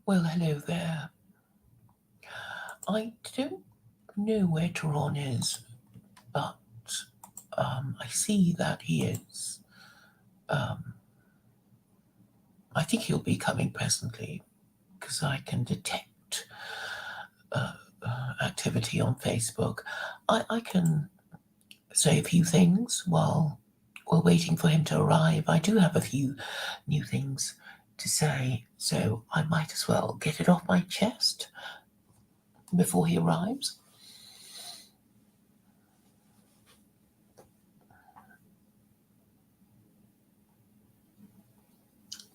Well, hello there. I don't know where Terron is, but I see that he is. Um, I think he'll be coming presently because I can detect activity on Facebook. I can say a few things while we're waiting for him to arrive. I do have a few new things to say, so I might as well get it off my chest before he arrives.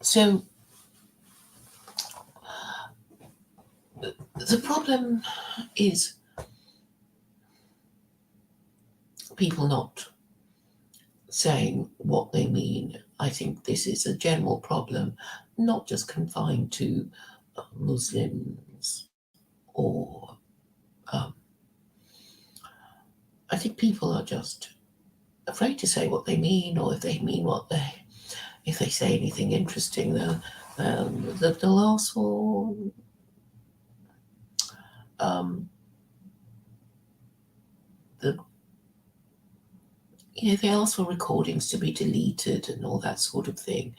So, the problem is people not saying what they mean. I think this is a general problem, not just confined to Muslims or. Um, I think people are just afraid to say what they mean, or if they mean if they say anything interesting, they'll ask for the they ask for recordings to be deleted and all that sort of thing,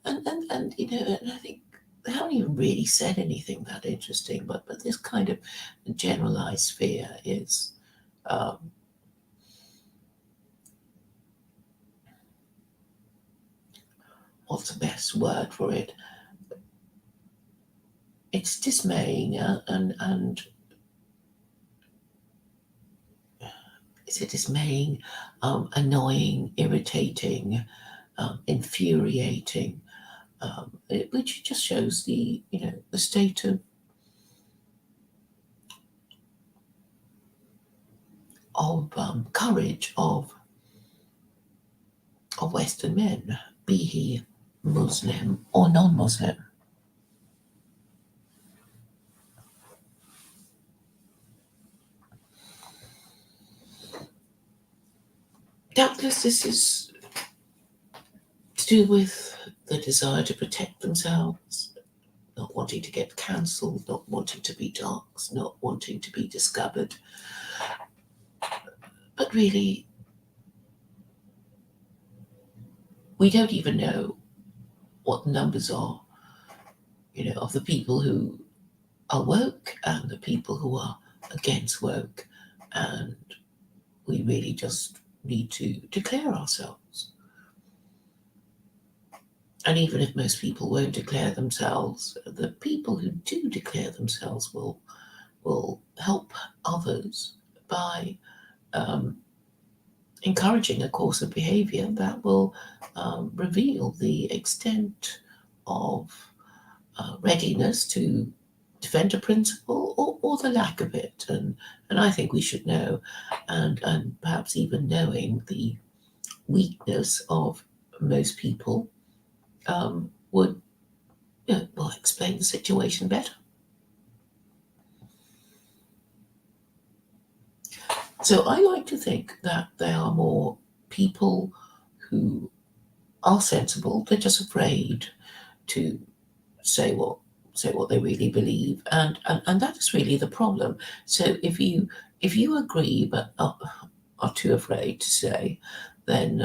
and and I think they haven't even really said anything that interesting, but this kind of generalized fear is. Um, what's the best word for it? It's dismaying, and is it dismaying, annoying, irritating, infuriating, which just shows the state of courage of Western men, be he Muslim or non-Muslim. Doubtless, this is to do with the desire to protect themselves, not wanting to get cancelled, not wanting to be doxxed, not wanting to be discovered. But really, we don't even know what the numbers are, of the people who are woke and the people who are against woke. And we really just need to declare ourselves. And even if most people won't declare themselves, the people who do declare themselves will help others by encouraging a course of behavior that will reveal the extent of readiness to defend a principle or the lack of it. And I think we should know, and perhaps even knowing the weakness of most people would will explain the situation better. So I like to think that there are more people who are sensible. They're just afraid to say what they really believe, and that is really the problem. So if you agree but are too afraid to say, then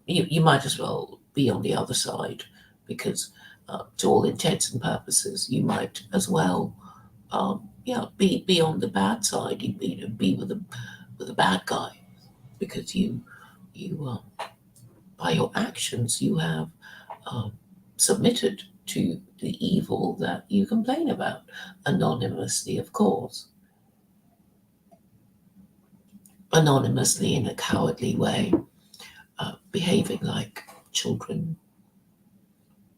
you might as well be on the other side, because to all intents and purposes you might as well be on the bad side. Be with the bad guy, because you by your actions you have um, submitted to the evil that you complain about, anonymously, of course, anonymously in a cowardly way. behaving like children,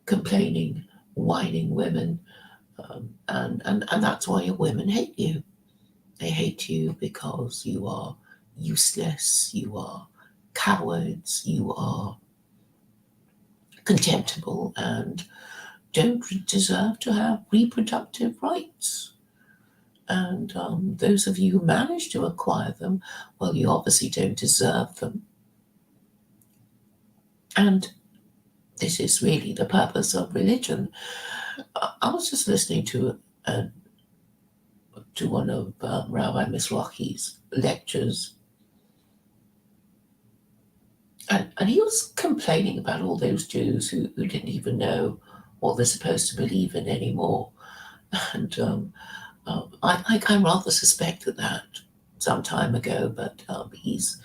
complaining, whining women, and that's why your women hate you. They hate you because you are useless, you are cowards, you are contemptible, and don't deserve to have reproductive rights. And those of you who manage to acquire them, well, you obviously don't deserve them. And this is really the purpose of religion. I was just listening to one of Rabbi Mizrahi's lectures, and he was complaining about all those Jews who didn't even know what they're supposed to believe in anymore. And I rather suspected that some time ago, but he's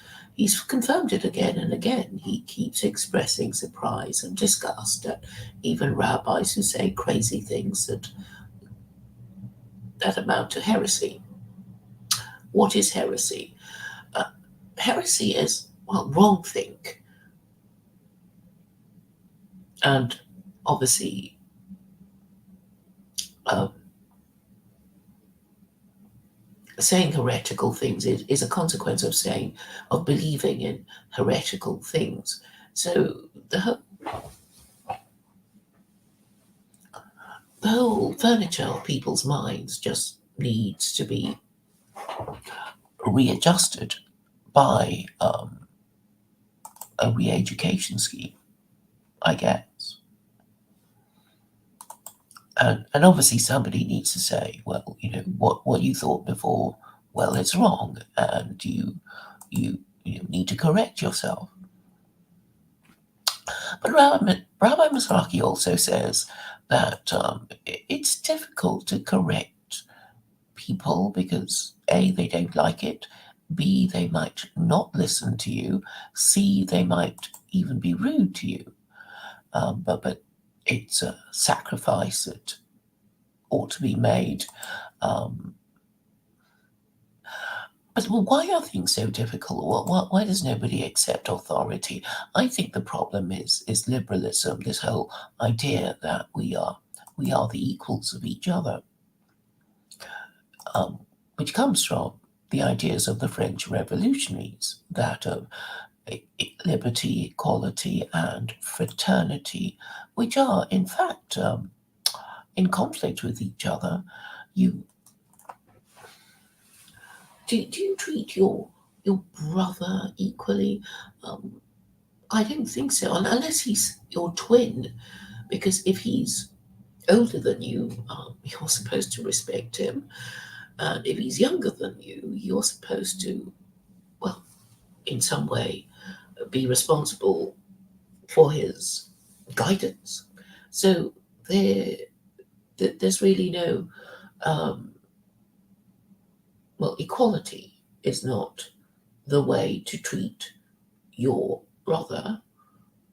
confirmed it again and again. He keeps expressing surprise and disgust at even rabbis who say crazy things that amount to heresy. What is heresy? Uh, Heresy is, well, wrong think, and obviously um, saying heretical things is a consequence of believing in heretical things. So the whole furniture of people's minds just needs to be readjusted by a re-education scheme, I guess. And obviously somebody needs to say, well, what you thought before, well, it's wrong, and you need to correct yourself. But Rabbi Mizrahi also says that it's difficult to correct people because A, they don't like it, B, they might not listen to you, C, they might even be rude to you. But it's a sacrifice that ought to be made. Um, but why are things so difficult? Why does nobody accept authority? I think the problem is liberalism. This whole idea that we are the equals of each other, which comes from the ideas of the French revolutionaries, that of liberty, equality, and fraternity, which are in fact in conflict with each other. You do you treat your brother equally? Um, I don't think so, unless he's your twin, because if he's older than you, you're supposed to respect him, and if he's younger than you, you're supposed to, well, in some way, be responsible for his guidance. So there's really no, um, well, equality is not the way to treat your brother,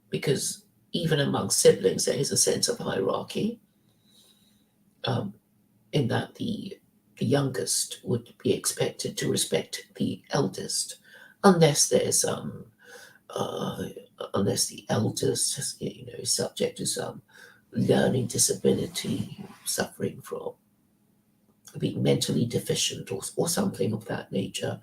because even among siblings there is a sense of hierarchy, um, in that the youngest would be expected to respect the eldest, unless there's uh, unless the eldest is subject to some learning disability, suffering from being mentally deficient, or something of that nature.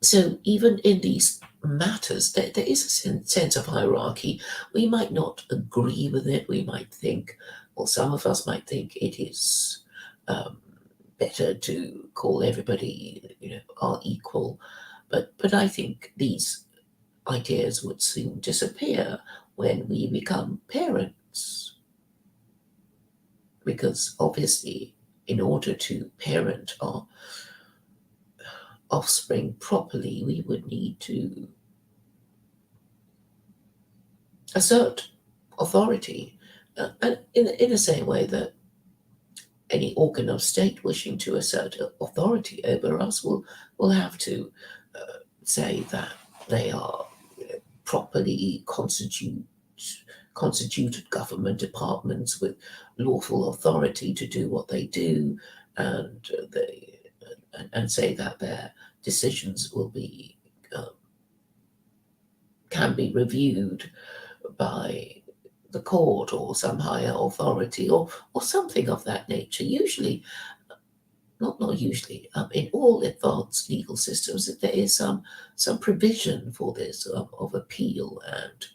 So even in these matters, there is a sense of hierarchy. We might not agree with it. We might think, well, some of us might think it is um, better to call everybody, our equal. But I think these ideas would soon disappear when we become parents, because obviously, in order to parent our offspring properly, we would need to assert authority, and in the same way that any organ of state wishing to assert authority over us will have to say that they are properly constituted government departments with lawful authority to do what they do, and say that their decisions will be can be reviewed by the court or some higher authority or something of that nature. Usually, not usually, in all advanced legal systems, there is some provision for this of appeal and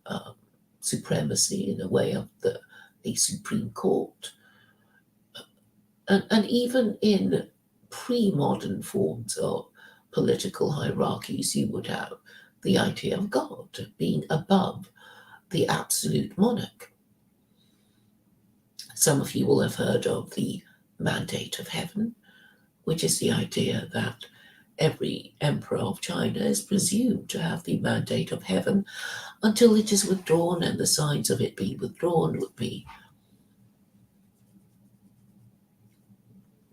um, supremacy in a way of the Supreme Court. And even in pre-modern forms of political hierarchies, you would have the idea of God being above the absolute monarch. Some of you will have heard of the mandate of heaven, which is the idea that every emperor of China is presumed to have the mandate of heaven until it is withdrawn, and the signs of it being withdrawn would be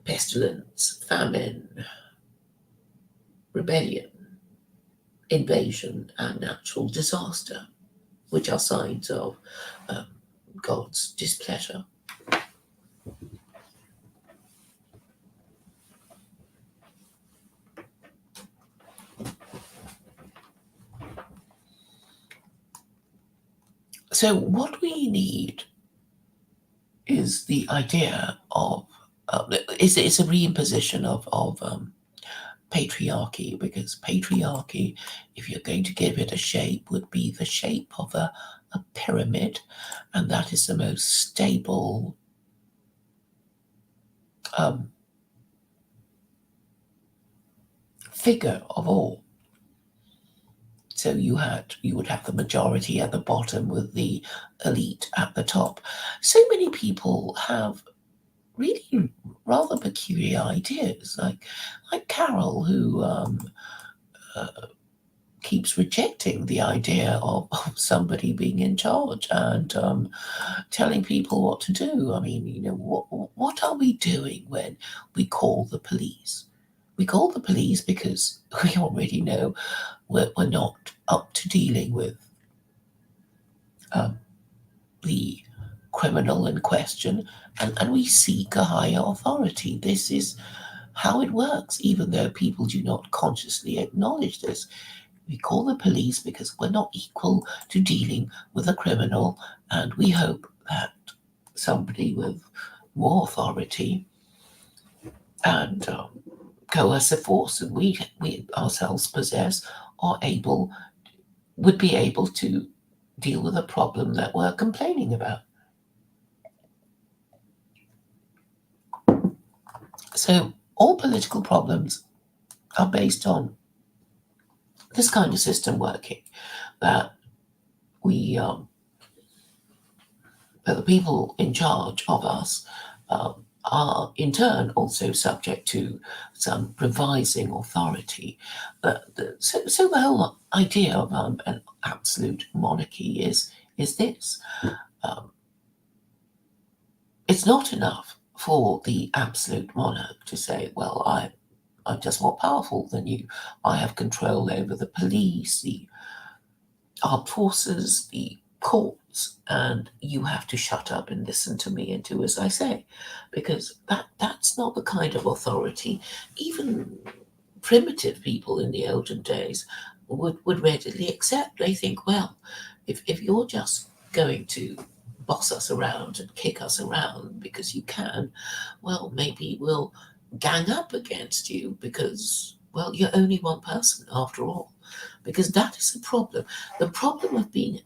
pestilence, famine, rebellion, invasion, and natural disaster, which are signs of um, God's displeasure. So, what we need is the idea of it's a reimposition of patriarchy, because patriarchy, if you're going to give it a shape, would be the shape of a pyramid, and that is the most stable figure of all. So you would have the majority at the bottom with the elite at the top. So many people have really rather peculiar ideas, like Carol, who keeps rejecting the idea of somebody being in charge and telling people what to do. I mean, what are we doing when we call the police? We call the police because we already know we're not up to dealing with um, the criminal in question, and we seek a higher authority. This is how it works, even though people do not consciously acknowledge this. We call the police because we're not equal to dealing with a criminal, and we hope that somebody with more authority and coercive force than we ourselves possess would be able to deal with a problem that we're complaining about. So all political problems are based on this kind of system working, that we that the people in charge of us are in turn also subject to some revising authority. So the whole idea of an absolute monarchy is this: um, it's not enough for the absolute monarch to say, "Well, I'm just more powerful than you. I have control over the police, the armed forces, the courts, and you have to shut up and listen to me and do as I say," because that's not the kind of authority even primitive people in the olden days would readily accept. They think, well, if you're just going to boss us around and kick us around because you can, well, maybe we'll gang up against you because, well, you're only one person after all. Because that is the problem. The problem of being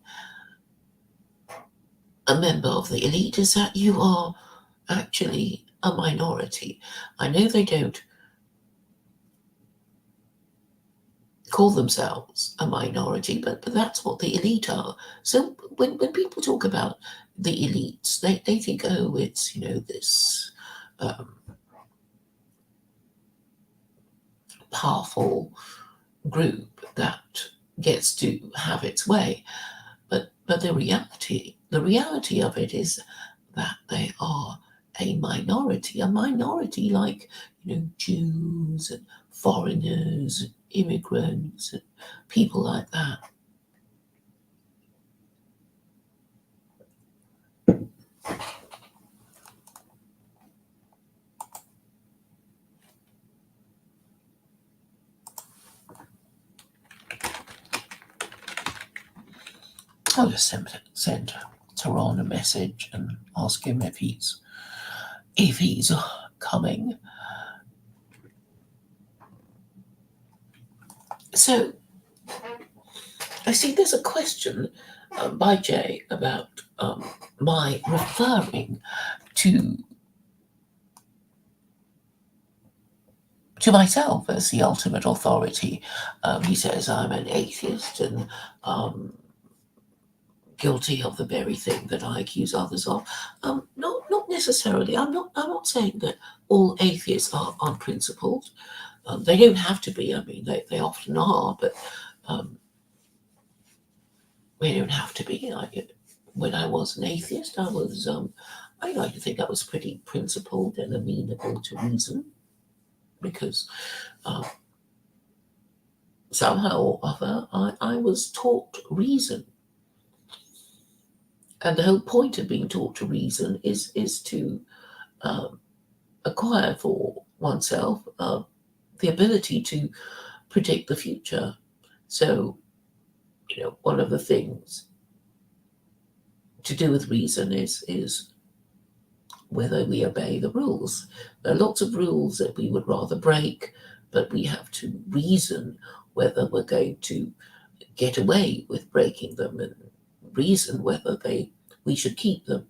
a member of the elite is that you are actually a minority. I know they don't call themselves a minority, but that's what the elite are. So when people talk about the elites, they think, oh, it's, this um, powerful group that gets to have its way. But the reality of it is that they are a minority like, Jews and foreigners and immigrants and people like that. I'll just send Terron a message and ask him if he's coming. So I see there's a question by Jay about my referring to myself as the ultimate authority. He says I'm an atheist and guilty of the very thing that I accuse others of. Not necessarily. I'm not saying that all atheists are unprincipled. They don't have to be. I mean, they often are, but they don't have to be. When I was an atheist, I like to think I was pretty principled and amenable to reason, because somehow or other I was taught reason. And the whole point of being taught to reason is to acquire for oneself the ability to predict the future. So, one of the things to do with reason is whether we obey the rules. There are lots of rules that we would rather break, but we have to reason whether we're going to get away with breaking them, and reason whether we should keep them.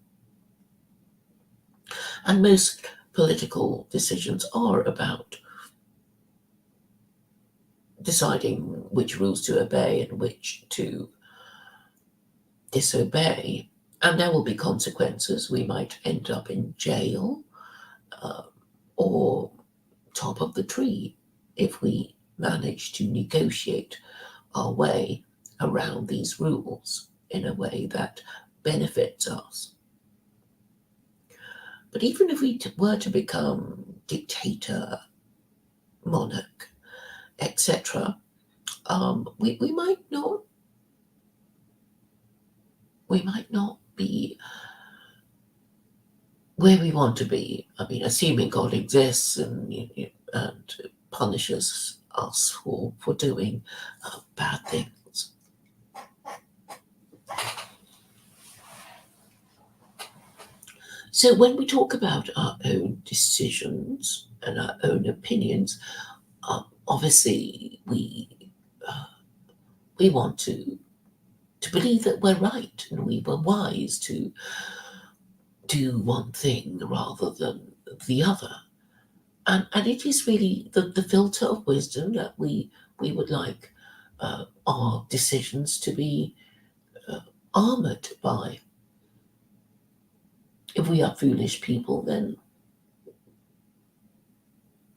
And most political decisions are about deciding which rules to obey and which to disobey. And there will be consequences. We might end up in jail or top of the tree if we manage to negotiate our way around these rules in a way that benefits us. But even if we were to become dictator, monarch, etc., we might not be where we want to be. I mean, assuming God exists and punishes us for doing bad things. So when we talk about our own decisions and our own opinions, obviously we want to believe that we're right and we were wise to do one thing rather than the other. And it is really the filter of wisdom that we would like our decisions to be armored by. If we are foolish people, then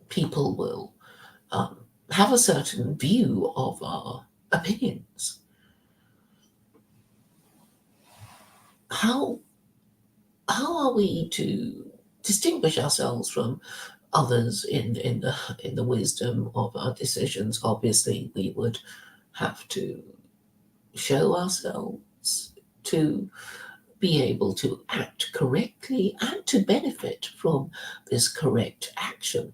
people will have a certain view of our opinions. How are we to distinguish ourselves from others in the wisdom of our decisions? Obviously, we would have to show ourselves to be able to act correctly and to benefit from this correct action.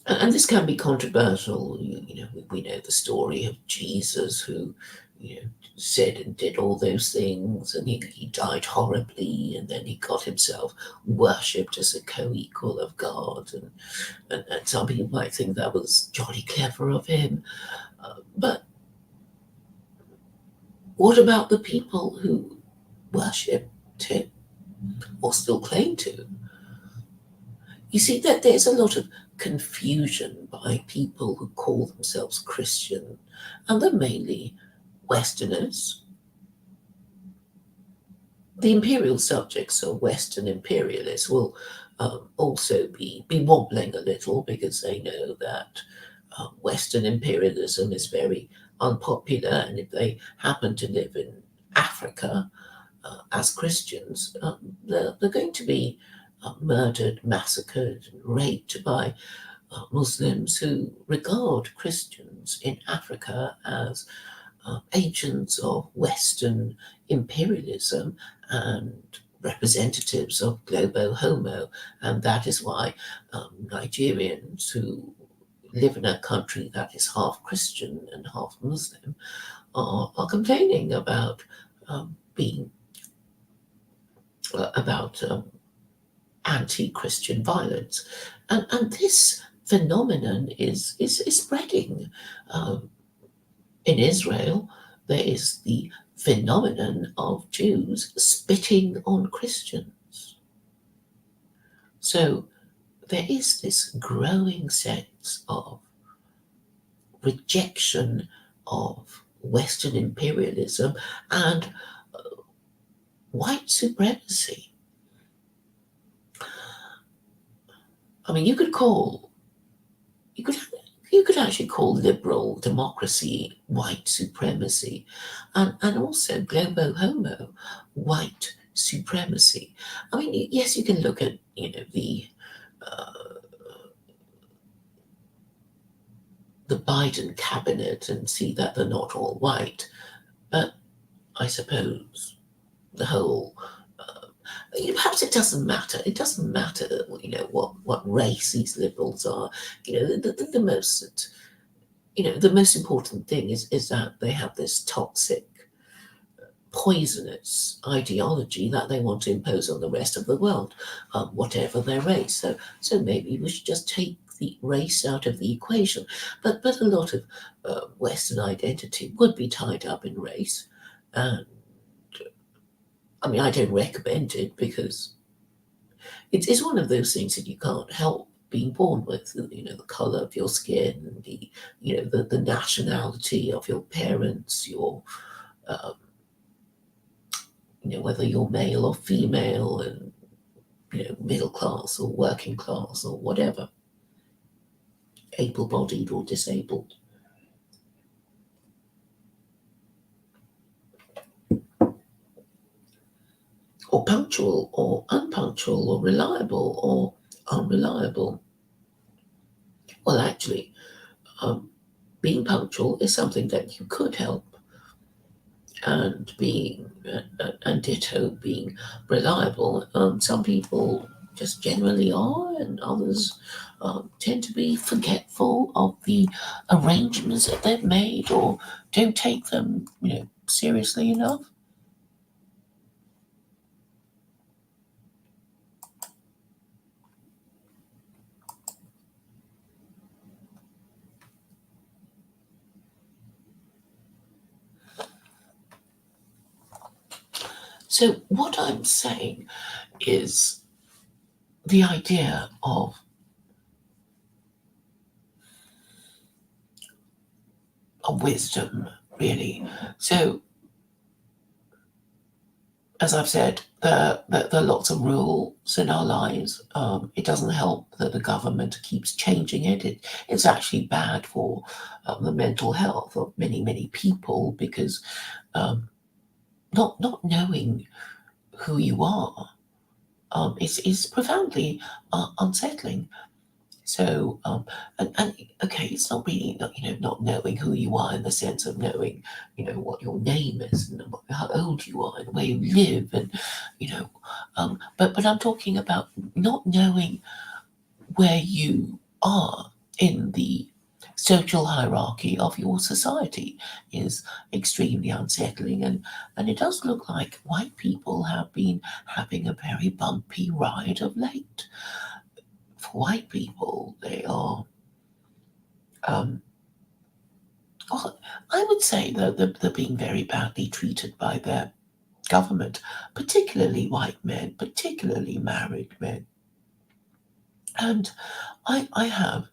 And this can be controversial. We know the story of Jesus, who said and did all those things, and he died horribly, and then he got himself worshipped as a co-equal of God, and some people might think that was jolly clever of him, but what about the people who worshipped him or still claim to? You see that there's a lot of confusion by people who call themselves Christian, and they're mainly Westerners. The imperial subjects or Western imperialists will also be wobbling a little, because they know that Western imperialism is very unpopular, and if they happen to live in Africa as Christians, they're going to be murdered, massacred, and raped by Muslims who regard Christians in Africa as agents of Western imperialism and representatives of globo homo. And that is why Nigerians who live in a country that is half Christian and half Muslim are complaining about being about anti-Christian violence, and this phenomenon is spreading. Um, in Israel, there is the phenomenon of Jews spitting on Christians. So there is this growing sense of rejection of Western imperialism and white supremacy. I mean, you could you could actually call liberal democracy white supremacy, and also globo homo white supremacy. I mean, yes, you can look at the Biden cabinet and see that they're not all white, but I suppose the whole perhaps it doesn't matter. It doesn't matter, what race these liberals are. The most the most important thing is that they have this toxic, poisonous ideology that they want to impose on the rest of the world, whatever their race. So maybe we should just take the race out of the equation. But a lot of Western identity would be tied up in race, and I mean I don't recommend it because it's one of those things that you can't help being born with. The color of your skin, the nationality of your parents, your um, whether you're male or female, and middle class or working class or whatever, able-bodied or disabled, or punctual or unpunctual, or reliable or unreliable. Well, actually, um, being punctual is something that you could help, and being and ditto being reliable. Some people just generally are, and others tend to be forgetful of the arrangements that they've made, or don't take them, seriously enough. So what I'm saying is the idea of wisdom, really. So as I've said, there are lots of rules in our lives. It doesn't help that the government keeps changing it. It's actually bad for the mental health of many, many people, because um, not knowing who you are is profoundly unsettling. So, and okay, it's not really not knowing who you are in the sense of knowing what your name is, and how old you are, and where you live, and but I'm talking about not knowing where you are in the social hierarchy of your society is extremely unsettling, and it does look like white people have been having a very bumpy ride of late. For white people, they are, um, well, I would say that they're being very badly treated by their government, particularly white men, particularly married men. And I have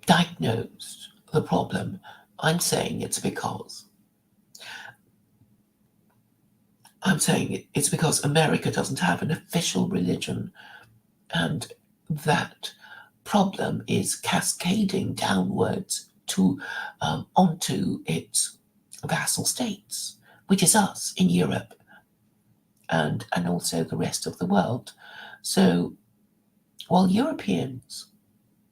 diagnosed the problem. I'm saying it's because it's because America doesn't have an official religion, and that problem is cascading downwards to onto its vassal states, which is us in Europe, and also the rest of the world. So while Europeans,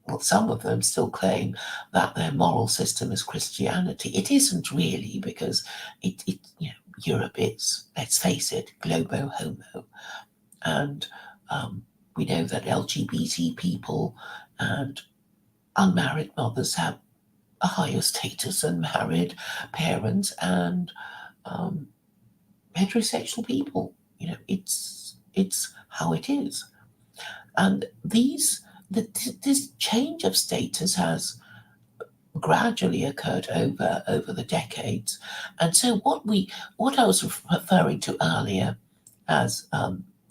well, some of them still claim that their moral system is Christianity, it isn't really, because it Europe is, let's face it, globo homo, and we know that LGBT people and unmarried mothers have a higher status than married parents and um, heterosexual people. It's how it is, and this change of status has gradually occurred over the decades. And so what I was referring to earlier as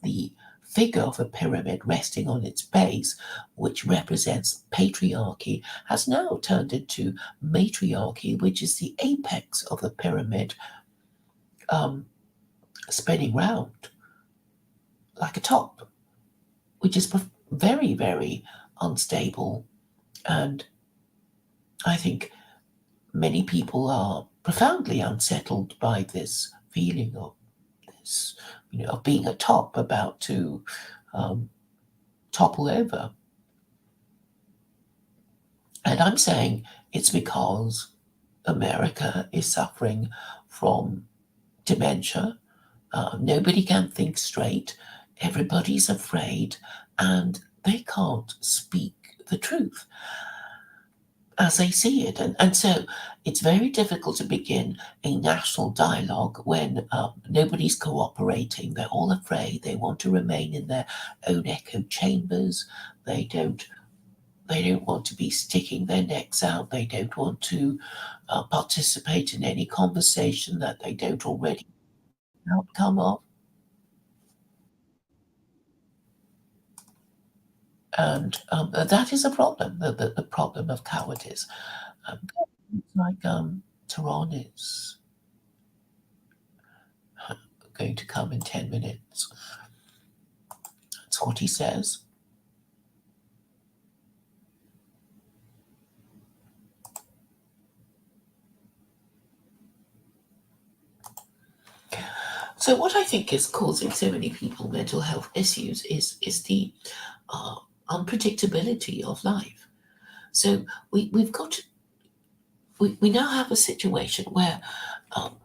the figure of a pyramid resting on its base, which represents patriarchy, has now turned into matriarchy, which is the apex of the pyramid, um, spinning round like a top, which is very, very unstable. And I think many people are profoundly unsettled by this feeling of this, of being a top about to um, topple over. And I'm saying it's because America is suffering from dementia. Nobody can think straight. Everybody's afraid, and they can't speak the truth as they see it. And so it's very difficult to begin a national dialogue when nobody's cooperating. They're all afraid. They want to remain in their own echo chambers. They don't. They don't want to be sticking their necks out. They don't want to participate in any conversation that they don't already know the outcome of. And that is a problem, the problem of cowardice. Um, like Terron is going to come in 10 minutes. That's what he says. So what I think is causing so many people mental health issues is the uh, unpredictability of life. So we now have a situation where um,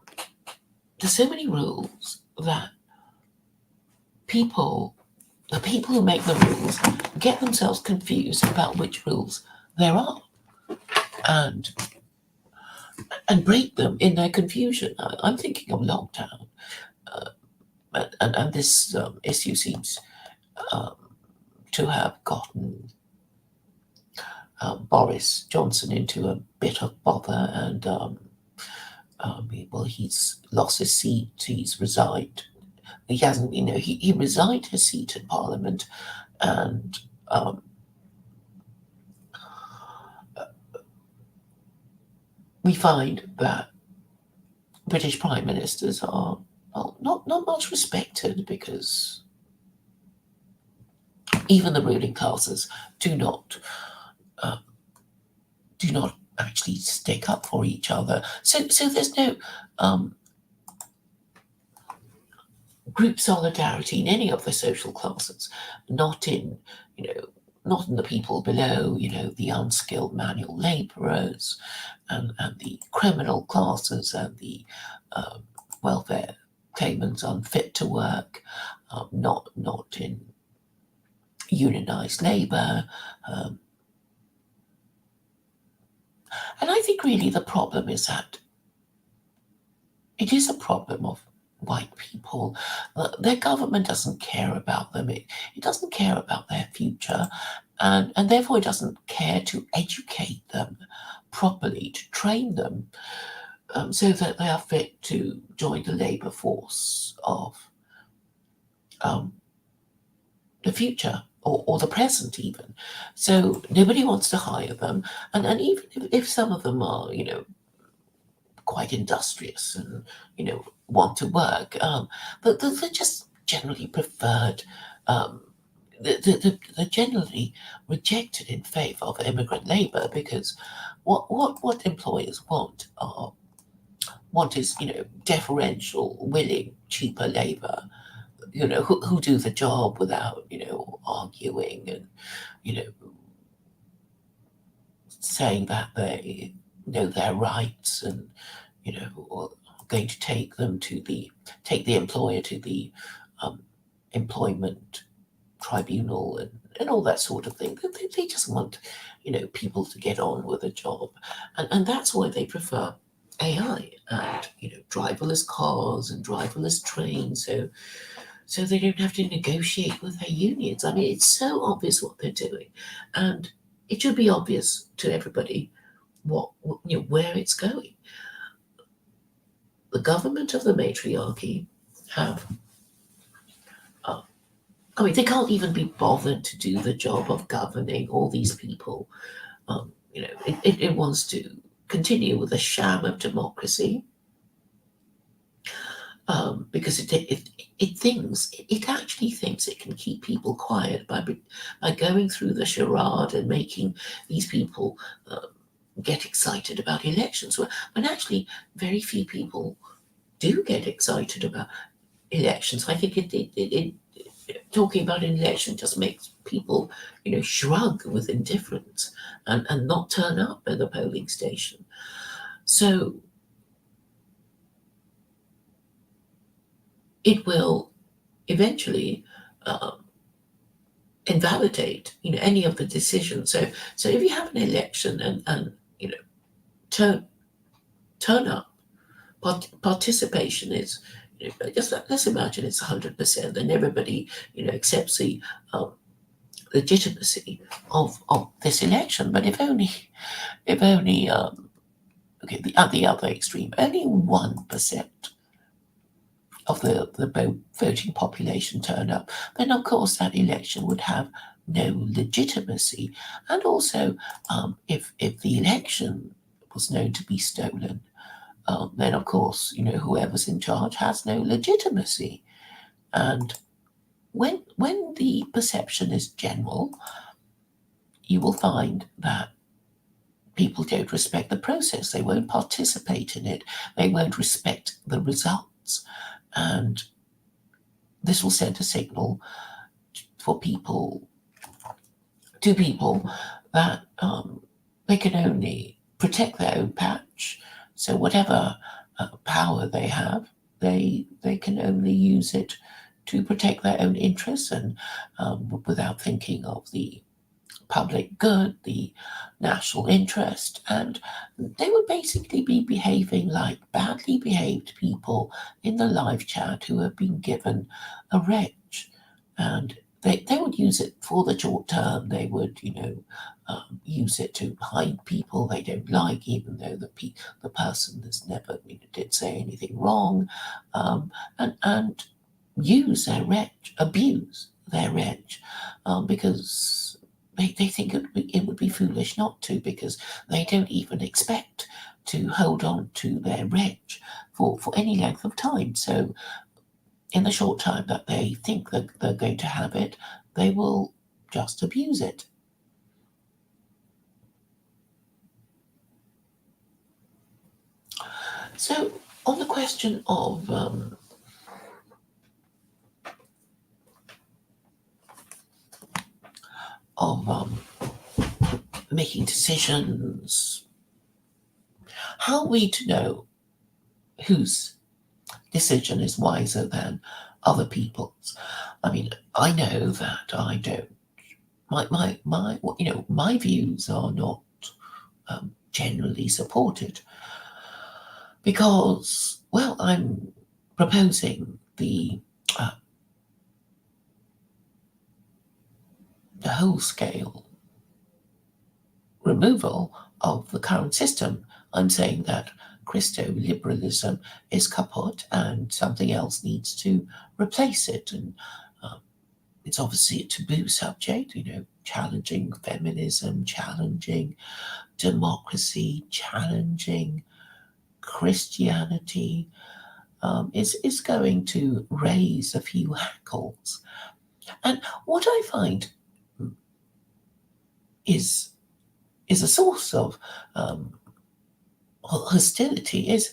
there's so many rules that people the people who make the rules get themselves confused about which rules there are and and break them in their confusion. I'm thinking of lockdown, and this issue seems um, to have gotten Boris Johnson into a bit of bother, and well, he's lost his seat. He's resigned. He hasn't, he resigned his seat in Parliament, and um, we find that British prime ministers are, well, not much respected because even the ruling classes do not uh, do not actually stick up for each other. So there's no um, group solidarity in any of the social classes, not in you know not in the people below, the unskilled manual labourers and the criminal classes and the uh, welfare claimants unfit to work, not in unionised labour. Um, and I think really the problem is that it is a problem of white people. Their government doesn't care about them. It doesn't care about their future, and therefore it doesn't care to educate them properly, to train them so that they are fit to join the labour force of um, the future or the present even. So nobody wants to hire them, and even if some of them are, quite industrious and want to work, but they're just generally preferred. Um, they're generally rejected in favour of immigrant labour because what employers want is deferential, willing, cheaper labour. Who do the job without arguing and you know saying that they know their rights and or going to take the employer to the um, employment tribunal and all that sort of thing. They just want, people to get on with a job. And that's why they prefer AI and, driverless cars and driverless trains. So they don't have to negotiate with their unions. I mean, it's so obvious what they're doing. And it should be obvious to everybody where it's going. The government of the matriarchy have, they can't even be bothered to do the job of governing all these people. It wants to continue with a sham of democracy, because it actually thinks it can keep people quiet by going through the charade and making these people get excited about elections, when actually very few people do get excited about elections. I think it talking about an election just makes people, shrug with indifference and not turn up at the polling station. So it will eventually invalidate, any of the decisions. So if you have an election and turn up, participation is, just let's imagine it's 100%, and everybody, accepts the legitimacy of this election. But if only at the other extreme, only 1% of the voting population turn up, then of course that election would have no legitimacy. And also, if the election was known to be stolen, then of course, whoever's in charge has no legitimacy. And when the perception is general, you will find that people don't respect the process. They won't participate in it. They won't respect the results. And this will send a signal to people that they can only protect their own patch. So whatever power they have, they can only use it to protect their own interests, and without thinking of the public good, the national interest. And they would basically be behaving like badly behaved people in the live chat who have been given a wrench. And they would use it for the short term. They would, use it to hide people they don't like, even though the person has never did say anything wrong, and use their wrench, abuse their wrench, because they think it would be foolish not to, because they don't even expect to hold on to their wrench for any length of time. So in the short time that they think that they're going to have it, they will just abuse it. So on the question of making decisions, how are we to know whose decision is wiser than other people's? I mean, I know that I don't. My views are not generally supported, because, well, I'm proposing the whole scale removal of the current system. I'm saying that Christo-liberalism is kaput and something else needs to replace it. And it's obviously a taboo subject, challenging feminism, challenging democracy, challenging Christianity, is going to raise a few hackles. And what I find is a source of hostility is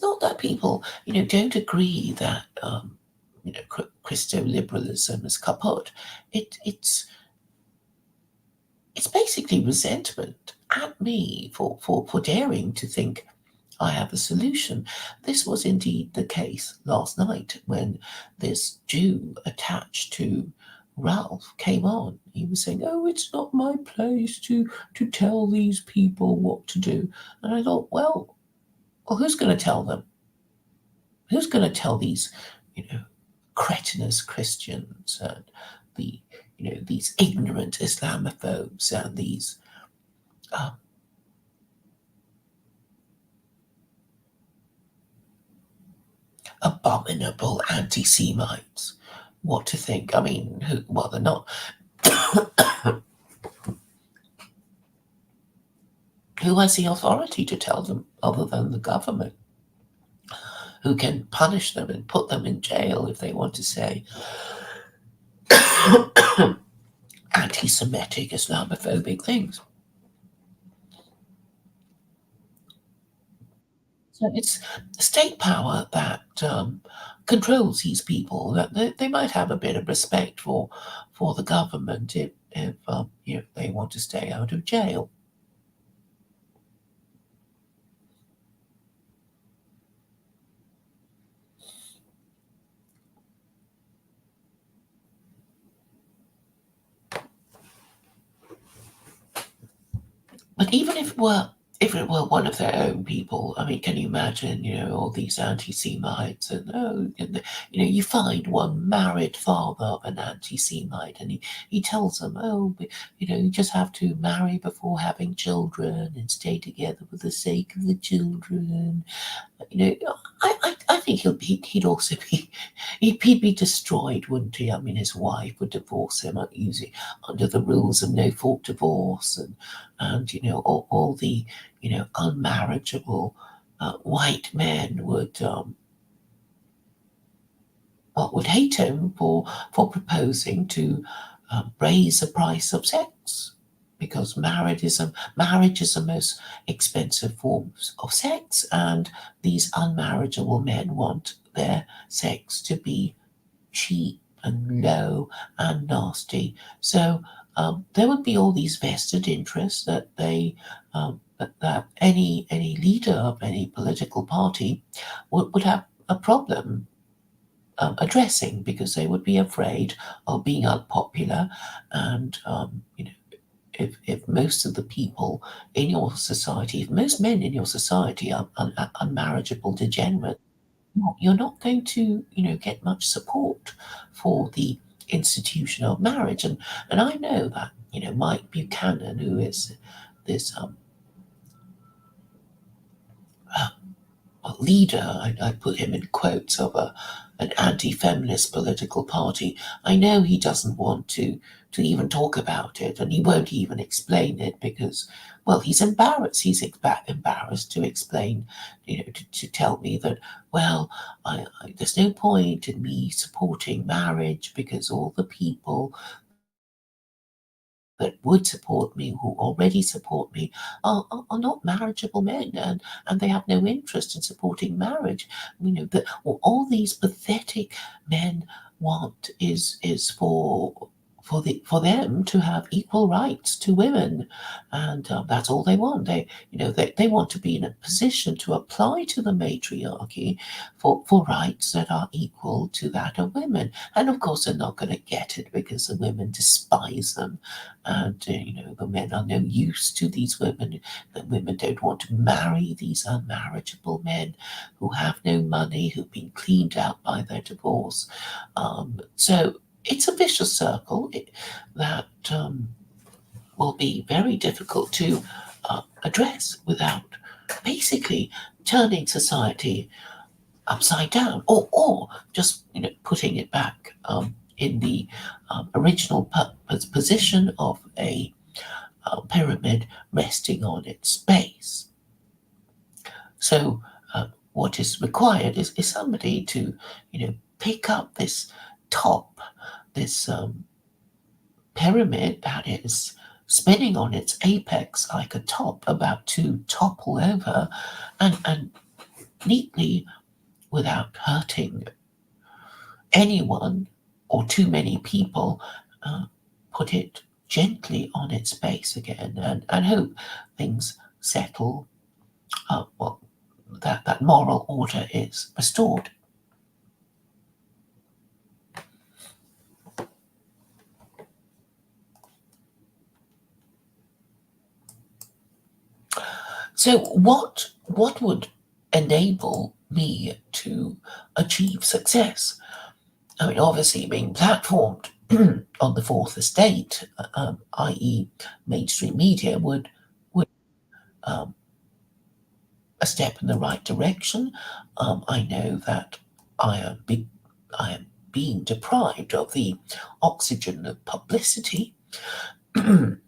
not that people don't agree that Christo-liberalism is kaput. It's basically resentment at me for daring to think I have a solution. This was indeed the case last night when this Jew attached to Ralph came on. He was saying, "Oh, it's not my place to tell these people what to do." And I thought, well, who's going to tell them? Who's going to tell these, cretinous Christians and the, these ignorant Islamophobes and these uh, abominable anti-Semites what to think? I mean, well, they're not. Who has the authority to tell them other than the government? Who can punish them and put them in jail if they want to say anti-Semitic, Islamophobic things? So it's state power that controls these people. That they might have a bit of respect for the government if they want to stay out of jail. But even if it were one of their own people, I mean, can you imagine, all these anti-Semites you find one married father of an anti-Semite and he tells them, oh, you just have to marry before having children and stay together for the sake of the children. I think he'd also be he'd be destroyed, wouldn't he? I mean, his wife would divorce him usually under the rules of no fault divorce, and all the unmarriageable white men would hate him for proposing to raise the price of sex, because marriage is the most expensive form of sex, and these unmarriageable men want their sex to be cheap and low and nasty. So there would be all these vested interests that that any leader of any political party would have a problem addressing, because they would be afraid of being unpopular, and if most of the people in your society, if most men in your society are unmarriageable degenerates, you're not going to get much support for the institution of marriage. And I know that Mike Buchanan, who is this leader, I put him in quotes, of an anti-feminist political party. I know he doesn't want to even talk about it, and he won't even explain it because, well, he's embarrassed. He's embarrassed to explain, to tell me that, well, there's no point in me supporting marriage because all the people that would support me, who already support me, are not marriageable men, and they have no interest in supporting marriage. That all these pathetic men want is for them to have equal rights to women, and that's all they want. They want to be in a position to apply to the matriarchy for rights that are equal to that of women. And of course, they're not going to get it because the women despise them, and the men are no use to these women. The women don't want to marry these unmarriageable men who have no money, who've been cleaned out by their divorce. So it's a vicious circle that will be very difficult to address without basically turning society upside down, or just putting it back in the original position of a pyramid resting on its base. So what is required is somebody to pick up this top, this pyramid that is spinning on its apex like a top, about to topple over, and neatly, without hurting anyone or too many people, put it gently on its base again, and hope things settle, well, that moral order is restored. So what would enable me to achieve success? I mean, obviously, being platformed on the fourth estate, i.e., mainstream media, would um, a step in the right direction. I know that I am being deprived of the oxygen of publicity, and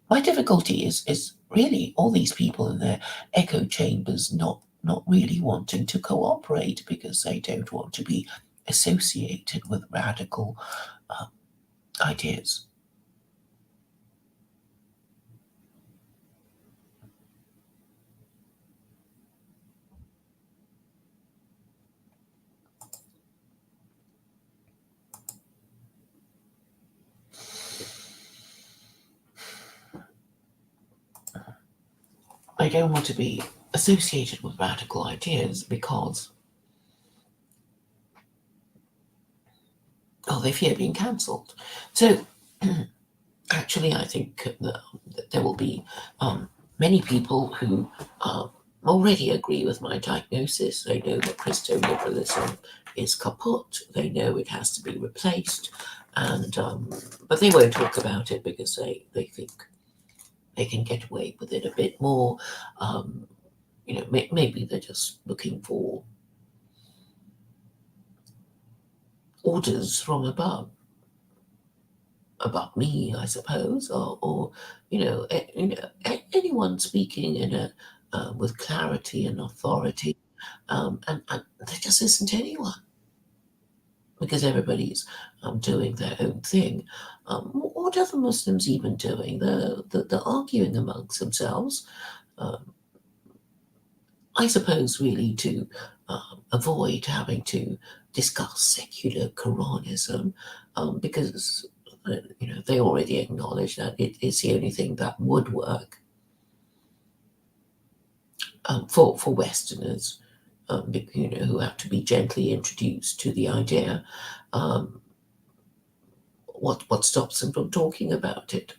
my difficulty is really all these people in their echo chambers not really wanting to cooperate because they don't want to be associated with radical uh, ideas. I don't want to be associated with radical ideas because, oh, they fear being cancelled. So actually, I think that there will be many people who already agree with my diagnosis. They know that Christo-liberalism is kaput. They know it has to be replaced, and but they won't talk about it because they think they can get away with it a bit more. Um, maybe they're just looking for orders from above me, I suppose, or anyone speaking in a with clarity and authority, and there just isn't anyone because everybody's doing their own thing. What are the Muslims even doing? They're arguing amongst themselves. Um, I suppose really to avoid having to discuss secular Quranism because they already acknowledge that it is the only thing that would work for Westerners, who have to be gently introduced to the idea. Um, what stops them from talking about it?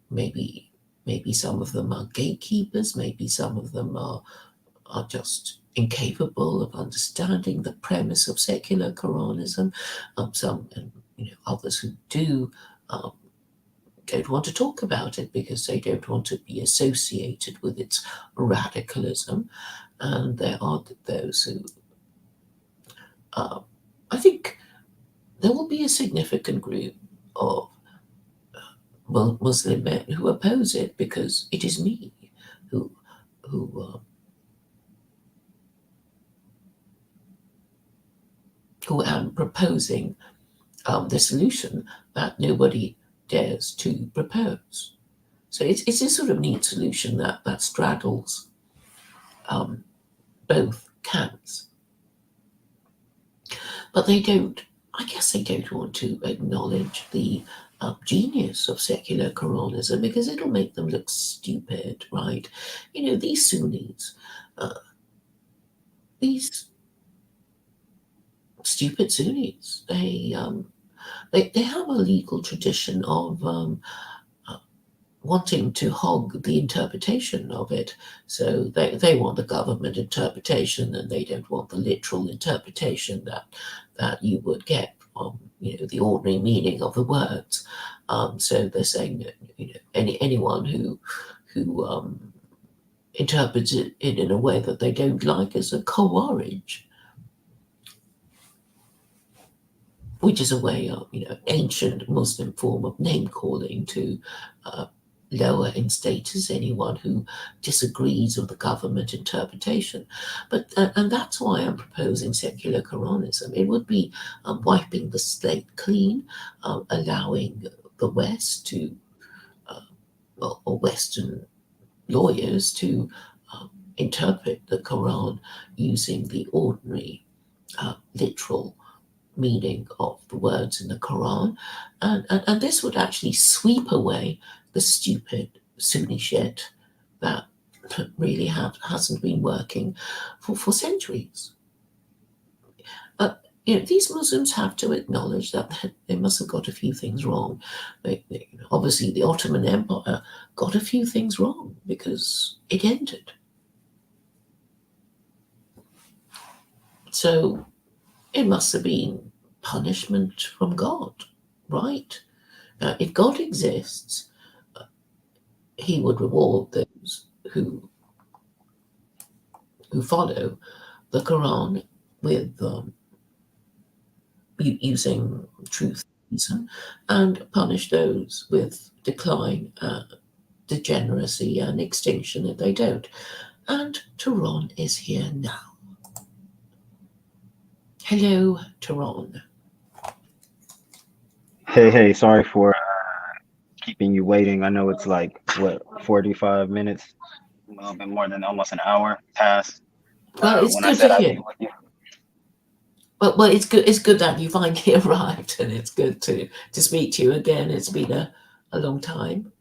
Maybe maybe some of them are gatekeepers. Maybe some of them are just incapable of understanding the premise of secular Quranism. Some, and others who do, um, don't want to talk about it because they don't want to be associated with its radicalism. And there are those who, I think, there will be a significant group of Muslim men who oppose it because it is me who who who am proposing the solution that nobody dares to propose. So it's a sort of neat solution that straddles um, both camps. But they don't, I guess they don't want to acknowledge the genius of secular Quranism because it'll make them look stupid, right? These Sunnis, uh, these stupid Sunnis, they have a legal tradition of wanting to hog the interpretation of it. So they want the government interpretation and they don't want the literal interpretation that you would get from the ordinary meaning of the words. So they're saying that anyone who interprets it in a way that they don't like is a Khawarij, which is a way of, ancient Muslim form of name calling to uh, lower in status anyone who disagrees with the government interpretation. But and that's why I'm proposing secular Quranism. It would be wiping the slate clean, allowing the West to, uh, or Western lawyers to interpret the Quran using the ordinary literal meaning of the words in the Quran. And this would actually sweep away the stupid Sunni shit that really hasn't been working for centuries. these Muslims have to acknowledge that they must have got a few things wrong. Obviously, the Ottoman Empire got a few things wrong because it ended. So it must have been punishment from God, right? If God exists, he would reward those who follow the Quran with using truth and reason, and punish those with decline, degeneracy, and extinction if they don't. And Terron is here now. Hello, Terron. Hey, sorry for keeping you waiting. I know it's like what 45 minutes, a little bit more than almost an hour past Well, it's when I good to said I'd hear. be with you. Well, it's good. It's good that you finally arrived, and it's good to speak to you again. It's been a long time.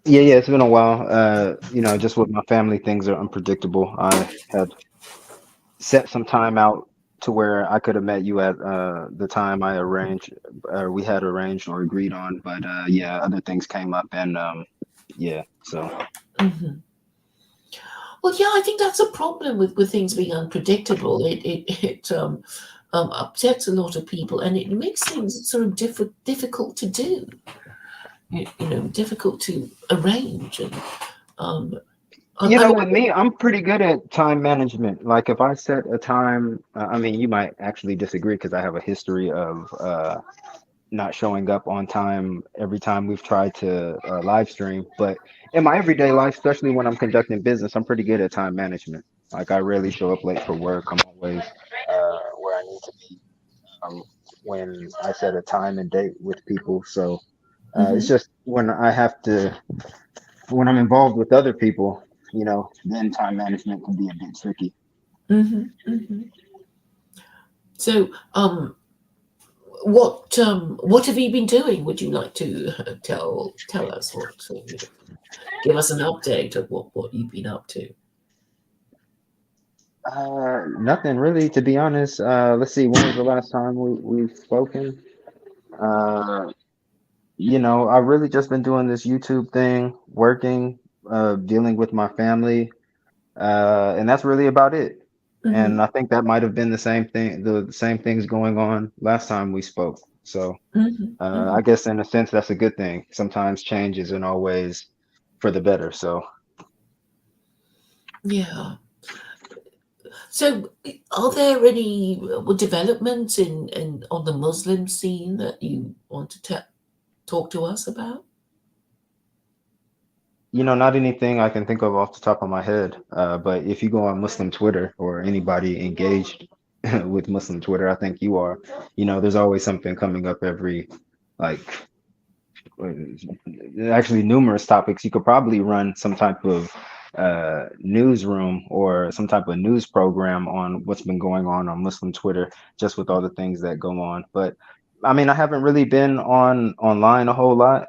Yeah, it's been a while. Just with my family, things are unpredictable. I had set some time out to where I could have met you at the time I arranged, or we had arranged or agreed on, but yeah, other things came up, and yeah, so. Hmm. Well, yeah, I think that's a problem with things being unpredictable. It upsets a lot of people, and it makes things sort of difficult to do. Difficult to arrange, and um, With me, I'm pretty good at time management. Like if I set a time, I mean, you might actually disagree because I have a history of not showing up on time every time we've tried to live stream. But in my everyday life, especially when I'm conducting business, I'm pretty good at time management. Like I rarely show up late for work. I'm always where I need to be um, when I set a time and date with people. So it's mhm, just when I'm involved with other people, then time management can be a bit tricky. mhm. So, what have you been doing? Would you like to tell us give us an update of what you've been up to? Nothing really, to be honest. Let's see, when was the last time we've spoken? Uh, I've really just been doing this YouTube thing, working, dealing with my family, and that's really about it. And Hmm. I think that might have been the same things going on last time we spoke. So, Hmm. Hmm. I guess in a sense, that's a good thing. Sometimes change isn't always for the better. So, Yeah. So, are there any developments in on the Muslim scene that you want to talk to us about? not anything I can think of off the top of my head. But if you go on Muslim Twitter or anybody engaged with Muslim Twitter, I think you are, there's always something coming up every, like, actually numerous topics. You could probably run some type of newsroom or some type of news program on what's been going on Muslim Twitter, just with all the things that go on. But I mean, I haven't really been online a whole lot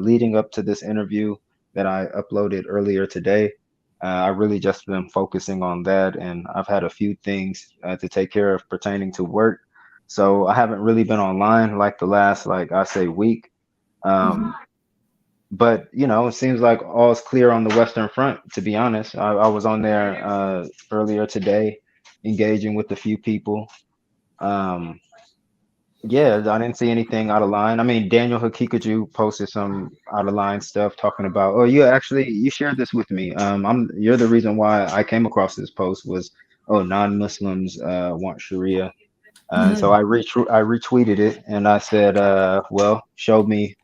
leading up to this interview that I uploaded earlier today. I really just been focusing on that, and I've had a few things to take care of pertaining to work. So I haven't really been online like the last, like I say, week. Hmm. Um, but it seems like all's clear on the Western Front. To be honest, I was on there earlier today, engaging with a few people. Um, yeah, I didn't see anything out of line. I mean, Daniel Hakikaju posted some out of line stuff talking about. Oh, you shared this with me. You're the reason why I came across this post was, oh, non-Muslims want Sharia. And so Hmm. I retweeted it and I said, well, show me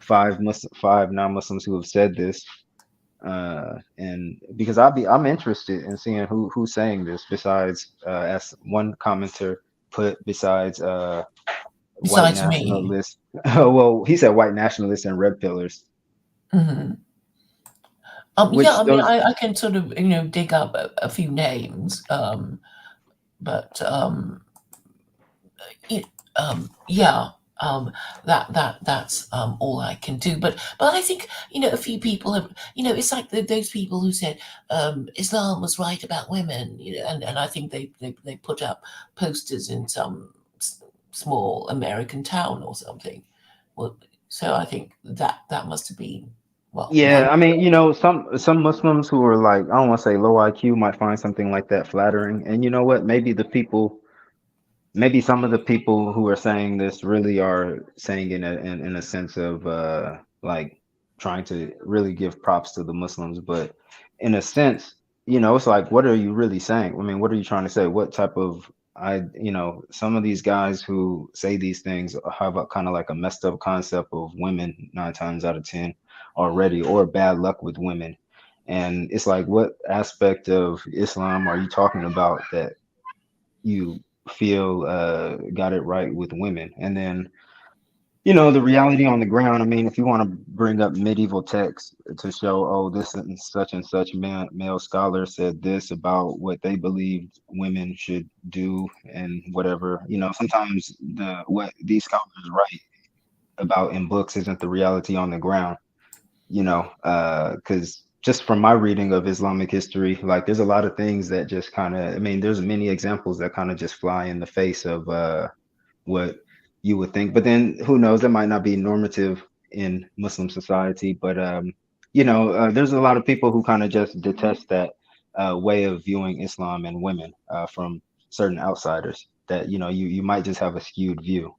five non-Muslims who have said this, and because I'm interested in seeing who's saying this besides, as one commenter put, besides white Besides me. nationalists. Well, he said white nationalists and red pillars, Hmm. Yeah, which I mean, those I can sort of dig up a few names, but it, yeah, that's all I can do. But I think a few people have it's like those people who said Islam was right about women, and I think they put up posters in some. small American town or something. Well, so I think that must have been, well, Yeah, one. I mean, some Muslims who are like, I don't want to say low IQ might find something like that flattering. And you know what? Maybe some of the people who are saying this really are saying in a sense of like trying to really give props to the Muslims, but in a sense, it's like, what are you really saying? I mean, what are you trying to say? What type of some of these guys who say these things have a kind of like a messed up concept of women 9 times out of 10 already, or bad luck with women. And it's like, what aspect of Islam are you talking about that you feel got it right with women? And then, the reality on the ground. I mean, if you want to bring up medieval texts to show, oh, this and such male scholar said this about what they believed women should do and whatever, sometimes what these scholars write about in books isn't the reality on the ground, because just from my reading of Islamic history, like there's a lot of things that just kind of, I mean, there's many examples that kind of just fly in the face of what you would think. But then who knows, that might not be normative in Muslim society. But there's a lot of people who kind of just detest that way of viewing Islam and women from certain outsiders. That you might just have a skewed view.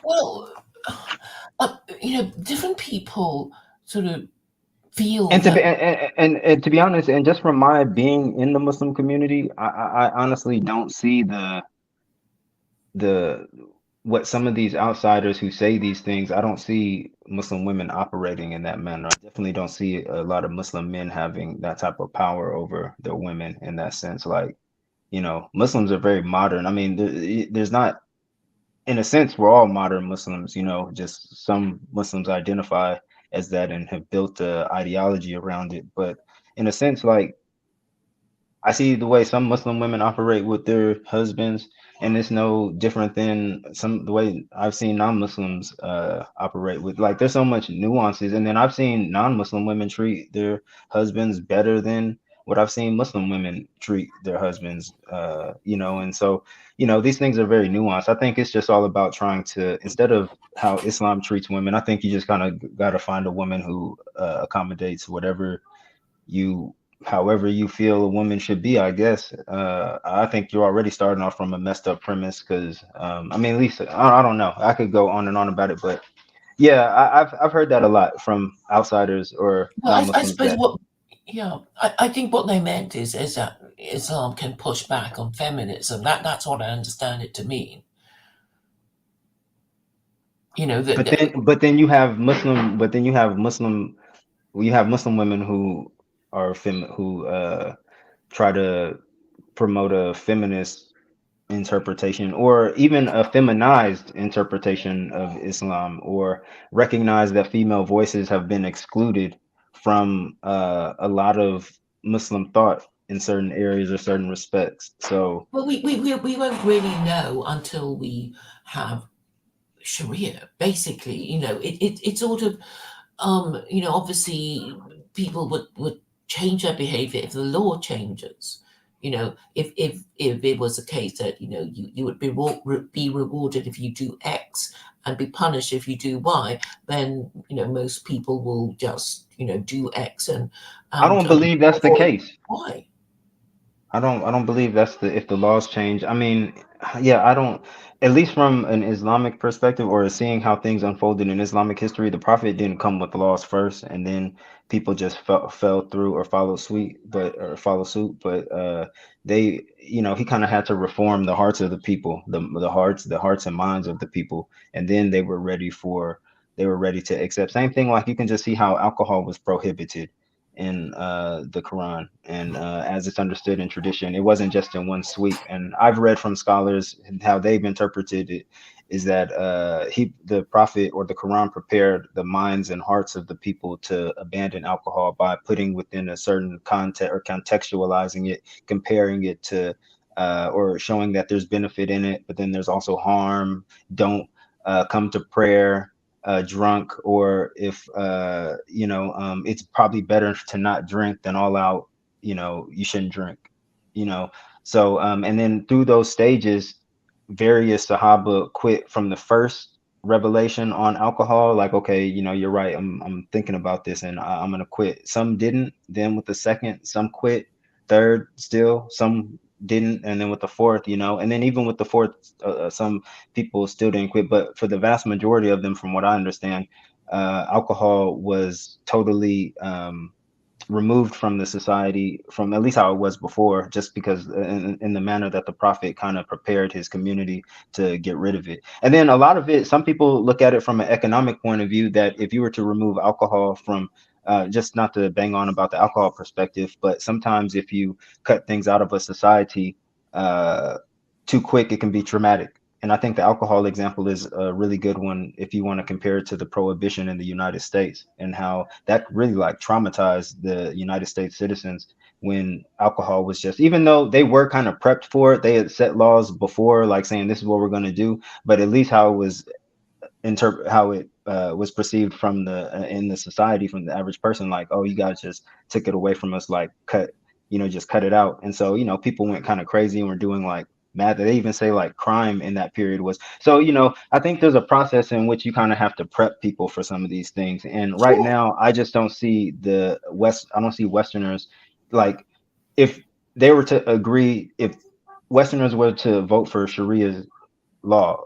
Well, different people sort of feel And to that. be and to be honest, and just from my being in the Muslim community, I honestly don't see the what some of these outsiders who say these things. I don't see Muslim women operating in that manner. I definitely don't see a lot of Muslim men having that type of power over their women in that sense. Like, Muslims are very modern. I mean, there's not, in a sense, we're all modern Muslims, just some Muslims identify as that and have built a ideology around it. But in a sense, like, I see the way some Muslim women operate with their husbands, and it's no different than the way I've seen non-Muslims operate with. Like, there's so much nuances, and then I've seen non-Muslim women treat their husbands better than what I've seen Muslim women treat their husbands. And so these things are very nuanced. I think it's just all about trying to, instead of how Islam treats women, I think you just kind of got to find a woman who accommodates whatever you however you feel a woman should be, I guess. I think you're already starting off from a messed up premise because I mean, at least I don't know. I could go on and on about it, but yeah, I've heard that a lot from outsiders or Well, I non-Muslims suppose that. what, yeah, I think what they meant is that Islam can push back on feminism. That's what I understand it to mean. You know that, But then you have Muslim women who are who try to promote a feminist interpretation or even a feminized interpretation of Islam, or recognize that female voices have been excluded from a lot of Muslim thought in certain areas or certain respects. So well, we won't really know until we have Sharia. Basically, it sort of, obviously people would change their behavior if the law changes. If it was the case that you would be rewarded if you do X and be punished if you do Y, then most people will just do X and I and don't um, believe that's the avoid case. Y. I don't believe that's the if the laws change. I mean, yeah, I don't, at least from an Islamic perspective or seeing how things unfolded in Islamic history, the Prophet didn't come with laws first and then people just fell through or follow suit, but they, he kind of had to reform the hearts of the people, the hearts and minds of the people, and then they were ready to accept. Same thing, like you can just see how alcohol was prohibited in the Quran, and as it's understood in tradition, it wasn't just in one sweep. And I've read from scholars and how they've interpreted it is that the Prophet or the Quran prepared the minds and hearts of the people to abandon alcohol by putting within a certain context or contextualizing it, comparing it to or showing that there's benefit in it, but then there's also harm. Don't come to prayer drunk, or if it's probably better to not drink than all out, you shouldn't drink, you know. So and then through those stages, various Sahaba quit from the first revelation on alcohol, like, okay, you're right. I'm thinking about this and I'm gonna quit. Some didn't. Then with the second, some quit. Third, still some didn't, and then with the fourth, and then even with the fourth, some people still didn't quit. But for the vast majority of them, from what I understand, alcohol was totally removed from the society, from at least how it was before, just because in the manner that the prophet kind of prepared his community to get rid of it. And then a lot of it, some people look at it from an economic point of view, that if you were to remove alcohol from just not to bang on about the alcohol perspective, but sometimes if you cut things out of a society uh, too quick, it can be traumatic. And I think the alcohol example is a really good one if you want to compare it to the prohibition in the United States, and how that really like traumatized the United States citizens when alcohol was just, even though they were kind of prepped for it, they had set laws before, like saying this is what we're going to do, but at least how it was how it was perceived from the in the society, from the average person, like, oh, you guys just took it away from us, like just cut it out. And so people went kind of crazy and were doing like mad. They even say like crime in that period was, so I think there's a process in which you kind of have to prep people for some of these things. And right Sure. now I just don't see I don't see Westerners, like, if they were to agree, if Westerners were to vote for Sharia law,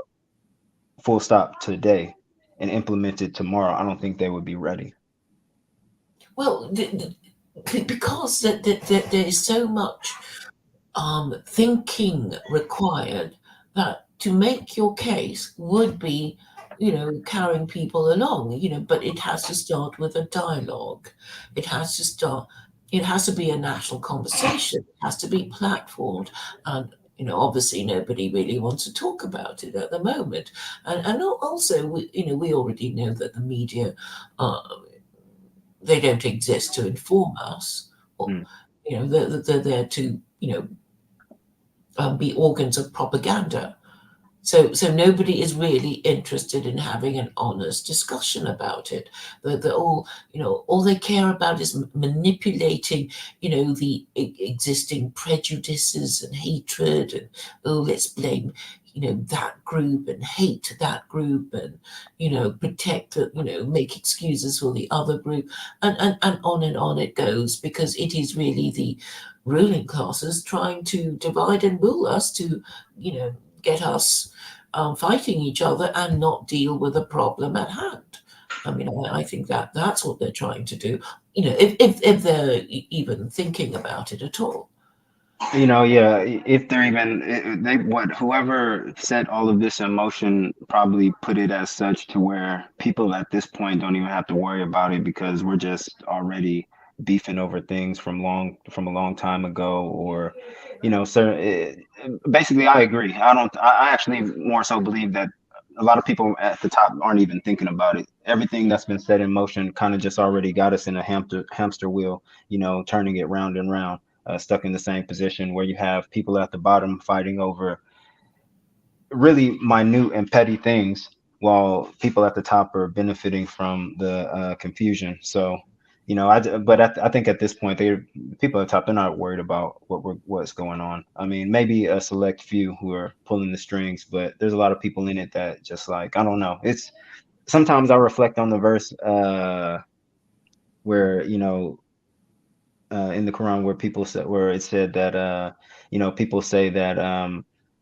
full stop, today, and implemented tomorrow, I don't think they would be ready. Well, because there is so much thinking required, that to make your case would be, carrying people along, but it has to start with a dialogue. It has to start, it has to be a national conversation. It has to be platformed. And, obviously nobody really wants to talk about it at the moment. And also, we already know that the media, uh, they don't exist to inform us. Or, Mm. they're there to, be organs of propaganda. So nobody is really interested in having an honest discussion about it. They're all, all they care about is manipulating, the existing prejudices and hatred, and, oh, let's blame, that group and hate that group, and, protect, make excuses for the other group, and on it goes, because it is really the ruling classes trying to divide and rule us, to, get us fighting each other and not deal with the problem at hand. I mean, I think that that's what they're trying to do, if they're even thinking about it at all. Yeah, if they're even they what whoever set all of this in motion probably put it as such to where people at this point don't even have to worry about it, because we're just already beefing over things from a long time ago, or so basically I agree. I actually more so believe that a lot of people at the top aren't even thinking about it. Everything that's been set in motion kind of just already got us in a hamster wheel, turning it round and round, stuck in the same position, where you have people at the bottom fighting over really minute and petty things, while people at the top are benefiting from the confusion. So, I think at this point, people at the top, they're not worried about what's going on. I mean, maybe a select few who are pulling the strings, but there's a lot of people in it that just, like, I don't know. It's sometimes I reflect on the verse where in the Quran, where people said, where it said that people say that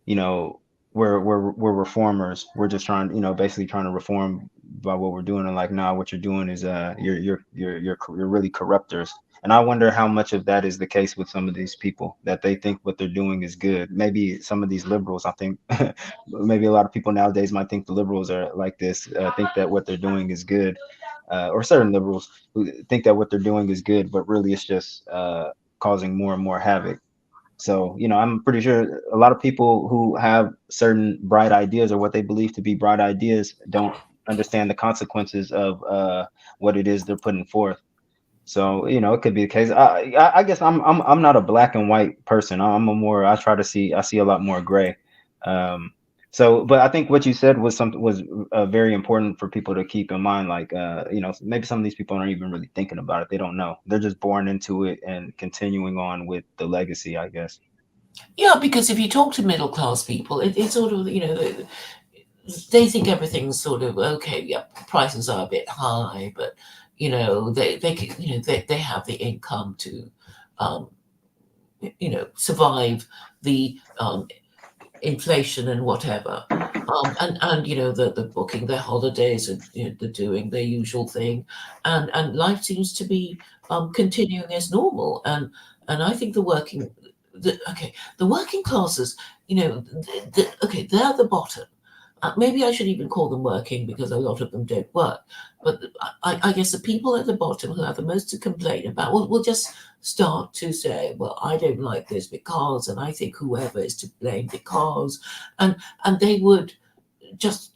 you know we're reformers. We're just trying, basically trying to reform by what we're doing, and like, nah, what you're doing is you're really corruptors. And I wonder how much of that is the case with some of these people, that they think what they're doing is good. Maybe some of these liberals, I think, maybe a lot of people nowadays might think the liberals are like this, think that what they're doing is good, or certain liberals who think that what they're doing is good, but really it's just causing more and more havoc. So, I'm pretty sure a lot of people who have certain bright ideas, or what they believe to be bright ideas, don't understand the consequences of what it is they're putting forth. So, it could be the case. I guess I'm not a black and white person. I'm a more, I see a lot more gray. Um, so, but I think what you said was something, was very important for people to keep in mind. Like, maybe some of these people aren't even really thinking about it. They don't know. They're just born into it and continuing on with the legacy, I guess. Yeah, because if you talk to middle class people, it's sort of, they think everything's sort of okay. Yeah, prices are a bit high, but they have the income to, um, survive the inflation and whatever. And the booking their holidays and the doing their usual thing, and life seems to be continuing as normal. And I think the working classes, okay, they're the bottom. Maybe I should even call them working because a lot of them don't work. But I guess the people at the bottom who have the most to complain about will just start to say, well, I don't like this because, and I think whoever is to blame because, and they would just,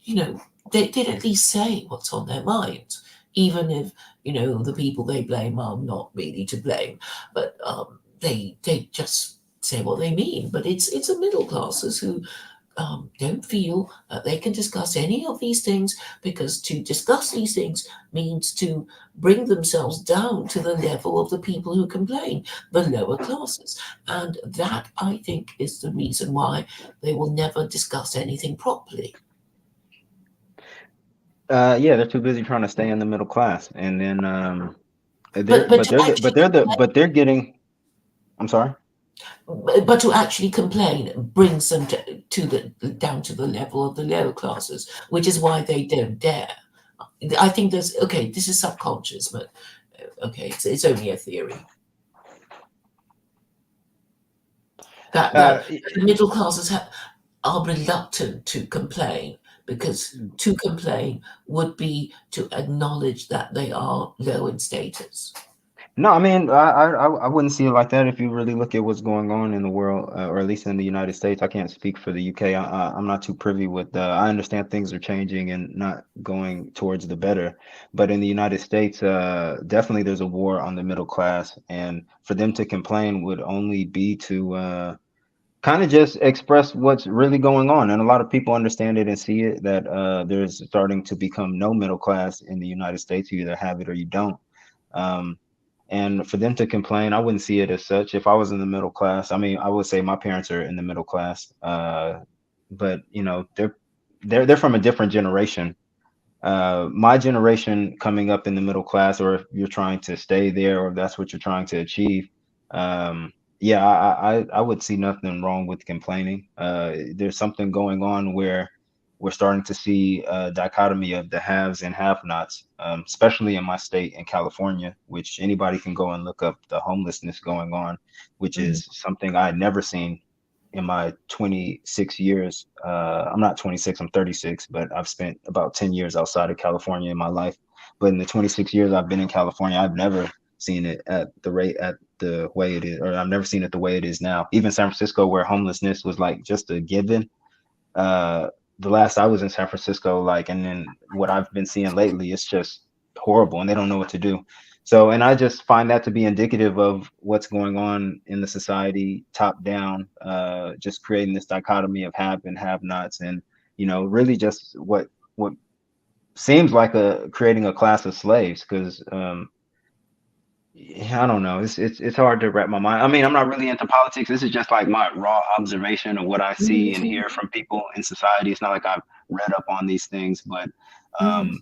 they'd at least say what's on their minds, even if, the people they blame are not really to blame. But they just say what they mean. But it's the middle classes who don't feel that they can discuss any of these things, because to discuss these things means to bring themselves down to the level of the people who complain, the lower classes. And that, I think, is the reason why they will never discuss anything properly. Yeah, they're too busy trying to stay in the middle class, and then But but to actually but they're getting. I'm sorry. but to actually complain brings them to the down to the level of the lower classes, which is why they don't dare. I think there's okay. This is subconscious, but okay, it's only a theory that Uh, the middle classes are reluctant to complain, because to complain would be to acknowledge that they are low in status. No, I mean, I wouldn't see it like that if you really look at what's going on in the world, or at least in the United States. I can't speak for the UK. I'm not too privy with. I understand things are changing and not going towards the better, but in the United States, definitely there's a war on the middle class, and for them to complain would only be to kind of just express what's really going on. And a lot of people understand it and see it that there's starting to become no middle class in the United States. You either have it or you don't. Um, and for them to complain, I wouldn't see it as such. If I was in the middle class, I mean, I would say my parents are in the middle class, but they're from a different generation. My generation coming up in the middle class, or if you're trying to stay there, or if that's what you're trying to achieve, yeah, I would see nothing wrong with complaining. There's something going on where we're starting to see a dichotomy of the haves and have-nots, especially in my state in California, which anybody can go and look up the homelessness going on, which Mm, is something I had never seen in my 26 years. I'm not 26, I'm 36, but I've spent about 10 years outside of California in my life. But in the 26 years I've been in California, I've never seen it at the way it is, or I've never seen it the way it is now. Even San Francisco, where homelessness was like just a given, uh the last I was in San Francisco, like, and then what I've been seeing lately, it's just horrible, and they don't know what to do. So, and I just find that to be indicative of what's going on in the society, top down, just creating this dichotomy of have and have nots, and really just what seems like a creating a class of slaves, because yeah, I don't know. It's hard to wrap my mind. I mean, I'm not really into politics. This is just like my raw observation of what I see and hear mhm, from people in society. It's not like I've read up on these things, but mhm, um,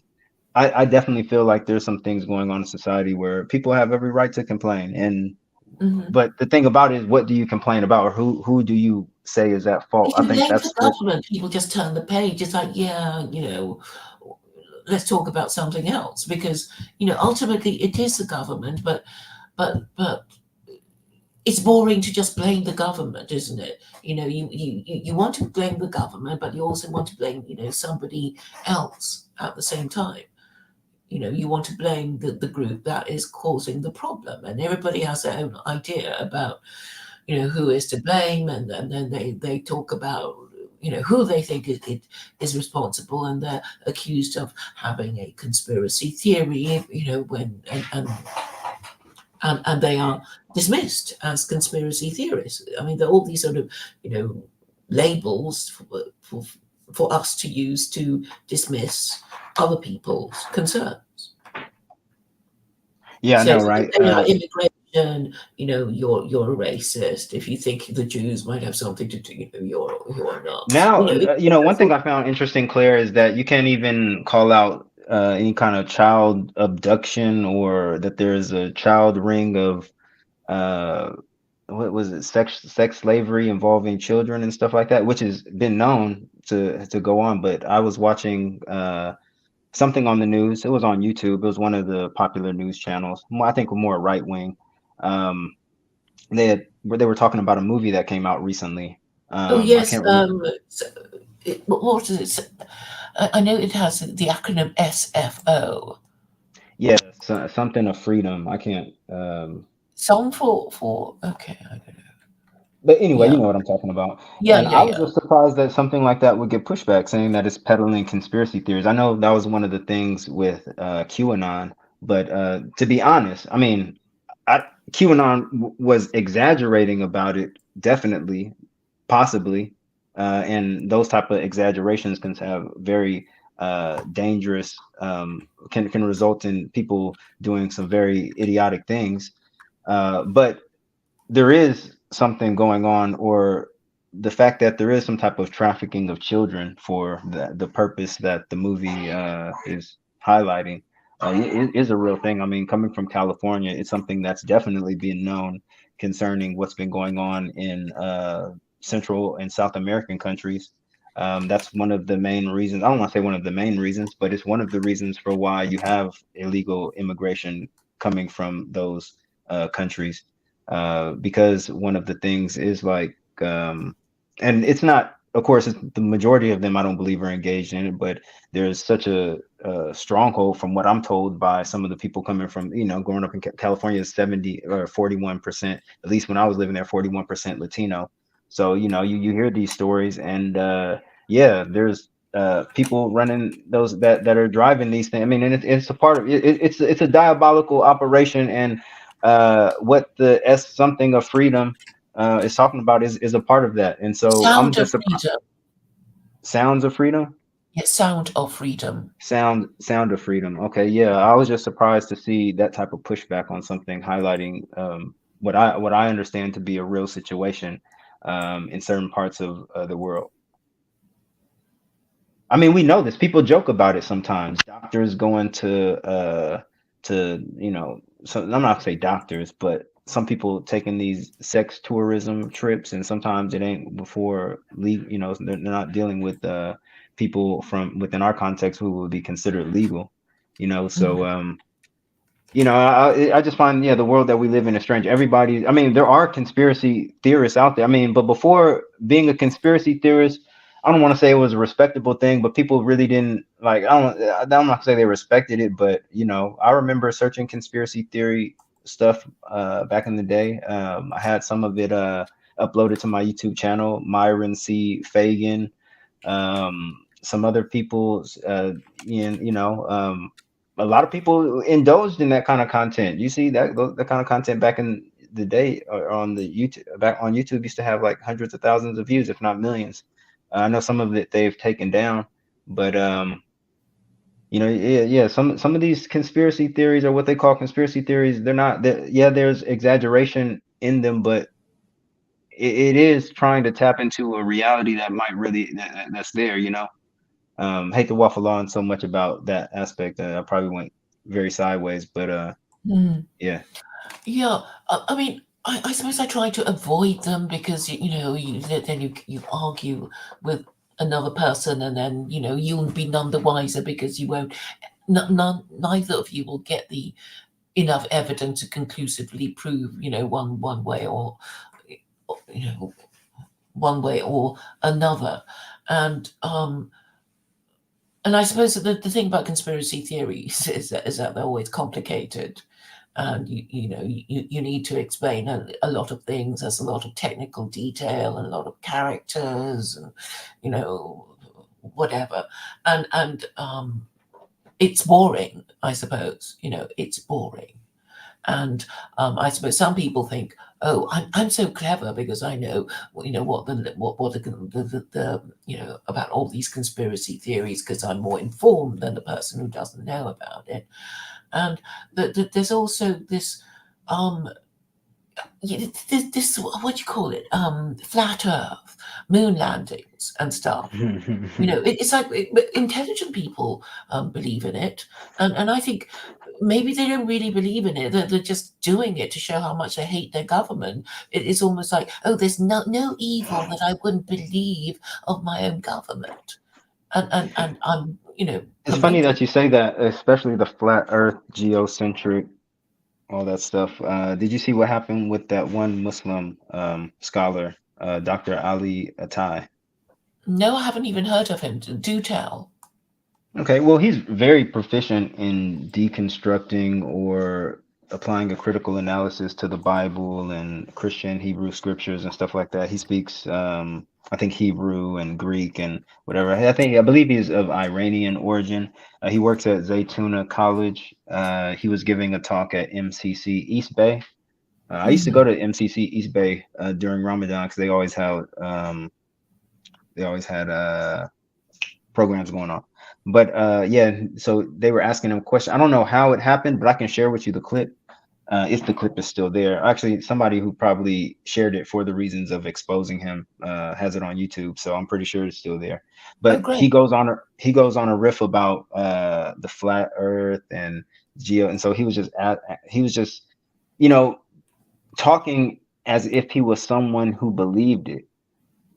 I definitely feel like there's some things going on in society where people have every right to complain. And mhm. but the thing about it is, what do you complain about, or who do you say is at fault? If I you think blame the that's what. government, people just turn the page. It's like, yeah, let's talk about something else, because ultimately it is the government, but it's boring to just blame the government, isn't it? You want to blame the government, but you also want to blame somebody else at the same time. You want to blame the group that is causing the problem, and everybody has their own idea about who is to blame, and then they talk about who they think is responsible, and they're accused of having a conspiracy theory, when and they are dismissed as conspiracy theorists. I mean, there are all these sort of labels for, for us to use to dismiss other people's concerns. Yeah, I So know, right? they are immigration. religion, you're a racist. If you think the Jews might have something to do, you're not. Now, one That's thing all. I found interesting, Claire, is that you can't even call out any kind of child abduction or that there's a child ring of uh, what was it, sex slavery involving children and stuff like that, which has been known to go on. But I was watching something on the news. It was on YouTube. It was one of the popular news channels. I think more right wing. Um, where they were talking about a movie that came out recently. Oh I yes. can't remember. What is it? I know it has the acronym SFO. Yeah, something of freedom. I can't. Song for okay. I don't know. But anyway, you Yeah, know what I'm talking about. yeah, And yeah, I was yeah. just surprised that something like that would get pushback, saying that it's peddling conspiracy theories. I know that was one of the things with QAnon, but to be honest, I mean, QAnon was exaggerating about it, definitely, possibly, and those type of exaggerations can have very dangerous, can result in people doing some very idiotic things. But there is something going on, or the fact that there is some type of trafficking of children for the purpose that the movie is highlighting is a real thing. I mean, coming from California, it's something that's definitely been known concerning what's been going on in Central and South American countries. That's one of the main reasons. I don't want to say one of the main reasons, but it's one of the reasons for why you have illegal immigration coming from those countries, because one of the things is like, and it's not, of course, it's, the majority of them I don't believe are engaged in it, but there's such a stronghold from what I'm told by some of the people coming from, growing up in California is 70 or 41%, at least when I was living there, 41% Latino. So, you hear these stories, and yeah, there's people running those that are driving these things. I mean, and it's a part of it, it's a diabolical operation, and what the S something of freedom is talking about is a part of that. And so I'm Sound of just surprised. freedom. Sounds of freedom. Yeah, sound of freedom. Sound of freedom. Okay, yeah, I was just surprised to see that type of pushback on something highlighting what I understand to be a real situation in certain parts of the world. I mean, we know this. People joke about it sometimes. Doctors going to so I'm not gonna say doctors, but some people taking these sex tourism trips, and sometimes it ain't before legal. They're not dealing with people from within our context who would be considered legal. So Mm. I just find, yeah, the world that we live in is strange. Everybody, I mean, there are conspiracy theorists out there. I mean, but before being a conspiracy theorist, I don't want to say it was a respectable thing, but people really didn't like. I'm not gonna say they respected it, but I remember searching conspiracy theory stuff back in the day. I had some of it uploaded to my YouTube channel, Myron C. Fagan, some other people, a lot of people indulged in that kind of content. You see that kind of content back in the day on the YouTube, back on YouTube, used to have like hundreds of thousands of views, if not millions. I know some of it they've taken down, but yeah, yeah. Some of these conspiracy theories, or what they call conspiracy theories, they're not. Yeah, there's exaggeration in them, but it is trying to tap into a reality that might really that's there. Hate to waffle on so much about that aspect. I probably went very sideways, but Mm. yeah. Yeah, I mean, I suppose I try to avoid them because then you argue with another person, and then you'll be none the wiser because you won't. Neither of you will get the enough evidence to conclusively prove one way you know one way or another, and um and I suppose that the thing about conspiracy theories is that they're always complicated, and you need to explain a lot of things. There's a lot of technical detail and a lot of characters, and you know whatever, and it's boring. I suppose it's boring, and I suppose some people think, "Oh, I'm so clever because I know, what the about all these conspiracy theories because I'm more informed than the person who doesn't know about it." And there's also this. this what do you call it? Flat Earth, moon landings, and stuff. It's like but intelligent people believe in it, and I think maybe they don't really believe in it. They're just doing it to show how much they hate their government. It's almost like, oh, there's no evil that I wouldn't believe of my own government, and I'm It's funny promoting. that you say that, especially the flat Earth, geocentric, all that stuff. Did you see what happened with that one Muslim scholar, Dr. Ali Attai? No, I haven't even heard of him. Do tell. Okay, well, he's very proficient in deconstructing or applying a critical analysis to the Bible and Christian Hebrew scriptures and stuff like that. He speaks, I think, Hebrew and Greek and whatever. I believe he's of Iranian origin. He works at Zaytuna College. He was giving a talk at MCC East Bay. I used to Mm, go to MCC East Bay during Ramadan because they always had programs going on. But yeah, so they were asking him a question. I don't know how it happened, but I can share with you the clip. If the clip is still there. Actually, somebody who probably shared it for the reasons of exposing him has it on YouTube, so I'm pretty sure it's still there. oh, But great. he goes on a riff about the flat Earth and geo, and so he was just you know talking as if he was someone who believed it.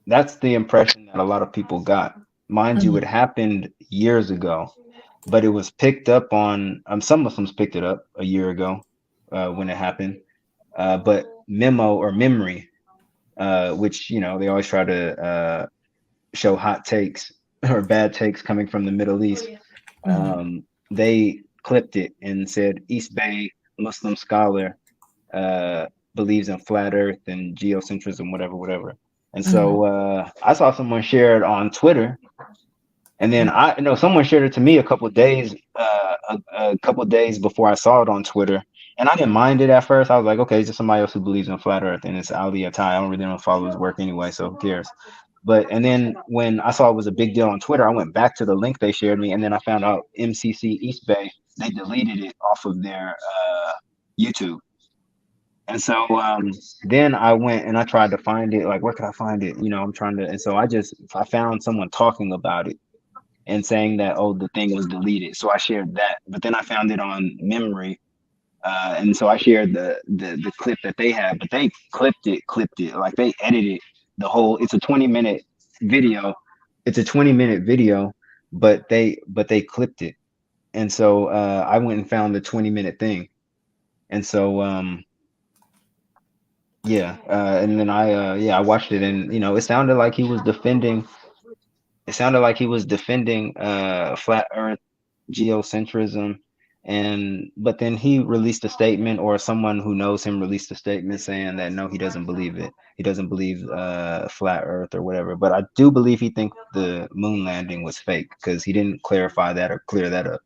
That's the impression that a lot of people got. Mind you, it Mm, happened years ago, but it was picked up on. Some Muslims picked it up a year ago when it happened. But memo or memory, which they always try to show hot takes or bad takes coming from the Middle East. mm, They clipped it and said East Bay Muslim scholar uh, believes in flat Earth and geocentrism, whatever, whatever. And mm, so I saw someone share it on Twitter, and then mm. I know someone shared it to me a couple days before I saw it on Twitter, and I didn't mind it at first. I was like, okay, it's just somebody else who believes in flat Earth, and it's Ali Attai. I don't really want to follow his work anyway, so who cares? But and then when I saw it was a big deal on Twitter, I went back to the link they shared me, and then I found out MCC East Bay they deleted it off of their YouTube. And so then I went and I tried to find it. Like, where could I find it? I'm trying to. And so I found someone talking about it and saying that, oh, the thing was deleted. So I shared that. But then I found it on memory, and so I shared the clip that they had. But they clipped it, like they edited the whole. It's a 20-minute video. It's a 20-minute video, but they clipped it. And so I went and found the 20-minute thing. And so yeah, and then I watched it, and it sounded like he was defending. It sounded like he was defending flat Earth geocentrism, and but then he released a statement, or someone who knows him released a statement saying that no, he doesn't believe it. He doesn't believe flat Earth or whatever. But I do believe he thinks the moon landing was fake because he didn't clarify that or clear that up.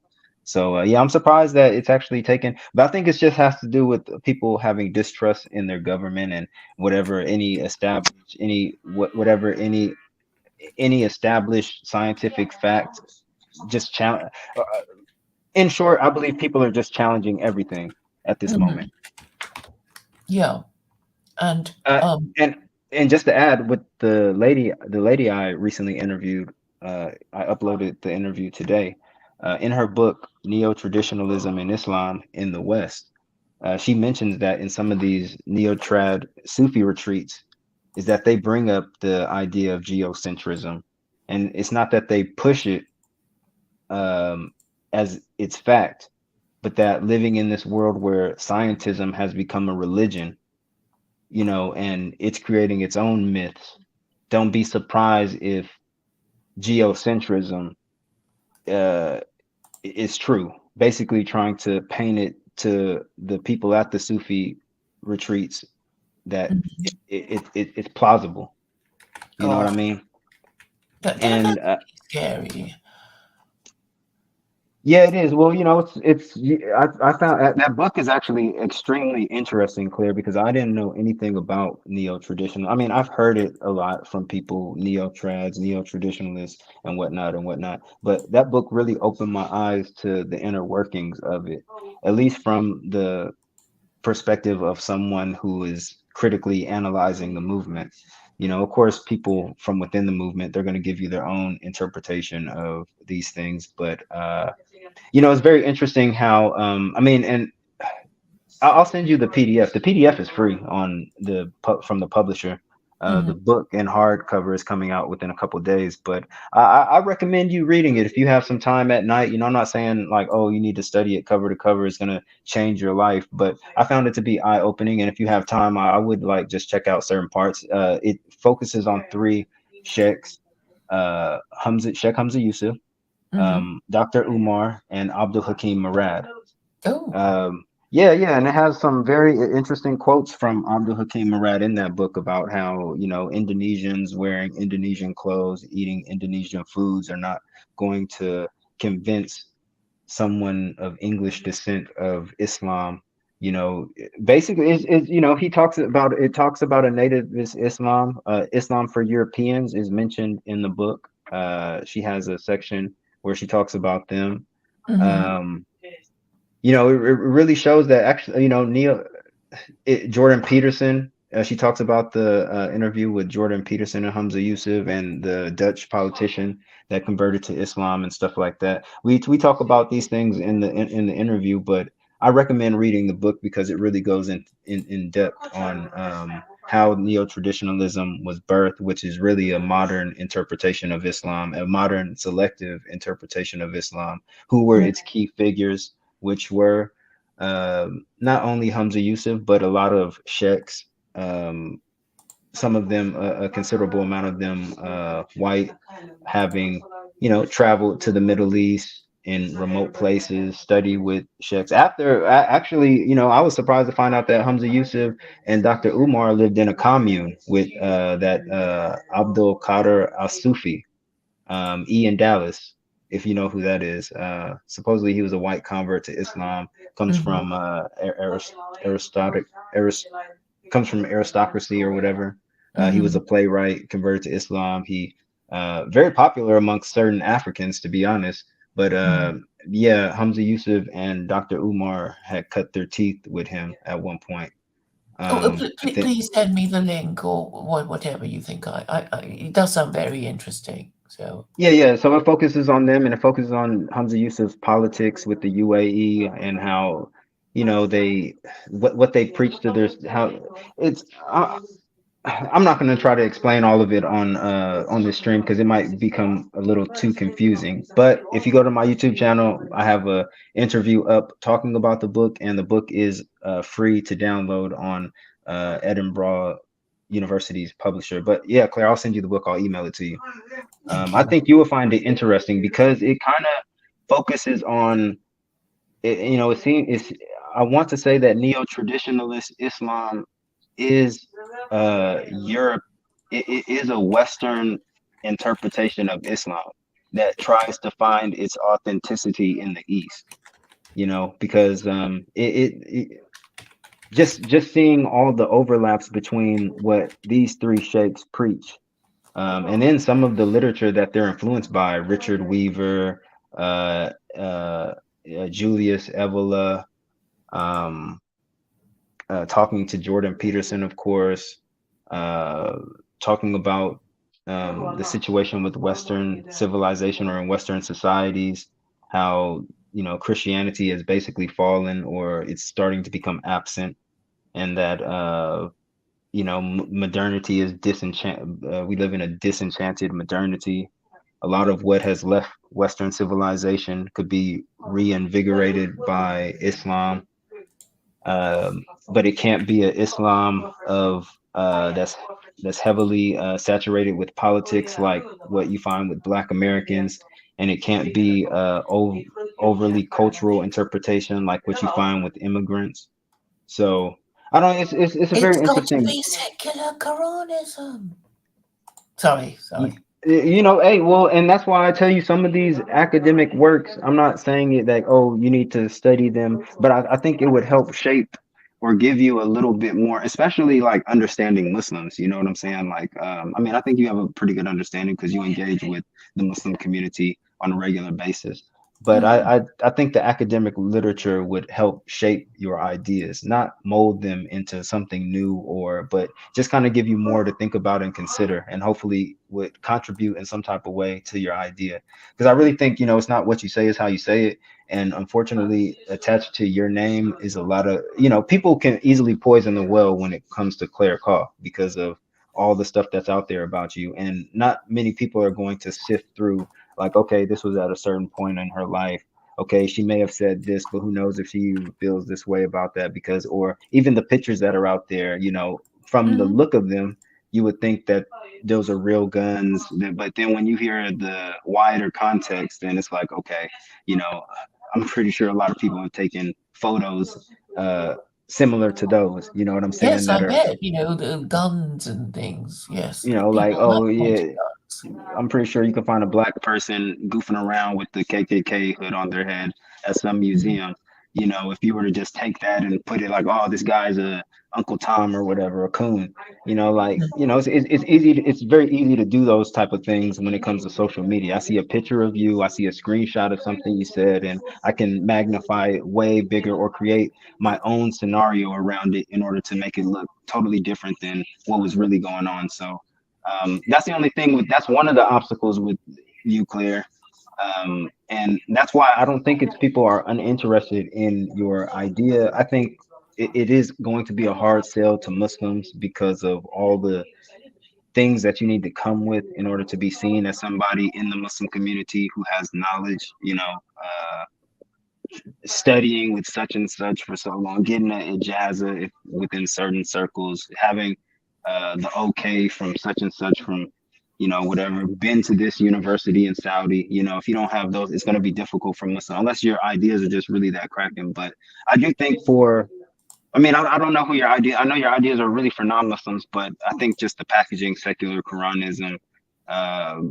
So yeah, I'm surprised that it's actually taken, but I think it just has to do with people having distrust in their government and whatever any established any whatever any established scientific fact just challenge. In short, I believe people are just challenging everything at this moment. Mm. Yeah, and Uh, and and just to add, with the lady I recently interviewed, I uploaded the interview today. In her book, Neo-Traditionalism in Islam in the West, she mentions that in some of these neo-trad Sufi retreats, is that they bring up the idea of geocentrism, and it's not that they push it um, as its fact, but that living in this world where scientism has become a religion, and it's creating its own myths. Don't be surprised if geocentrism uh, is true. Basically, trying to paint it to the people at the Sufi retreats that mm, it's plausible. You know what I God, mean? that's And scary. yeah, it is. Well, I found that book is actually extremely interesting, Claire, because I didn't know anything about neo-traditional. I mean, I've heard it a lot from people, neo-trads, neo-traditionalists, and whatnot and whatnot. But that book really opened my eyes to the inner workings of it, at least perspective of someone who is critically analyzing the movement. Of course, people from within the movement, they're going to give you their own interpretation of these things, but it's very interesting how I mean, and I'll send you the PDF. The PDF is free on from the publisher. The Hmm. book and hardcover is coming out within a couple of days, but I recommend you reading it if you have some time at night. I'm not saying like, oh, you need to study it cover to cover. It's gonna change your life, but I found it to be eye opening. And if you have time, I would like just check out certain parts. It focuses on three sheikhs: Sheikh Hamza Yusuf, Hmm. Dr. Umar, and Abdul Hakim Murad. Oh. Yeah, and it has some very interesting quotes from Abdul Hakim Murad in that book about how, Indonesians wearing Indonesian clothes, eating Indonesian foods are not going to convince someone of English descent of Islam. You know, Basically, he talks about a native is Islam. Islam for Europeans is mentioned in the book. She has a section where she talks about them. Hmm. Um, it really shows that actually, Jordan Peterson. She talks about the interview with Jordan Peterson and Hamza Yusuf and the Dutch politician that converted to Islam and stuff like that. We talk about these things in the interview, but I recommend reading the book because it really goes in depth on how neo-traditionalism was birthed, which is really a modern interpretation of Islam, a modern selective interpretation of Islam. Who were its key figures, which were not only Hamza Yusuf, but a lot of sheikhs. Um, some of them, a considerable amount of them, white, having traveled to the Middle East in remote places, study with sheikhs. Actually, I was surprised to find out that Hamza Yusuf and Dr. Umar lived in a commune with that Abdul Qadir Al Sufi, Ian Dallas, if you know who that is. Supposedly he was a white convert to Islam, comes Hmm. from aristocratic, arist, comes from aristocracy or whatever. He was Hmm. a playwright, converted to Islam. He very popular amongst certain Africans, to be honest. But yeah, Hamza Yusuf and Dr. Umar had cut their teeth with him at one point. Oh, I think please send me the link or whatever you think. It does sound very interesting. So, Yeah. So it focuses on them and it focuses on Hamza Yusuf's politics with the UAE and how, they what they preach to their how it's. I'm not going to try to explain all of it on this stream because it might become a little too confusing. But if you go to my YouTube channel, I have a interview up talking about the book, and the book is free to download on Edinburgh University's publisher. But yeah, Claire, I'll send you the book. I'll email it to you. thank I you. think you will find it interesting because it kind of focuses on it. It's. I want to say that neo-traditionalist Islam is Europe. It is a Western interpretation of Islam that tries to find its authenticity in the East. Because just seeing all the overlaps between what these three sheikhs preach, and then some of the literature that they're influenced by, Richard Weaver, uh, uh, Julius Evola, um, talking to Jordan Peterson, of course, uh, talking about the situation with Western civilization or in Western societies, how Christianity has basically fallen or it's starting to become absent, and that modernity is disenchant. We live in a disenchanted modernity. A lot of what has left Western civilization could be reinvigorated by Islam, but it can't be an Islam of that's heavily saturated with politics like what you find with Black Americans, and it can't be overly cultural interpretation like what you find with immigrants. So I don't. It's a It's very got to interesting. be secular Quranism. Sorry, Y- sorry. Hey, well, and that's why I tell you some of these academic works, I'm not saying it that, oh, you need to study them, but I think it would help shape or give you a little bit more, especially like understanding Muslims. You know what I'm saying? Like, I mean, I think you have a pretty good understanding because you engage with the Muslim community on a regular basis. but I think the academic literature would help shape your ideas, not mold them into something new, or but just kind of give you more to think about and consider, and hopefully would contribute in some type of way to your idea. Because I really think, it's not what you say, is how you say it. And unfortunately, attached to your name is a lot of, people can easily poison the well when it comes to Claire Kaw because of all the stuff that's out there about you. And not many people are going to sift through, like, okay, this was at a certain point in her life. Okay, she may have said this, but who knows if she feels this way about that, because, or even the pictures that are out there, from the Mhm. look of them, you would think that those are real guns. But then when you hear the wider context, then it's like, okay, you know, I'm pretty sure a lot of people have taken photos similar to those, you know what I'm saying, Yes, that I are, bet, the guns and things. Yes, like, people like oh pointing yeah, guns. I'm pretty sure you can find a black person goofing around with the KKK hood on their head at some Mhm. museum. If you were to just take that and put it like, oh, this guy's a Uncle Tom or whatever, a coon. It's easy. It's very easy to do those type of things when it comes to social media. I see a picture of you, I see a screenshot of something you said, and I can magnify it way bigger or create my own scenario around it in order to make it look totally different than what was really going on. So that's the only thing that's one of the obstacles with you, Claire. And that's why I don't think it's people are uninterested in your idea. I think it is going to be a hard sell to Muslims because of all the things that you need to come with in order to be seen as somebody in the Muslim community who has knowledge, studying with such and such for so long, getting an ijaza if within certain circles, having the okay from such and such from, whatever, been to this university in Saudi. If you don't have those, it's going to be difficult for Muslim, unless your ideas are just really that cracking. But I do think I mean, I don't know who your idea. I know your ideas are really for non-Muslims, but I think just the packaging, secular Quranism, uh,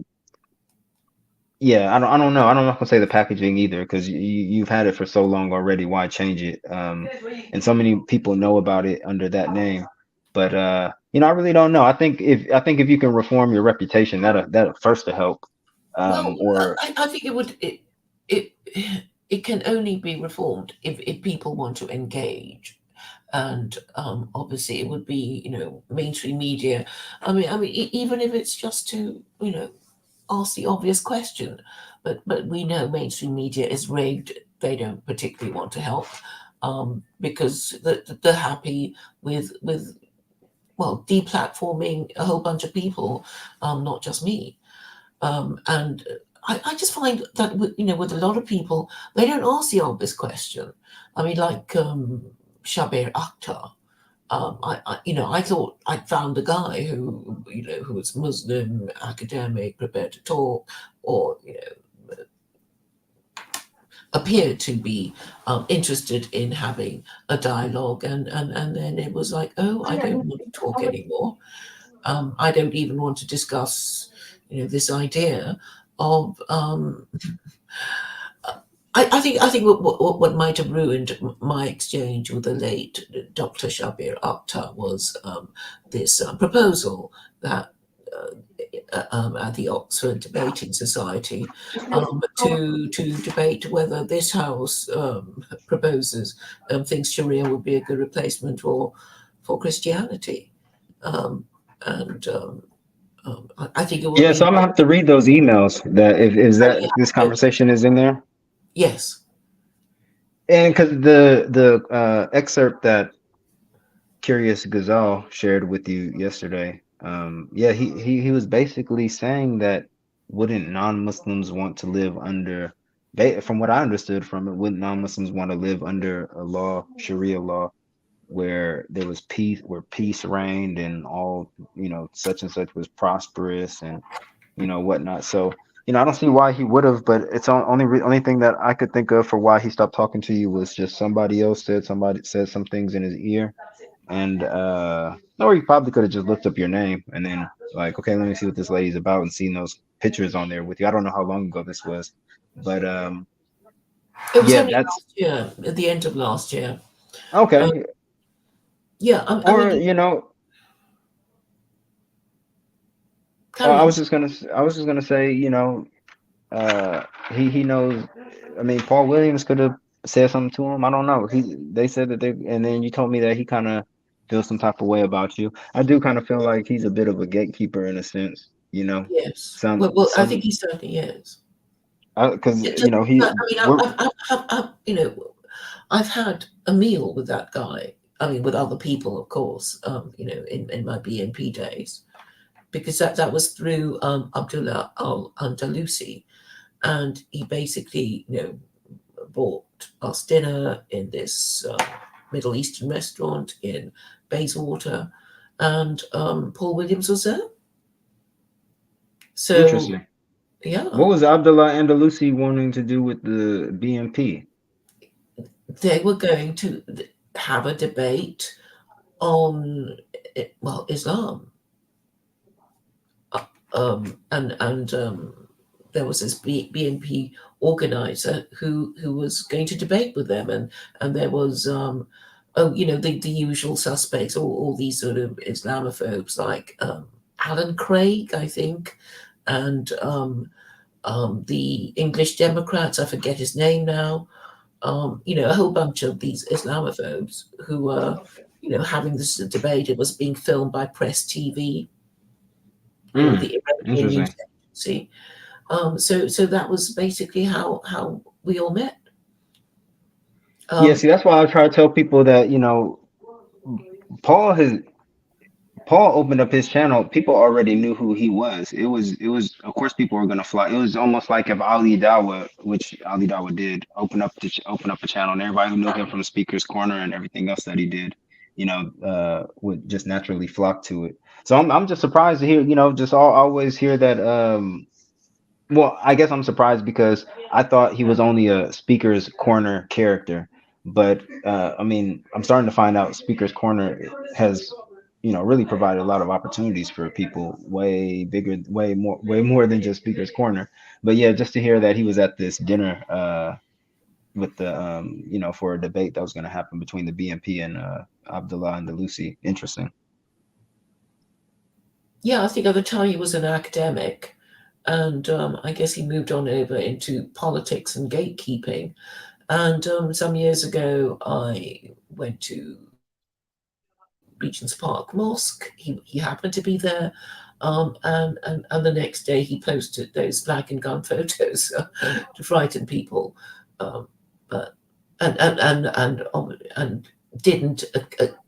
yeah, I don't know. I'm not gonna say the packaging either, because you've had it for so long already. Why change it? And so many people know about it under that name. But I really don't know. I think if you can reform your reputation, that'll first to help. Well, Or I think it it can only be reformed if people want to engage, and obviously it would be mainstream media. I mean, even if it's just to ask the obvious question, but we know mainstream media is rigged. They don't particularly want to help, because they're happy with well, deplatforming a whole bunch of people, not just me. And I just find that with a lot of people, they don't ask the obvious question. I mean, like Shabir Akhtar. I thought I'd found a guy who was Muslim, academic, prepared to talk, or appeared to be interested in having a dialogue, and then it was like, oh, I don't want to talk anymore. I don't even want to discuss, this idea of. I think what might have ruined my exchange with the late Dr. Shabir Akhtar was this proposal that at the Oxford Debating Society, to debate whether this house proposes thinks Sharia would be a good replacement for Christianity, and I think it would yeah, be so I'm gonna have to read those emails that if is oh that this yeah, conversation is in there. yes. And because the excerpt that Curious Gazal shared with you yesterday. Yeah, he was basically saying that wouldn't non-Muslims want to live under, from what I understood from it, wouldn't non-Muslims want to live under a law, Sharia law, where there was peace, where peace reigned, and all, such and such was prosperous, and whatnot. So, I don't see why he would have, but it's only thing that I could think of for why he stopped talking to you was just somebody said some things in his ear, and or you probably could have just looked up your name and then like, okay, let me see what this lady's about, and seen those pictures on there with you. I don't know how long ago this was, but It was yeah, only that's last year, at the end of last year. Uh, okay. yeah, I Or mean, carry I on. was just gonna say, uh he knows, I mean, Paul Williams could have said something to him. I don't know. They said that they, and then you told me that he kind of feels some type of way about you. I do kind of feel like he's a bit of a gatekeeper in a sense, you know. Yes. Well, I think Some, he certainly is. because It just, you know I he mean, we're I've had a meal with that guy. I mean, with other people, of course. In my BNP days, because that was through Abdullah Al Andalusi, and he basically, bought us dinner in this Middle Eastern restaurant in Bayswater, and Paul Williams was there. So interesting. yeah, What was Abdullah Andalusi wanting to do with the BMP? they were going to have a debate on well, Islam, and there was this BNP organizer who was going to debate with them, and there was the usual suspects, all these sort of Islamophobes like Alan Craig, I think, and the English Democrats, I forget his name now. A whole bunch of these Islamophobes who were, having this debate. It was being filmed by Press TV, Mm, the Iranian news interesting. agency. So that was basically how we all met. Yeah, Um, see, that's why I try to tell people that, Paul has Paul opened up his channel. People already knew who he was. It was of course people were gonna flock. It was almost like if Ali Dawa, which Ali Dawa did, open up a channel, and everybody who knew him from Speaker's Corner and everything else that he did, would just naturally flock to it. So I'm just surprised to hear, just always hear that. Well, I guess I'm surprised because I thought he was only a Speaker's Corner character, but I mean, I'm starting to find out Speaker's Corner has, really provided a lot of opportunities for people, way bigger, way more than just Speaker's Corner. But yeah, just to hear that he was at this dinner with the, for a debate that was going to happen between the BNP and Abdullah and the Lucy. Interesting. yeah, I think at the time he was an academic, and I guess he moved on over into politics and gatekeeping. And some years ago, I went to Regent's Park Mosque. He happened to be there, and the next day he posted those flag and gun photos to frighten people, um, but and didn't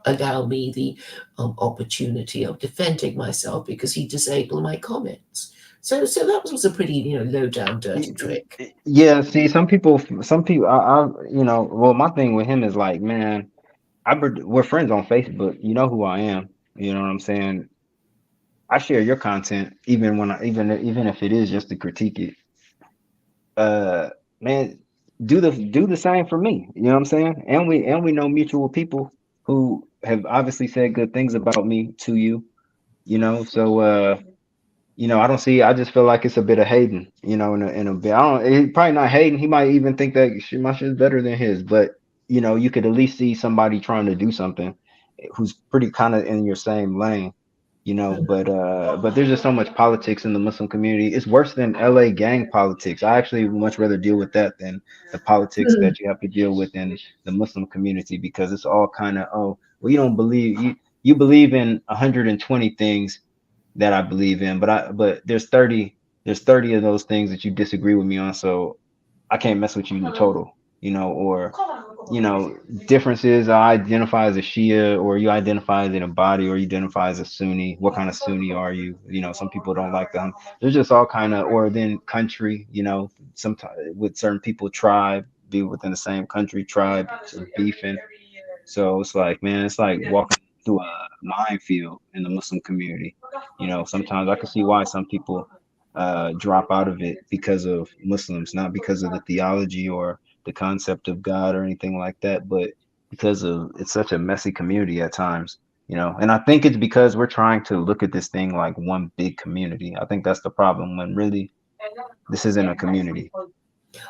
allow me the opportunity of defending myself because he disabled my comments. So that was a pretty low down dirty trick. Yeah, see, well, my thing with him is like, man, we're friends on Facebook. You know who I am. You know what I'm saying? I share your content even when even if it is just to critique it. Uh, man, do the same for me. You know what I'm saying? And we know mutual people who have obviously said good things about me to you. So I don't see. I just feel like it's a bit of hating, in a bit. I don't. He probably not hating. He might even think that my shit's better than his. But you could at least see somebody trying to do something who's pretty kind of in your same lane. But there's just so much politics in the Muslim community. It's worse than LA gang politics. I actually would much rather deal with that than the politics that you have to deal with in the Muslim community because it's all kind of, oh, well, you don't believe you believe in 120 things that I believe in, but there's 30 of those things that you disagree with me on, so I can't mess with you in the total, or differences. I identify as a Shia, or you identify as in a body, or you identify as a Sunni. What kind of Sunni are you? Some people don't like them. There's just all kind of, or then country, sometimes with certain people, tribe, be within the same country, tribe, beefing. So it's like, man, it's like walking through a minefield in the Muslim community. Sometimes I can see why some people drop out of it because of Muslims, not because of the theology or the concept of God or anything like that, but because of it's such a messy community at times. And I think it's because we're trying to look at this thing like one big community. I think that's the problem when really this isn't a community.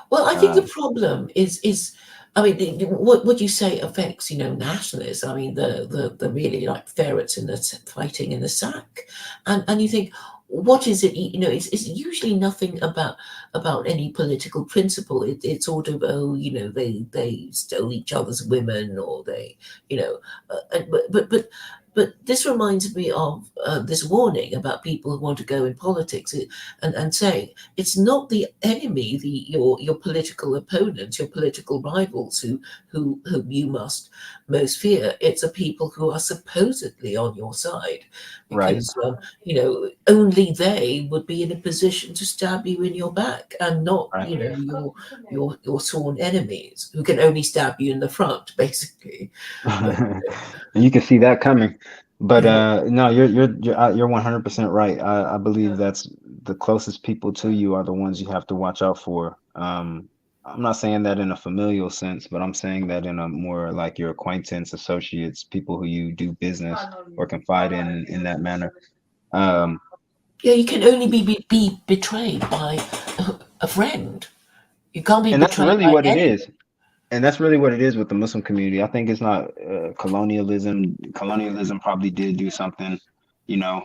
Well, I think the Um, problem is, I mean, what you say affects, nationalists. I mean, the really like ferrets in the fighting in the sack, and you think, what is it? It's usually nothing about any political principle. It's sort of, oh, they stole each other's women, or they, you know, but this reminds me of this warning about people who want to go in politics, and saying it's not the enemy, your political opponents, your political rivals whom you must most fear. It's a people who are supposedly on your side, Right, because only they would be in a position to stab you in your back, and not right. your sworn enemies who can only stab you in the front, basically. But And you can see that coming. But yeah, no, you're 100% right. I believe that's the closest people to you are the ones you have to watch out for. I'm not saying that in a familial sense, but I'm saying that in a more like your acquaintance, associates, people who you do business or confide in that manner. Um, yeah, you can only be betrayed by a friend. You can't be and that's betrayed really by what it any. is. And that's really what it is with the Muslim community. I think it's not colonialism. Colonialism probably did do something,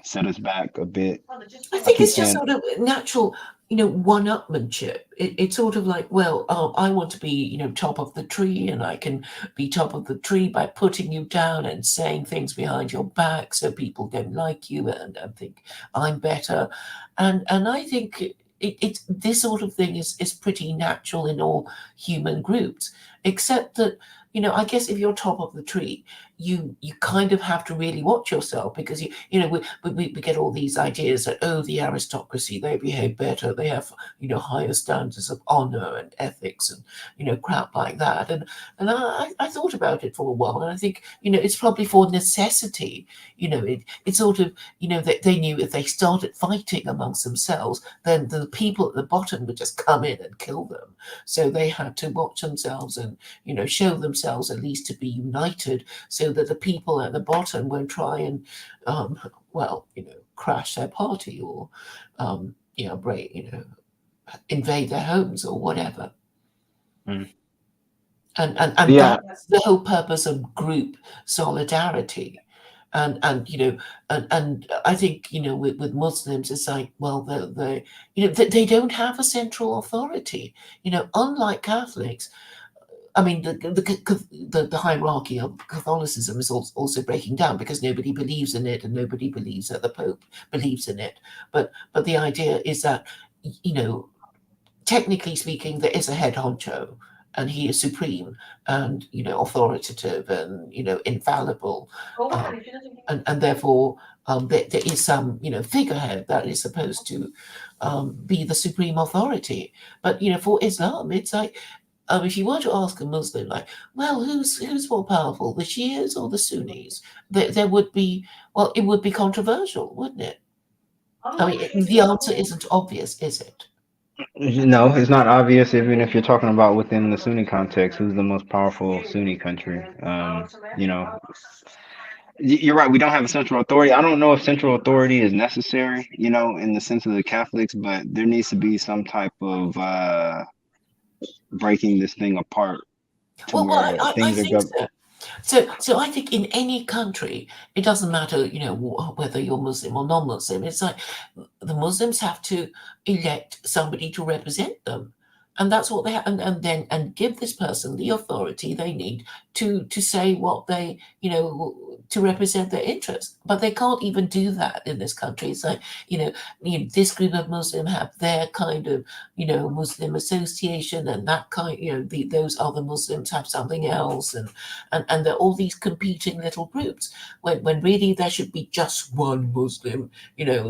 set us back a bit. I I think keep it's just saying, sort of natural, one-upmanship. It's sort of like, well, I want to be, top of the tree, and I can be top of the tree by putting you down and saying things behind your back so people don't like you, and think I'm better. And I think it's this sort of thing is pretty natural in all human groups, except that, I guess if you're top of the tree, you kind of have to really watch yourself, because we get all these ideas that, oh, the aristocracy, they behave better, they have higher standards of honor and ethics, and crap like that. And I thought about it for a while, and I think it's probably for necessity. It's sort of, they knew if they started fighting amongst themselves, then the people at the bottom would just come in and kill them. So they had to watch themselves, and show themselves at least to be united, so that the people at the bottom won't try and, crash their party, or, break, invade their homes or whatever. mm, And yeah, that's the whole purpose of group solidarity. And I think, with Muslims, it's like, well, they don't have a central authority, unlike Catholics. I mean, the hierarchy of Catholicism is also breaking down, because nobody believes in it, and nobody believes that the Pope believes in it. But the idea is that, you know technically speaking, there is a head honcho, and he is supreme, and authoritative, and infallible, and therefore, there is some figurehead that is supposed to be the supreme authority. But for Islam, it's like, if you were to ask a Muslim, like, well, who's more powerful, the Shias or the Sunnis? There would be, well, it would be controversial, wouldn't it? I mean, the answer isn't obvious, is it? it's not obvious even if you're talking about within the Sunni context, who's the most powerful Sunni country. You know, you're right. We don't have a central authority. I don't know if central authority is necessary, in the sense of the Catholics, but there needs to be some type of breaking this thing apart to Well, where I things are think go. so. So I think in any country, it doesn't matter, whether you're Muslim or non-Muslim. It's like the Muslims have to elect somebody to represent them, and that's what they and then and give this person the authority they need to say what they, to represent their interests. But they can't even do that in this country. It's like, this group of Muslim have their kind of, Muslim association, and that kind, those other Muslims have something else, and there are all these competing little groups, when really there should be just one Muslim,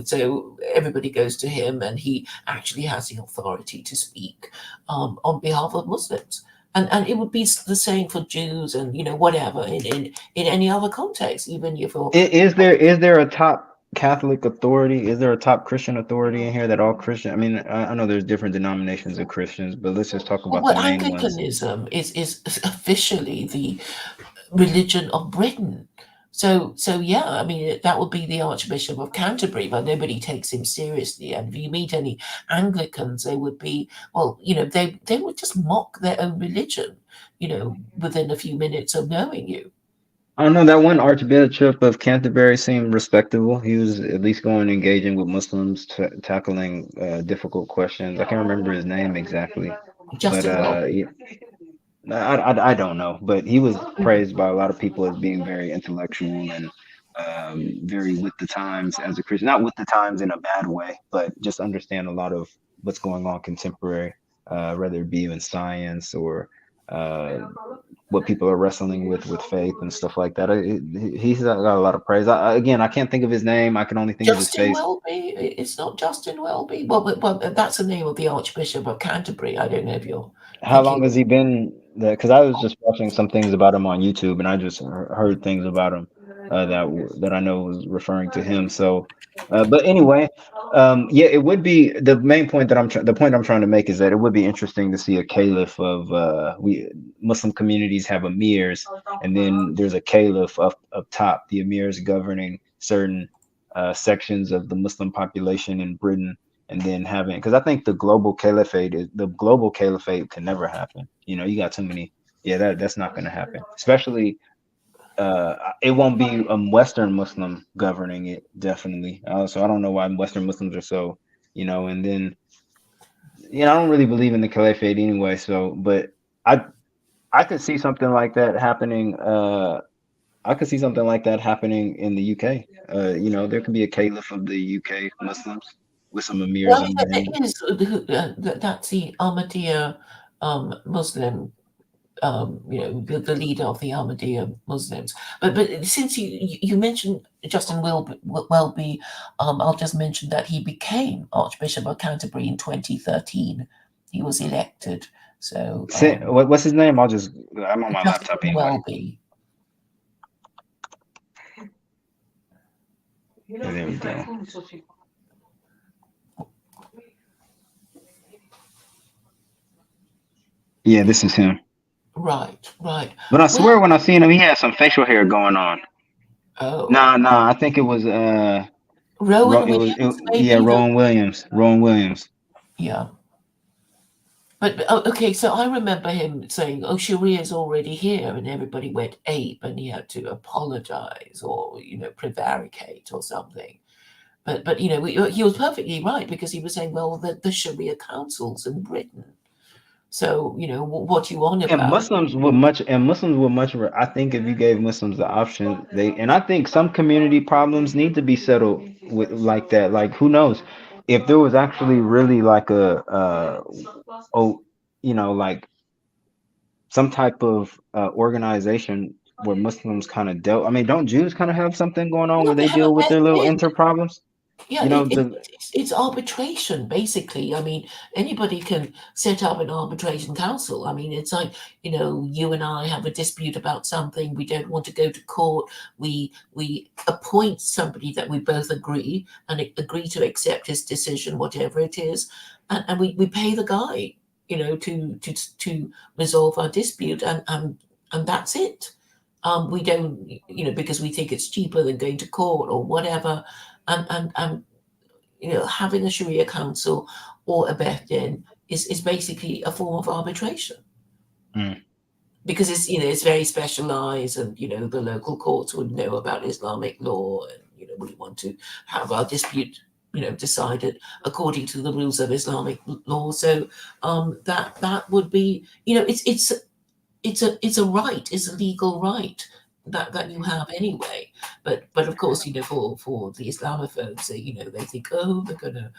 so everybody goes to him, and he actually has the authority to speak on behalf of Muslims. And it would be the same for Jews, and whatever, in any other context, even if you're. Is there a top Catholic authority? Is there a top Christian authority in here that all Christian? I mean, I know there's different denominations of Christians, but let's just talk about the Well, main ones. Anglicanism is officially the religion of Britain. So yeah, I mean, that would be the Archbishop of Canterbury, but nobody takes him seriously. And if you meet any Anglicans, they would be, well, they would just mock their own religion, within a few minutes of knowing you. I don't know, that one Archbishop of Canterbury seemed respectable. He was at least going engaging with Muslims, tackling difficult questions. I can't remember his name exactly, but Justin Welby. yeah, I don't know. But he was praised by a lot of people as being very intellectual and very with the times as a Christian. Not with the times in a bad way, but just understand a lot of what's going on contemporary, whether it be in science or uh, what people are wrestling with faith and stuff like that. He's got a lot of praise. Again, I can't think of his name. I can only think of his Justin face. Welby? It's not Justin Welby. Well, that's the name of the Archbishop of Canterbury. I don't know if you're How thinking. long has he been there? Because I was just watching some things about him on YouTube, and I just heard things about him that I know was referring to him. So, but anyway, yeah, it would be the main point that the point I'm trying to make is that it would be interesting to see a caliph of we Muslim communities have emirs, and then there's a caliph up top, the emirs governing certain sections of the Muslim population in Britain, and then having, because I think the global caliphate can never happen. You know, you got too many. Yeah, that's not going to happen. Especially, it won't be a Western Muslim governing it. Definitely. So I don't know why Western Muslims are so, and then I don't really believe in the caliphate anyway. So, but I I could see something like that happening. I could see something like that happening in the UK. There could be a caliph of the UK Muslims with some emirs Well, under him. it is that's the Ahmadiyya Muslim, the leader of the Ahmadiyya Muslims. But since you mentioned Justin Welby, I'll just mention that he became Archbishop of Canterbury in 2013. He was elected. So What's his name? I'm on my Justin laptop anyway. Welby. Yeah, there we go. Yeah, this is him. Right, right. But I Well, swear when I seen him, he had some facial hair going on. oh, Nah, nah, I think it was Rowan it, Williams, yeah, maybe. Rowan Williams. Rowan Williams. Yeah. But okay, so I remember him saying, "Oh, Sharia's already here," and everybody went ape, and he had to apologize or prevaricate or something. But he was perfectly right because he was saying, "Well, the Sharia councils in Britain, so what you on about?" And Muslims would I think if you gave Muslims the option, and I think some community problems need to be settled with like that. Like who knows if there was actually really like oh, like some type of organization where Muslims kind of dealt. I mean, don't Jews kind of have something going on Well, where they they have a deal with their little bed. inter problems? Yeah, You know, the it's arbitration basically. I mean, anybody can set up an arbitration council. I mean, it's like you and I have a dispute about something. We don't want to go to court. We appoint somebody that we both agree and agree to accept his decision, whatever it is, and we pay the guy, to resolve our dispute, and that's it. We don't, because we think it's cheaper than going to court or whatever, and having a Sharia council or a Beth Din is basically a form of arbitration mm. because it's very specialized, and the local courts would know about Islamic law, and we want to have our dispute decided according to the rules of Islamic law. So that would be, it's a right, it's a legal right that you have anyway. But of course, for the Islamophobes, they think, oh, they're gonna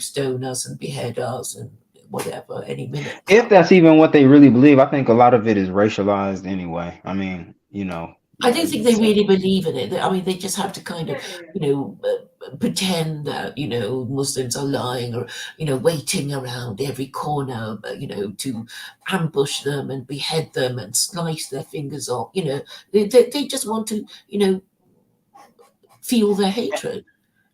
stone us and behead us and whatever any minute. If that's even what they really believe, I think a lot of it is racialized anyway. I mean, I don't think they really believe in it. I mean, they just have to kind of, pretend that Muslims are lying, or waiting around every corner, to ambush them and behead them and slice their fingers off. They just want to feel their hatred,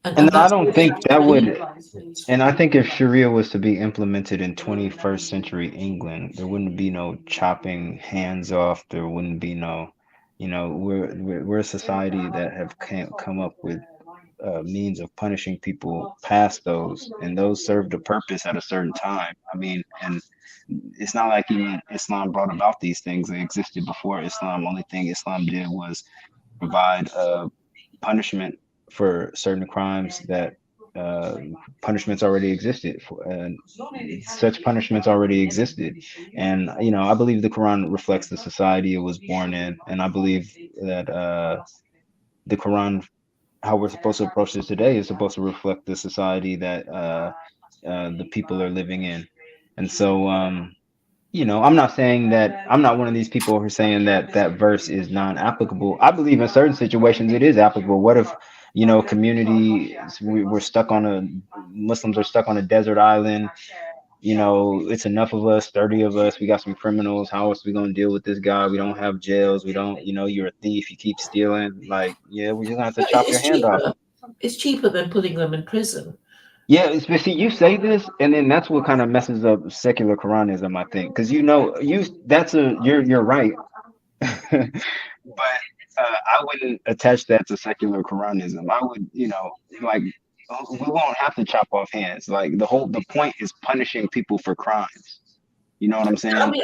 and and I that's don't all they think have to that believe. would. And I think if Sharia was to be implemented in 21st century England, there wouldn't be no chopping hands off. There wouldn't be no, we're a society that have come up with means of punishing people past those, and those served a purpose at a certain time. I mean, and it's not like even Islam brought about these things; they existed before Islam. Only thing Islam did was provide punishment for certain crimes that uh, punishments already existed for, and such punishments already existed. And I believe the Quran reflects the society it was born in, and I believe that the Quran, how we're supposed to approach this today, is supposed to reflect the society that the people are living in. And so I'm not saying that, I'm not one of these people who are saying that that verse is non-applicable. I believe in certain situations it is applicable. What if, community, we're stuck on a, Muslims are stuck on a desert island, it's enough of us, 30 of us, we got some criminals. How else we gonna deal with this guy? We don't have jails. We don't, you're a thief. You keep stealing. Like, yeah, we're just gonna have to No, chop your it's hand off. cheaper. It's cheaper than putting them in prison. Yeah, but see, you say this, and then that's what kind of messes up secular Quranism, I think, because you're right, but I wouldn't attach that to secular Quranism. I would, like, we won't have to chop off hands. Like the point is punishing people for crimes. You know what I'm I saying? mean,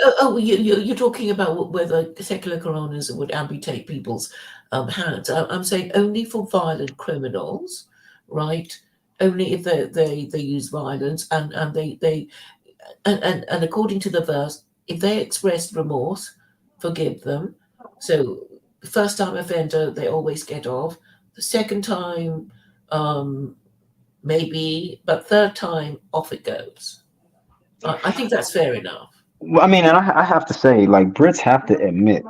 you're talking about whether secular Quranism would amputate people's hands. I'm saying only for violent criminals, right? Only if they use violence and according to the verse, if they express remorse, forgive them. So the first time offender, they always get off. The second time, um, maybe, but third time, off it goes. I think that's fair enough. Well, I mean, and I have to say, like, Brits have to admit,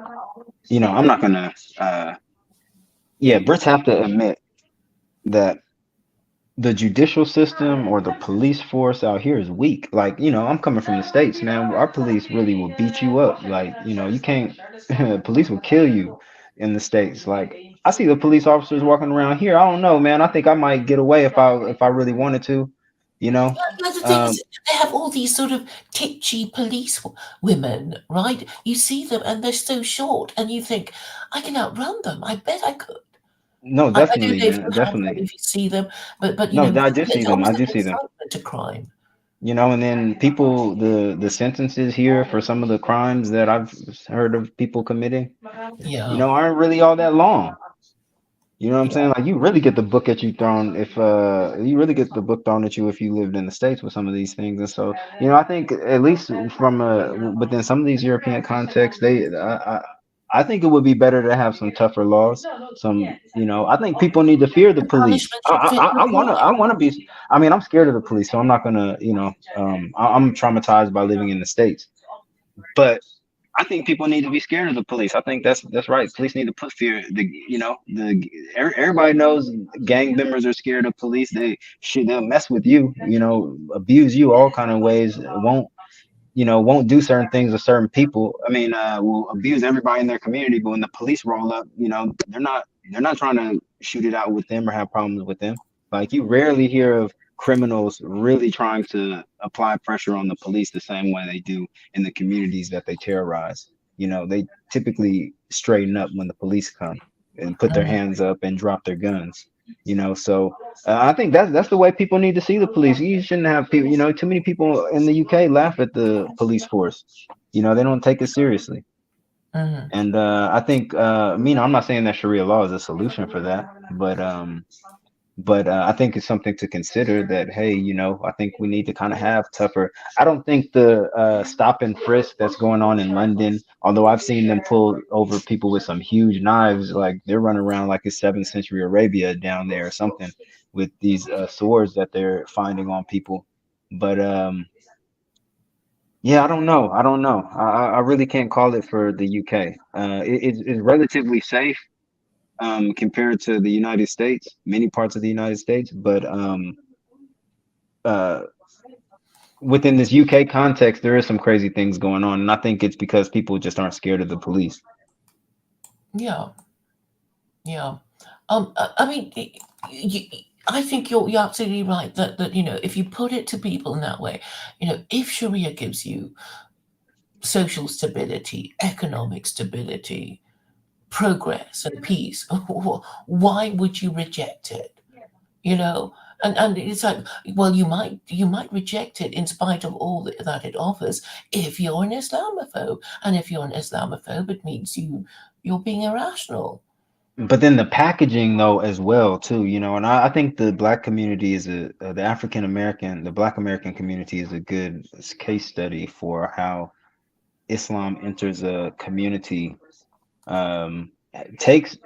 I'm not gonna, yeah, Brits have to admit that the judicial system or the police force out here is weak. Like, I'm coming from the States, man. Our police really will beat you up. Like, you can't, police will kill you in the States. Like, I see the police officers walking around here. I don't know, man. I think I might get away if I really wanted to, you know. But the thing Um, is, they have all these sort of titchy police women, right? You see them and they're so short, and you think, I can outrun them. I bet I could. no, I don't definitely, know if you man, have them, definitely. if you see them, but No, I do see there's them. always I that do see them. excitement to crime. And then people, the sentences here for some of the crimes that I've heard of people committing, Yeah, aren't really all that long. You know what I'm yeah. saying? Like, you really get the book at you thrown if you really get the book thrown at you if you lived in the States with some of these things. And so, I think at least from within some of these European contexts, I think it would be better to have some tougher laws. I think people need to fear the And police. punishment should fit the I crime. wanna be. I mean, I'm scared of the police, so I'm not gonna, I'm traumatized by living in the States. But I think people need to be scared of the police. I think that's right. Police need to put fear. Everybody knows gang members are scared of police. They'll mess with you. Abuse you all kind of ways. Won't do certain things to certain people. I mean, will abuse everybody in their community. But when the police roll up, they're not trying to shoot it out with them or have problems with them. Like, you rarely hear of criminals really trying to apply pressure on the police the same way they do in the communities that they terrorize. They typically straighten up when the police come and put their Mhm. hands up and drop their guns. So I think that's the way people need to see the police. You shouldn't have people. Too many people in the UK laugh at the police force. They don't take it seriously. Mhm. And I think, I'm not saying that Sharia law is a solution for that, but I think it's something to consider that, hey, I think we need to kind of have tougher. I don't think the stop and frisk that's going on in London, although I've seen them pull over people with some huge knives, like they're running around like it's 7th century Arabia down there or something with these swords that they're finding on people. But yeah, I don't know. I don't know. I really can't call it for the UK. It's relatively safe compared to the United States, many parts of the United States, but uh, within this UK context, there is some crazy things going on, and I think it's because people just aren't scared of the police. Yeah, yeah. I mean, you, I think you're absolutely right that if you put it to people in that way, if Sharia gives you social stability, economic stability, progress, and peace, why would you reject it? you know. And it's like, well, you might reject it in spite of all that it offers if you're an Islamophobe, and if you're an Islamophobe, it means you're being irrational. But then the packaging though as well too, and I think the black community is the African American, the Black American community is a good case study for how Islam enters a community, takes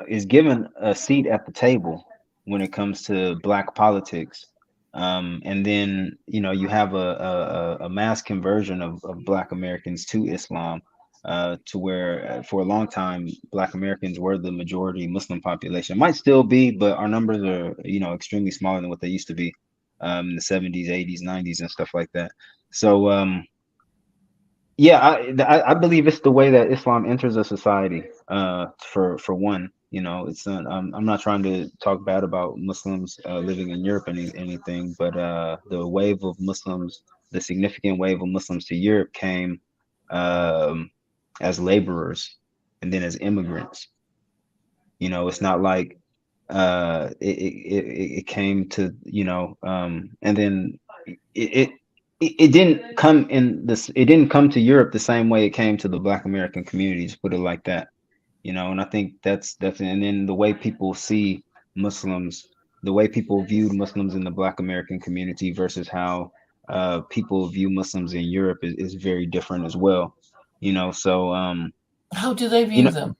is given a seat at the table when it comes to black politics, and then you have a mass conversion of Black Americans to Islam, to where for a long time Black Americans were the majority Muslim population. Might still be, but our numbers are extremely smaller than what they used to be, in the 70s, 80s, 90s, and stuff like that. So yeah, I believe it's the way that Islam enters a society. For one, it's not. I'm not trying to talk bad about Muslims living in Europe anything, but the wave of Muslims, the significant wave of Muslims to Europe came, um, as laborers and then as immigrants. It's not like it came to and then it, it it didn't come in this it didn't come to Europe the same way it came to the Black American communities, put it like that. And I think that's and then the way people see Muslims, the way people viewed Muslims in the Black American community versus how people view Muslims in Europe is very different as well. So How do they you view know them?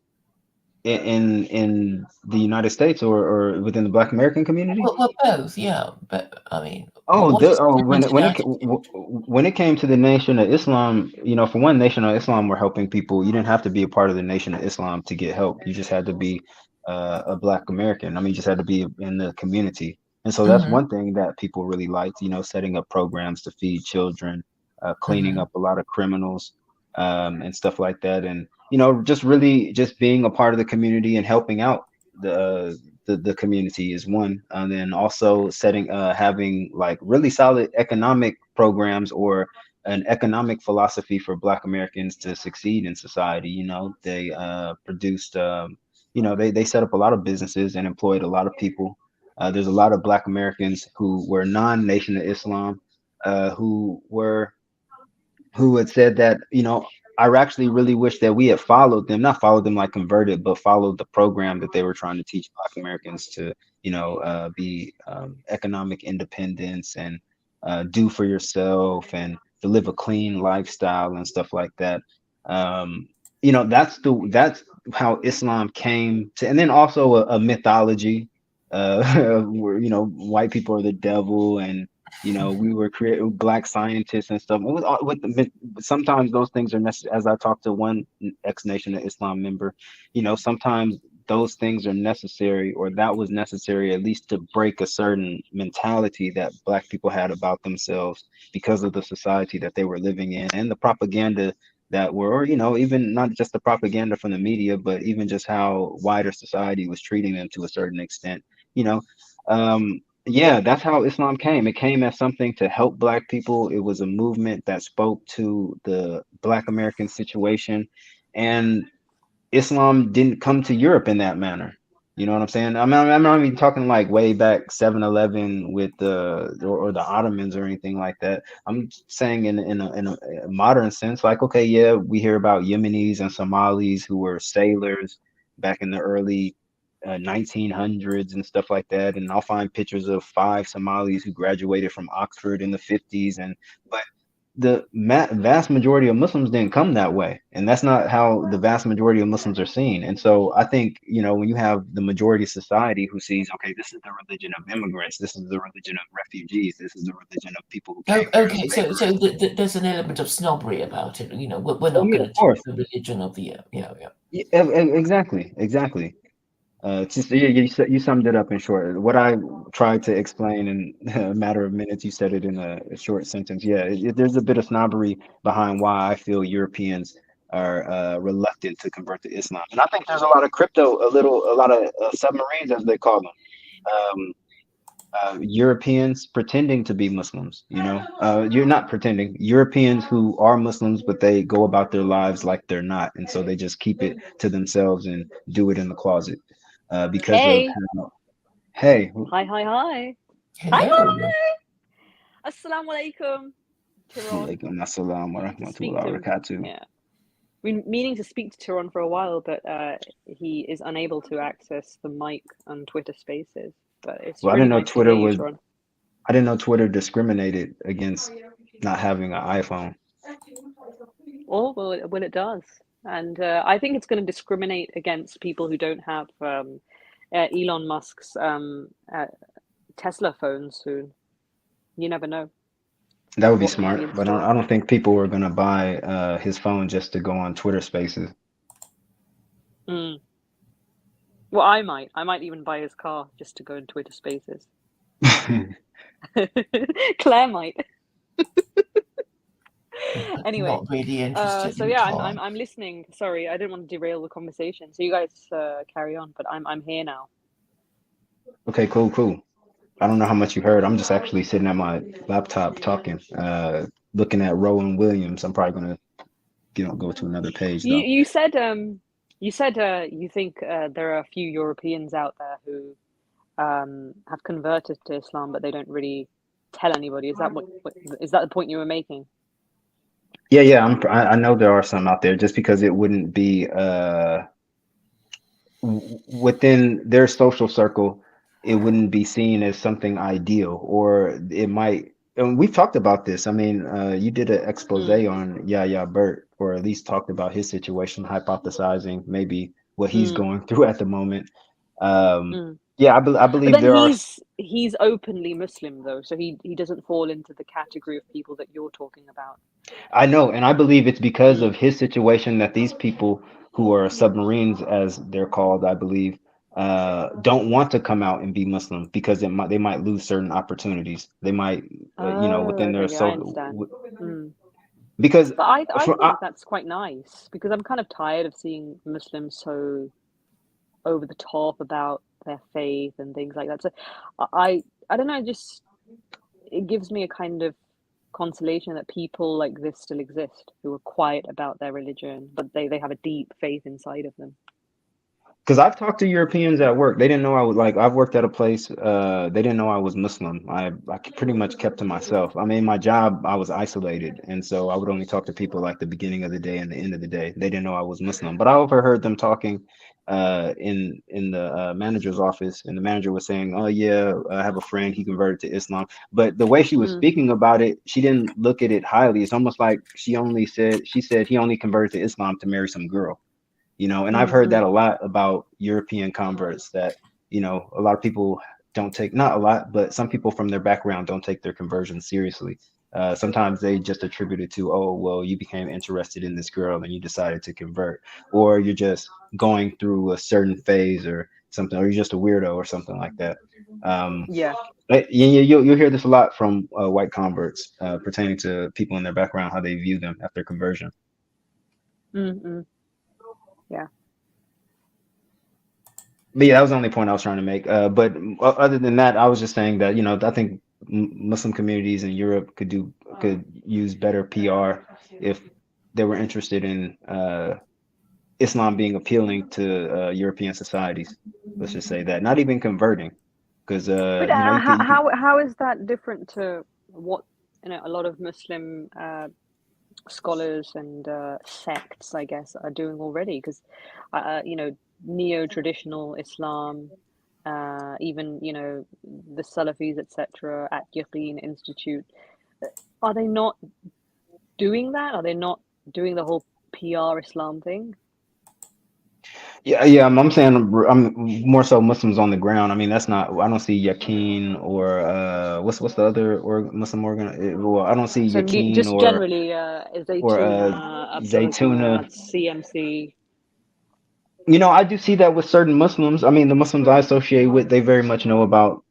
in the United States, or within the Black American community. Well, both, yeah. But I mean, Oh, what is the when difference it in when it attitude? when it came to the Nation of Islam, for one, Nation of Islam were helping people. You didn't have to be a part of the Nation of Islam to get help. You just had to be a Black American. I mean, you just had to be in the community. And so that's Hmm. one thing that people really liked. Setting up programs to feed children, cleaning Hmm. up a lot of criminals, and stuff like that, and just really just being a part of the community and helping out the community is one, and then also having like really solid economic programs or an economic philosophy for Black Americans to succeed in society. They produced, they set up a lot of businesses and employed a lot of people. There's a lot of Black Americans who were non-Nation of Islam, who had said that, I actually really wish that we had followed them, not followed them like converted, but followed the program that they were trying to teach Black Americans to, be economic independence and do for yourself and to live a clean lifestyle and stuff like that. Um, that's how Islam came to, and then also a mythology, where white people are the devil, and we were created Black scientists and stuff. It was sometimes those things are necessary. As I talked to one ex Nation of Islam member, sometimes those things are necessary, or that was necessary at least to break a certain mentality that Black people had about themselves because of the society that they were living in and the propaganda that were, or even not just the propaganda from the media, but even just how wider society was treating them to a certain extent. You know, yeah, that's how Islam came. It came as something to help Black people. It was a movement that spoke to the Black American situation. And Islam didn't come to Europe in that manner. You know what I'm saying? I'm not even talking like way back 7-Eleven with or the Ottomans or anything like that. I'm saying in a modern sense, like, okay, yeah, we hear about Yemenis and Somalis who were sailors back in the early 1900s and stuff like that, and I'll find pictures of 5 Somalis who graduated from Oxford in the 50s, and but the vast majority of Muslims didn't come that way, and that's not how the vast majority of Muslims are seen. And so I think, when you have the majority of society who sees, okay, this is the religion of immigrants, this is the religion of refugees, this is the religion of people who Oh, came here as okay, so laborers. there's an element of snobbery about it. We're Oh not yeah, going of to teach course. the religion of the yeah. Yeah, exactly, exactly. Just yeah, you summed it up in short. What I tried to explain in a matter of minutes, you said it in a short sentence. Yeah, there's a bit of snobbery behind why I feel Europeans are reluctant to convert to Islam, and I think there's a lot of a lot of submarines, as they call them, um, Europeans pretending to be Muslims. You're not pretending. Europeans who are Muslims, but they go about their lives like they're not, and so they just keep it to themselves and do it in the closet, because of Hey, Hey, Hi, hi, hi. Hi, Hello. hi. Assalamu alaikum, Terron. alaikum assalam wa Meaning to speak rahmatullahi wa to, barakatuh. yeah. Been meaning to speak to Terron for a while, but he is unable to access the mic on Twitter Spaces. But it's Well, really nice to hear you, Terron. I didn't know Twitter discriminated against not having an iPhone. Oh, well, it does. And I think it's going to discriminate against people who don't have Elon Musk's Tesla phone soon. You never know That would be what could be smart, in but store. I don't think people are gonna buy his phone just to go on Twitter Spaces. Mm. Well, I might. I might even buy his car just to go in Twitter Spaces. Claire might. But Anyway, not really interested so in yeah, car. I'm listening. Sorry, I didn't want to derail the conversation. So you guys carry on, but I'm here now. Okay, cool. I don't know how much you heard. I'm just actually sitting at my laptop talking, looking at Rowan Williams. I'm probably gonna, go to another page You though. you said you said you think there are a few Europeans out there who have converted to Islam, but they don't really tell anybody. Is that what is that the point you were making? Yeah. I know there are some out there just because it wouldn't be within their social circle, it wouldn't be seen as something ideal, or it might. And we've talked about this. I mean, you did an expose Mm, on Yahya Burt, or at least talked about his situation, hypothesizing maybe what he's mm, going through at the moment. Um, mm. yeah, I But believe then there are. he's openly Muslim though, so he doesn't fall into the category of people that you're talking about. I know, and I believe it's because Mm, of his situation that these people who are submarines, as they're called, I believe, don't want to come out and be Muslim because they might lose certain opportunities. They might, oh, within their okay, I social, understand. Mm. because But I for think that's quite nice because I'm kind of tired of seeing Muslims so over the top about their faith and things like that. So I don't know, just it gives me a kind of consolation that people like this still exist who are quiet about their religion, but they have a deep faith inside of them. Because I've talked to Europeans at work. They didn't know I was like, I've worked at a place, they didn't know I was Muslim. I pretty much kept to myself. I mean, my job, I was isolated. And so I would only talk to people like the beginning of the day and the end of the day. They didn't know I was Muslim. But I overheard them talking in the manager's office, and the manager was saying, "Oh yeah, I have a friend. He converted to Islam." But the way she was Mm, speaking about it, she didn't look at it highly. It's almost like she said he only converted to Islam to marry some girl. And I've mm, heard that mm. a lot about European converts, that a lot of people don't take, not a lot, but some people from their background don't take their conversion seriously. Sometimes they just attribute it to, oh well, you became interested in this girl and you decided to convert, or you're just going through a certain phase or something, or you're just a weirdo or something like that. um Yeah. but you'll hear this a lot from white converts, pertaining to people in their background, how they view them after conversion. Mm, mm. Yeah. But yeah, that was the only point I was trying to make. But other than that, I was just saying that, I think Muslim communities in Europe could use better PR if they were interested in Islam being appealing to European societies. Let's just say that, not even converting, because But you can. how is that different to what a lot of Muslim scholars and sects, I guess, are doing already? Because neo-traditional Islam, even the Salafis, etc., at Yaqeen Institute, are they not doing that? Are they not doing the whole PR Islam thing? Yeah, I'm saying I'm more so Muslims on the ground. I mean, that's not. I don't see Yaqeen or what's the other Muslim organ. Well, I don't see So Yaqeen just generally, or Zaytuna, Abdul Zaytuna. Samad, CMC. I do see that with certain Muslims. I mean, the Muslims I associate with, they very much know about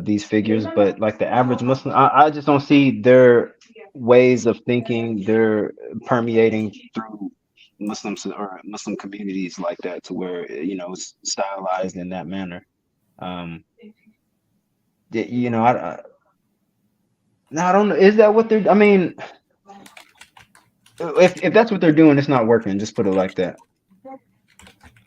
these figures, but like the average Muslim, I just don't see their ways of thinking. They're permeating through Muslims or Muslim communities like that, to where it's stylized in that manner. Um, no, I don't know. Is that what they're? I mean, if that's what they're doing, it's not working. Just put it like that.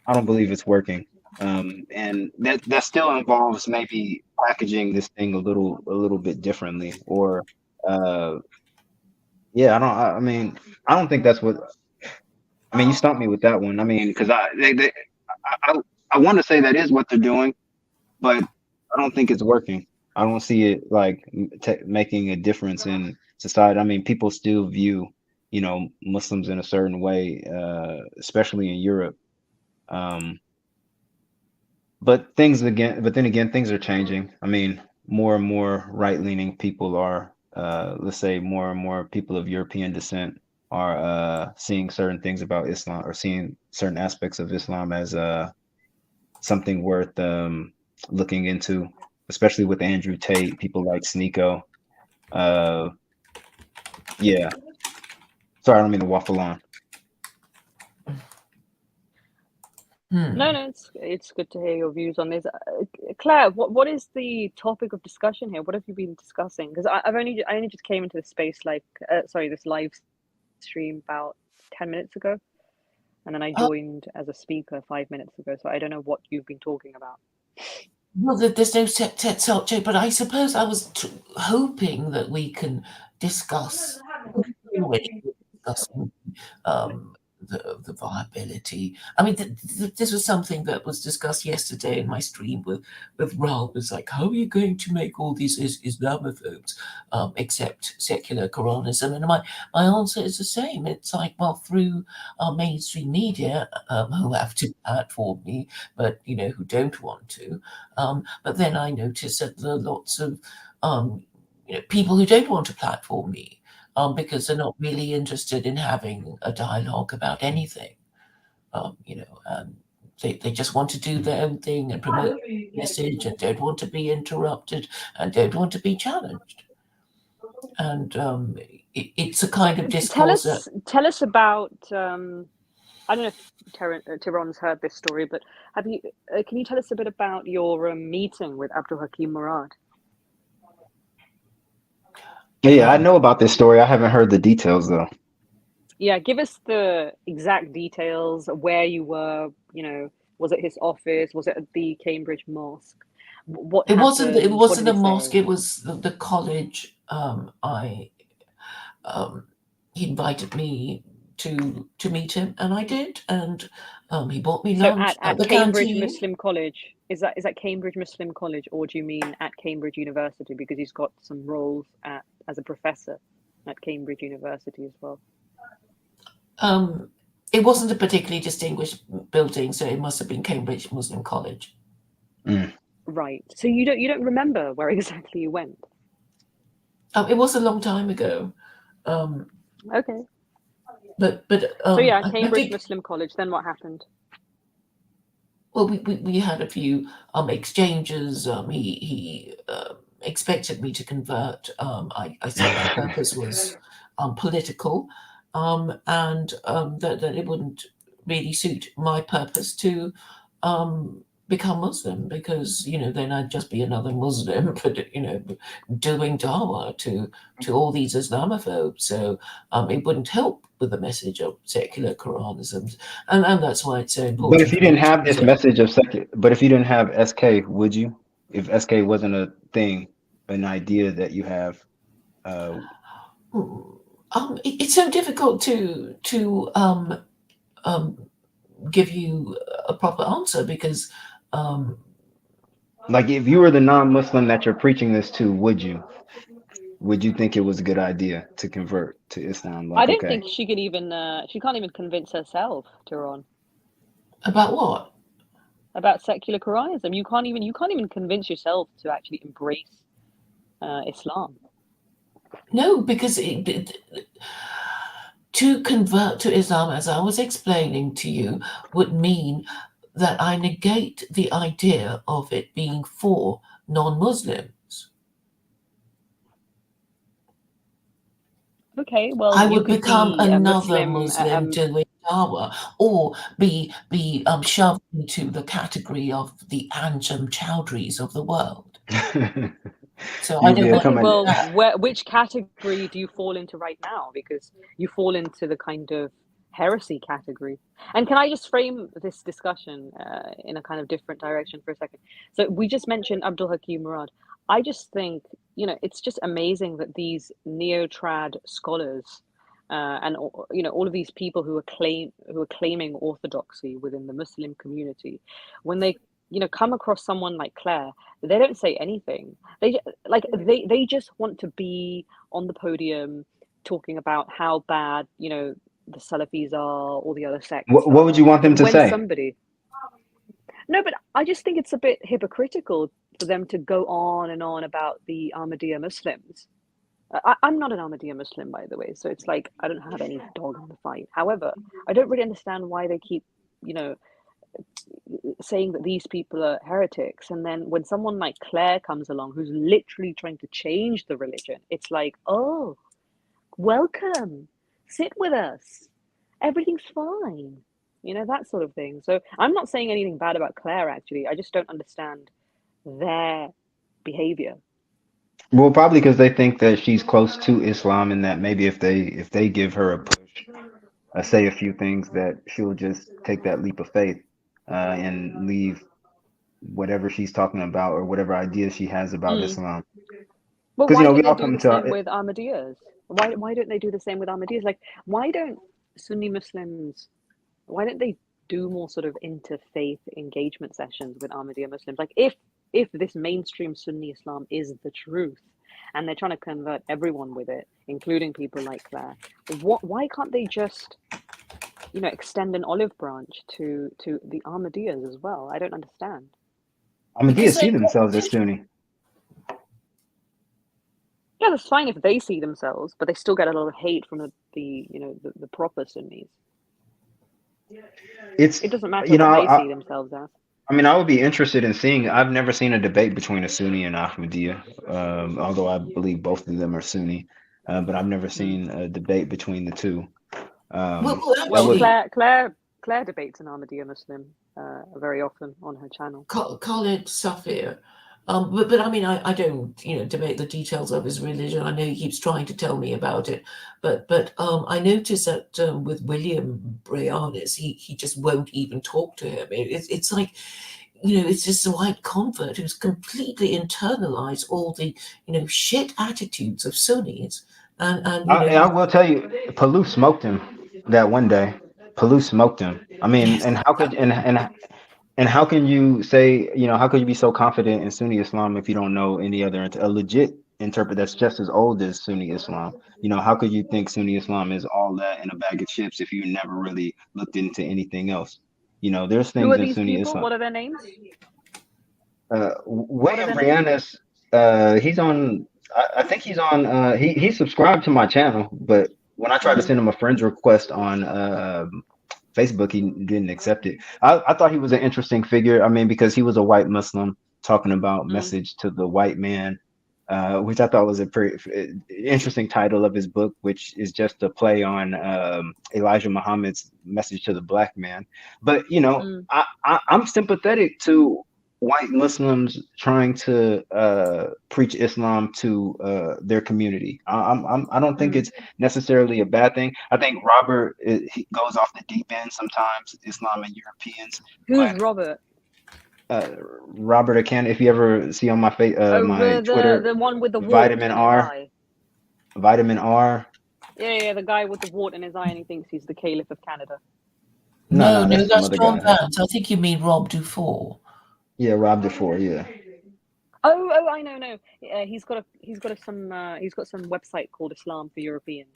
I don't believe it's working. And that still involves maybe packaging this thing a little bit differently, or uh, yeah, I mean, I don't think that's what. I mean, you stumped me with that one. I mean, because I, I want to say that is what they're doing, but I don't think it's working. I don't see it like making a difference in society. I mean, people still view, Muslims in a certain way, especially in Europe. Um, but then again, things are changing. I mean, more and more right-leaning people are, let's say, more and more people of European descent are seeing certain things about Islam, or seeing certain aspects of Islam as something worth looking into, especially with Andrew Tate, people like Sneeko. Uh, yeah. Sorry, I don't mean to waffle on. No, it's good to hear your views on this. Claire, what is the topic of discussion here? What have you been discussing? Because I only just came into the space this live stream about 10 minutes ago, and then I joined as a speaker 5 minutes ago. So I don't know what you've been talking about. Well, there's no set subject, but I suppose I was hoping that we can discuss discussing the viability. I mean, this was something that was discussed yesterday in my stream with Raul. It's like, how are you going to make all these Islamophobes accept secular Quranism? And my answer is the same. It's like, well, through our mainstream media, who have to platform me, but who don't want to. But then I noticed that there are lots of people who don't want to platform me. Because they're not really interested in having a dialogue about anything. They just want to do their own thing and promote their message, and don't want to be interrupted, and don't want to be challenged. And it's a kind of discourse. Tell us about. I don't know if Terron's heard this story, but can you tell us a bit about your meeting with Abdul Hakim Murad? Yeah, I know about this story. I haven't heard the details though. Yeah, give us the exact details, where you were, was it his office? Was it at the Cambridge Mosque? What happened? It wasn't a say? mosque, it was the college. He invited me to meet him, and I did, and he bought me lunch at the Cambridge canteen. Muslim College. Is that Cambridge Muslim College, or do you mean at Cambridge University, because he's got some roles as a professor at Cambridge University as well? It wasn't a particularly distinguished building, so it must have been Cambridge Muslim College. Right. So you don't remember where exactly you went? It was a long time ago. Okay. But so yeah, Cambridge Muslim College. Then what happened? Well, we had a few exchanges. He expected me to convert. I said my purpose was political, and that it wouldn't really suit my purpose to become Muslim, because then I'd just be another Muslim, but doing dawah to all these Islamophobes. So it wouldn't help with the message of secular Quranism, and that's why it's so important. But if you didn't have this message of but if you didn't have SK, would you? If SK wasn't a thing, an idea that you have? It's so difficult to give you a proper answer, because like, if you were the non-Muslim that you're preaching this to, would you think it was a good idea to convert to Islam? Like, I don't think she could even she can't even convince herself, Terron. About what? About secular Quranism. You can't even convince yourself to actually embrace Islam. No, because to convert to Islam, as I was explaining to you, would mean that I negate the idea of it being for non-Muslims. Okay, well, I would become another Muslim doing dawah, or be shoved into the category of the Anjem Chowdhuries of the world. So I don't know. Well, which category do you fall into right now? Because you fall into the kind of heresy category. And can I just frame this discussion in a kind of different direction for a second? So we just mentioned Abdul Hakim Murad. I just think, it's just amazing that these neo-trad scholars and all of these people who are claiming orthodoxy within the Muslim community, when they come across someone like Claire, they don't say anything. They just want to be on the podium talking about how bad the Salafis are or the other sects What would are. you want them But to when say? no, but I just think it's a bit hypocritical for them to go on and on about the Ahmadiyya Muslims. I'm not an Ahmadiyya Muslim, by the way, so it's like I don't have any dog in the fight. However, I don't really understand why they keep, saying that these people are heretics, and then when someone like Claire comes along, who's literally trying to change the religion, it's like, oh, welcome, sit with us, everything's fine, that sort of thing. So I'm not saying anything bad about Claire, actually. I just don't understand their behavior. Well, probably because they think that she's close to Islam, and that maybe if they give her a push, say a few things, that she'll just take that leap of faith and leave whatever she's talking about or whatever ideas she has about Mm. Islam. Well, Because why we don't they all do come the to same with Ahmadiyyas? Why don't they do the same with Ahmadiyyas? Like, why don't Sunni Muslims, why don't they do more sort of interfaith engagement sessions with Ahmadiyya Muslims? Like, if this mainstream Sunni Islam is the truth, and they're trying to convert everyone with it, including people like Claire, why can't they just, extend an olive branch to the Ahmadiyyas as well? I don't understand. Ahmadiyya Because see they themselves as Sunni. Yeah, that's fine if they see themselves, but they still get a lot of hate from the proper Sunnis. It's It doesn't matter what they see themselves as. I mean, I would be interested in seeing. I've never seen a debate between a Sunni and Ahmadiyya, although I believe both of them are Sunni, but I've never seen a debate between the two. well, That Well, would. actually, Claire debates an Ahmadiyya Muslim very often on her channel. Khalid Safir. But I mean, I don't, debate the details of his religion. I know he keeps trying to tell me about it, but I noticed that with William Brianis, he just won't even talk to him. It's like, it's just a white convert who's completely internalized all the, shit attitudes of Sunnis, and I will tell you, Poole smoked him that one day. Poole smoked him. I mean, yes, and how could and how can you say, how could you be so confident in Sunni Islam if you don't know any other a legit interpret that's just as old as Sunni Islam? How could you think Sunni Islam is all that in a bag of chips if you never really looked into anything else? There's Who things are in these Sunni people? Islam. What are their names? What are William their names? Brianis, he's on. I think he's on. He subscribed to my channel, but when I tried to Mm, send him a friend's request on Facebook, he didn't accept it. I thought he was an interesting figure. I mean, because he was a white Muslim talking about mm, message to the white man, which I thought was a pretty interesting title of his book, which is just a play on Elijah Muhammad's message to the black man. But mm, I'm sympathetic to white Muslims trying to preach Islam to their community. I don't think mm. it's necessarily a bad thing. I think Robert he goes off the deep end sometimes, Islam and Europeans, Who's but Robert? Robert Akan, if you ever see on my Oh, my the Twitter, one with the wart Vitamin in his R, eye. Vitamin R. Yeah, the guy with the wart in his eye, and he thinks he's the Caliph of Canada. no, No, no, that's some that's other John guy. Vance. I think you mean Rob Dufour. Yeah, Rob DeFore. Yeah. Oh, I know, no. He's got some website called Islam for Europeans.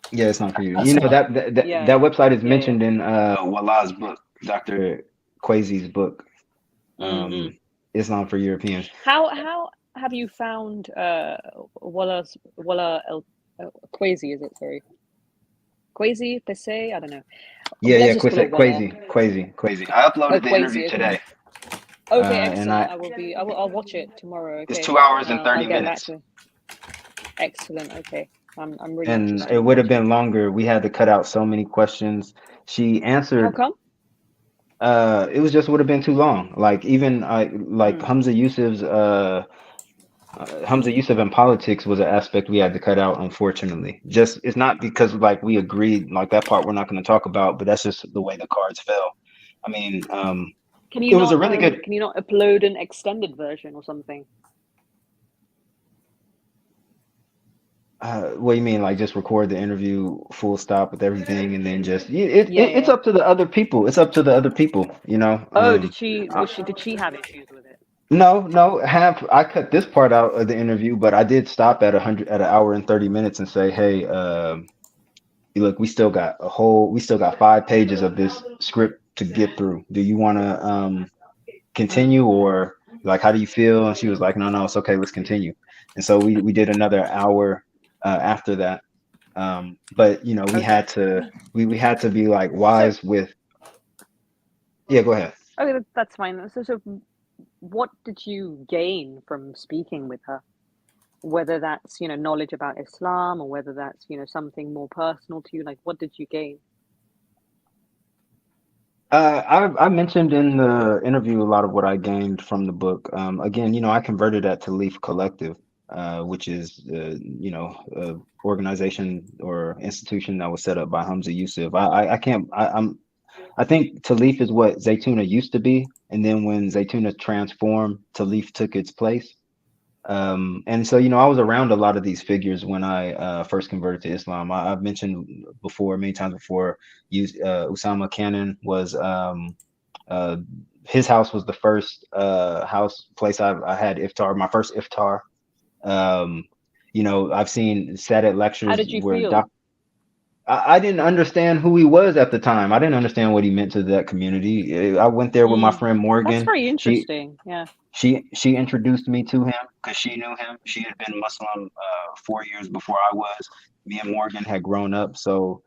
Yeah, it's not for you. That's right. Yeah, Website is yeah. mentioned in Wallah's book, Dr. Kwesi's book. Mm-hmm. Islam for Europeans. How have you found Wallah Kwesi? Is it, sorry, Kwesi per se? I don't know. Let's just call it Wallah. Kwesi. I Oh, uploaded the interview Kwesi. Okay. today. Okay, And excellent. I'll watch it tomorrow. it's Okay, 2 hours and and I'll 30 get back minutes. to. Excellent. Okay, I'm really And interested it in would have watching been it. longer. We had to cut out so many questions. She How answered. come? It was just would have been too long. Like even like Mm, Hamza Yusuf's Hamza Yusuf in politics was an aspect we had to cut out, unfortunately. Just it's not because like we agreed, like that part we're not going to talk about, but that's just the way the cards fell. I mean, it was a really good. can you not upload an extended version or something? What do you mean, like just record the interview full stop with everything, and then just Yeah, it's yeah. up to the other people. It's up to the other people, you know. Oh, I, did she have issues with it? no, have I cut this part out of the interview, but I did stop at 100 at an hour and 30 minutes and say, hey, look, we still got 5 pages of this script to get through. Do you want to Mm. continue, or like how do you feel? And she was like, no, it's okay, let's continue. And so we did another hour after that. But you know, Okay. we had to be like So, wise with. Yeah, go ahead. okay, that's fine. So what did you gain from speaking with her? Whether that's, knowledge about Islam or whether that's, something more personal to you, like what did you gain? I mentioned in the interview a lot of what I gained from the book. Again, you know, I converted at Leaf Collective, which is, a organization or institution that was set up by Hamza Yusuf. I can't, I think Talif is what Zaytuna used to be, and then when Zaytuna transformed, Talif took its place. And so, you know, I was around a lot of these figures when I first converted to Islam. I've mentioned before, many times before, Usama Cannon was uh, his house was the first house place I had iftar, my first iftar. Um, you know, I've sat at How lectures did you where feel? I didn't understand who he was at the time. I didn't understand what he meant to that community. I went there with my Mm. friend That's Morgan. very She interesting. Yeah. she introduced me to him because she knew him. She had been Muslim 4 years before I was. Me and Morgan had grown up, so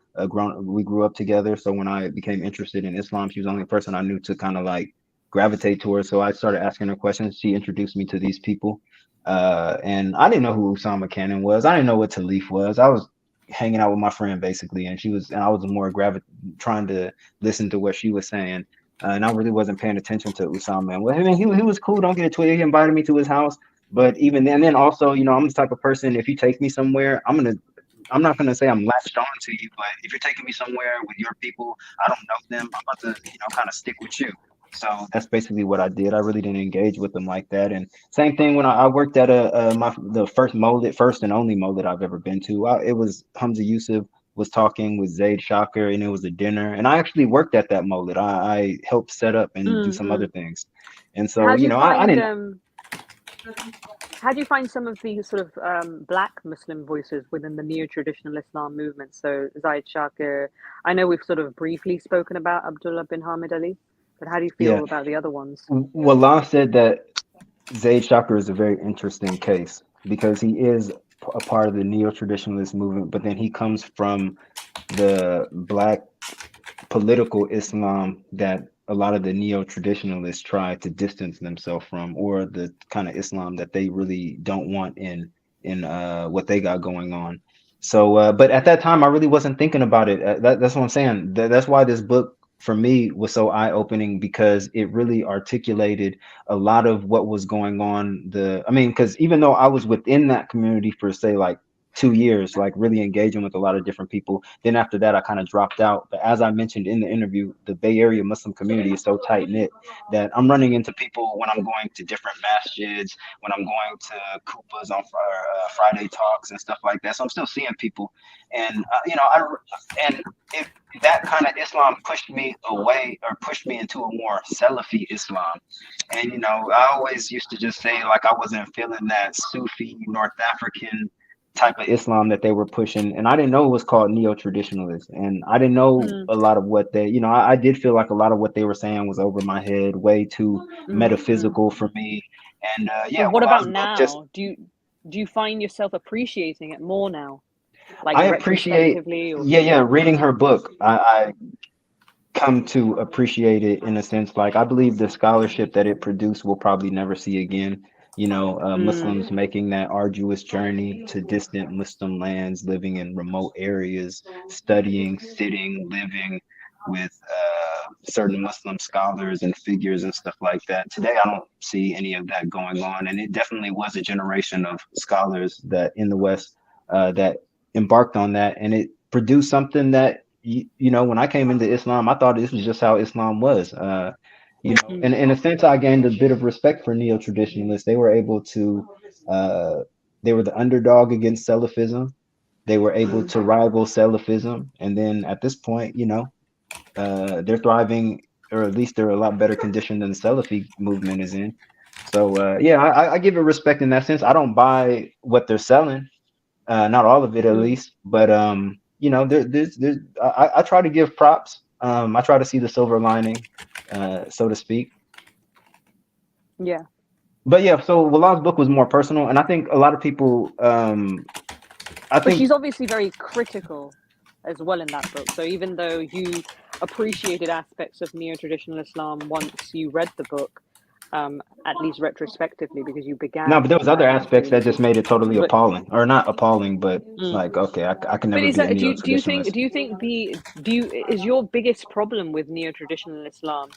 we grew up together. So when I became interested in Islam, she was the only person I knew to kind of like gravitate towards. So I started asking her questions. She introduced me to these people, and I didn't know who Usama Cannon was. I didn't know what Talif was. I was hanging out with my friend basically, and I was more trying to listen to what she was saying, and I really wasn't paying attention to Usama. Well, I mean, he was cool. Don't get it twisted. He invited me to his house, but even then also, you know, I'm the type of person. If you take me somewhere, I'm not gonna say I'm latched on to you, but if you're taking me somewhere with your people, I don't know them. I'm about to, you know, kind of stick with you. So that's basically what I did. I really didn't engage with them like that. And same thing when I worked at the first and only molded I've ever been to. It was Hamza Yusuf was talking with Zaid Shaker, and it was a dinner. And I actually worked at that molded. I helped set up and do some other Mm-hmm. things. And so, How do you you know, I find didn't. um how do you find some of the sort of black Muslim voices within the neo-traditional Islam movement? So Zaid Shakir, I know we've sort of briefly spoken about Abdullah bin Hamid Ali, but how do you Yeah. feel about the other ones? Wallah said that Zaid Shaker is a very interesting case because he is a part of the neo-traditionalist movement, but then he comes from the black political Islam that a lot of the neo-traditionalists try to distance themselves from, or the kind of Islam that they really don't want in what they got going on. So, but at that time, I really wasn't thinking about it. That's what I'm saying. That's why this book for me was so eye-opening because it really articulated a lot of what was going on. I mean, because even though I was within that community for say like 2 years, like really engaging with a lot of different people. Then after that, I kind of dropped out. But as I mentioned in the interview, the Bay Area Muslim community is so tight knit that I'm running into people when I'm going to different masjids, when I'm going to Kupas on Friday talks and stuff like that. So I'm still seeing people, and and if that kind of Islam pushed me away or pushed me into a more Salafi Islam. And you know, I always used to just say like I wasn't feeling that Sufi North African type of Islam that they were pushing, and I didn't know it was called neo-traditionalist, and I didn't know Mm, a lot of what they, you know, I did feel like a lot of what they were saying was over my head, way too mm. metaphysical for me, and But yeah, what well, about last book just now? Do you find yourself appreciating it more now, like I appreciate, retrospectively or? yeah, reading her book, I come to appreciate it in a sense like I believe the scholarship that it produced will probably never see again. You know, Mm, Muslims making that arduous journey to distant Muslim lands, living in remote areas, studying, sitting, living with certain Muslim scholars and figures and stuff like that. Today, I don't see any of that going on, and it definitely was a generation of scholars that in the West that embarked on that, and it produced something that when I came into Islam, I thought this was just how Islam was. And in a sense, I gained a bit of respect for neo-traditionalists. They were able to, they were the underdog against Salafism. They were able to rival Salafism, and then at this point, they're thriving, or at least they're a lot better condition than the Salafi movement is in. So yeah, I give it respect in that sense. I don't buy what they're selling, not all of it at least, but there's I try to give props. I try to see the silver lining, so to speak. Yeah. But yeah, so Walal's book was more personal, and I think a lot of people, But she's obviously very critical as well in that book. So even though you appreciated aspects of neo-traditional Islam once you read the book, at least retrospectively, because you began. No, but there was other aspects that just made it totally appalling, or not appalling, but like, okay, I can never be a neo-traditionalist. Do you think is your biggest problem with neo-traditional Islam,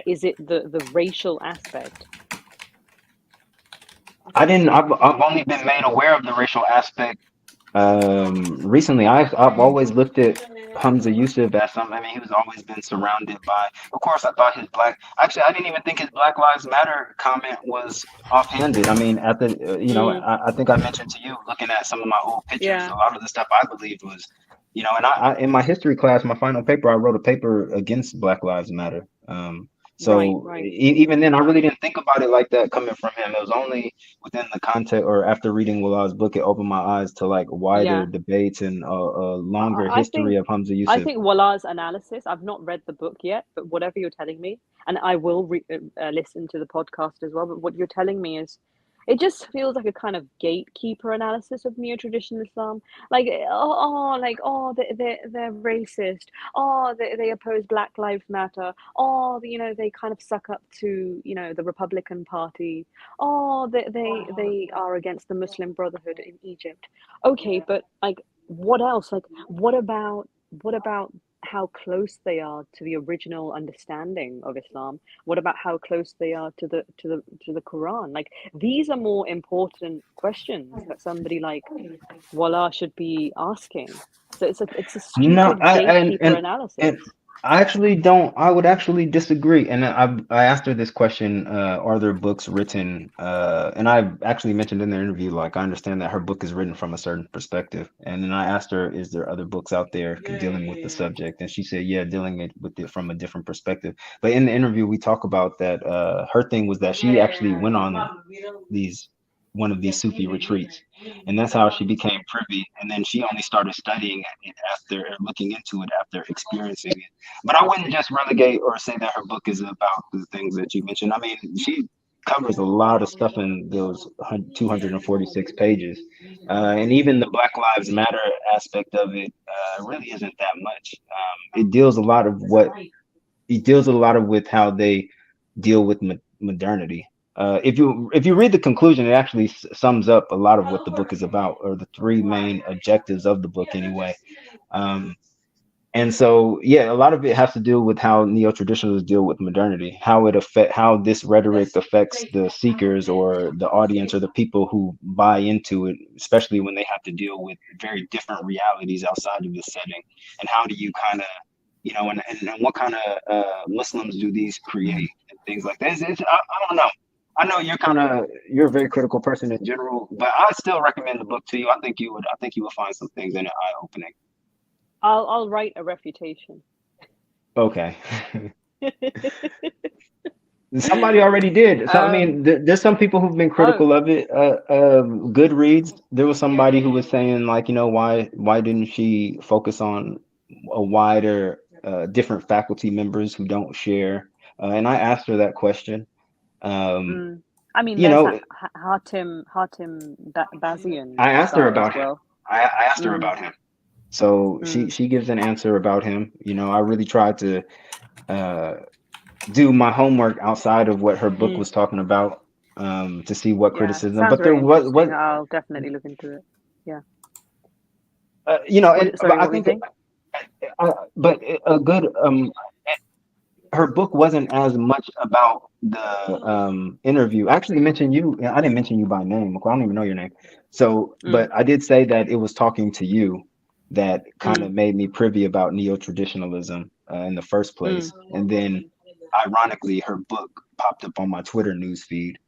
is it the racial aspect? I've only been made aware of the racial aspect recently. I've always looked at Hamza Yusuf as something. I mean, he was always been surrounded by, of course, I thought his I didn't even think his Black Lives Matter comment was offhanded. I mean, at the I think I mentioned to you, looking at some of my old pictures, a lot of the stuff I believed was, and I in my history class, my final paper, I wrote a paper against Black Lives Matter. Even then, I really didn't think about it like that coming from him. It was only within the context, or after reading Walal's book, it opened my eyes to like wider debates and a longer history of Hamza Yusuf. I think Walal's analysis, I've not read the book yet, but whatever you're telling me, and I will listen to the podcast as well, but what you're telling me is, it just feels like a kind of gatekeeper analysis of neo-traditional Islam. Like, they're racist. They oppose Black Lives Matter. They kind of suck up to, the Republican Party. They are against the Muslim Brotherhood in Egypt. Okay, but like, what else? Like, what about how close they are to the original understanding of Islam? What about how close they are to the Quran? Like, these are more important questions that somebody like Wallah should be asking. So it's a stupid gatekeeper analysis. I actually don't. I would actually disagree. And I asked her this question: are there books written? And I actually mentioned in the interview, like, I understand that her book is written from a certain perspective. And then I asked her, is there other books out there dealing with the subject? And she said, yeah, dealing with it from a different perspective. But in the interview, we talk about that. Her thing was that she actually went on one of these Sufi retreats, and that's how she became privy. And then she only started studying it after, looking into it after experiencing it. But I wouldn't just relegate or say that her book is about the things that you mentioned. I mean, she covers a lot of stuff in those 246 pages, and even the Black Lives Matter aspect of it really isn't that much. It deals a lot with how they deal with modernity. If you read the conclusion, it actually sums up a lot of what the book is about, or the three main objectives of the book anyway. And so, yeah, a lot of it has to do with how neo-traditionalists deal with modernity, how this rhetoric affects the seekers or the audience or the people who buy into it, especially when they have to deal with very different realities outside of this setting. And how do you kind of, and what kind of Muslims do these create and things like that? I don't know. I know you're a very critical person in general, but I still recommend the book to you. I think you would find some things in it eye-opening. I'll write a refutation. Okay. Somebody already did. So I mean, there's some people who've been critical of it. Goodreads, there was somebody who was saying, like, why didn't she focus on a wider, different faculty members who don't share? And I asked her that question. I mean, there's Hatim Bazian. I asked her about him. I asked her about him. So she gives an answer about him. I really tried to do my homework outside of what her book was talking about, to see what criticism. But there was. I'll definitely look into it. Yeah. I think. But a good her book wasn't as much about the interview. I actually mentioned you. I didn't mention you by name. I don't even know your name. So, Mm, but I did say that it was talking to you that kind mm, of made me privy about neo-traditionalism in the first mm, place. And then, ironically, her book popped up on my Twitter news feed.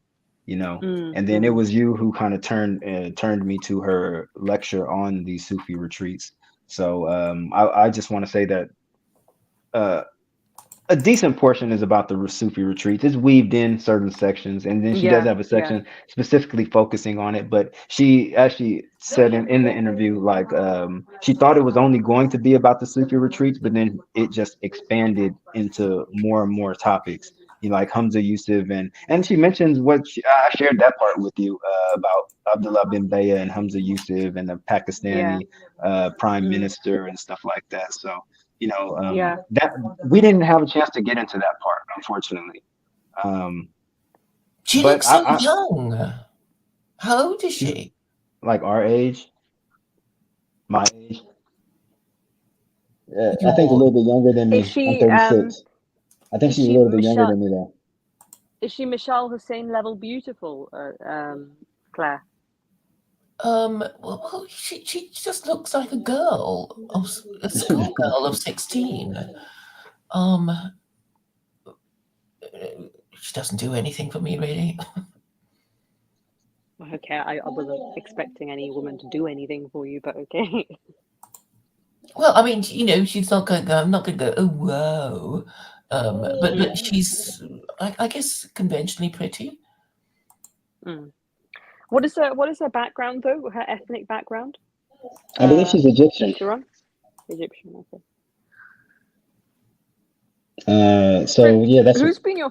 mm, And then it mm. was you who kind of turned me to her lecture on these Sufi retreats. So I just want to say that. Uh, a decent portion is about the Sufi retreats. It's weaved in certain sections, and then she does Yeah, have a yeah, section specifically focusing on it. But she actually said in the interview, like she thought it was only going to be about the Sufi retreats, but then it just expanded into more and more topics. Like Hamza Yusuf, and she mentions I shared that part with you about Abdullah bin Baya and Hamza Yusuf and the yeah. Pakistani prime Mm, minister and stuff like that. So yeah. that we didn't have a chance to get into that part, unfortunately. Um, She but looks so young. How old is she's she? like our age, my age. I think a Your little bit younger than Is me. I'm she 36. I think is she's a she little bit younger Michelle than me though. Hussein level beautiful, Claire? well, she just looks like a girl, a schoolgirl of 16. Um, she doesn't do anything for me, really. Okay, I wasn't expecting any woman to do anything for you, but okay. Well, I mean, she's not going to go, I'm not going to go, oh, whoa. But Mm, she's, I guess, conventionally pretty. mm. What is her background though? Her ethnic background? I believe she's Egyptian. Terron? Egyptian, okay. So yeah, that's Who's been your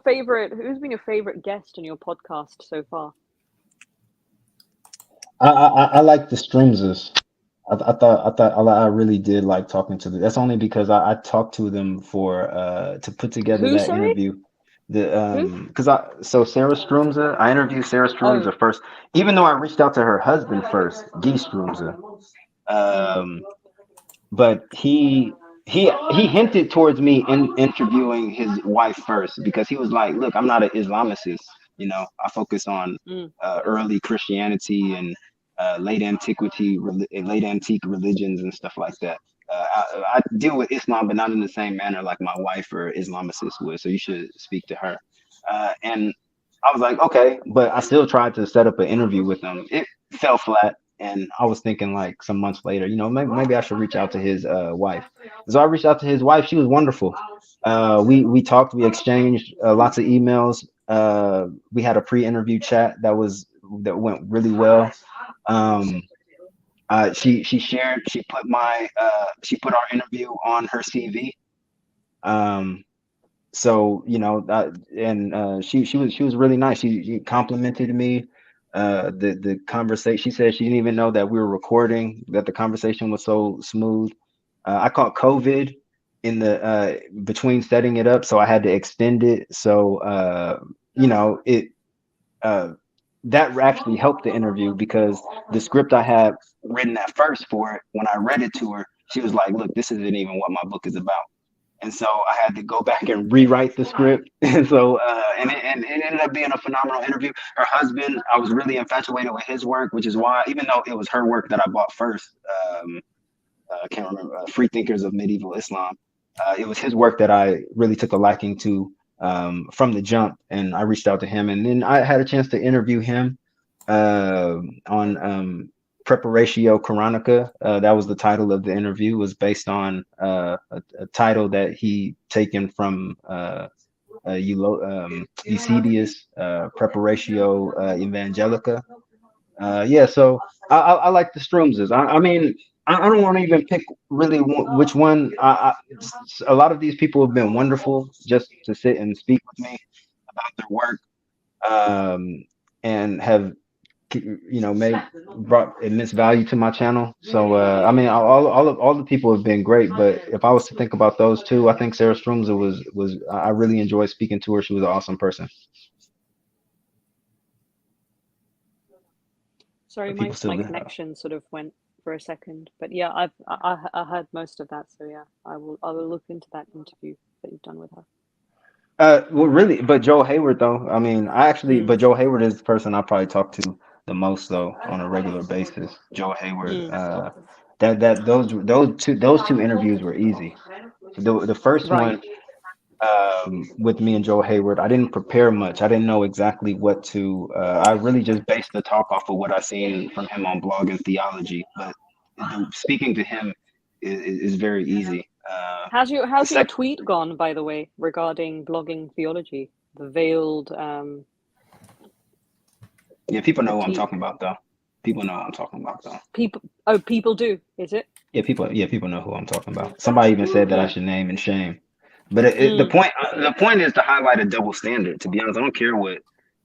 favorite guest in your podcast so far? I like the Streamses. I really did like talking to them. That's only because I talked to them for to put together Who, that sorry? interview. The Who? because Sarah Stroomza, I interviewed Sarah Oh, Stroomza first, even though I reached out to her husband first, Guy Stroomza. mm, Um, but he hinted towards me in interviewing his wife first because he was like, "Look, I'm not an Islamicist. I focus on mm, early Christianity and late antique religions and stuff like that. I deal with Islam, but not in the same manner like my wife or Islamicist would. So you should speak to her." And I was like, okay, but I still tried to set up an interview with him. It fell flat. And I was thinking like some months later, maybe I should reach out to his wife. So I reached out to his wife. She was wonderful. We talked, we exchanged lots of emails. We had a pre-interview chat that went really well. Um, she put our interview on her CV. Um, so and she was really nice. She complimented me. The conversation. She said she didn't even know that we were recording. That the conversation was so smooth. I caught COVID in the between setting it up, so I had to extend it. So it uh, that actually helped the interview because the script I had written at first for it, when I read it to her, she was like, "Look, this isn't even what my book is about." And so I had to go back and rewrite the script. And so and it ended up being a phenomenal interview. Her husband, I was really infatuated with his work, which is why, even though it was her work that I bought first, I can't remember, Free Thinkers of Medieval Islam. It was his work that I really took a liking to from the jump, and I reached out to him, and then I had a chance to interview him on Preparatio Quranica. That was the title of the interview. It was based on a title that he taken from Eusebius, Preparatio Evangelica. Yeah, so I like the Stroomses. I mean, I don't want to even pick really which one. A lot of these people have been wonderful just to sit and speak with me about their work, and have made brought immense value to my channel. So I mean, all the people have been great. But if I was to think about those two, I think Sarah Stroomza was I really enjoyed speaking to her. She was an awesome person. sorry, Are people still my there? connection sort of went for a second, but yeah, I heard most of that. So yeah, I will look into that interview that you've done with her. Well, really, but Joe Hayward though. I mean, Mm, but Joe Hayward is the person I probably talk to the most though on a regular basis. Joe Hayward. mm, Those two interviews were easy. The first right. one with me and Joe Hayward, I didn't prepare much. I didn't know exactly what to. I really just based the talk off of what I seen from him on Blog and Theology. But speaking to him is very easy. The How's your second. tweet gone, by the way, regarding blogging theology? The veiled Yeah, people know what I'm critique. talking about though. People know what I'm talking about though. People, oh, people do, is it? Yeah, people know who I'm talking about. Somebody even said that I Mm, should name and shame. But mm, the point is to highlight a double standard. To be honest, I don't care what.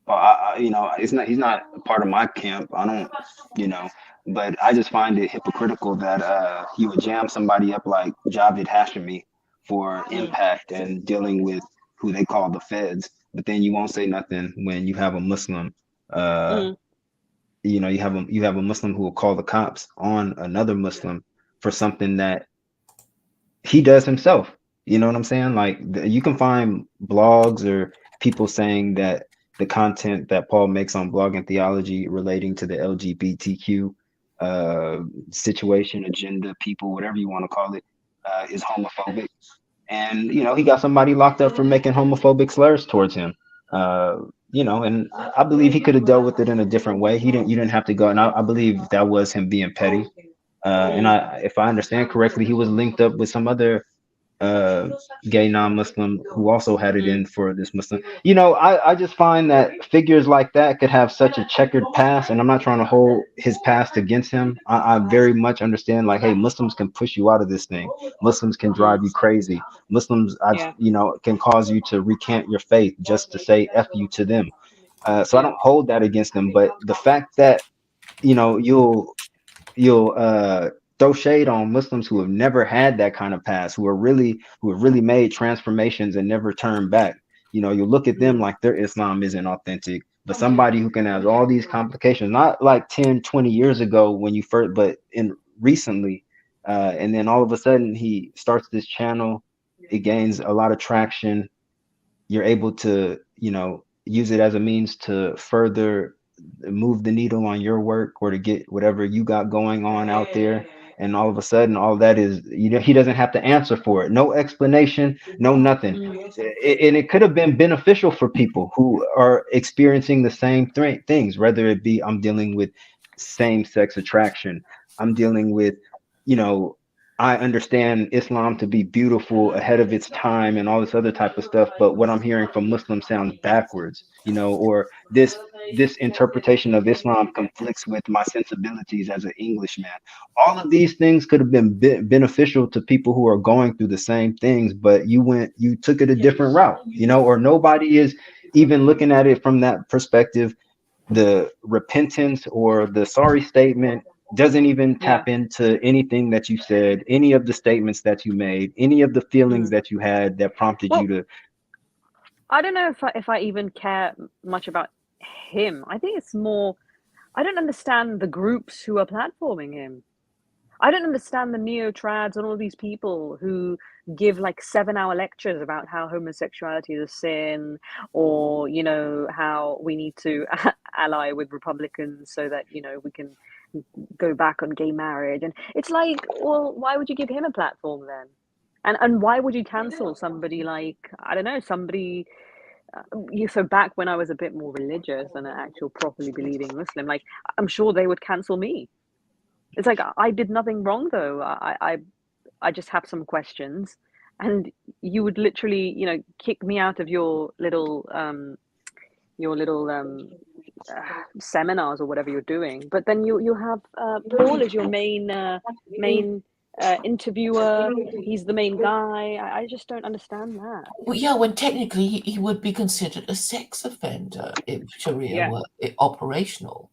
It's not. He's not a part of my camp. I don't. You know. But I just find it hypocritical that he would jam somebody up like Javid Hashimi for mm, impact and dealing with who they call the feds. But then you won't say nothing when you have a Muslim. Uh, mm, you have a Muslim who will call the cops on another Muslim for something that he does himself. You know what I'm saying? Like you can find blogs or people saying that the content that Paul makes on Blog and Theology relating to the LGBTQ uh, situation, agenda, people, whatever you want to call it, is homophobic. And he got somebody locked up for making homophobic slurs towards him. Uh, and I believe he could have dealt with it in a different way. He didn't. You didn't have to go. And I believe that was him being petty. And mm, if I understand correctly, he was linked up with some other uh, gay non-Muslim who also had it mm, in for this Muslim. I just find that figures like that could have such a checkered past, and I'm not trying to hold his past against him. I very much understand, like, hey, Muslims can push you out of this thing. Muslims can drive mm, you crazy. Muslims, yeah, can cause you to recant your faith just to say F you to them. So I yeah, don't hold that against them, but the fact that you'll throw shade on Muslims who have never had that kind of past, who have really made transformations and never turned back. You look at them mm, like their Islam isn't authentic, but somebody who can have all these complications, not like 10, 20 years ago when you first, but in recently, and then all of a sudden he starts this channel, it gains a lot of traction, you're able to use it as a means to further move the needle on your work or to get whatever you got going on out there, and all of a sudden all that is he doesn't have to answer for it, no explanation, no nothing. mm, And it could have been beneficial for people who are experiencing the same things, whether it be I'm dealing with same-sex attraction, I'm dealing with you know I understand Islam to be beautiful, ahead of its time, and all this other type of stuff. But what I'm hearing from Muslims sounds backwards, or this interpretation of Islam conflicts with my sensibilities as an Englishman. All of these things could have been beneficial to people who are going through the same things, but you took it a different route, or nobody is even looking at it from that perspective. The repentance or the sorry statement doesn't even yeah, tap into anything that you said, any of the statements that you made, any of the feelings mm. that you had that prompted you Well, to. I don't know if I even care much about him. I think it's more, I don't understand the groups who are platforming him. I don't understand the neo-trads and all these people who give like 7-hour lectures about how homosexuality is a sin, or how we need to ally with Republicans so that we can go back on gay marriage. And it's like, well, why would you give him a platform then? And why would you cancel somebody like, I don't know, somebody so back when I was a bit more religious and an actual properly believing Muslim, like I'm sure they would cancel me. It's like I did nothing wrong though. I just have some questions, and you would literally, kick me out of your little seminars or whatever you're doing. But then you have Paul as your main interviewer. He's the main guy. I just don't understand that. Well, yeah, when technically he would be considered a sex offender if Sharia Yeah. were operational.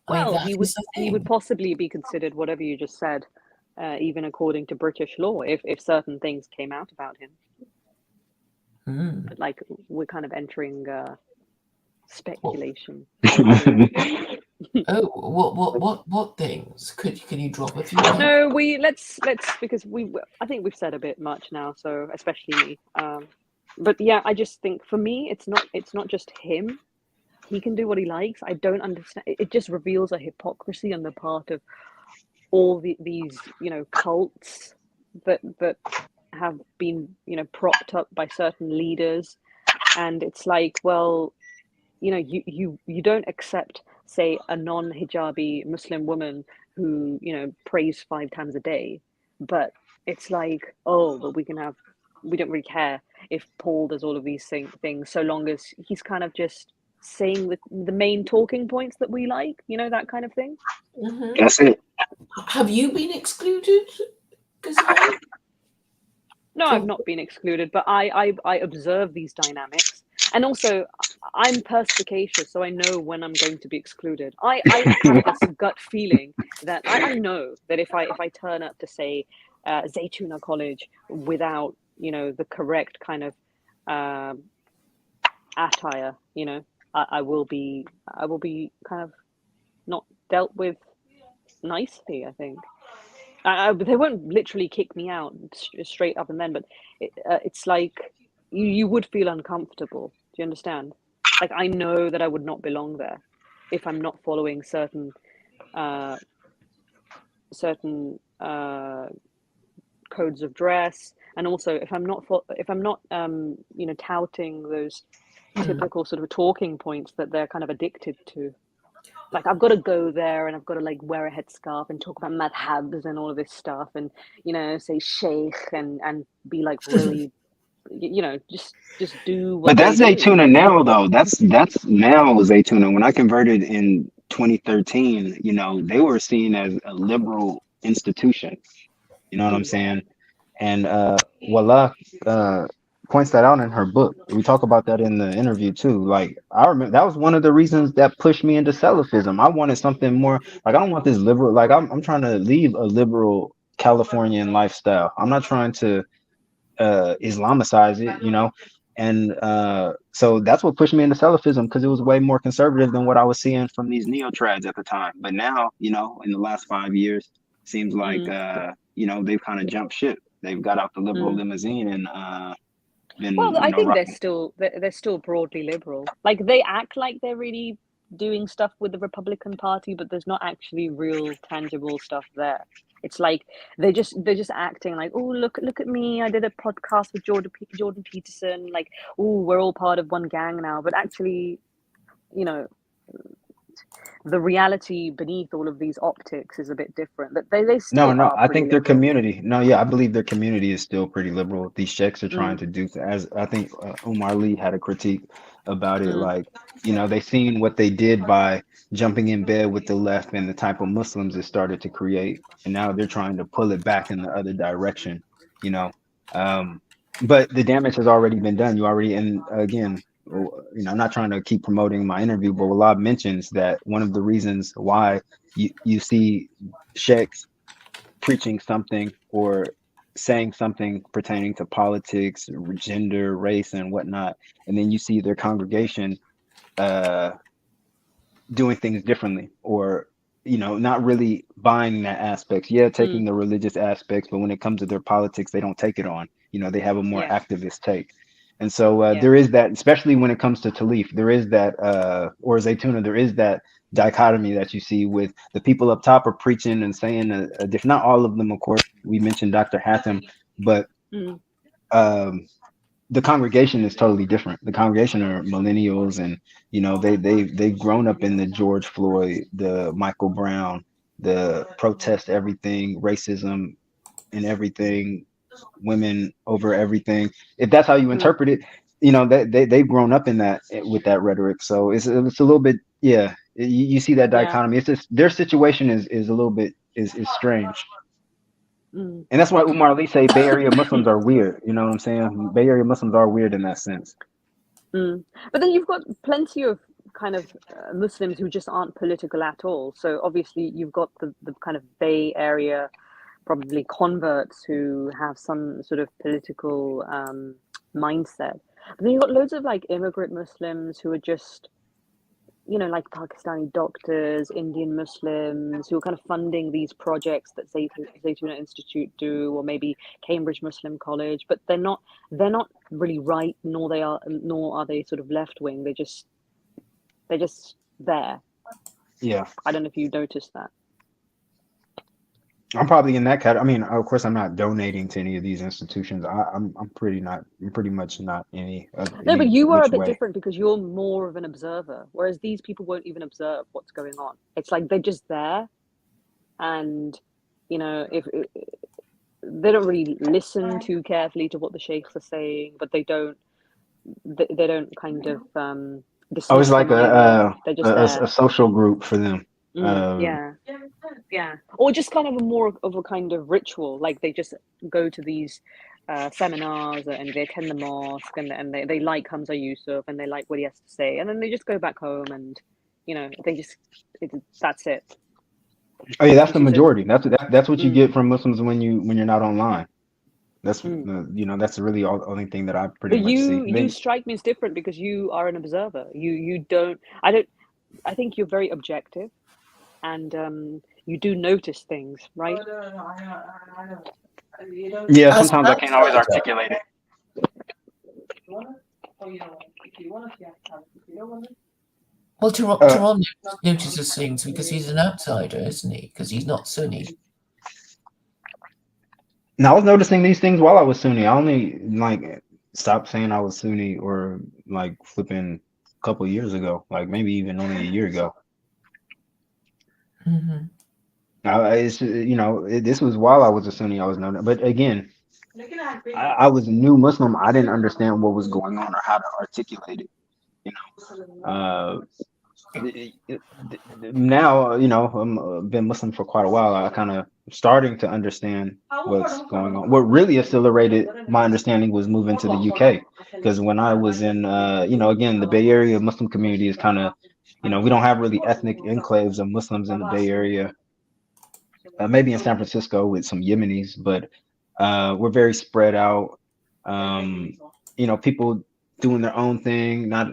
I mean, Well, that he would is the he would thing. possibly be considered whatever you just said, even according to British law, if certain things came out about him. Hmm. But like we're kind of entering Well, speculation territory. oh, what things? Can you drop a few names? No, let's because I think we've said a bit much now. So especially me. But yeah, I just think for me, it's not just him. He can do what he likes. I don't understand. It just reveals a hypocrisy on the part of all these cults that have been propped up by certain leaders, and it's like, well, you don't accept, say, a non-hijabi Muslim woman who prays 5 times a day, but it's like, oh, but we don't really care if Paul does all of these things so long as he's kind of just saying the main talking points that we like, that kind of thing. Hmm. That's it. Have you been excluded, Ghazali, No, I've from? not been excluded, but I observe these dynamics, and also I'm perspicacious, so I know when I'm going to be excluded. I have this gut feeling that I know that if I turn up to, say, Zaytuna College without the correct kind of um attire, I will be kind of not dealt with nicely, I think. They won't literally kick me out straight up and then, but it's like you would feel uncomfortable. Do you understand? Like, I know that I would not belong there if I'm not following uh, certain codes of dress, and also if I'm not touting those Mm. typical sort of talking points that they're kind of addicted to. Like, I've got to go there and I've got to like wear a headscarf and talk about madhabs and all of this stuff, and say sheikh and be like really, just do But what they that's do. Zaytuna now, though. That's now Zaytuna. When I converted in 2013, they were seen as a liberal institution. You know what I'm Mm, saying? And Wallah uh, points that out in her book. We talk about that in the interview too. Like, I remember that was one of the reasons that pushed me into Salafism. I wanted something more. Like, I don't want this liberal. Like, I'm trying to leave a liberal Californian lifestyle. I'm not trying to Islamicize it, and so that's what pushed me into Salafism, because it was way more conservative than what I was seeing from these neo-trads at the time. But now, in the last 5 years, seems like mm, they've kind of jumped ship. They've got out the liberal mm. limousine and been Well, I think they're rocking. still they're still broadly liberal. Like, they act like they're really doing stuff with the Republican Party, but there's not actually real tangible stuff there. It's like they're just acting like, oh, look at me, I did a podcast with Jordan Peterson. Like, oh, we're all part of one gang now. But actually, you know, the reality beneath all of these optics is a bit different. That they No, still no, are I pretty think their liberal. community. No, yeah, I believe their community is still pretty liberal. These sheiks are trying Mm, to do, as I think Umar Lee had a critique about it. mm, Like, they seen what they did by jumping in bed with the left and the type of Muslims it started to create, and now they're trying to pull it back in the other direction. You know, um, but the damage has already been done. You already, and again, I'm not trying to keep promoting my interview, but Walab mentions that one of the reasons why you see sheiks preaching something or saying something pertaining to politics, gender, race, and whatnot, and then you see their congregation uh, doing things differently, or not really buying that aspects. Yeah, taking mm, the religious aspects, but when it comes to their politics, they don't take it on. They have a more yeah, activist take. And so yeah. there is that, especially when it comes to Talif, there is that, or Zaytuna, there is that dichotomy that you see with the people up top are preaching and saying a different, not all of them, of course. We mentioned Dr. Hatem, but Mm, um, the congregation is totally different. The congregation are millennials, and they've grown up in the George Floyd, the Michael Brown, the protest everything, racism and everything, women over everything. If that's how you mm, interpret it, they've grown up in that, with that rhetoric. So it's a little bit, yeah. You see that yeah. dichotomy. It's just their situation is a little bit is strange. Mm. And that's why Umar Ali say Bay Area Muslims are weird. You know what I'm saying? Bay Area Muslims are weird in that sense. Mm. But then you've got plenty of kind of Muslims who just aren't political at all. So obviously you've got the kind of Bay Area, probably converts who have some sort of political mindset. But then you've got loads of like immigrant Muslims who are just like Pakistani doctors, Indian Muslims who are kind of funding these projects that Zaytuna Institute do, or maybe Cambridge Muslim College, but they're not really right, nor are they sort of left wing. They're just there. Yeah, I don't know if you noticed that. I'm probably in that category. I mean, of course, I'm not donating to any of these institutions. I'm pretty much not any No, but you are a which bit way. different because you're more of an observer, whereas these people won't even observe what's going on. It's like they're just there, and if they don't really listen too carefully to what the sheikhs are saying, but they don't kind of Oh, it's dismiss like them either. They're just there. a social group for them. Yeah, or just kind of more of a kind of ritual. Like they just go to these seminars and they attend the mosque and they like Hamza Yusuf and they like what he has to say, and then they just go back home and that's it. Oh yeah, that's the So, majority. That's what you get from Muslims when you're not online. That's that's really only thing that I pretty but much see. you strike me as different because you are an observer. You don't. I think you're very objective, and you do notice things, right? Yeah, As an sometimes I can't always outsider, articulate it. well, Uh, Terron notices things because he's an outsider, isn't he? Because he's not Sunni. Now I was noticing these things while I was Sunni. I only like stopped saying I was Sunni or like flipping a couple years ago, like maybe even only a year ago. Mm-hmm. It's this was while I was a Sunni. I was known, but again, I was a new Muslim. I didn't understand what was going on or how to articulate it. You know, now I'm been Muslim for quite a while. I kind of starting to understand what's going on. What really accelerated my understanding was moving to the UK, because when I was in again, the Bay Area Muslim community is kind of we don't have really ethnic enclaves of Muslims in the Bay Area. Maybe in San Francisco with some Yemenis, but we're very spread out. People doing their own thing, not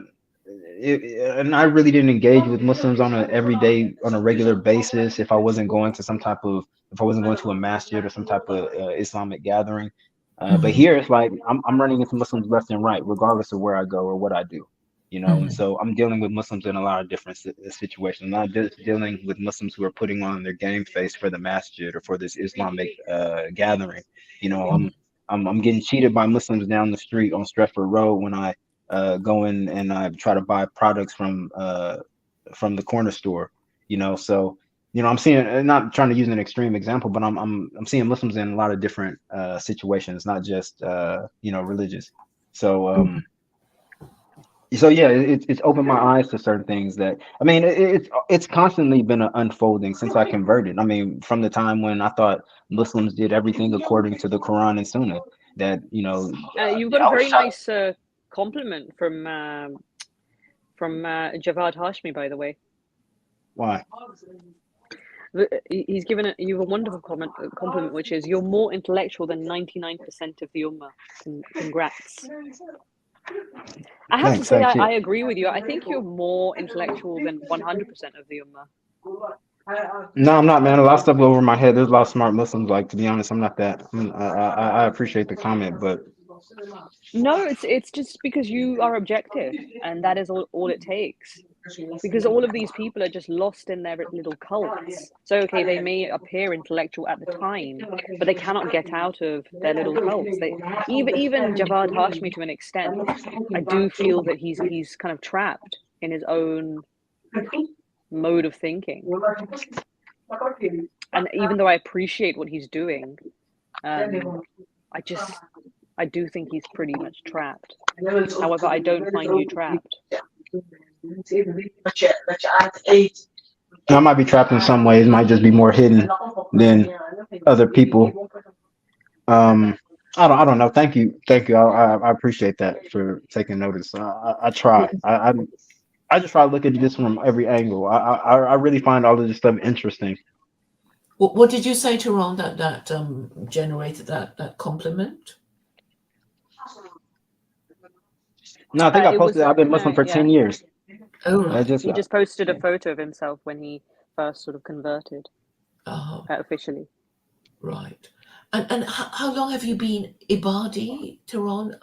and I really didn't engage with Muslims on a regular basis if I wasn't going to if I wasn't going to a masjid or some type of Islamic gathering. But Mm-hmm. here it's like I'm running into Muslims left and right, regardless of where I go or what I do. And Mm-hmm. so I'm dealing with Muslims in a lot of different situations. I'm not just dealing with Muslims who are putting on their game face for the masjid or for this Islamic gathering. I'm getting cheated by Muslims down the street on Stretford Road when I go in and I try to buy products from the corner store. So I'm seeing, not trying to use an extreme example, but I'm seeing Muslims in a lot of different situations, not just religious. So so yeah, it's opened my eyes to certain things that I mean it's constantly been unfolding since I converted. I mean, from the time when I thought Muslims did everything according to the Quran and Sunnah, that you've got a I was very shocked. nice compliment from Javad Hashmi, by the way. Why? He's given you a wonderful compliment, which is you're more intellectual than 99% of the ummah. Congrats. I have to Thanks. say, Thanks. I agree with you. I think you're more intellectual than 100% of the ummah. No, I'm not, man. A lot of stuff go over my head. There's a lot of smart Muslims. Like, to be honest, I'm not that. I appreciate the comment, but No, it's just because you are objective, and that is all it takes. Because all of these people are just lost in their little cults. So, okay, they may appear intellectual at the time, but they cannot get out of their little cults. Even Javad Hashmi, to an extent, I do feel that he's kind of trapped in his own mode of thinking. And even though I appreciate what he's doing, I do think he's pretty much trapped. However, I don't find you trapped. I might be trapped in some ways. Might just be more hidden than other people. I don't know. Thank you. I appreciate that for taking notice. I try. I just try to look at this from every angle. I really find all of this stuff interesting. What did you say, Terron, that generated that compliment? No, I think I It posted. was I've been Muslim for yeah. 10 years. Oh, I right. just He just posted a yeah. photo of himself when he first sort of converted Oh, officially. right. And how long have you been Ibadi, Tehran?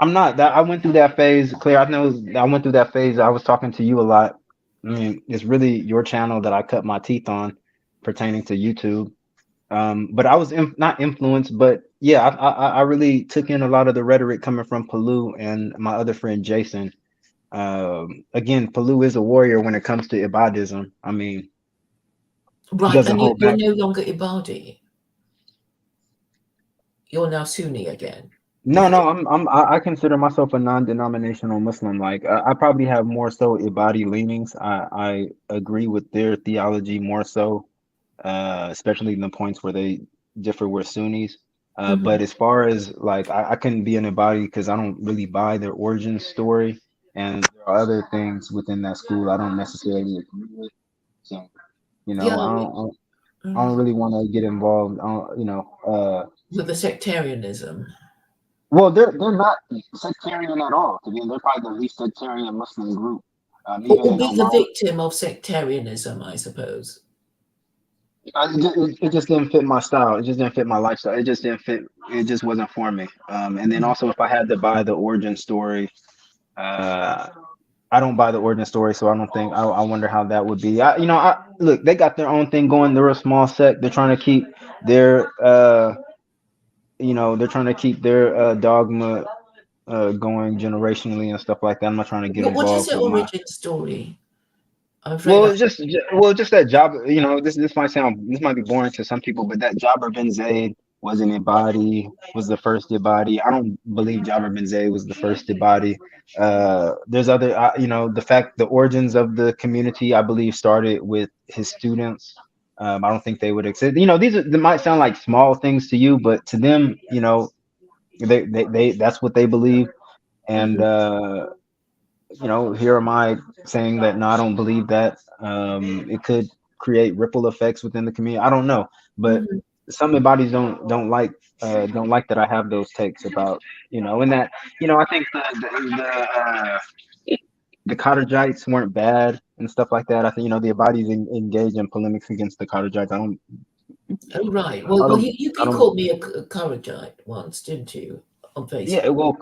I'm not that I went through that phase, Claire. I know I went through that phase. I was talking to you a lot. I mean, it's really your channel that I cut my teeth on pertaining to YouTube. But I was not influenced, but yeah, I really took in a lot of the rhetoric coming from Palu and my other friend Jason. Again, Palu is a warrior when it comes to Ibadism. I mean, he Right, doesn't and hold you're back. no longer Ibadi. You're now Sunni again. Is No, it? no, I consider myself a non-denominational Muslim. Like I probably have more so Ibadi leanings. I agree with their theology more so, especially in the points where they differ with Sunnis. Hmm. But as far as like I couldn't be an Ibadi because I don't really buy their origin story, and there are other things within that school I don't necessarily agree with. So, Yeah, I mm, don't really want to get involved. with the sectarianism. Well, they're not sectarian at all. I mean, they're probably the least sectarian Muslim group. Even Or in be the Oman, victim of sectarianism, I suppose. it just didn't fit my style. It just didn't fit my lifestyle. It just didn't fit. It just wasn't for me. And then Mhm. also, if I had to buy the origin story, uh, I don't buy the origin story, so I don't think. I wonder how that would be. I look. They got their own thing going. They're a small sect. They're trying to keep their they're trying to keep their dogma going generationally and stuff like that. I'm not trying to get What is involved the with my. origin story? I'm afraid Well, I. it's just that job. This might be boring to some people, but that Jabir bin Zaid was an Ibadi, was the first Ibadi. I don't believe Jabir bin Zaid was the first Ibadi. There's other, the fact the origins of the community, I believe, started with his students. I don't think they would accept. They might sound like small things to you, but to them, they that's what they believe. And Mhm, here am I saying that no, I don't believe that. It could create ripple effects within the community. I don't know, but mhm. some bodies don't like that I have those takes about and that I think the Cottagites weren't bad and stuff like that. I think the Abadis engage in polemics against the Cottagites. Oh, right. Well, I you don't called me a Kharajite once, didn't you, on Yeah, Facebook? well,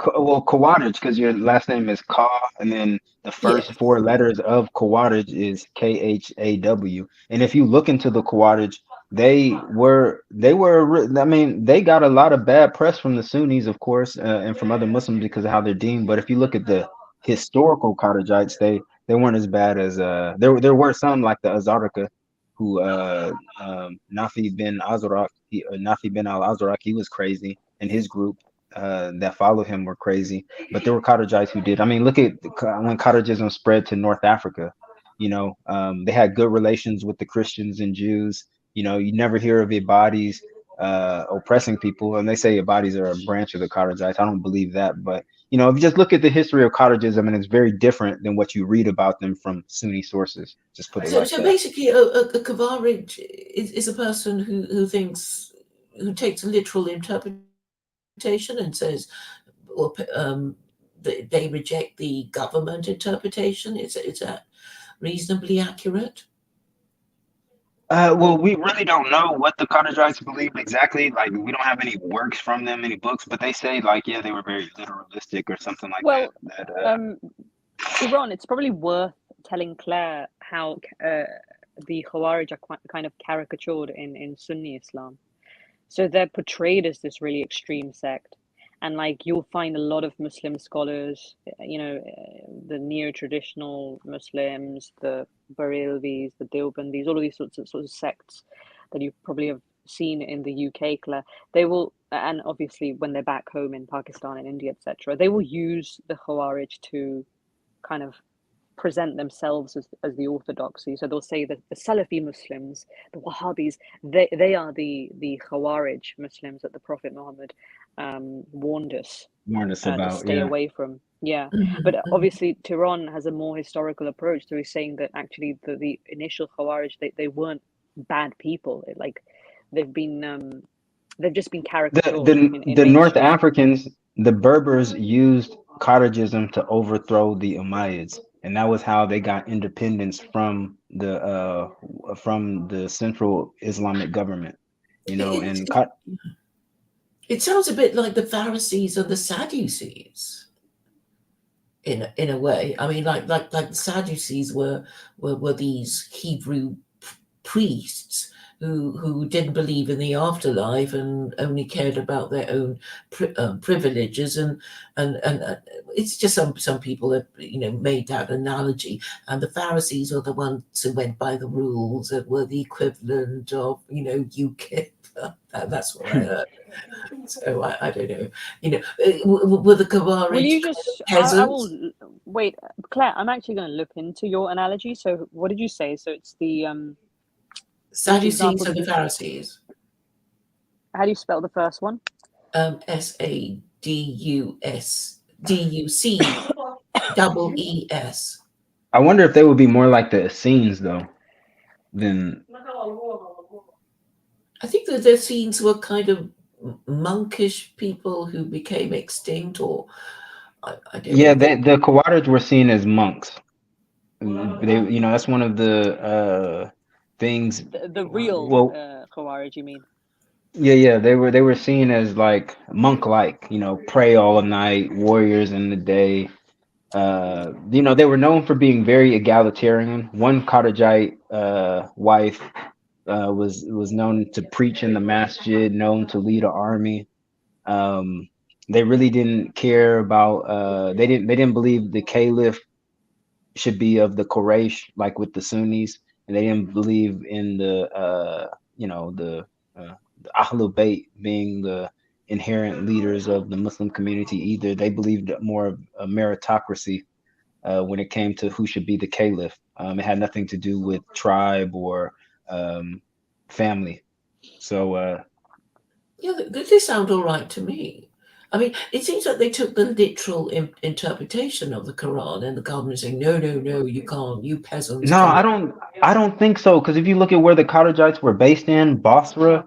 Kawadage, because your last name is Ka, and then the first Yes. four letters of Kawadage is Khaw. And if you look into the Kawadage, I mean, they got a lot of bad press from the Sunnis, of course, and from other Muslims because of how they're deemed. But if you look at the historical Cottagites, they weren't as bad as there were some like the Azarika, who Nafi bin Azrak, Nafi bin al Azrak, he was crazy, and his group that followed him were crazy, but there were Cottagites who did. I mean, look at when Cottagism spread to North Africa. They had good relations with the Christians and Jews. You never hear of Ibadis oppressing people, and they say Ibadis are a branch of the Cottagites. I don't believe that, but if you just look at the history of Cottagism, and it's very different than what you read about them from Sunni sources. Just put it So, like so that. basically, a Khawarij is a person who thinks, who takes a literal interpretation and says, or they reject the government interpretation. Is that reasonably accurate? Well, we really don't know what the Cottagites believed exactly. Like, we don't have any works from them, any books, but they say, like, yeah, they were very literalistic or something like that. Well, um, Tehran, it's probably worth telling Claire how the Khawarij are kind of caricatured in Sunni Islam. So they're portrayed as this really extreme sect. And like you'll find a lot of Muslim scholars, the neo-traditional Muslims, the Barelvis, the Deobandis, all of these sorts of sects that you probably have seen in the UK, Claire. They will, and obviously when they're back home in Pakistan and India, etc., they will use the Khawarij to kind of present themselves as the orthodoxy. So they'll say that the Salafi Muslims, the Wahhabis, they are the Khawarij Muslims that the Prophet Muhammad warned us Warned us to about. stay Yeah. away from. Yeah, Mhm, but mhm. obviously Tehran has a more historical approach. So he's saying that actually the initial Khawarij they weren't bad people. They've been they've just been The caricatured the in the North mainstream. Africans, the Berbers used cottagism to overthrow the Umayyads. and that was how they got independence from the central Islamic government. You know, It, and it, it sounds a bit like the Pharisees or the Sadducees in a way. I mean, like the Sadducees were these Hebrew priests who didn't believe in the afterlife and only cared about their own privileges and it's just some people have made that analogy, and the Pharisees are the ones who went by the rules that were the equivalent of UKIP. That's what I heard. So I don't know. Were the Will Khawarij you just? I peasants? will wait, Claire. I'm actually going to look into your analogy. So, what did you say? So it's the which Sadducees example and did the you? Pharisees. How do you spell the first one? Sadducees. I wonder if they would be more like the Essenes though than I think that the Essenes were kind of monkish people who became extinct, or I don't yeah, know. the Khawarij were seen as monks. They, you know, that's one of the things. The real Well, Khawarij, you mean? yeah, they were seen as like monk-like, you know, pray all night, warriors in the day. You know, they were known for being very egalitarian. One Cottagite wife was known to preach in the masjid, known to lead an army. Um, they really didn't care about. They didn't believe the caliph should be of the Quraysh, like with the Sunnis, and they didn't believe in the Ahlul Bayt being the inherent leaders of the Muslim community either. They believed more of a meritocracy when it came to who should be the caliph. It had nothing to do with tribe or um, family. So Yeah, they sound all right to me. I mean, it seems like they took the literal interpretation of the Quran, and the government saying, no, no, no, you can't, you peasants no, can't. I don't think so. Because if you look at where the Cottagites were based in, Basra,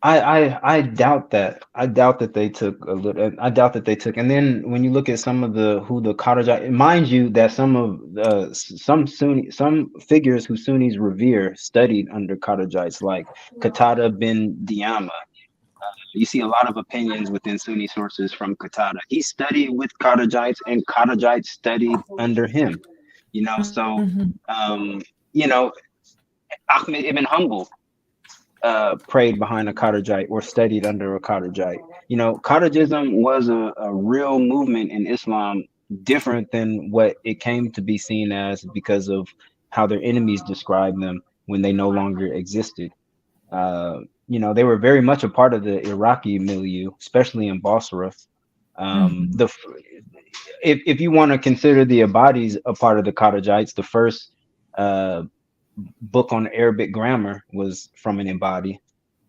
I doubt that. I doubt that they took a little. I doubt that they took. And then when you look at some of the who the Cottagite, mind you, that some figures who Sunnis revere studied under Cottagites, like Qatada bin Diama. You see a lot of opinions within Sunni sources from Qatada. He studied with Cottagites, and Cottagites studied under him. You know, so Mhm. um, you know, Ahmed ibn Hanbal prayed behind a Cottagite or studied under a Cottagite. You know, Cottagism was a real movement in Islam, different than what it came to be seen as because of how their enemies described them when they no longer existed. You know, they were very much a part of the Iraqi milieu, especially in Basra. Mhm. The if you want to consider the Abadis a part of the Cottagites, the first uh, book on Arabic grammar was from an Ibadi,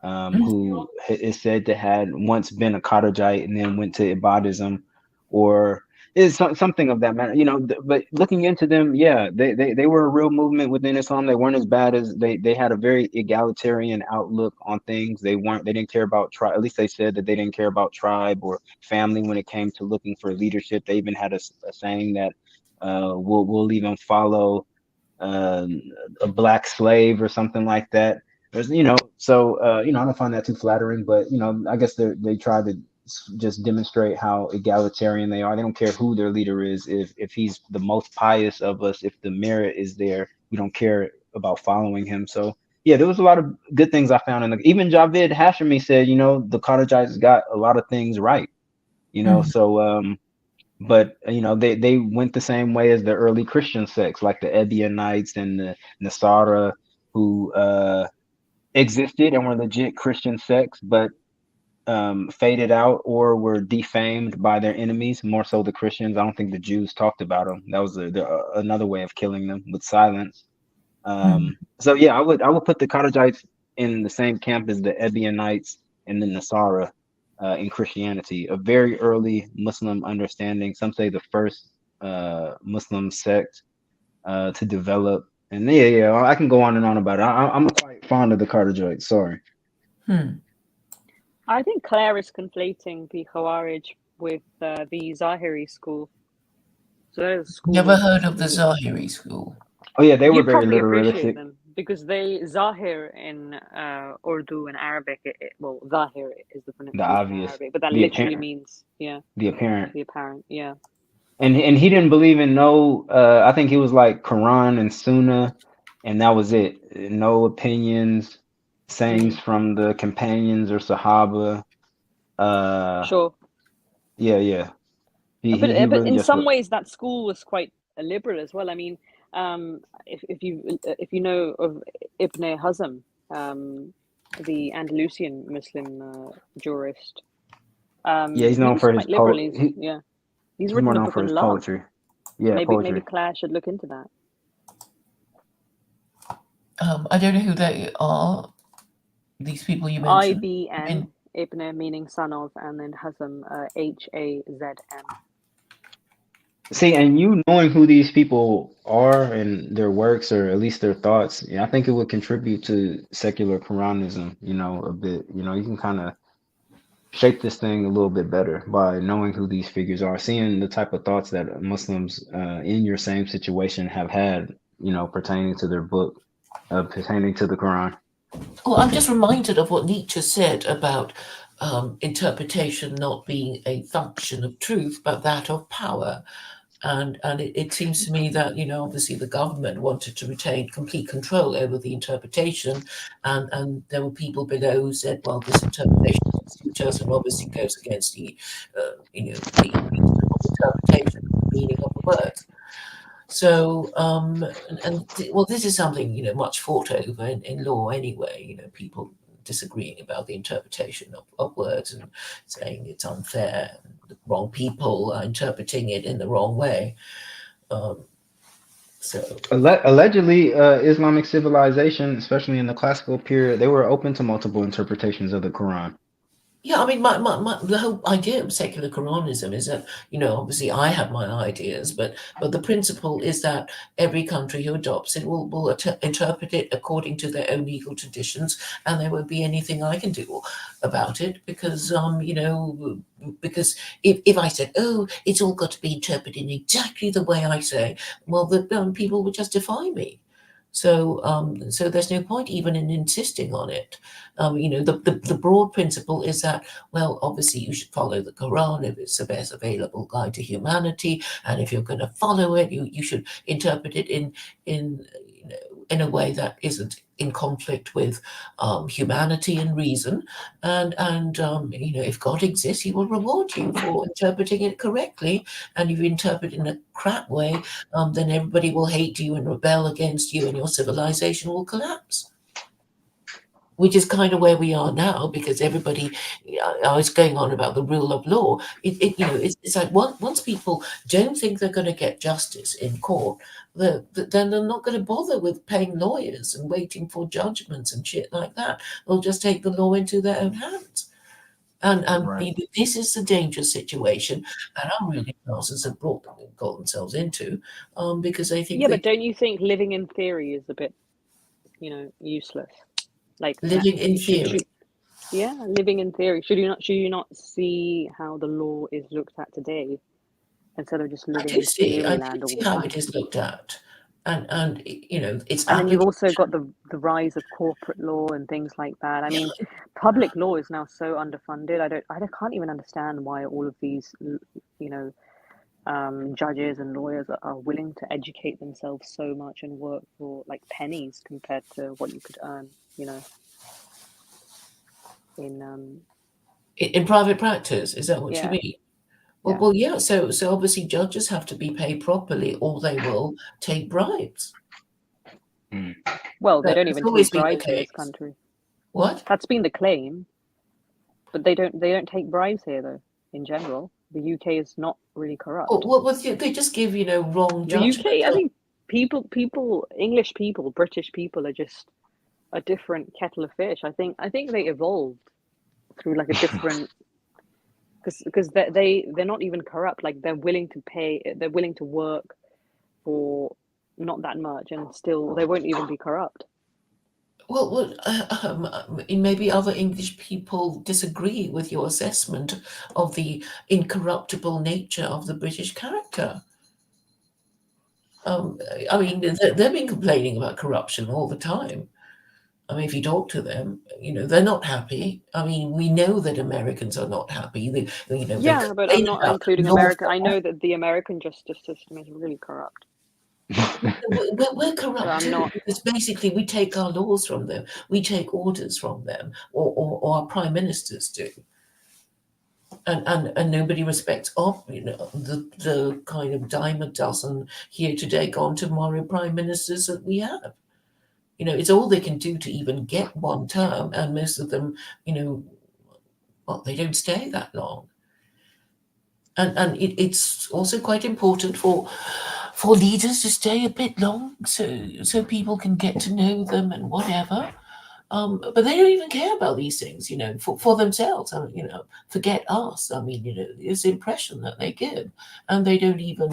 who is said to had once been a Cottagite and then went to Ibadism, or is something of that matter. You know, but looking into them, yeah, they were a real movement within Islam. They weren't as bad as they had a very egalitarian outlook on things. They didn't care about tribe. At least they said that they didn't care about tribe or family when it came to looking for leadership. They even had a saying that we'll even follow uh, a black slave or something like that. There's, so I don't find that too flattering, but I guess they try to just demonstrate how egalitarian they are. They don't care who their leader is. If he's the most pious of us, if the merit is there, we don't care about following him. So yeah, there was a lot of good things I found in even Javed Hashemi said, the Cottagites got a lot of things right. Mhm. So but they went the same way as the early Christian sects, like the Ebionites and the Nasara, who existed and were legit Christian sects, but faded out or were defamed by their enemies. More so the Christians. I don't think the Jews talked about them. That was another way of killing them, with silence. Mhm. So yeah, I would put the Cottagites in the same camp as the Ebionites and the Nasara in Christianity, a very early Muslim understanding. Some say the first Muslim sect to develop. And yeah, I can go on and on about it. I'm quite fond of the Cottagites. Sorry. Hmm. I think Claire is conflating the Khawarij with the Zahiri school. So there's a school. Never heard of the Zahiri school. Oh yeah, they were You'd very probably appreciate literalistic. them because they Zahir in Urdu and Arabic. Well, Zahir is the The pronunciation in obvious, Arabic, but that the literally apparent, means the apparent. the apparent. Yeah, And he didn't believe in no. I think he was like Quran and Sunnah, and that was it. No opinions, sayings from the companions or Sahaba. sure. Yeah. He But really in just some ways, that school was quite liberal as well. I mean, if you know of Ibn Hazm, the Andalusian Muslim jurist, yeah. He's he known was for his quite liberal. He's he's more written a known book for on his love. poetry. Yeah, Maybe poetry. Claire should look into that. I don't know who they are. These people you mentioned. IBN, Ibn meaning son of, and then Hazm, HAZM. See, and you knowing who these people are and their works, or at least their thoughts, I think it would contribute to secular Quranism, a bit. You can kind of shape this thing a little bit better by knowing who these figures are, seeing the type of thoughts that Muslims in your same situation have had, pertaining to their book, pertaining to the Quran. Well, I'm just reminded of what Nietzsche said about interpretation not being a function of truth, but that of power. And it seems to me that, obviously the government wanted to retain complete control over the interpretation. And there were people below who said, well, this interpretation doesn't suit us and obviously goes against the reasonable interpretation of the meaning of the words. So, well, this is something, much fought over in law anyway, people disagreeing about the interpretation of words and saying it's unfair, and the wrong people are interpreting it in the wrong way. So Allegedly, Islamic civilization, especially in the classical period, they were open to multiple interpretations of the Quran. yeah, I mean, the whole idea of secular Quranism is that, obviously I have my ideas, but the principle is that every country who adopts it will interpret it according to their own legal traditions, and there won't be anything I can do about it because, because if I said, oh, it's all got to be interpreted in exactly the way I say, well, people would just defy me. So, so there's no point even in insisting on it. The broad principle is that, well, obviously you should follow the Quran if it's the best available guide to humanity, and if you're going to follow it, you should interpret it in a way that isn't in conflict with humanity and reason. And if God exists, He will reward you for interpreting it correctly. And if you interpret it in a crap way, then everybody will hate you and rebel against you, and your civilization will collapse. Which is kind of where we are now, because everybody is going on about the rule of law. It's like once people don't think they're going to get justice in court, then they're not going to bother with paying lawyers and waiting for judgments and shit like that. They'll just take the law into their own hands. And Right. this is the dangerous situation that our ruling classes have got themselves into, because they think But don't you think living in theory is a bit, useless? Like living in theory. Living in theory. Should you not see how the law is looked at today, instead of just living in theory land all the how time? it is looked at, and it's. And then you've also got the rise of corporate law and things like that. I mean, public law is now so underfunded. I can't even understand why all of these, judges and lawyers are willing to educate themselves so much and work for like pennies compared to what you could earn, in private practice. Is that what you mean? Well, yeah. So obviously judges have to be paid properly, or they will take bribes. Well, they don't even take bribes in this country. What? That's been the claim, but they don't take bribes here though. In general, the UK is not really corrupt. Well, they just give wrong judgment. The UK, I think English people, British people are just a different kettle of fish. I think they evolved through like a different because they're not even corrupt. Like they're willing to work for not that much, and still they won't even be corrupt. Well, maybe other English people disagree with your assessment of the incorruptible nature of the British character. Um, I mean, they've been complaining about corruption all the time. I mean, if you talk to them, they're not happy. I mean, we know that Americans are not happy. They Yeah, but I'm complain not about including America. I lawfare. know that the American justice system is really corrupt, We're but corrupt I'm too, not. because basically we take our laws from them, we take orders from them, or our prime ministers do, and nobody respects the kind of dime a dozen here today, gone tomorrow prime ministers that we have. It's all they can do to even get one term, and most of them, well, they don't stay that long. And it's also quite important for leaders to stay a bit long, so people can get to know them and whatever. But they don't even care about these things, for themselves. Forget us. I mean, it's the impression that they give, and they don't even,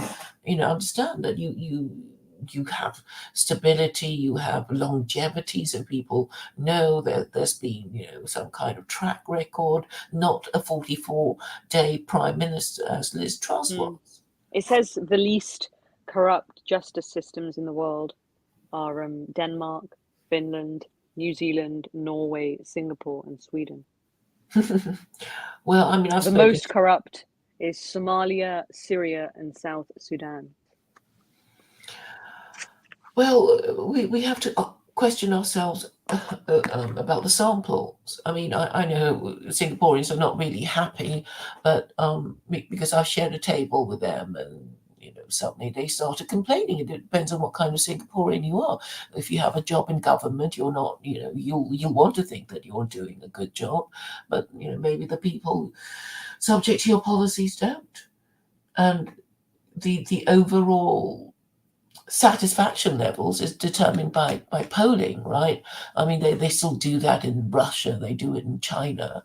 understand that you have stability, you have longevity, so people know that there's been, some kind of track record, not a 44-day prime minister as Liz Truss Mm. was. It says the least corrupt justice systems in the world are Denmark, Finland, New Zealand, Norway, Singapore, and Sweden. Well, I mean, I've The spoken. most corrupt is Somalia, Syria, and South Sudan. Well, we have to question ourselves about the samples. I mean, I know Singaporeans are not really happy, but because I've shared a table with them, and suddenly they started complaining. It depends on what kind of Singaporean you are. If you have a job in government, you're not, you want to think that you're doing a good job, but maybe the people subject to your policies don't, and the overall satisfaction levels is determined by polling, right? I mean, they still do that in Russia, they do it in China,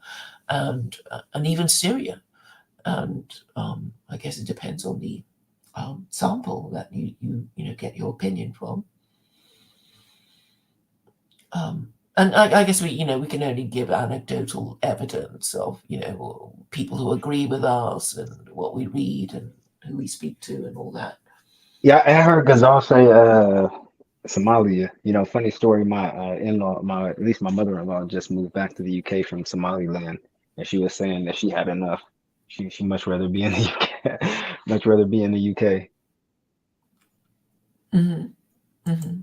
and even Syria, and I guess it depends on the sample that you get your opinion from. And I guess we can only give anecdotal evidence of people who agree with us and what we read and who we speak to and all that. Yeah, I heard Ghazal say Somalia. Funny story. My in-law, at least my mother-in-law, just moved back to the UK from Somaliland, and she was saying that she had enough. She much rather be in the UK, much rather be in the UK. Hmm. Hmm.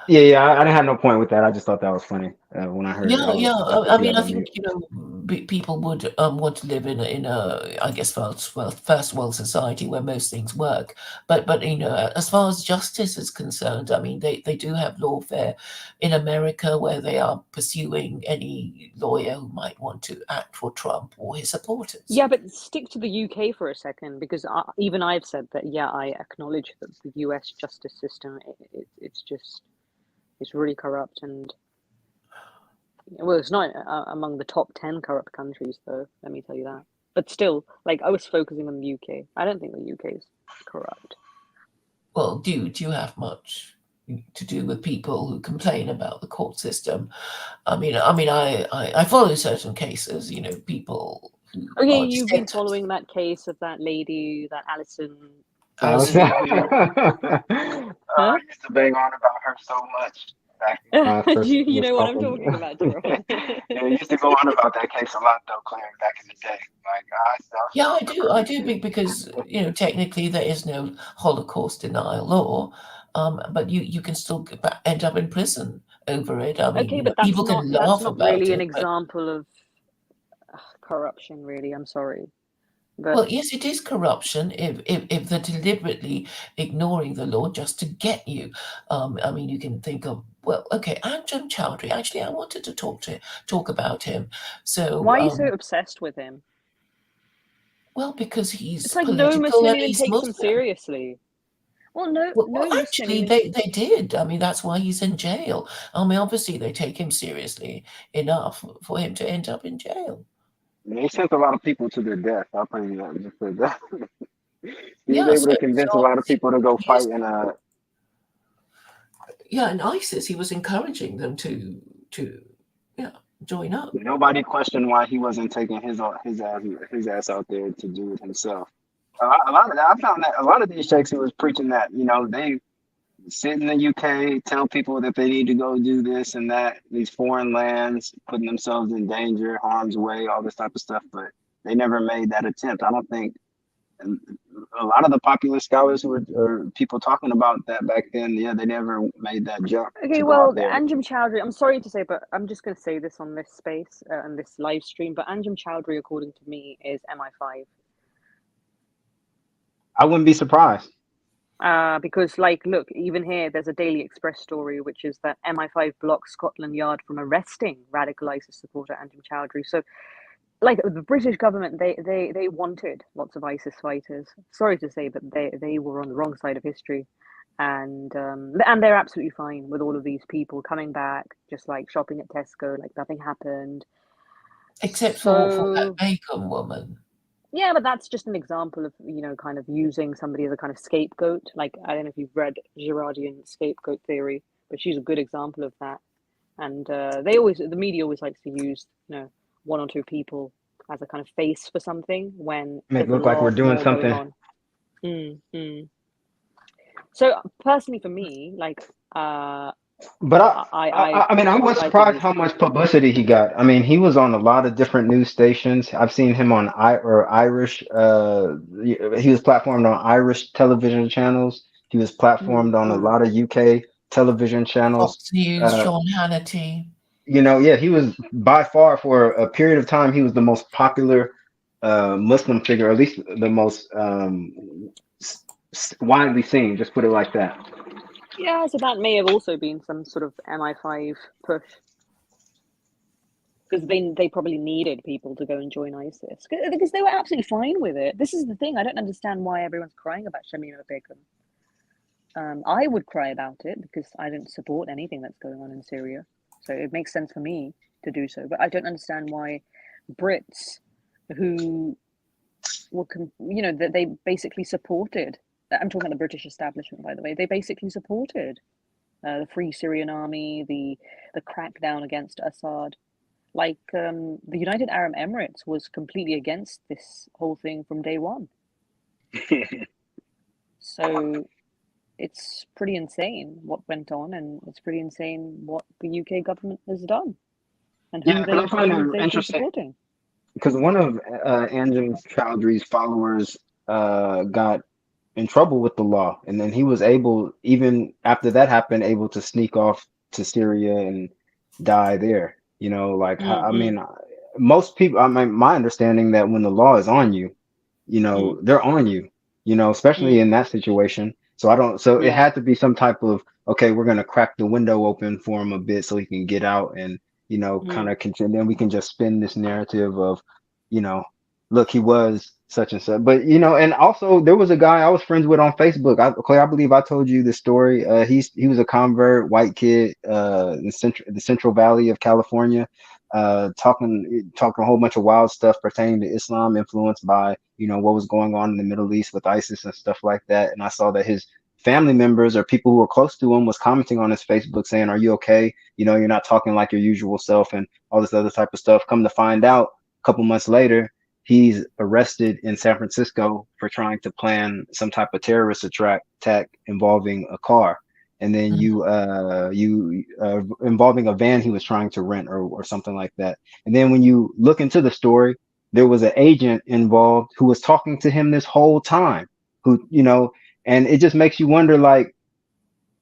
Yeah, yeah. I didn't have no point with that. I just thought that was funny when I heard it. Yeah, I was yeah. about to I get mean, off I on think mute. people would want to live in a I guess first world society where most things work. But as far as justice is concerned, I mean, they do have lawfare in America where they are pursuing any lawyer who might want to act for Trump or his supporters. Yeah, but stick to the UK for a second, because even I've said that, yeah, I acknowledge that the US justice system, it's really corrupt, and well, it's not among the top 10 corrupt countries, though, let me tell you that. But still, like, I was focusing on the UK. I don't think the UK is corrupt. Well, do you have much to do with people who complain about the court system? I follow certain cases, people who Oh, yeah, are you've been dissenters. following that case of that lady, that Alison I was person who, huh? I used to bang on about her so much back when I Do first you was know what I'm talking. talking about, Terron? Yeah, I used to go on about that case a lot though, Claire, back in the day. Like I Yeah, still I remember. do, because technically there is no Holocaust denial law, but you can still end up in prison over it. I mean, Okay, but people can that's laugh not about really an it, but example of corruption, really. I'm sorry, but well, yes, it is corruption if they're deliberately ignoring the law just to get you. I mean, you can think of, well, okay, Anjan Chowdhury. Actually, I wanted to talk about him. So, why are you so obsessed with him? well, because It's he's like no political Muslim and even he's takes him Muslim. seriously. Well, no, Well, no Muslim actually, even. they did. I mean, that's why he's in jail. I mean, obviously, they take him seriously enough for him to end up in jail. They sent a lot of people to their death. I'll tell you that. Just for that. He was Yeah, able so, to convince a lot of people to go yes, fight in a. yeah, and ISIS, he was encouraging them to yeah, join up. Nobody questioned why he wasn't taking his ass out there to do it himself. I found that a lot of these sheikhs who was preaching that, they sit in the UK, tell people that they need to go do this and that, these foreign lands, putting themselves in danger, harm's way, all this type of stuff, but they never made that attempt. I don't think a lot of the popular scholars who were or people talking about that back then, yeah, they never made that jump Okay, to go out well, there. Anjem Chowdhury, I'm sorry to say, but I'm just going to say this on this space and this live stream, but Anjem Chowdhury, according to me, is MI5. I wouldn't be surprised. Because, like, look, even here, there's a Daily Express story, which is that MI5 blocks Scotland Yard from arresting radical ISIS supporter Anjem Chowdhury. So, like, the British government, they wanted lots of ISIS fighters. Sorry to say, but they were on the wrong side of history. And they're absolutely fine with all of these people coming back, just like shopping at Tesco, like nothing happened. Except for that bacon woman. Yeah, but that's just an example of, kind of using somebody as a kind of scapegoat. Like, I don't know if you've read Girardian scapegoat theory, but she's a good example of that. And the media always likes to use, one or two people as a kind of face for something when Make it there's look a like we're lot doing more going something. on. So personally, for me, like, But I mean, I was like surprised how much publicity he got. I mean, he was on a lot of different news stations. I've seen him on Irish. He was platformed on Irish television channels. He was platformed on a lot of UK television channels. Fox News, Uh, Sean Hannity. yeah, he was by far for a period of time. He was the most popular Muslim figure, or at least the most widely seen. Just put it like that. Yeah, so that may have also been some sort of MI5 push because they probably needed people to go and join ISIS because they were absolutely fine with it. This is the thing. I don't understand why everyone's crying about Shamima Begum. I would cry about it because I don't support anything that's going on in Syria. So it makes sense for me to do so. But I don't understand why Brits who were, that they basically supported. I'm talking about the British establishment, by the way. They basically supported the Free Syrian Army, the crackdown against Assad. Like the United Arab Emirates was completely against this whole thing from day one. So it's pretty insane what went on, and it's pretty insane what the UK government has done and Yeah, but I find it they've been interesting supporting. because one of Anjem Chowdhury's followers got in trouble with the law, and then he was able, even after that happened, able to sneak off to Syria and die there. Like I mean, most people. I mean, my understanding that when the law is on you, they're on you. Especially in that situation. So I don't. So it Yeah. had to be some type of, okay, we're gonna crack the window open for him a bit so he can get out and kind of continue. Then we can just spin this narrative of, you know, look, he was such and such. But and also there was a guy I was friends with on Facebook. Claire, I believe I told you the story. He was a convert, white kid, in the Central Valley of California, talking a whole bunch of wild stuff pertaining to Islam, influenced by what was going on in the Middle East with ISIS and stuff like that. And I saw that his family members or people who were close to him was commenting on his Facebook saying, "Are you okay? You're not talking like your usual self," and all this other type of stuff. Come to find out, a couple months later, he's arrested in San Francisco for trying to plan some type of terrorist attack involving a car. And then involving a van he was trying to rent or something like that. And then when you look into the story, there was an agent involved who was talking to him this whole time, and it just makes you wonder, like,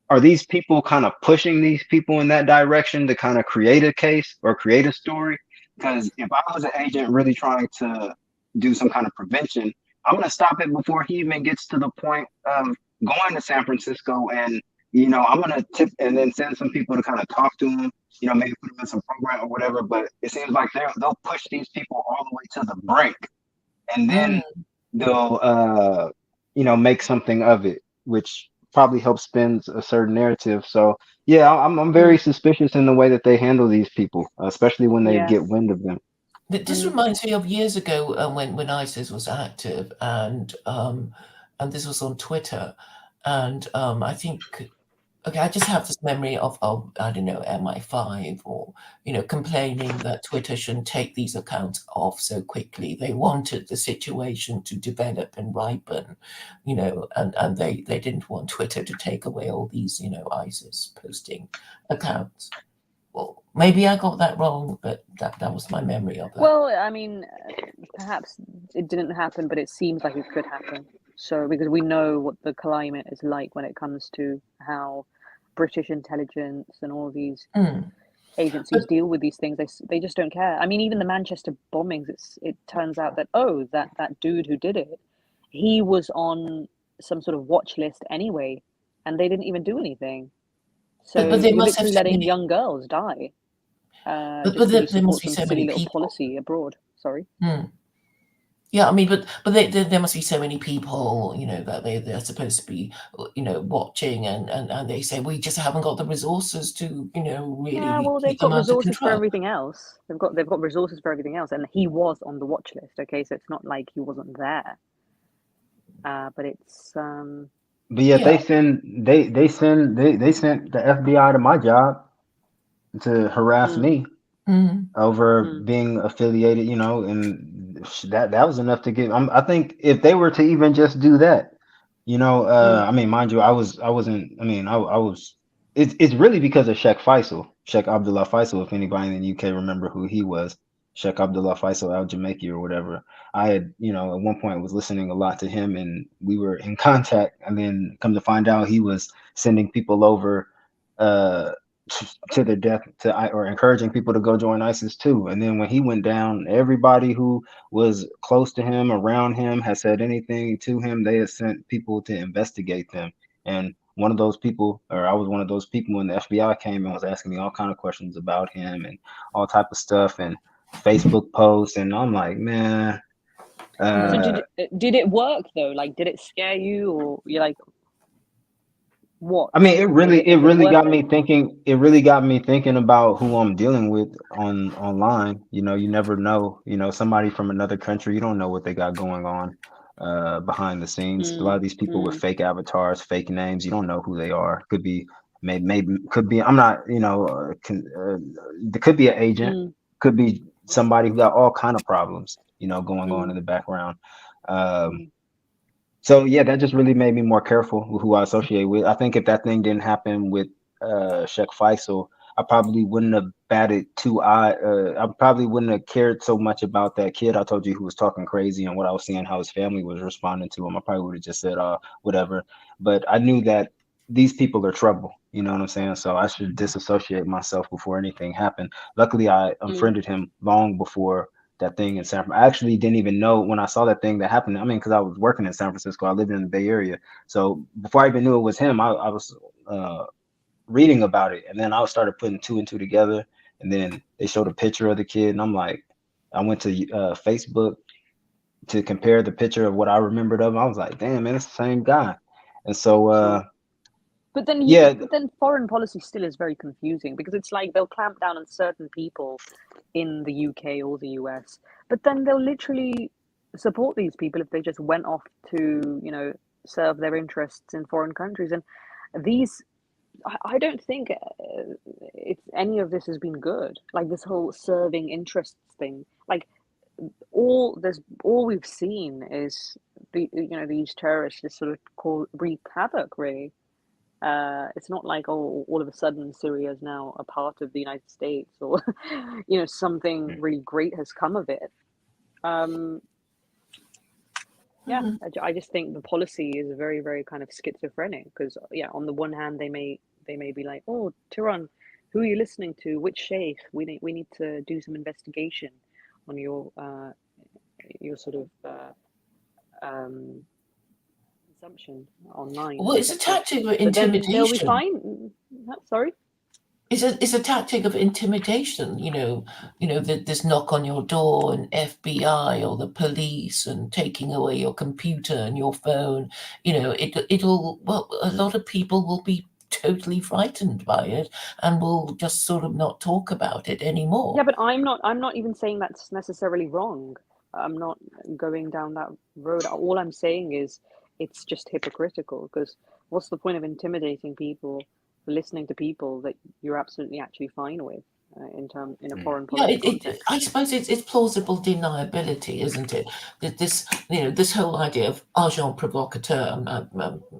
are these people kind of pushing these people in that direction to kind of create a case or create a story? Because if I was an agent really trying to do some kind of prevention, I'm going to stop it before he even gets to the point of going to San Francisco. And, I'm going to tip and then send some people to kind of talk to him, maybe put him in some program or whatever. But it seems like they'll push these people all the way to the brink, and then they'll, make something of it, which probably helps spin a certain narrative. So yeah, I'm very suspicious in the way that they handle these people, especially when they get wind of them. This reminds me of years ago when ISIS was active, and this was on Twitter, and I think Okay, I just have this memory of I don't know, MI5 or, complaining that Twitter shouldn't take these accounts off so quickly. They wanted the situation to develop and ripen, and they didn't want Twitter to take away all these, ISIS posting accounts. Well, maybe I got that wrong, but that was my memory of that. Well, I mean, perhaps it didn't happen, but it seems like it could happen. So, because we know what the climate is like when it comes to how British intelligence and all these Mm. agencies deal with these things, they just don't care. I mean, even the Manchester bombings, it turns out that that dude who did it, he was on some sort of watch list anyway, and they didn't even do anything. So But they you're must have literally so letting many. young girls die, But just because you there must support be some so silly many little people. policy abroad. Sorry. Yeah, I mean, but there must be so many people, that they're supposed to be, watching, and they say we just haven't got the resources to, Yeah, really well, they've keep them got under resources for control. everything else. They've got resources for everything else, and he was on the watch list. Okay, so it's not like he wasn't there. But it's But yet Yeah. they sent the FBI to my job to harass mm, me Mm, over mm, being affiliated, and that was enough to get. I think if they were to even just do that, mm, I mean, mind you, I wasn't. I mean, I was. It's really because of Sheikh Faisal, Sheikh Abdullah Faisal. If anybody in the UK remember who he was, Sheikh Abdullah Faisal Al Jamaica or whatever. I had, at one point was listening a lot to him, and we were in contact. And then come to find out, he was sending people over, uh, to their death or encouraging people to go join ISIS too. And then when he went down, everybody who was close to him, around him, had said anything to him, they had sent people to investigate them. And one of those people, or I was one of those people, when the FBI came and was asking me all kind of questions about him and all type of stuff and Facebook posts, and I'm like, man, So uh, did it work though? Like, did it scare you, or you're like, what? I mean, Is it really worth got it? me thinking. It really got me thinking about who I'm dealing with online. You never know. Somebody from another country, you don't know what they got going on behind the scenes. A lot Mm, of these people with mm, fake avatars, fake names, you don't know who they are. Could be, maybe could be. I'm not. There could be an agent. mm, Could be somebody who got all kind of problems. Going on mm, in the background. Um, mm, so yeah, that just really made me more careful with who I associate with. I think if that thing didn't happen with Sheikh Faisal, I probably wouldn't have batted too eye. I probably wouldn't have cared so much about that kid I told you who was talking crazy and what I was seeing how his family was responding to him. I probably would have just said, whatever. But I knew that these people are trouble. You know what I'm saying? So I should disassociate myself before anything happened. Luckily, I mm, unfriended him long before that thing in San Francisco. I actually didn't even know when I saw that thing that happened. I mean, because I was working in San Francisco, I lived in the Bay Area. So before I even knew it was him, I was reading about it, and then I started putting two and two together. And then they showed a picture of the kid, and I'm like, I went to Facebook to compare the picture of what I remembered of him. I was like, damn, man, it's the same guy. And so, sure. yeah, But then foreign policy still is very confusing because it's like they'll clamp down on certain people in the UK or the US, but then they'll literally support these people if they just went off to, serve their interests in foreign countries. And these, I don't think it's any of this has been good. Like this whole serving interests thing. Like all we've seen is these terrorists just sort of wreak havoc, really. It's not like, oh, all of a sudden Syria is now a part of the United States, or something really great has come of it. Um, yeah, mhm. I just think the policy is very, very kind of schizophrenic because, yeah, on the one hand they may be like, oh, Terron, who are you listening to? Which sheikh? We need to do some investigation on your sort of um, consumption online, Well, it's a etc. tactic of But then they'll be intimidation. fine. Sorry. It's a tactic of intimidation. That this knock on your door and FBI or the police and taking away your computer and your phone. A lot of people will be totally frightened by it and will just sort of not talk about it Yeah, anymore. but I'm not even saying that's necessarily wrong. I'm not going down that road. All I'm saying is it's just hypocritical because what's the point of intimidating people listening to people that you're absolutely actually fine with in a foreign Yeah, policy context. I suppose it's plausible deniability, isn't it? That this whole idea of agent provocateur.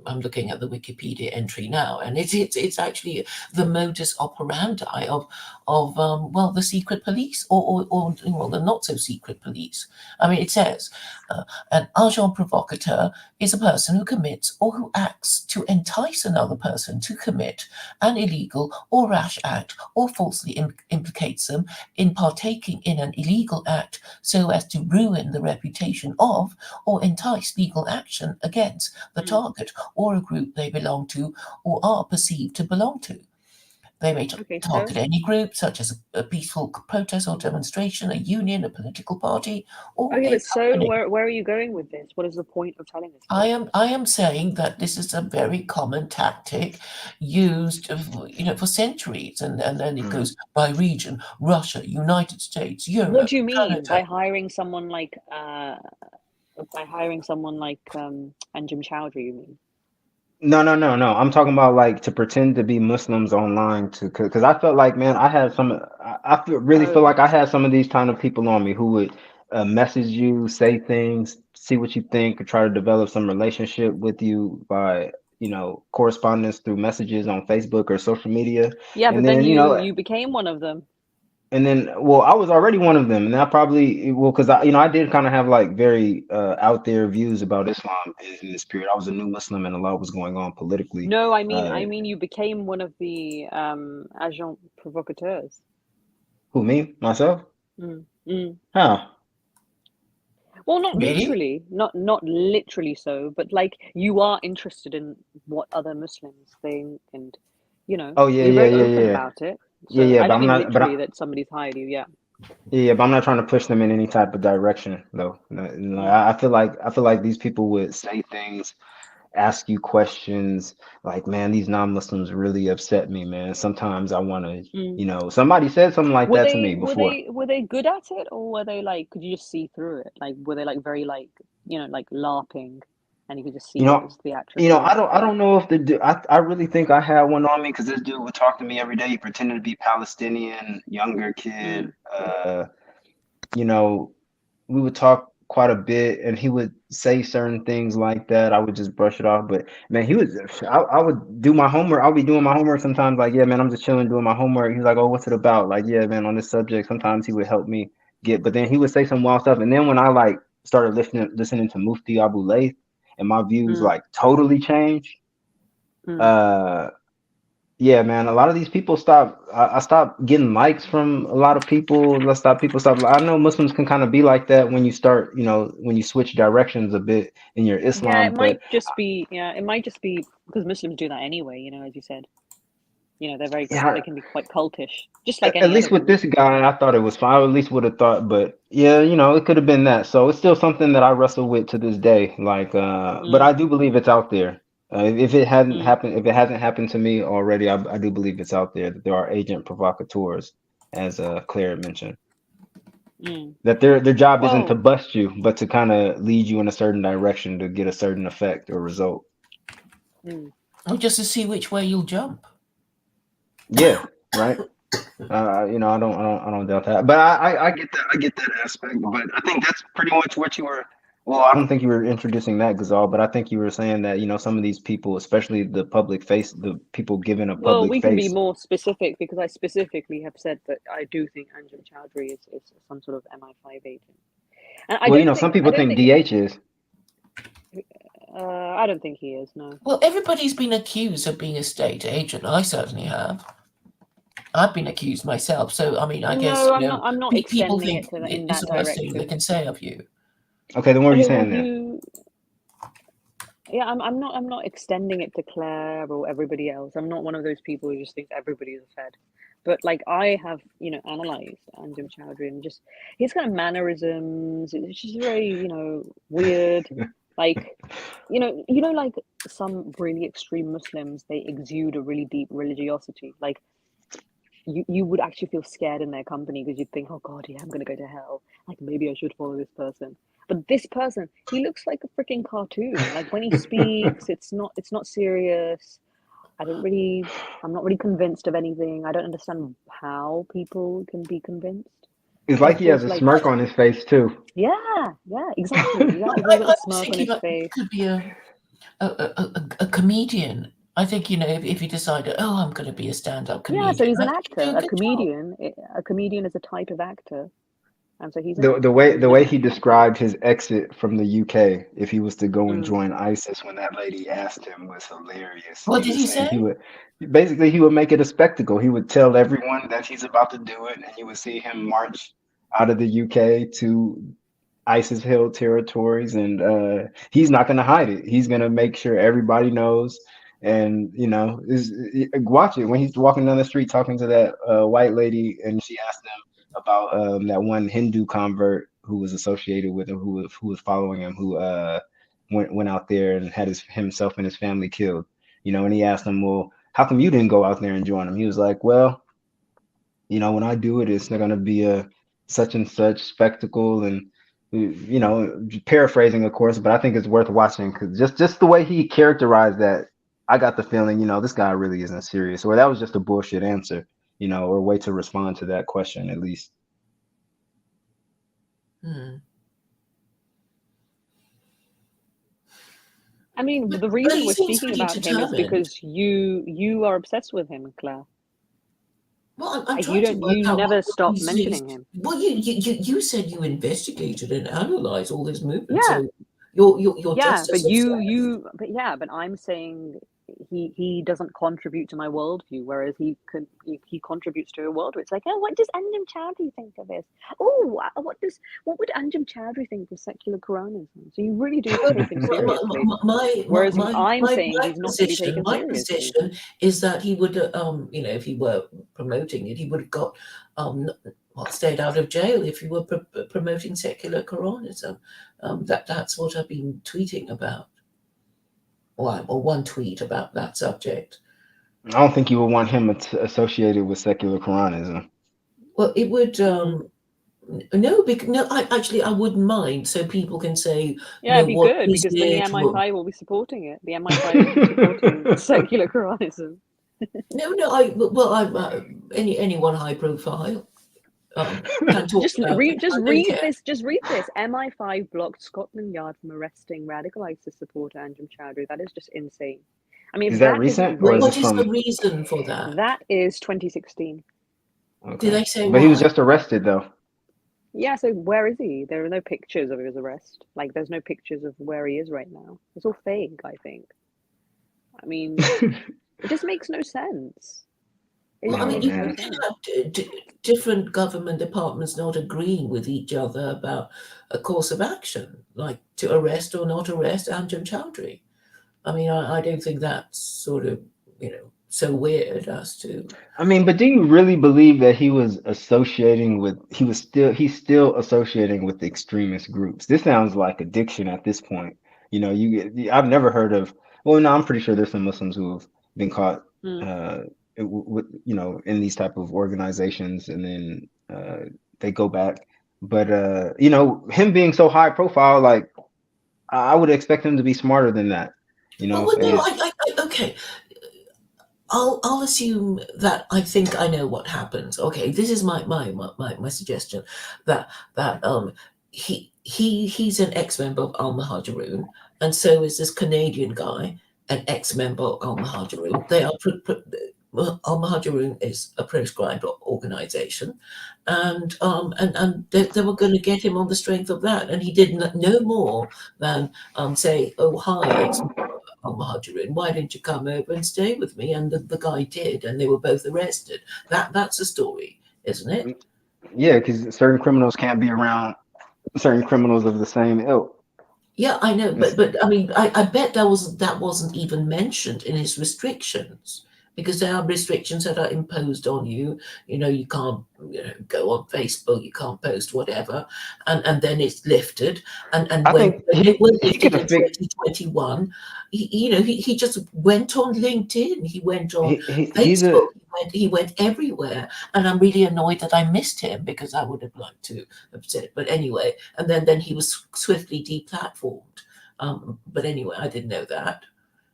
I'm looking at the Wikipedia entry now, and it's actually the modus operandi of well, the secret police, or well, the not so secret police. I mean, it says an agent provocateur is a person who commits or who acts to entice another person to commit an illegal or rash act, or falsely implicates them in partaking in an illegal act so as to ruin the reputation of or entice legal action against the target or a group they belong to or are perceived to belong to. They may Okay, target so any group, such as a peaceful protest or demonstration, a union, a political party, or okay, a but so company. where are you going with this? What is the point of telling us I this? am saying that this is a very common tactic used for centuries, and then it goes by region: Russia, United States, What Europe, do you mean Canada. by hiring someone like Anjem Chowdhury? You mean? No, no, no, no. I'm talking about like to pretend to be Muslims online to, because I felt like, man, I had some, really feel Oh, like I had some of these kind of people on me who would message you, say things, see what you think, or try to develop some relationship with you by, correspondence through messages on Facebook or social media. yeah, And but then then, you became one of them. and then, well, I was already one of them, and I probably, well, because I did kind of have like very out there views about Islam in this period. I was a new Muslim, and a lot was going on politically. No, Uh, I mean you became one of the agent provocateurs. who, me, myself? Mm. Mm. How? Well, not Really? literally, not literally so, but like you are interested in what other Muslims think, and Oh yeah, you're yeah, very yeah, open yeah, about it. yeah, So yeah. I But don't I'm mean not. literally that somebody's hired you. Yeah. Yeah, but I'm not trying to push them in any type of direction, though. No, no, Mm. I feel like these people would say things, ask you questions, like, man, these non-Muslims really upset me, man. Sometimes I want to, Mm. somebody said something like that to me before. Were they good at it, or were they like could you just see through it? Like were they like very like like LARPing, and you could just You see it know, was theatrical? I don't know if the dude, I really think I had one on me because this dude would talk to me every day. He pretended to be Palestinian, younger kid. Mm. You know, we would talk quite a bit, and he would say certain things like that. I would just brush it off. But man, I would do my homework. I'll be doing my homework sometimes, like, yeah, man, I'm just chilling doing my homework. He's like, oh, what's it about? Like, yeah, man, on this subject. Sometimes he would help me but then he would say some wild stuff. And then when I like started listening to Mufti Abu Layth, and my views Mm. like totally changed. Mm. Uh, yeah, man. A lot of these people stop. I stopped getting likes from a lot of people. Let's stop. People stop. I know Muslims can kind of be like that when you start, when you switch directions a bit in your Yeah, Islam. But it might just be because Muslims do that anyway, as you said. They're yeah, they can be quite cultish, just like at any other least with this religion. guy, I thought it was fine. I at least would have thought. But yeah, it could have been that. So it's still something that I wrestle with to this day. Like, but I Mm. do believe it's out there. If it hadn't Mm. happened, if it hasn't happened to me already, I do believe it's out there that there are agent provocateurs, as Claire mentioned. Mm. That their job isn't to Well, bust you, but to kind of lead you in a certain direction to get a certain effect or result. mm. Or just to see which way you'll jump. Yeah, right. I don't doubt that. But I get that. I get that aspect. But I think that's pretty much what you were. Well, I don't think you were introducing that, Ghazal, but I think you were saying that, some of these people, especially the people given a Well, public we can be face. more specific because I specifically have said that I do think Anjem Chowdhury is some sort of MI5 agent, and Well, some people think DH is. I don't think he is. No. Well, everybody's been accused of being a state agent. I certainly have. I've been accused myself. So, I mean, I guess, No, I'm not. I'm not people extending think it to in it's that the worst thing they direction. can say of you. Okay, then what are you Okay, well, saying then? yeah, I'm not extending it to Claire or everybody else. I'm not one of those people who just thinks everybody is a Fed. But like I have, analyzed Anjem Chowdhury and just his kind of mannerisms. It's just very, weird. Like, like some really extreme Muslims, they exude a really deep religiosity. Like you would actually feel scared in their company because you'd think, oh God, yeah, I'm gonna go to hell. Like maybe I should follow this person. But this person, he looks like a freaking cartoon. Like when he speaks, it's not serious. I'm not really convinced of anything. I don't understand how people can be convinced. It's But like of he has course, a like, smirk on his face too. yeah, exactly. He's got I a was smirk on thinking his like he face. could be a comedian. I think, if he decided, oh, I'm going to be a stand-up Yeah, so comedian, he's I an think he'd do actor. a good job. A comedian is a type of actor, and so he's an The actor. way the way he described his exit from the UK, if he was to go and Mm. join ISIS, when that lady asked him, was hilarious. What He did was he saying say? he would make it a spectacle. He would tell everyone that he's about to do it, and you would see him march out of the UK to ISIS held territories, and he's not going to hide it. He's going to make sure everybody knows. And watch it when he's walking down the street talking to that white lady, and she asked him about that one Hindu convert who was associated with him, who was following him, who went out there and had himself and his family killed. And he asked him, well, how come you didn't go out there and join him? He was like, well, when I do it, it's not going to be a such and such spectacle, and paraphrasing, of course, but I think it's worth watching because just the way he characterized that, I got the feeling, this guy really isn't serious, or that was just a bullshit answer, or a way to respond to that question, at least. Hmm. I mean, But, the but reason he we're seems speaking pretty about him is determined. because you are obsessed with him, Claire. Well, I'm Like, you trying to don't, work you out never what stop he's. mentioning him. Well, you said you investigated and analyzed all his movements, Yeah, so you're yeah, just as obsessed. but I'm saying he doesn't contribute to my worldview, whereas he contributes to a world where it's like, oh, what does Anjem Choudhury think of this? Oh, what would Anjem Choudhury think of secular Quranism? So you really do Well, take him well, seriously, my my whereas my I'm my saying my he's not to be position taken my seriously. position is that he would, if he were promoting it, he would have got stayed out of jail if he were promoting secular Quranism. That's what I've been tweeting about, or one tweet about that subject. I don't think you would want him associated with secular Quranism. Well, it would. Mm. No, I wouldn't mind, so people can say, Yeah, it'd be what good is because then the it? MI5 will be supporting it. The MI5 will be supporting secular Quranism. No, anyone high profile can talk about it. Just I don't read care. this. Just read this. MI5 blocked Scotland Yard from arresting radical ISIS supporter Anjem Choudhury. That is just insane. I mean, Is if that that isn't recent, or is rape, this What is the from? reason for that? that is 2016. Did Okay, they say but he was why? just arrested though. Yeah, so where is he? There are no pictures of his arrest. Like, there's no pictures of where he is right now. It's all fake, I think. I mean, it just makes no sense. It Well, just I mean, Oh makes no you man. can sense. have different government departments not agreeing with each other about a course of action, like to arrest or not arrest Anjem Choudhury. I mean, I don't think that's sort of, so weird as to. I mean, but do you really believe that he's still associating with the extremist groups? This sounds like addiction at this point. I've never heard of, well, no, I'm pretty sure there's some Muslims who have been caught Mm. uh with, in these type of organizations, and then they go back. But him being so high profile, like I would expect him to be smarter than that, Well, no, and okay. I'll assume that I think I know what happens. Okay, this is my suggestion that he's an ex-member of Al Muhajiroon, and so is this Canadian guy, an ex-member of Al Muhajiroon. They are Al Muhajiroon is a proscribed organization, and they were going to get him on the strength of that, and he did no more than say, "Oh hi, ex Muhajirin, why didn't you come over and stay with me?" And the guy did, and they were both arrested. That's a story, isn't it? yeah, because certain criminals can't be around certain criminals of the same ilk. Yeah, I know, It's- but I mean, I bet that wasn't even mentioned in his restrictions, because there are restrictions that are imposed on you. You can't, go on Facebook, you can't post whatever, and then it's lifted. And I when think it was he could lifted have in fixed. 2021, he just went on LinkedIn, he went on He's a. Facebook, he went everywhere, and I'm really annoyed that I missed him because I would have liked to have said it. But anyway, and then he was swiftly deplatformed. But anyway, I didn't know that.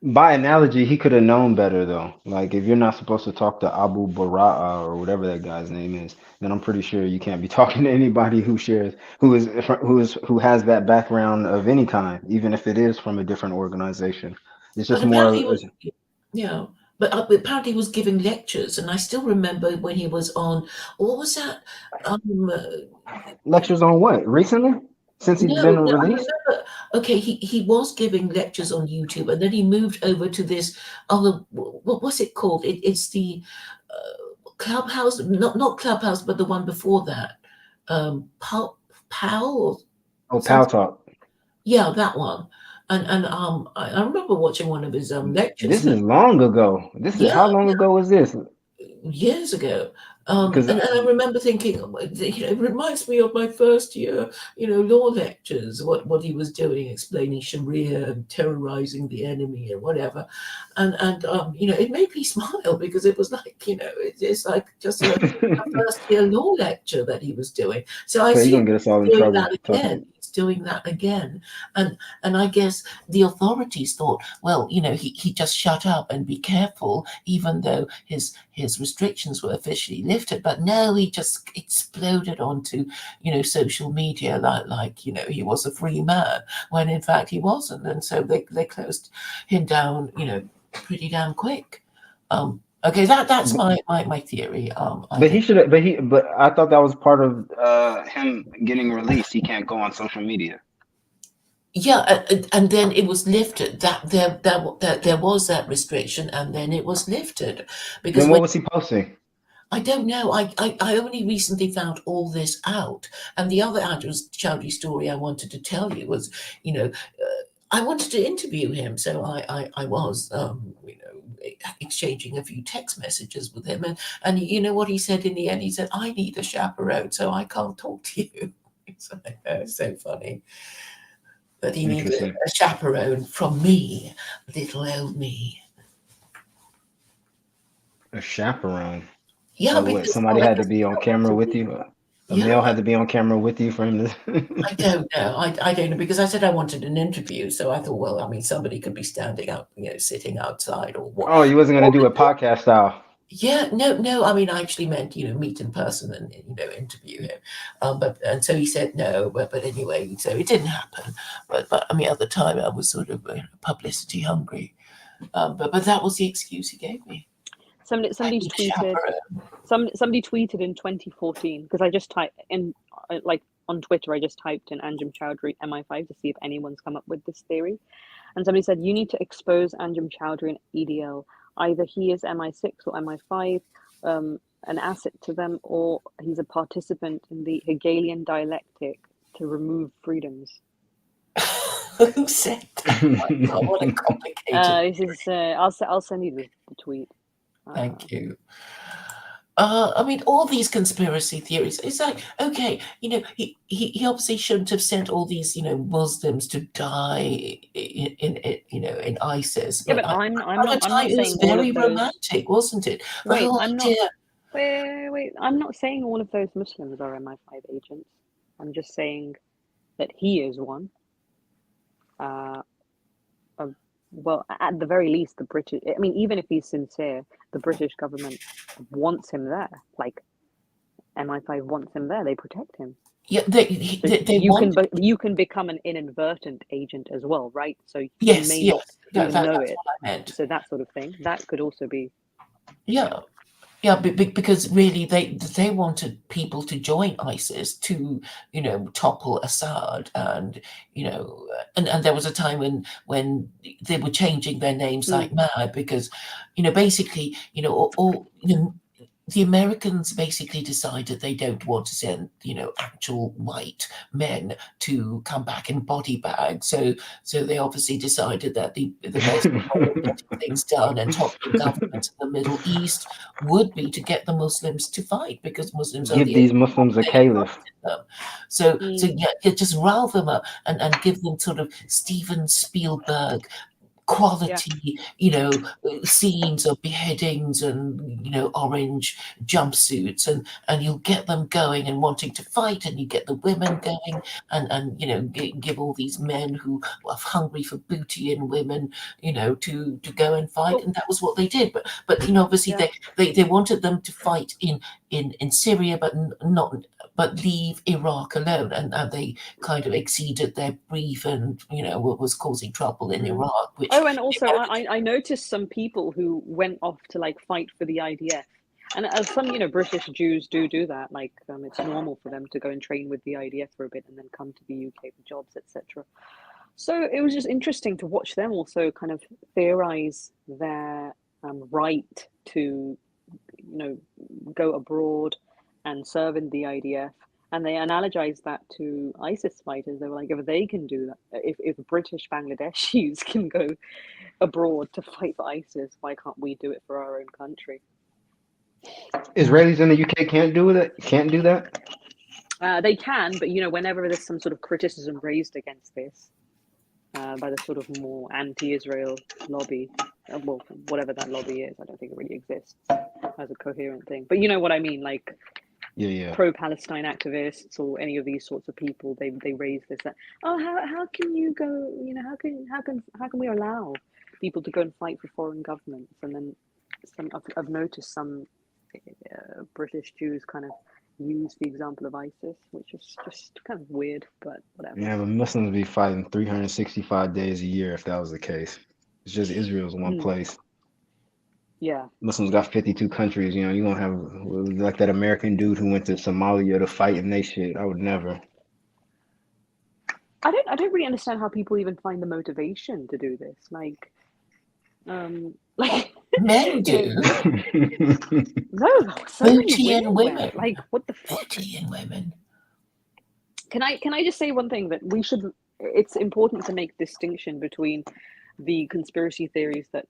By analogy, he could have known better though. Like if you're not supposed to talk to Abu Bara'a or whatever that guy's name is, then I'm pretty sure you can't be talking to anybody who shares who has that background of any kind, even if it is from a different organization. It's But just apparently he more was, yeah. But apparently he was giving lectures, and I still remember when he was on. What was that? lectures on what recently since he's No, been no, I released. remember. Okay, he was giving lectures on YouTube, and then he moved over to this other. What's it called? It's the Clubhouse, not Clubhouse, but the one before that. Pow or Oh, Pal something. Talk. Yeah, that one. And I remember watching one of his lectures, This and is long ago. This is yeah, how long ago was this? years ago. Because And I remember thinking, oh, it reminds me of my first year, law lectures, what he was doing, explaining Sharia and terrorizing the enemy and whatever. And it made me smile because it was like, it's like just a first year law lecture that he was doing. So I so you're see gonna get us all in he's doing trouble that talking. again. He's doing that again. And I guess the authorities thought, well, he just shut up and be careful, even though his restrictions were officially lifted. But no, he just exploded onto, social media like he was a free man, when in fact he wasn't. And so they closed him down, pretty damn quick. Okay, that's But, my theory. I but he don't. should have. But I thought that was part of him getting released. He can't go on social media. Yeah, and then it was lifted. There was that restriction, and then it was lifted because Then what when was he posting? I don't know. I only recently found all this out. And the other Chowdhury story I wanted to tell you was, I wanted to interview him. So I was, exchanging a few text messages with him. And you know what he said in the end? He said, I need a chaperone, so I can't talk to you. It's like, so funny that he needed Interesting. a chaperone from me, little old me. A chaperone. Yeah, Like what? because, Somebody well, I had to guess be he on got camera to with be. you. A Yeah, male had to be on camera with you for him I to. don't know. I don't know because I said I wanted an interview, so I thought, well, I mean, somebody could be standing out, sitting outside or what. Oh, you wasn't gonna Or, do it podcast style. yeah, no, no. I mean, I actually meant meet in person and interview him. But and so he said no. But anyway, so it didn't happen. But I mean, at the time, I was sort of publicity hungry. But that was the excuse he gave me. I Somebody's need a tweeted. chaperone. Somebody tweeted in 2014 because I just typed in like on Twitter. I just typed in Anjem Chowdhury MI5 to see if anyone's come up with this theory. And somebody said, you need to expose Anjem Chowdhury and EDL. Either he is MI6 or MI5, an asset to them, or he's a participant in the Hegelian dialectic to remove freedoms. Who said that? My God, what a complicated. This is. I'll send you the tweet. Thank you. I mean, all these conspiracy theories. It's like, okay, he obviously shouldn't have sent all these, Muslims to die in ISIS. Yeah, But but I'm at the not time, it was saying all very of those. romantic, wasn't it? The Wait, whole I'm not. idea. Wait. I'm not saying all of those Muslims are MI5 agents. I'm just saying that he is one. Well, at the very least, the British. I mean, even if he's sincere, the British government wants him there. Like MI5 wants him there. They protect him. Yeah, So they want. you can become an inadvertent agent as well, right? So he Yes, may yes. not That, even that, know that's it. what I meant. So that sort of thing. That could also be. Yeah. Yeah, because really they wanted people to join ISIS to, topple Assad, and and there was a time when they were changing their names like mad because, basically, the Americans basically decided they don't want to send, actual white men to come back in body bags. So they obviously decided that the best way of getting things done and toppling governments in the Middle East would be to get the Muslims to fight because Muslims are Give the only these Muslims a they caliph. trusted them. So yeah, just rile them up and give them sort of Steven Spielberg quality, scenes of beheadings and orange jumpsuits, and you'll get them going and wanting to fight, and you get the women going, and give all these men who are hungry for booty and women, to go and fight, Well, and that was what they did. But obviously yeah. they wanted them to fight in Syria, but leave Iraq alone, and they kind of exceeded their brief, and was causing trouble in Mm. Iraq, which Oh, and also I noticed some people who went off to like fight for the IDF, and some British Jews do that. Like it's normal for them to go and train with the IDF for a bit and then come to the UK for jobs, etc. So it was just interesting to watch them also kind of theorize their right to go abroad and serve in the IDF. And they analogized that to ISIS fighters. They were like, if they can do that, if British Bangladeshis can go abroad to fight for ISIS, why can't we do it for our own country? Israelis in the UK can't do that. Can't do that. They can, but whenever there's some sort of criticism raised against this by the sort of more anti-Israel lobby, well, whatever that lobby is, I don't think it really exists as a coherent thing. But you know what I mean, like. Yeah. Pro-Palestine activists or any of these sorts of people, they raise this that how can you go, how can we allow people to go and fight for foreign governments? And then I've noticed some British Jews kind of use the example of ISIS, which is just kind of weird, but whatever. Yeah, but Muslims be fighting 365 days a year if that was the case. It's just Israel's one place. Yeah. Muslims got 52 countries. You don't have like that American dude who went to Somalia to fight in they shit. I would never. I don't really understand how people even find the motivation to do this. Like men do. No, so many Booty and women. Like, what the fuck? Booty and women. Can I just say one thing, that it's important to make distinction between the conspiracy theories that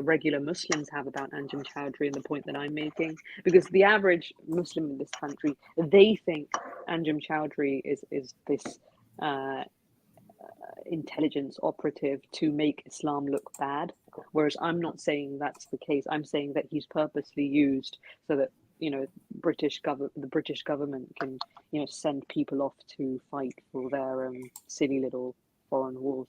regular Muslims have about Anjem Choudhury and the point that I'm making, because the average Muslim in this country, they think Anjem Choudhury is this intelligence operative to make Islam look bad, whereas I'm not saying that's the case. I'm saying that he's purposely used so that the British government can send people off to fight for their silly little foreign wars.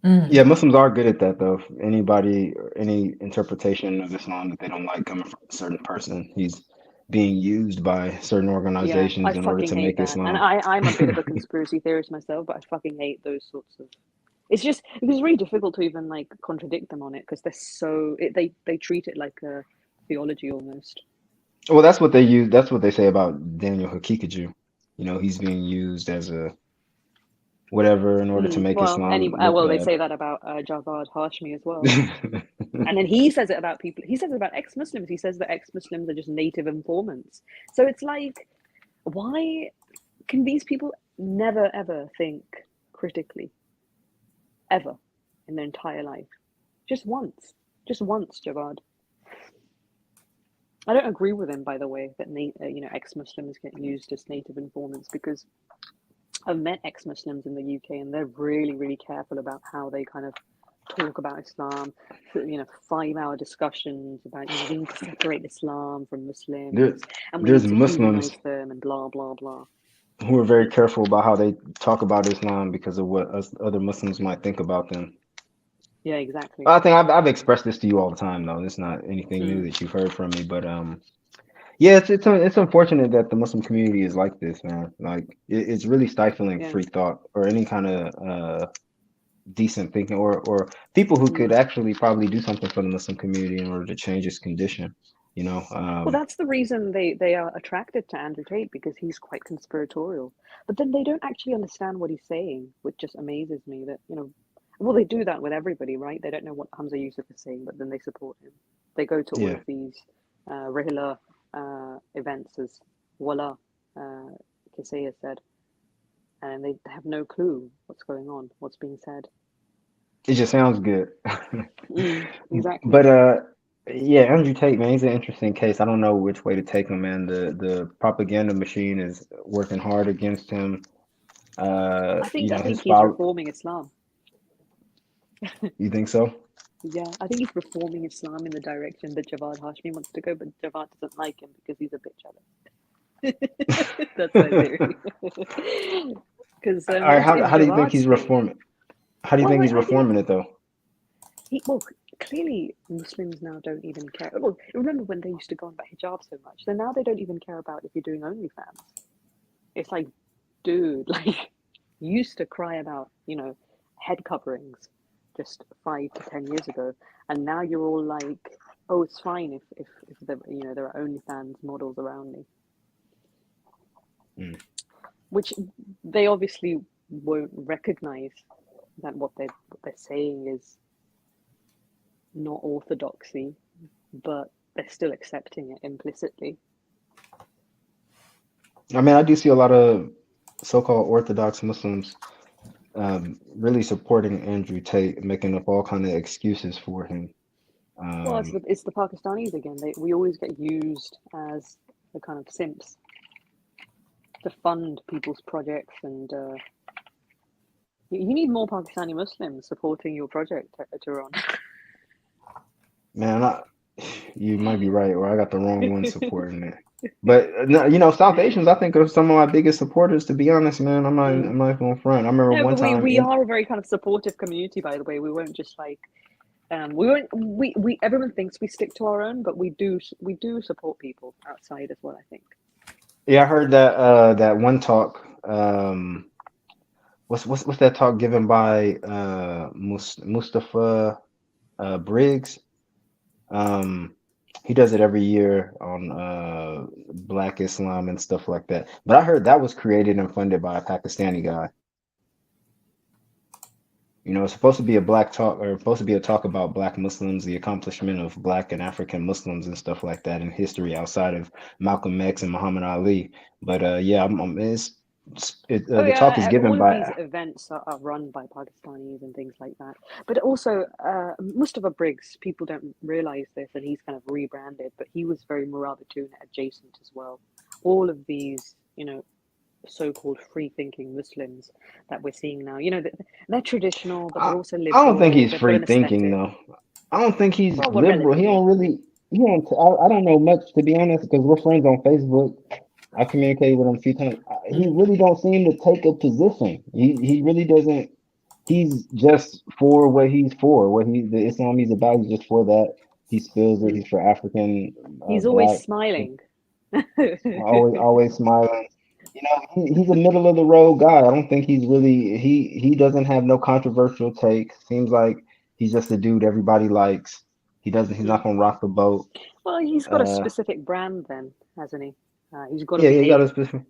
Yeah, Muslims are good at that though. Anybody or any interpretation of Islam that they don't like coming from a certain person, he's being used by certain organizations in order to make Islam. And I'm a bit of a conspiracy theorist myself, but I fucking hate those sorts of. It's really difficult to even like contradict them on it, because they're so they treat it like a theology almost. Well, that's what they use. That's what they say about Daniel Hakikaju. He's being used as a whatever in order to make Islam look bad. They say that about Javad Hashmi as well. And then he says it about people. He says it about ex-Muslims. He says that ex-Muslims are just native informants. So it's like, why can these people never ever think critically, ever in their entire life? Just once, Javad. I don't agree with him, by the way, that ex-Muslims get used as native informants, because I've met ex-Muslims in the UK, and they're really, really careful about how they kind of talk about Islam. 5-hour discussions about we need to separate Islam from Muslims, and we need to Muslims humanize them, and blah blah blah. Who are very careful about how they talk about Islam because of what other Muslims might think about them. Yeah, exactly. I think I've expressed this to you all the time, though. It's not anything new that you've heard from me, but yeah, it's unfortunate that the Muslim community is like this, man. Like it's really stifling free thought or any kind of decent thinking, or people who could actually probably do something for the Muslim community in order to change its condition. Well, that's the reason they are attracted to Andrew Tate, because he's quite conspiratorial. But then they don't actually understand what he's saying, which just amazes me. That well, they do that with everybody, right? They don't know what Hamza Yusuf is saying, but then they support him. They go to all of these Rihla events, as Wala Kisaya said, and they have no clue what's going on, what's being said. It just sounds good. Exactly. But yeah, Andrew Tate, man, he's an interesting case. I don't know which way to take him, man. The propaganda machine is working hard against him. I think he's reforming Islam. You think so? Yeah, I think he's reforming Islam in the direction that Javad Hashmi wants to go, but Javad doesn't like him because he's a bitch at it. That's my theory. Because All right, if how do you think Javad's he's thing, reforming? How do you well, think he's I think reforming it though? well, clearly Muslims now don't even care. Well, remember when they used to go on about hijab so much? Then now they don't even care about if you're doing OnlyFans. It's like, dude, like, you used to cry about, head coverings just 5 to 10 years ago, and now you're all like, oh, it's fine if there are OnlyFans models around me, Mm. which they obviously won't recognize that what they're saying is not orthodoxy, but they're still accepting it implicitly. I mean, I do see a lot of so-called Orthodox Muslims really supporting Andrew Tate, making up all kind of excuses for him. Well, it's Um, the Pakistanis again. We always get used as the kind of simps to fund people's projects, and you need more Pakistani Muslims supporting your project, Terron. man, you might be right, or I got the wrong one supporting it. But no, South Asians, I think are some of my biggest supporters. To be honest, man, Mm. I'm not going to front. I remember No, one but we time we in. are a very kind of supportive community, by the way. We won't just like we won't we everyone thinks we stick to our own, but we do support people outside as well, I think. Yeah, I heard that one talk. What's that talk given by Mustafa Briggs? Um, he does it every year on Black Islam and stuff like that. But I heard that was created and funded by a Pakistani guy. It's supposed to be a black talk or supposed to be a talk about Black Muslims, the accomplishment of Black and African Muslims and stuff like that in history outside of Malcolm X and Muhammad Ali. But yeah, Oh the talk is yeah, given all of these by. events are run by Pakistanis and things like that. But also, Mustafa Briggs, people don't realize this, and he's kind of rebranded, but he was very Murabitun adjacent as well. All of these, so-called free-thinking Muslims that we're seeing now, they're traditional, but they're I, also I don't think liberal. he's They've got free an thinking aesthetic. though. I don't think he's Well, liberal. He relatively. don't really. He don't. I don't know much to be honest because we're friends on Facebook. I communicate with him a few times. He Mm, really don't seem to take a position. He really doesn't. He's just for what he's for. What the Islam he's about. He's just for that. He spills it. mm. He's for African, He's always black, smiling. always smiling. He's a middle of the road guy. I don't think he's really. He doesn't have no controversial take. Seems like he's just a dude everybody likes. He doesn't. He's not gonna rock the boat. Well, he's got a Uh, specific brand then, hasn't he? He's got to yeah, he got behave a specific.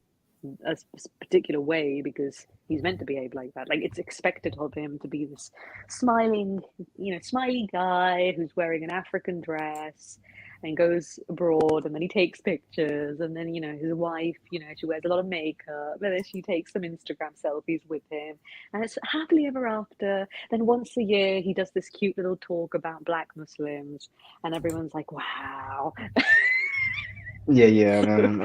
a particular way because he's meant to behave like that. Like it's expected of him to be this smiling, smiley guy who's wearing an African dress and goes abroad, and then he takes pictures, and then his wife, she wears a lot of makeup, and then she takes some Instagram selfies with him, and it's happily ever after. Then once a year he does this cute little talk about Black Muslims, and everyone's like, "Wow." Yeah, man.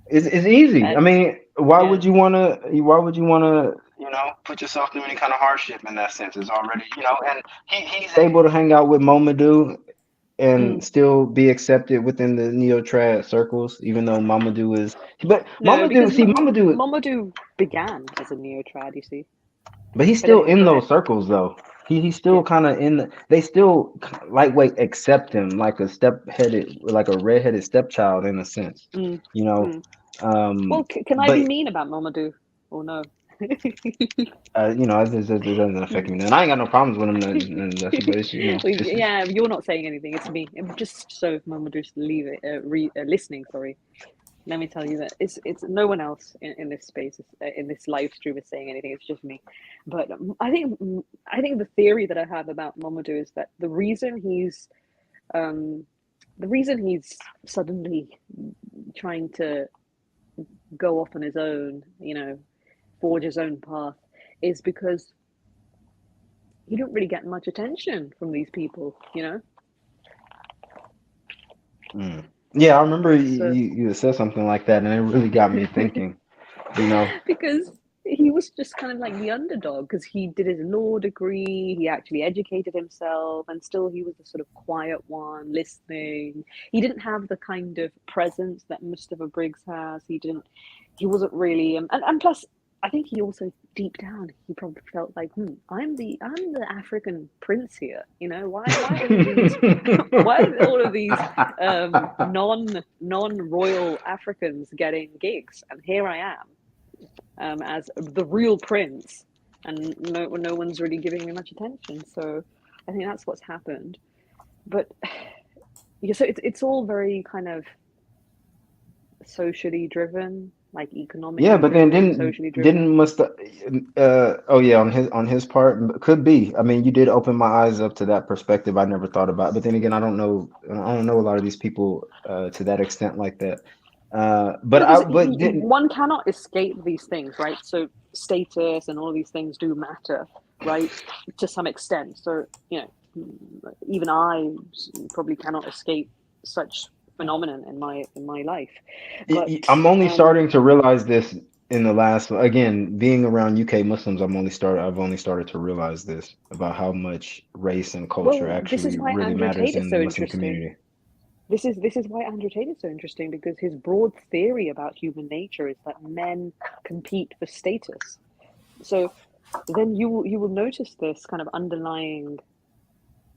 It's easy. I And mean, yeah. why would you wanna, put yourself through any kind of hardship in that sense? It's already, and he's able to hang out with Momadou and Mm. still be accepted within the neo-trad circles, even though Mamadou is. But No, because Mamadou, Momodu began as a neo-trad, you see. but he's But still anyway, in go those ahead. circles though. He's still Yeah. kind of in. They still lightweight accept him like a step-headed, like a redheaded stepchild in a sense, Mm. you know. Mm. Um, Well, can I be but mean about Momodu? Or no? it doesn't affect me. And I ain't got no problems with him. But it's Well, just yeah, you're not saying anything. It's me. Just so if Momodu's listening, sorry. Let me tell you that it's no one else in this space, in this live stream is saying anything. It's just me. But I think the theory that I have about Momodu is that um, the reason he's suddenly trying to go off on his own, forge his own path, is because he didn't really get much attention from these people. mm. Yeah, I remember So you said something like that, and it really got me thinking. You know, because he was just kind of like the underdog because he did his law degree, he actually educated himself, and still he was the sort of quiet one, listening. He didn't have the kind of presence that Mustafa Briggs has. He wasn't really, and plus, I think he also deep down he probably felt like, I'm the African prince here. Why are all of these non royal Africans getting gigs, and here I am as the real prince, and no one's really giving me much attention. So I think that's what's happened. But yeah, so it's all very kind of socially driven, like Yeah, economically but then driven, didn't socially driven. didn't must oh yeah, on his part could be. I mean, you did open my eyes up to that perspective I never thought about. But then again, I don't know a lot of these people to that extent like that. But Well, I because but didn't one cannot escape these things, right? So status and all these things do matter, right, to some extent. So even I probably cannot escape such phenomenon in my life. But I'm only starting to realize this in the last, again, being around UK Muslims, I've only started to realize this about how much race and culture well, this is actually why really Andrew matters Tate is in the so Muslim interesting. community. This is why Andrew Tate is so interesting, because his broad theory about human nature is that men compete for status. So then you will notice this kind of underlying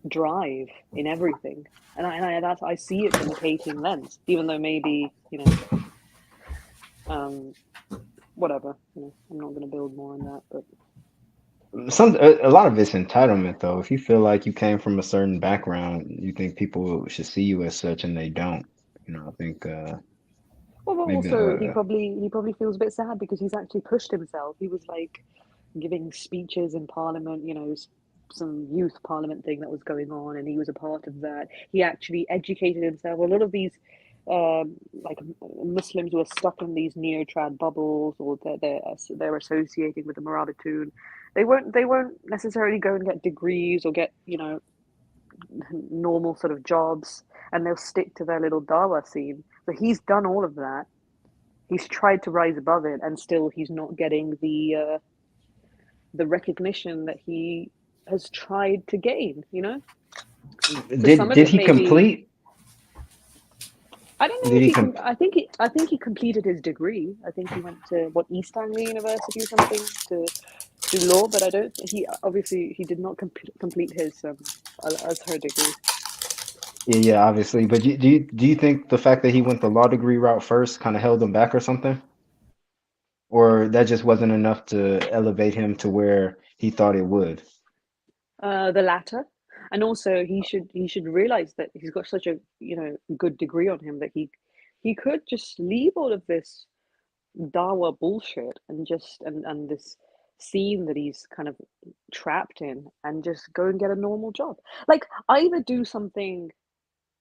drive in everything, I see it from a Tatean lens, even though maybe um, whatever. I'm not going to build more on that, but A lot of it's entitlement, though. If you feel like you came from a certain background, you think people should see you as such, and they don't. I think well, but maybe also he probably feels a bit sad because he's actually pushed himself. He was like giving speeches in Parliament, some youth Parliament thing that was going on, and he was a part of that. He actually educated himself. A lot of these, like Muslims who are stuck in these neo-trad bubbles, or they're associating with the Murabitun. They won't necessarily go and get degrees or get normal sort of jobs, and they'll stick to their little dawa scene. So he's done all of that. He's tried to rise above it, and still he's not getting the recognition that he has tried to gain, So some of did it he may be, complete? I don't know Did if he he com I think he completed his degree. I think he went to East Anglia University or something to do law, but I don't he obviously he did not complete his Azhar degree. Yeah, yeah, obviously. But do you think the fact that he went the law degree route first kind of held him back or something? Or that just wasn't enough to elevate him to where he thought it would? The latter. And also he should realize that he's got such a good degree on him that he could just leave all of this Dawa bullshit and just and this scene that he's kind of trapped in, and just go and get a normal job. Like, either do something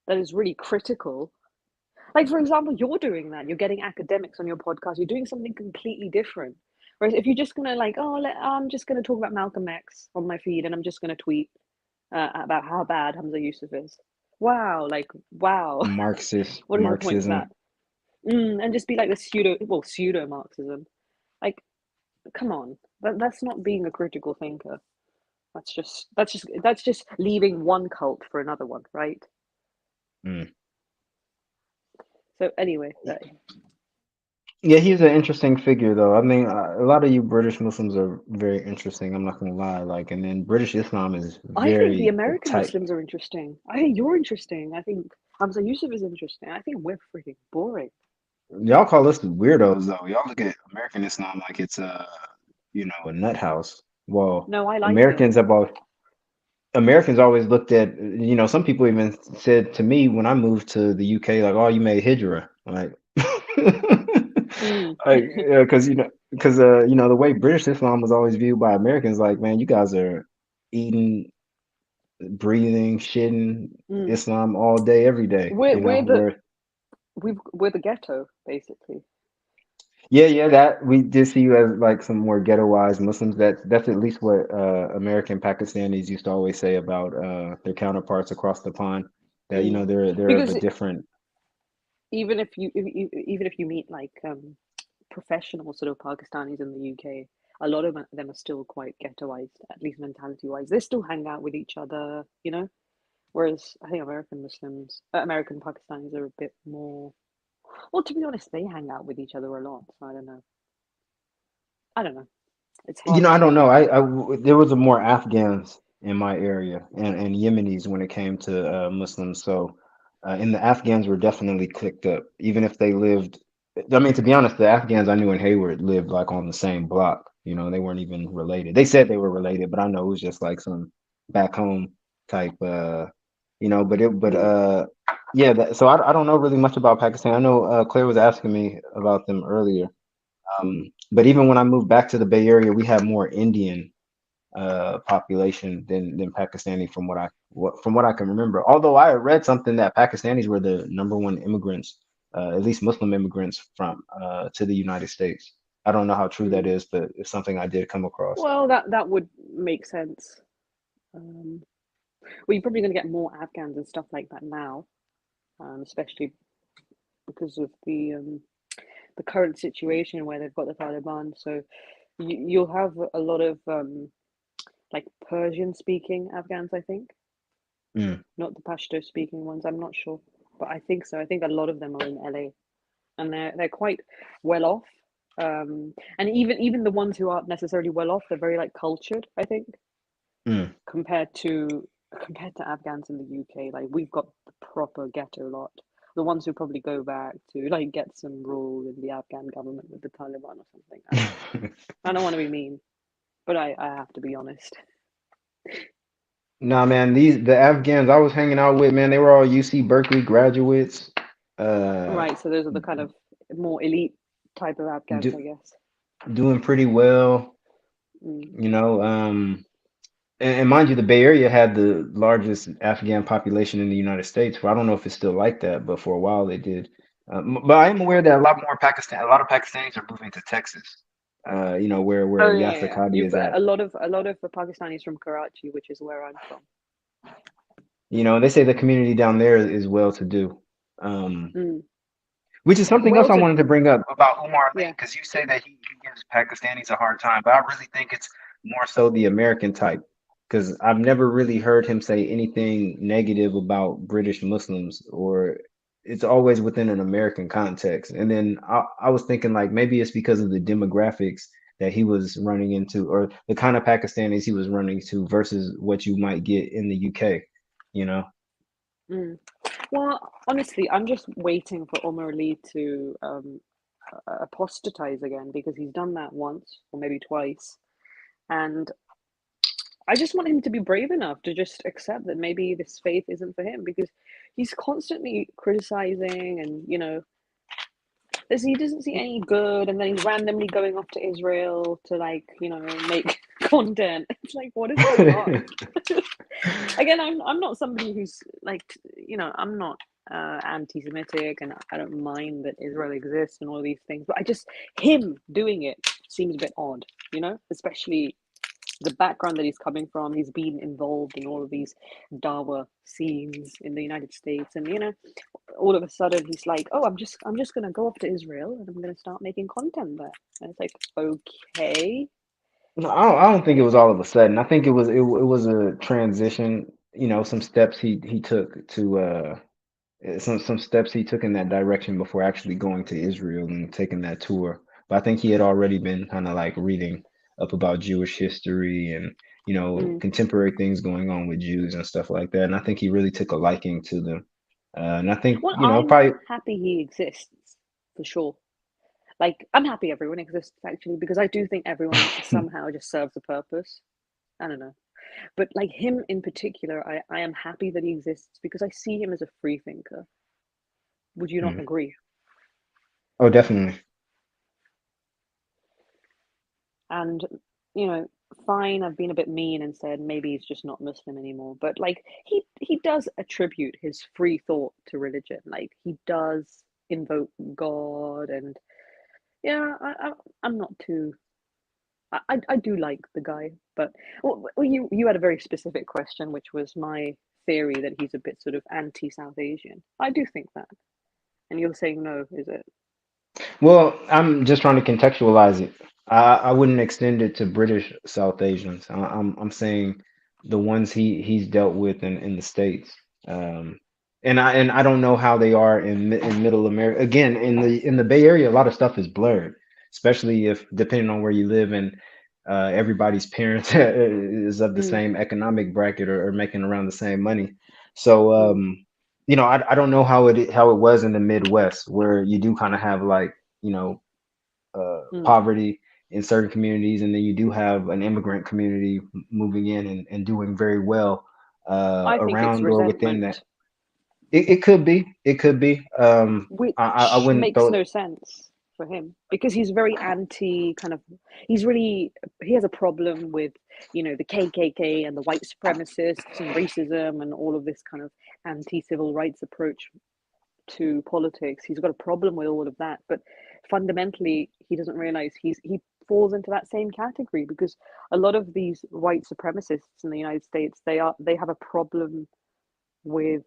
that is really critical. Like, for example, you're doing that. You're getting academics on your podcast. You're doing something completely different. Whereas if you're just gonna like, I'm just gonna talk about Malcolm X on my feed, and I'm just gonna tweet about how bad Hamza Yusuf is. Wow, like wow, what is the point of that? Marxism. And just be like the pseudo Marxism. Like, come on, that's not being a critical thinker. That's just leaving one cult for another one, right? Mm. So anyway, Yeah, he's an interesting figure, though. I mean, a lot of you British Muslims are very interesting. I'm not gonna lie. Like, and then British Islam is I think the very American tight. Muslims are interesting. I think you're interesting. I think Hamza Yusuf is interesting. I think we're freaking boring. Y'all call us the weirdos, though. Y'all look at American Islam like it's a nut house. Well, No, I like it. Americans have always Americans always looked at, some people even said to me when I moved to the UK, like, "Oh, you made hijra." Like, Mm. like, because the way British Islam was always viewed by Americans, like, man, you guys are eating, breathing, shitting Mm. Islam all day, every day. We're we're the Where we're the ghetto, basically. yeah, yeah, that we did see you as like some more ghettoized Muslims. That's at least what American Pakistanis used to always say about their counterparts across the pond. That they're of a Because different. even if you meet like professional sort of Pakistanis in the UK, a lot of them are still quite ghettoized, at least mentality-wise. They still hang out with each other, you know? Whereas I think American Pakistanis are a bit more. Well, to be honest, they hang out with each other a lot. So I don't know. It's hard I don't to. know. There was a more Afghans in my area and Yemenis when it came to Muslims. So, and the Afghans were definitely clicked up, even if they lived. I mean, to be honest, the Afghans I knew in Hayward lived like on the same block. They weren't even related. They said they were related, but I know it was just like some back home type. Mm, Yeah. So I don't know really much about Pakistan. I know Claire was asking me about them earlier. But even when I moved back to the Bay Area, we had more Indian population than Pakistani from what I can remember. Although I read something that Pakistanis were the number one immigrants, at least Muslim immigrants from to the United States. I don't know how true that mm. is, but it's something I did come across. Well, that would make sense. Um, well, you're probably going to get more Afghans and stuff like that now, especially because of the current situation where they've got the Taliban. So you'll have a lot of like Persian speaking Afghans, I think, Mm, not the Pashto speaking ones. I'm not sure, but I think so. I think a lot of them are in LA, and they're quite well off. And even the ones who aren't necessarily well off, they're very like cultured, I think, mm. compared to Afghans in the UK. Like we've got the proper ghetto lot. The ones who probably go back to like get some rule in the Afghan government with the Taliban or something. I don't know. I don't want to be mean, but I have to be honest. Nah, man, the Afghans I was hanging out with, man, they were all UC Berkeley graduates. Uh, Right, so those are the kind of more elite type of Afghans, do, I guess. doing pretty well, Mm. you know. And mind you, the Bay Area had the largest Afghan population in the United States. Well, I don't know if it's still like that, but for a while they did. But I am aware that a lot of Pakistanis are moving to Texas. Where Oh yeah, Yasir yeah. Qadi You've is at. a lot of the Pakistanis from Karachi, which is where I'm from. They say the community down there is well to do. Um, Mm. Which is something else Well, I to wanted to bring up about Umar Lee, yeah. because you say that he gives Pakistanis a hard time, but I really think it's more so the American type, because I've never really heard him say anything negative about British Muslims, or it's always within an American context. And then I was thinking like maybe it's because of the demographics that he was running into, or the kind of Pakistanis he was running to versus what you might get in the UK, you know? Mm. Well, honestly, I'm just waiting for Omar Ali to apostatize again because he's done that once or maybe twice, and I just want him to be brave enough to just accept that maybe this faith isn't for him because he's constantly criticizing and he doesn't see any good, and then he's randomly going off to Israel to like make content. It's like, what is going on? Again, I'm not somebody who's like I'm not anti-Semitic, and I don't mind that Israel exists and all these things, but I just him doing it seems a bit odd, especially the background that he's coming from. He's been involved in all of these dawa scenes in the United States, and all of a sudden he's like, oh, I'm just gonna go off to Israel and I'm gonna start making content there. And it's like, okay. No, I don't think it was all of a sudden. I think it was a transition. Some steps he took to some steps he took in that direction before actually going to Israel and taking that tour. But I think he had already been kind of like reading up about Jewish history and Mm. contemporary things going on with Jews and stuff like that. And I think he really took a liking to them. And I think Well, I'm probably. happy he exists for sure. Like, I'm happy everyone exists actually because I do think everyone somehow just serves a purpose. I don't know. But like him in particular, I am happy that he exists because I see him as a free thinker. Would you not Hmm. agree? Oh, definitely. And you know, fine, I've been a bit mean and said maybe he's just not Muslim anymore. But like he does attribute his free thought to religion. Like he does invoke God, and yeah, I'm not too. I do like the guy, but you had a very specific question, which was my theory that he's a bit sort of anti-South Asian. I do think that, and you're saying no, is it? Well, I'm just trying to contextualize it. I wouldn't extend it to British South Asians. I'm saying the ones he's dealt with in the States. Um, and I don't know how they are in Middle America. Again, in the Bay Area, a lot of stuff is blurred, especially if depending on where you live and everybody's parents is of the Mm, same economic bracket or making around the same money. So mm, I don't know how it was in the Midwest where you do kind of have like you know, mm. poverty in certain communities, and then you do have an immigrant community moving in and doing very well I think it's around or within that. resentment, It could be, it could be. I which wouldn't makes throw. no sense for him because he's very anti kind of he's really he has a problem with, the KKK and the white supremacists and racism and all of this kind of anti-civil rights approach to politics. He's got a problem with all of that, but fundamentally he doesn't realize he falls into that same category because a lot of these white supremacists in the United States, they have a problem with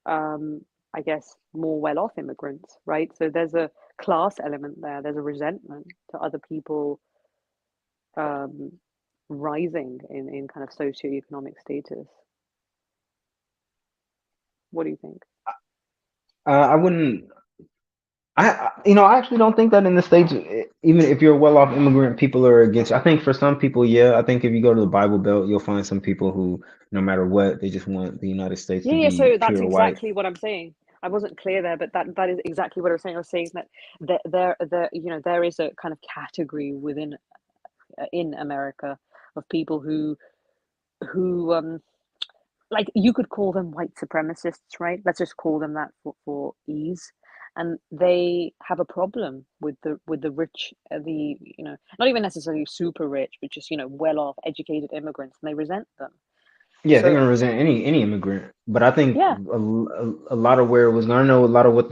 um, I guess, more well off immigrants, right? So there's a class element there, there's a resentment to other people um, rising in kind of socioeconomic status. What do you think? I wouldn't. I actually don't think that in the States, even if you're a well-off immigrant, people are against you. I think for some people, yeah. I think if you go to the Bible Belt, you'll find some people who, no matter what, they just want the United States Yeah, to yeah. be So that's pure white. exactly what I'm saying. I wasn't clear there, but that is exactly what I was saying. I was saying that there is a kind of category within in America of people who like you could call them white supremacists, right? Let's just call them that for ease. And they have a problem with the rich, the not even necessarily super rich, but just well off, educated immigrants, and they resent them. Yeah, they're So gonna resent any immigrant, but I think yeah, a lot of where it was, I know a lot of what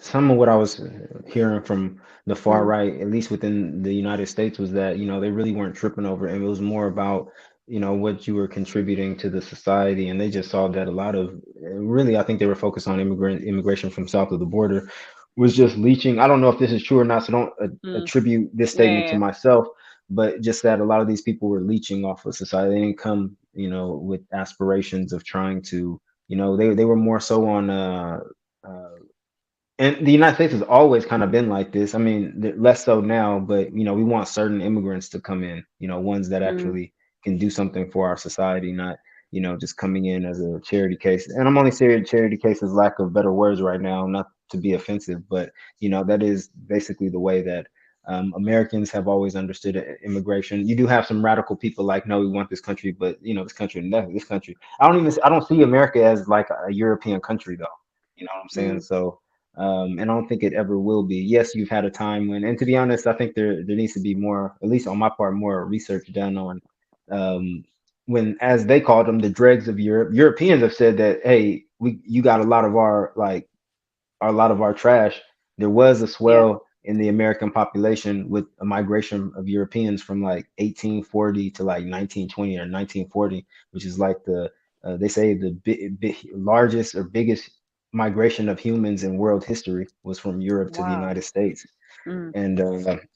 some of what I was hearing from the far mm, right, at least within the United States, was that they really weren't tripping over it. And it was more about what you were contributing to the society, and they just saw that a lot of really, I think they were focused on immigration from south of the border was just leaching. I don't know if this is true or not, so don't mm, attribute this yeah, statement yeah, to yeah. myself, but just that a lot of these people were leeching off of society. They didn't come, with aspirations of trying to, they were more so on uh and the United States has always kind of been like this. I mean, less so now, but we want certain immigrants to come in, ones that Mm, actually can do something for our society, not just coming in as a charity case. And I'm only saying charity cases, lack of better words right now, not to be offensive, but that is basically the way that Americans have always understood immigration. You do have some radical people like, no, we want this country, but this country, no, this country. I don't see America as like a European country though. You know what I'm saying? mm, So and I don't think it ever will be. Yes, you've had a time when, and to be honest, I think there needs to be more, at least on my part, more research done on um, when, as they called them, the dregs of Europe. Europeans have said that, hey, you got a lot of our a lot of our trash. There was a yeah. swell in the American population with a migration of Europeans from like 1840 to like 1920 or 1940, which is like they say the largest or biggest migration of humans in world history was from Europe to the Wow. United States. Mm, And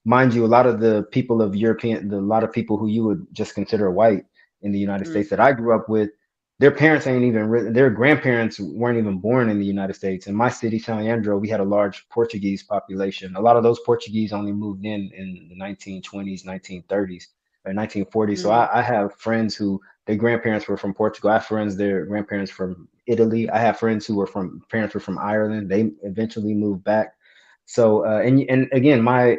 mind you, a lot of the people of a lot of people who you would just consider white in the United mm, States that I grew up with, their parents ain't even their grandparents weren't even born in the United States. In my city, San Leandro, we had a large Portuguese population. A lot of those Portuguese only moved in the 1920s, 1930s, or 1940s. So mm. I have friends who their grandparents were from Portugal. I have friends their grandparents from Italy. I have friends who were from parents were from Ireland. They eventually moved back. So and again, my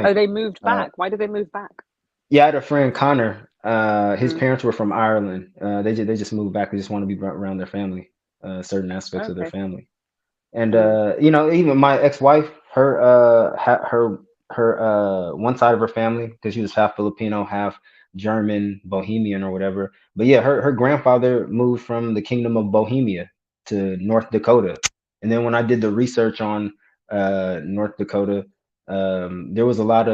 Oh, ex-wife, they moved uh, back. Why did they move back? yeah, I had a friend Connor. His Mm, parents were from Ireland. They just moved back. They just want to be around their family, certain aspects of their okay. family. And Mm, even my ex-wife, her one side of her family, because she was half Filipino, half German, Bohemian or whatever. But yeah, her grandfather moved from the Kingdom of Bohemia to North Dakota. And then when I did the research on North Dakota, there was a lot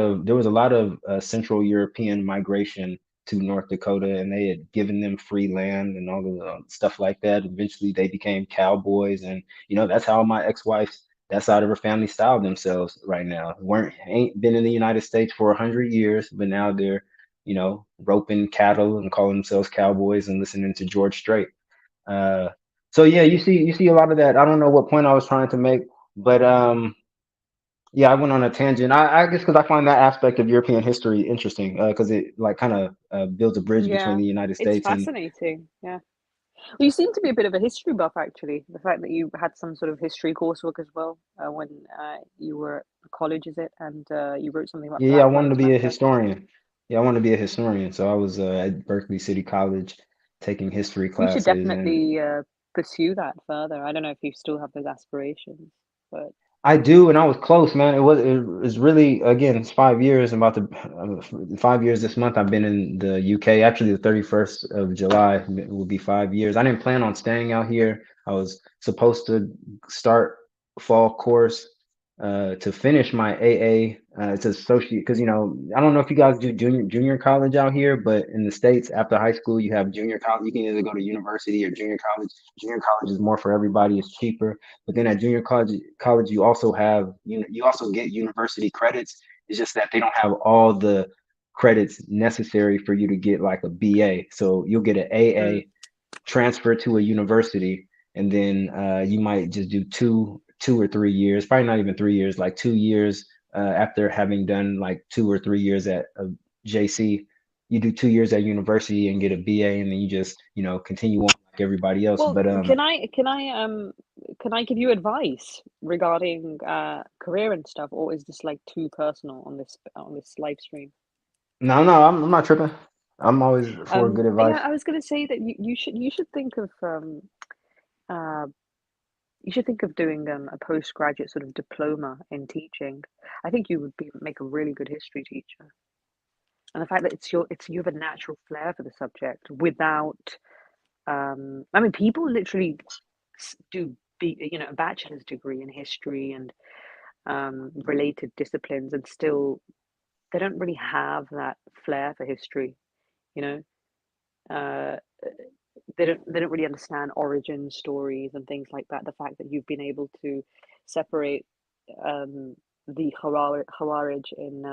of Central European migration to North Dakota, and they had given them free land and all the stuff like that. Eventually, they became cowboys, and that's how my ex-wife's that side of her family styled themselves right now. Weren't ain't been in the United States for 100 years, but now they're, roping cattle and calling themselves cowboys and listening to George Strait. Uh, so yeah, you see a lot of that. I don't know what point I was trying to make, but yeah, I went on a tangent. I guess because I find that aspect of European history interesting, because it like kind of builds a bridge between Yeah, the United it's States and fascinating. Yeah. Well, you seem to be a bit of a history buff, actually. The fact that you had some sort of history coursework as well when you were at college, is it? And you wrote something about yeah, I Black wanted to Lives be a Matter. historian. Yeah, I wanted to be a historian. So I was at Berkeley City College taking history You should classes, and definitely pursue that further. I don't know if you still have those aspirations, but I do, and I was close, man. It was really, again, it's 5 years. I'm about to 5 years this month. I've been in the UK. Actually, the 31st of July it will be 5 years. I didn't plan on staying out here. I was supposed to start fall course to finish my AA. It's associate because I don't know if you guys do junior college out here, but in the States, after high school, you have junior college. You can either go to university or junior college. Junior college is more for everybody. It's cheaper, but then at junior college, you also have you also get university credits. It's just that they don't have all the credits necessary for you to get like a BA. So you'll get an mm. AA, transfer to a university, and then you might just do two or 3 years, probably not even 3 years, like 2 years after having done like 2 or 3 years at a JC. You do 2 years at university and get a BA, and then you just continue on like everybody else. Well, But can I give you advice regarding career and stuff, or is this like too personal on this live stream? no, I'm not tripping. I'm always for good Yeah, advice. I was going to say that you should think of uh, you should think of doing a postgraduate sort of diploma in teaching. I think you would make a really good history teacher. And the fact that you have a natural flair for the subject without, I mean, people literally do a bachelor's degree in history and related disciplines, and still they don't really have that flair for history. You know, uh, they don't really understand origin stories and things like that. The fact that you've been able to separate um, the Khawarij in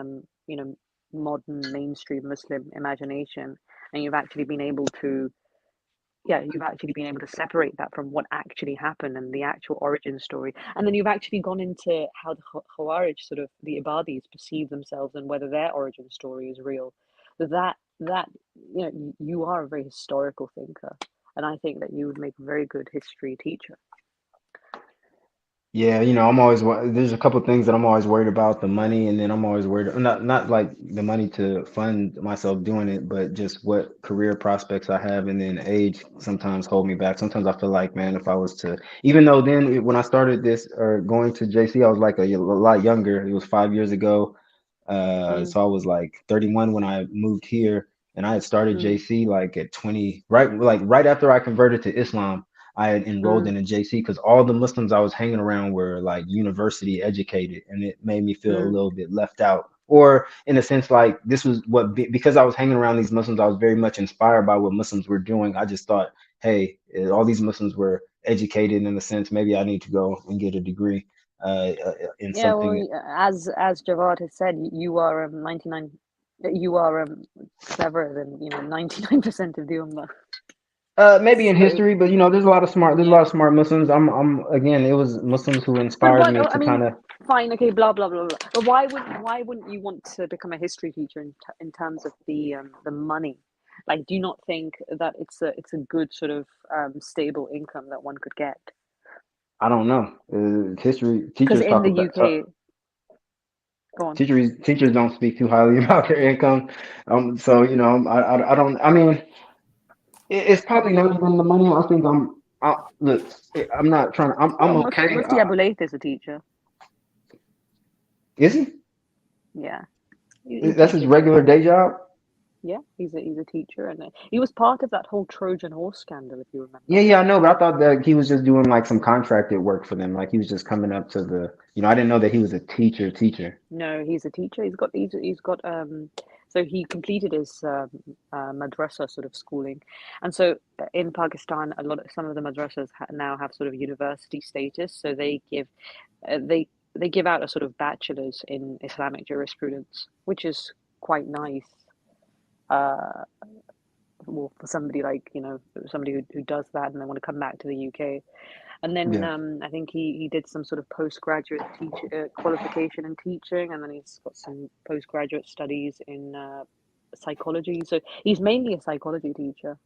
modern mainstream Muslim imagination, and you've actually been able to separate that from what actually happened and the actual origin story, and then you've actually gone into how the Khawarij, sort of the Ibadis, perceive themselves and whether their origin story is real. That you are a very historical thinker, and I think that you would make a very good history teacher. Yeah, I'm always there's a couple things that I'm always worried about, the money, and then I'm always worried not like the money to fund myself doing it, but just what career prospects I have, and then age sometimes hold me back. Sometimes I feel like, man, if I was to, even though then when I started this or going to JC, I was like a lot younger. It was 5 years ago. Mm, So I was like 31 when I moved here, and I had started mm, JC like at 20, right after I converted to Islam. I had enrolled mm, in a JC because all the Muslims I was hanging around were like university educated, and it made me feel a mm. little bit left out. Or in a sense, like this was because I was hanging around these Muslims, I was very much inspired by what Muslims were doing. I just thought, hey, all these Muslims were educated in a sense. Maybe I need to go and get a degree in Yeah, well, something. as Javad has said, you are 99. You are cleverer than 99% of the ummah. Maybe in So history, but there's a lot yeah. of smart Muslims. I'm again, it was Muslims who But inspired what me I to mean, kind of. fine, okay, blah blah blah blah. But why wouldn't you want to become a history teacher in terms of the money? Like, do you not think that it's a good sort of stable income that one could get? I don't know. History Because teachers in talk the about UK, go on. teachers don't speak too highly about their income. So I don't. I mean, it's probably not even the money. I think look. I'm not trying to. I'm Well, okay. Mufti Abu Layth is a teacher. Is he? Yeah, he That's his teaches regular day job. Yeah, he's a teacher, and he was part of that whole Trojan horse scandal, if you Yeah, remember. yeah, I know, but I thought that he was just doing like some contracted work for them. Like he was just coming up I didn't know that he was a teacher. No, he's a teacher. He's got So he completed his madrasa sort of schooling, and so in Pakistan, some of the madrasas now have sort of university status. So they give they give out a sort of bachelor's in Islamic jurisprudence, which is quite nice. Uh, well, for somebody like somebody who does that and they want to come back to the UK. And then Yeah. I think he did some sort of postgraduate qualification in teaching, and then he's got some postgraduate studies in psychology. So he's mainly a psychology teacher.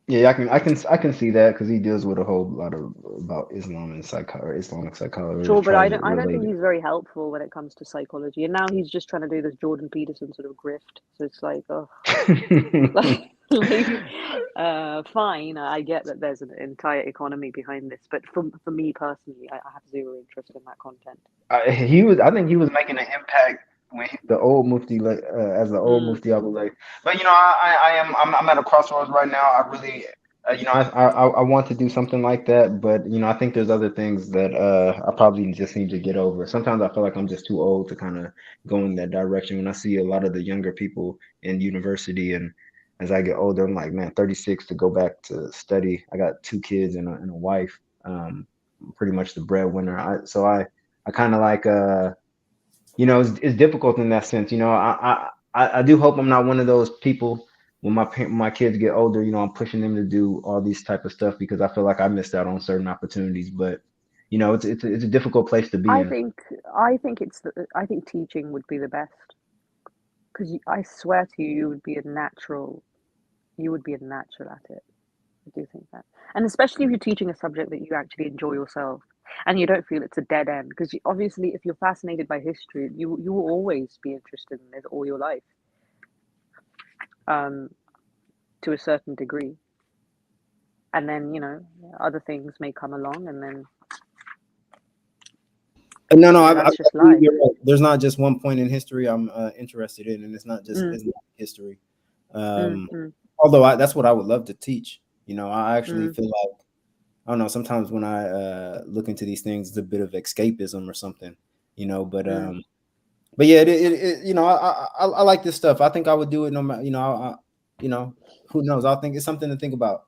Yeah, I can see that because he deals with a whole lot of about Islam and Islamic psychology, Sure, but tries I to don't relate think it. he's very helpful when it comes to psychology. And now he's just trying to do this Jordan Peterson sort of grift. So it's like, oh, like, fine. I get that there's an entire economy behind this, but for me personally, I have zero interest in that content. I think he was making an impact when the old Mufti, as the old Mm, Mufti Abu Lay. But I'm at a crossroads right now. I really, I want to do something like that, but I think there's other things that I probably just need to get over. Sometimes I feel like I'm just too old to kind of go in that direction. When I see a lot of the younger people in university, and as I get older, I'm like, man, 36 to go back to study. I got 2 kids and a wife. Pretty much the breadwinner. I kind of like it's difficult in that sense. I do hope I'm not one of those people when my kids get older. I'm pushing them to do all these type of stuff because I feel like I missed out on certain opportunities. But it's a difficult place to be I in. think I think I think teaching would be the best, because I swear to you, you would be a natural. You would be a natural at it. I do think that, and especially if you're teaching a subject that you actually enjoy yourself, and you don't feel it's a dead end. Because obviously, if you're fascinated by history, you will always be interested in it all your life, um, to a certain degree. And then other things may come along, and then No, no, I that's just believe life. you're right. There's not just one point in history I'm interested in, and it's not just Mm, Islamic history. mm, Um, mm, Although that's what I would love to teach. I actually mm, feel like I don't know. Sometimes when I look into these things, it's a bit of escapism or something. But mm. but yeah, I like this stuff. I think I would do it no matter. Who knows? I think it's something to think about.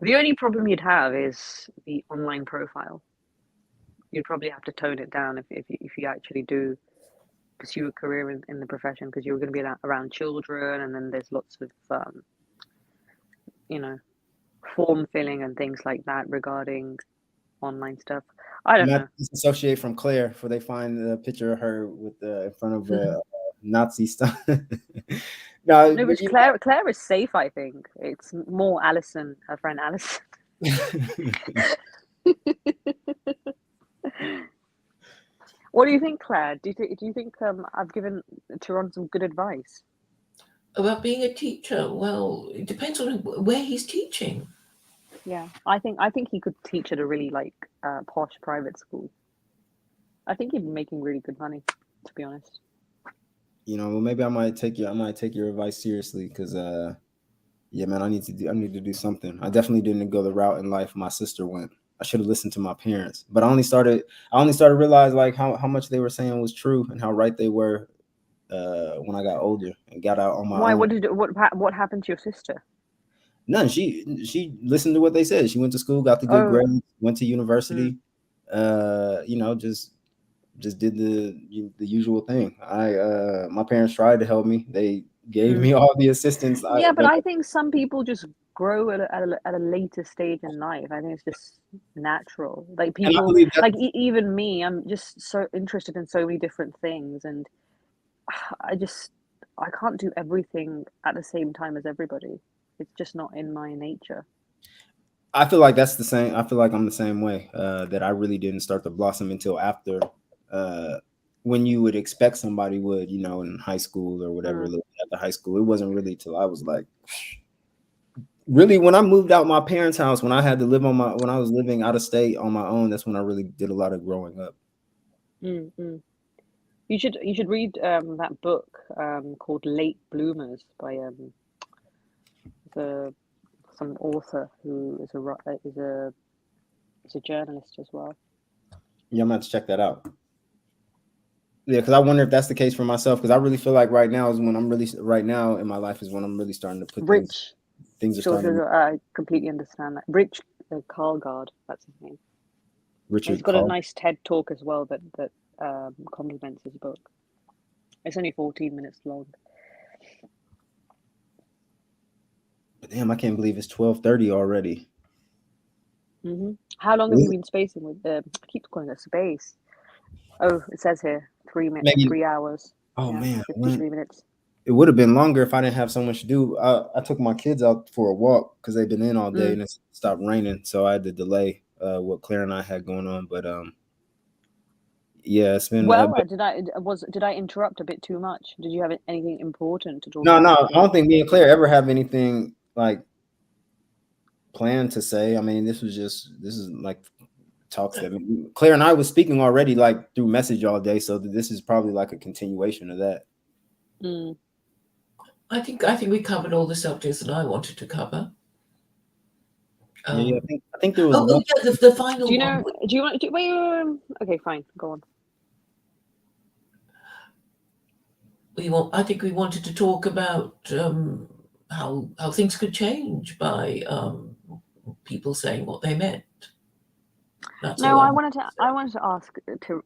The only problem you'd have is the online profile. You'd probably have to tone it down if you actually do pursue a career in the profession, because you're going to be around children, and then there's lots of you know form filling and things like that regarding online stuff. I don't Not know. disassociate from Claire, for they find a picture of her with in front of a Nazi stuff. No, No, but but Claire is safe. I think it's more Alison, her friend Alison. What do you think, Claire? Do you think I've given Terron some good advice? About being a teacher, well, it depends on where he's teaching. Yeah, I think he could teach at a really posh private school. I think he'd be making really good money, to be honest. well, maybe I might take your advice seriously because yeah, man, I need to do something. I definitely didn't go the route in life my sister went. I should have listened to my parents, but I only started to realize like how much they were saying was true and how right they were when I got older and got out on my Why? own. What happened to your sister? None. She listened to what they said. She went to school, got the good Oh, grades, went to mm, university. Just did the usual thing. My parents tried to help me. They gave mm. me all the assistance. Yeah, but I think some people just grow at a later stage in life. I think it's just natural. Like And I people, believe that. like even me, I'm just so interested in so many different things, and I just I can't do everything at the same time as everybody. It's just not in my nature. I feel like that's the same. I feel like I'm the same way. That I really didn't start to blossom until after, uh, when you would expect somebody would, in high school or whatever. Mm. After high school, it wasn't really till I was like, really when I moved out my parents' house, when I had to live when I was living out of state on my own. That's when I really did a lot of growing up. Mm, mm. You should read that book called Late Bloomers by the some author who is a journalist as well. Yeah, I'm gonna have to check that out. Yeah, because I wonder if that's the case for myself. Because I really feel like right now is when I'm really right now in my life is when I'm really starting to put Rich. things are Sure, starting to sure. I completely understand that. Rich Karlgaard, that's his name. And he's Richard got a Call. nice TED talk as well that complements his book. It's only 14 minutes long. But damn, I can't believe it's 12:30 already. How long have Really? you been spacing with I keep calling it space. Oh, it says here 3 minutes, Maybe. 3 hours. Oh Yeah, man, 53 minutes. it would have been longer if I didn't have so much to do. I took my kids out for a walk because they've been in all day and it stopped raining, so I had to delay what Claire and I had going on. But yeah, it's been. Well, did I interrupt a bit too much? Did you have anything important to talk No, about? I don't think me and Claire ever have anything like planned to say. I mean, this is like talks that Claire and I was speaking already like through message all day, so this is probably like a continuation of that. I think we covered all the subjects that I wanted to cover. Yeah, I think there was one. Yeah, the final one. Do you want to wait? Okay, fine, go on. I think we wanted to talk about how things could change by people saying what they meant. That's No, all I wanted to ask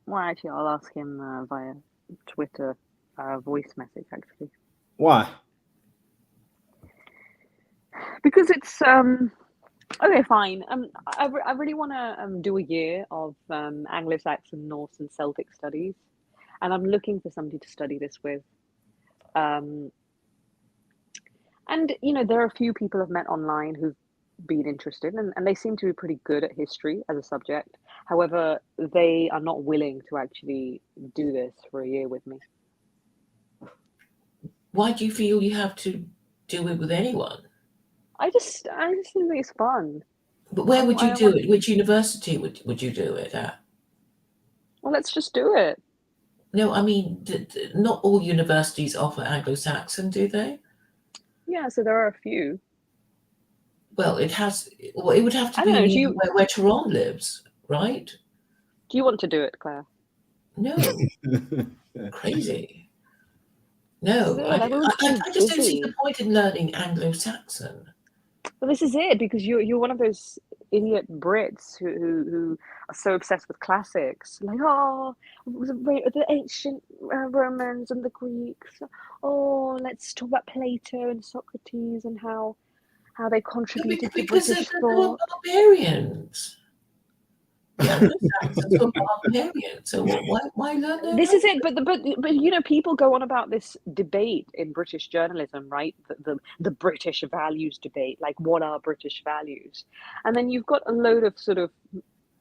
well, actually, I'll ask him via Twitter, voice message actually. Why? Because it's okay, fine. I really want to do a year of Anglo-Saxon, Norse, and Celtic studies, and I'm looking for somebody to study this with. And there are a few people I've met online who've been interested, and they seem to be pretty good at history as a subject. However, they are not willing to actually do this for a year with me. Why do you feel you have to do it with anyone? I just think it's fun. But where would you do it? Which university would you do it at? Well, let's just do it. No, I mean, not all universities offer Anglo-Saxon, do they? Yeah, so there are a few. Well, it would have to be where Terron lives, right? Do you want to do it, Claire? No. Crazy. No, I just don't see the point in learning Anglo-Saxon. Well, this is it, because you're one of those idiot Brits who are so obsessed with classics, like the ancient Romans and the Greeks. Oh, let's talk about Plato and Socrates and how they contributed to British thought. They were barbarians. Yeah, Anglo-Saxons were barbarians. So why learn that? This is it, but people go on about this debate in British journalism, right? The British values debate, like what are British values? And then you've got a load of sort of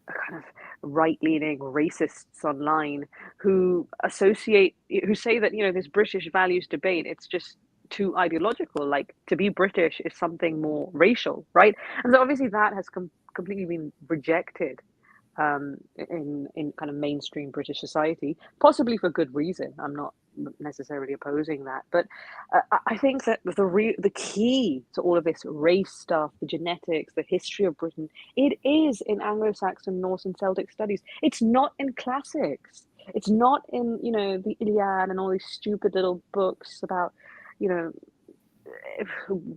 kind of right-leaning racists online who say that this British values debate, it's just too ideological. Like, to be British is something more racial, right? And so obviously that has completely been rejected in kind of mainstream British society, possibly for good reason. I'm not necessarily opposing that, but I think that the key to all of this race stuff, the genetics, the history of Britain, it is in Anglo-Saxon, Norse, and Celtic studies. It's not in classics. It's not in the Iliad and all these stupid little books about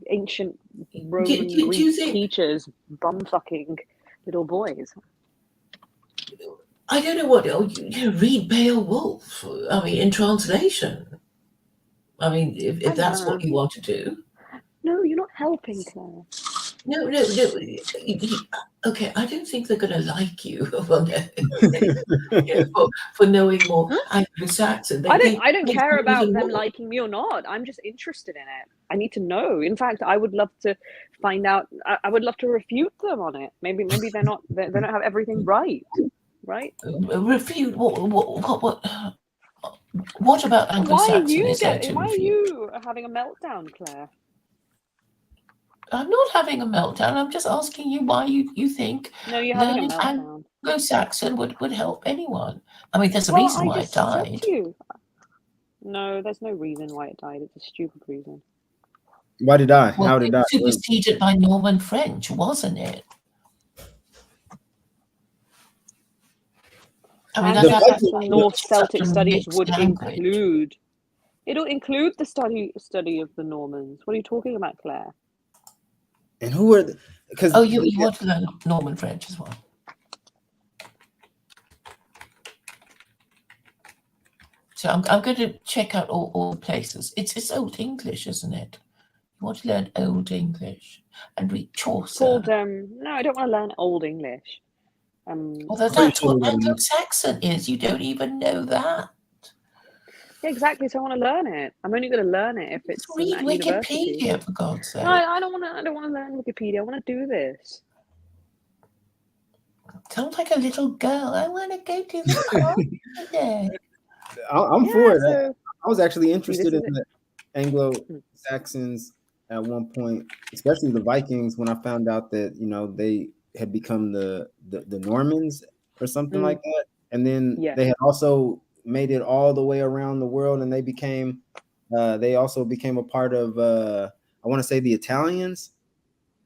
ancient Roman Greek teachers bumfucking little boys. I don't know what read Beowulf. I mean, in translation. I mean, if that's what you want to do. No, you're not helping, Claire. No. Okay, I don't think they're going to like you for knowing more Anglo-Saxon. I don't care about them liking me or not. I'm just interested in it. I need to know. In fact, I would love to find out. I would love to refute them on it. Maybe they're not. They don't have everything right. Right? Refute what about Anglo-Saxon? Why are you having a meltdown, Claire? I'm not having a meltdown. I'm just asking you why you think learning Anglo-Saxon would help anyone. I mean, there's a reason why it died. No, there's no reason why it died. It's a stupid reason. Why did it die? Well, how did it die? Superseded by Norman French, wasn't it? I mean, And that's the North Celtic studies would language. include. It'll include the study of the Normans. What are you talking about, Claire? And who are? Because you want to learn Norman French as well. So I'm going to check out all the places. It's Old English, isn't it? You want to learn Old English and read Chaucer. Called no, I don't want to learn Old English. Although that's what Anglo-Saxon is. You don't even know that. Yeah, exactly. So I want to learn it. I'm only going to learn it if it's read at Wikipedia, university. for God's sake. No, I don't want to learn Wikipedia. I want to do this. Sounds like a little girl. I want to go to the park today. I'm for it. So, I was actually interested in the Anglo-Saxons at one point, especially the Vikings, when I found out that they had become the Normans or something like that, and then they had also made it all the way around the world, and they also became a part of I want to say the Italians,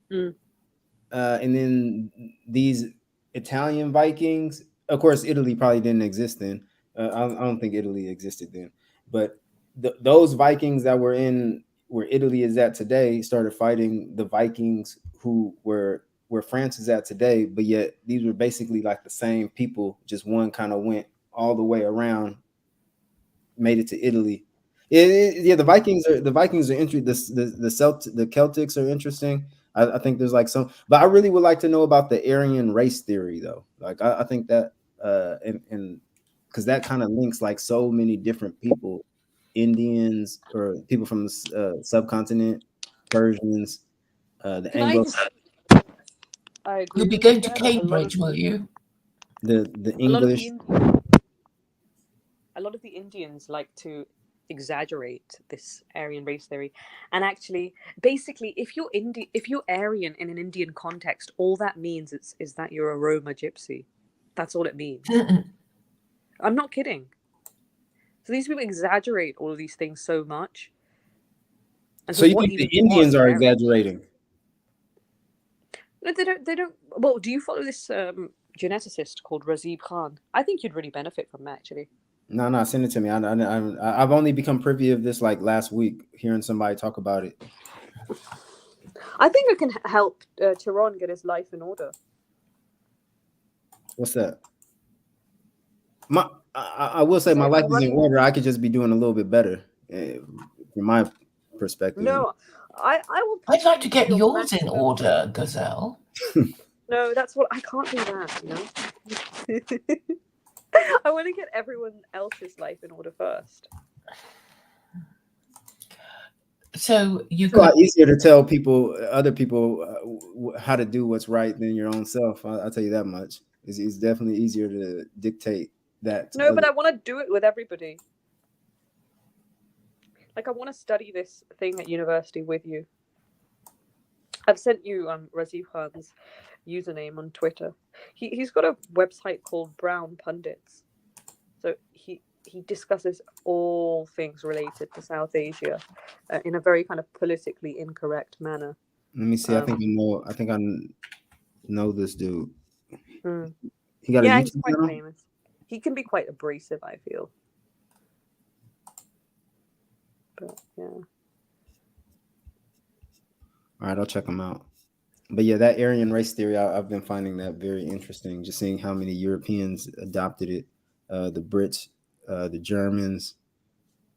and then these Italian Vikings. Of course, Italy probably didn't exist then. I don't think Italy existed then, but those Vikings that were in where Italy is at today started fighting the Vikings who were where France is at today, but yet these were basically like the same people, just one kind of went all the way around, made it to Italy. The Vikings are interesting. The Celtics are interesting. I think there's like some, but I really would like to know about the Aryan race theory though. Like I think that and because that kind of links like so many different people, Indians or people from the subcontinent, Persians, the Anglo. I agree. You'll be going to Cambridge, will you? The English. A lot of the Indians like to exaggerate this Aryan race theory, and actually, basically, if you're Aryan in an Indian context, all that means is that you're a Roma gypsy. That's all it means. I'm not kidding. So these people exaggerate all of these things so much. And so you think the Indians are exaggerating? No, they don't. Well, do you follow this geneticist called Razib Khan? I think you'd really benefit from that, actually. No, send it to me. I've only become privy of this like last week, hearing somebody talk about it. I think it can help Terron get his life in order. What's that? I will say my life is in order. I could just be doing a little bit better, from my perspective. No, I will. I'd like to get yours in order, Gazelle. No, that's what I can't do that. You know. I want to get everyone else's life in order first. So it's a lot easier to tell other people how to do what's right than your own self. I'll tell you that much. It's definitely easier to dictate that. No, but I want to do it with everybody. Like I want to study this thing at university with you. I've sent you Razif Khan's username on Twitter. He's got a website called Brown Pundits. So he discusses all things related to South Asia in a very kind of politically incorrect manner. Let me see. I think I know this dude. He got he's quite famous. He can be quite abrasive, I feel. But yeah. All right, I'll check him out. But yeah, that Aryan race theory, I've been finding that very interesting. Just seeing how many Europeans adopted it, the Brits, the Germans.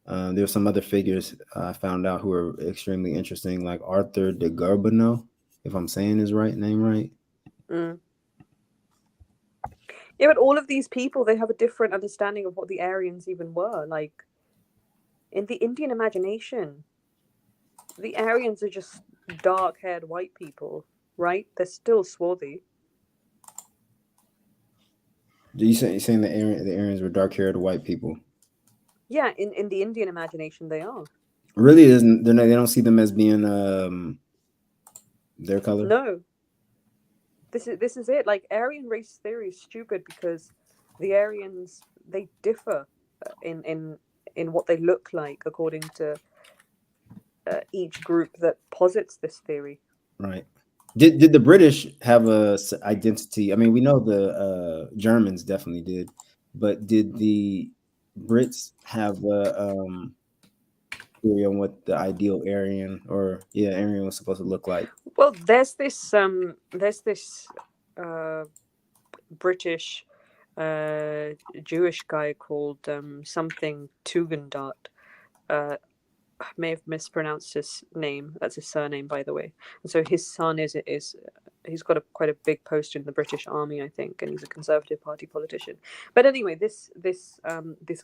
There's some other figures I found out who are extremely interesting, like Arthur de Gobineau, if I'm saying his name right. Yeah, but all of these people, they have a different understanding of what the Aryans even were. Like, in the Indian imagination, the Aryans are just dark-haired white people, right? They're still swarthy. You're saying the Aryans were dark-haired white people? Yeah, in the Indian imagination, they are. Really, they don't see them as being their color? No. This is it. Like, Aryan race theory is stupid because the Aryans, they differ in what they look like according to each group that posits this theory. Right. Did the British have a identity? I mean, we know the Germans definitely did. but did the Brits have a theory on what the ideal Aryan was supposed to look like? Well, there's this British Jewish guy called something Tugendhat. I may have mispronounced his name. That's his surname, by the way. And so his son is he's got quite a big post in the British Army, I think, and he's a Conservative Party politician. But anyway, this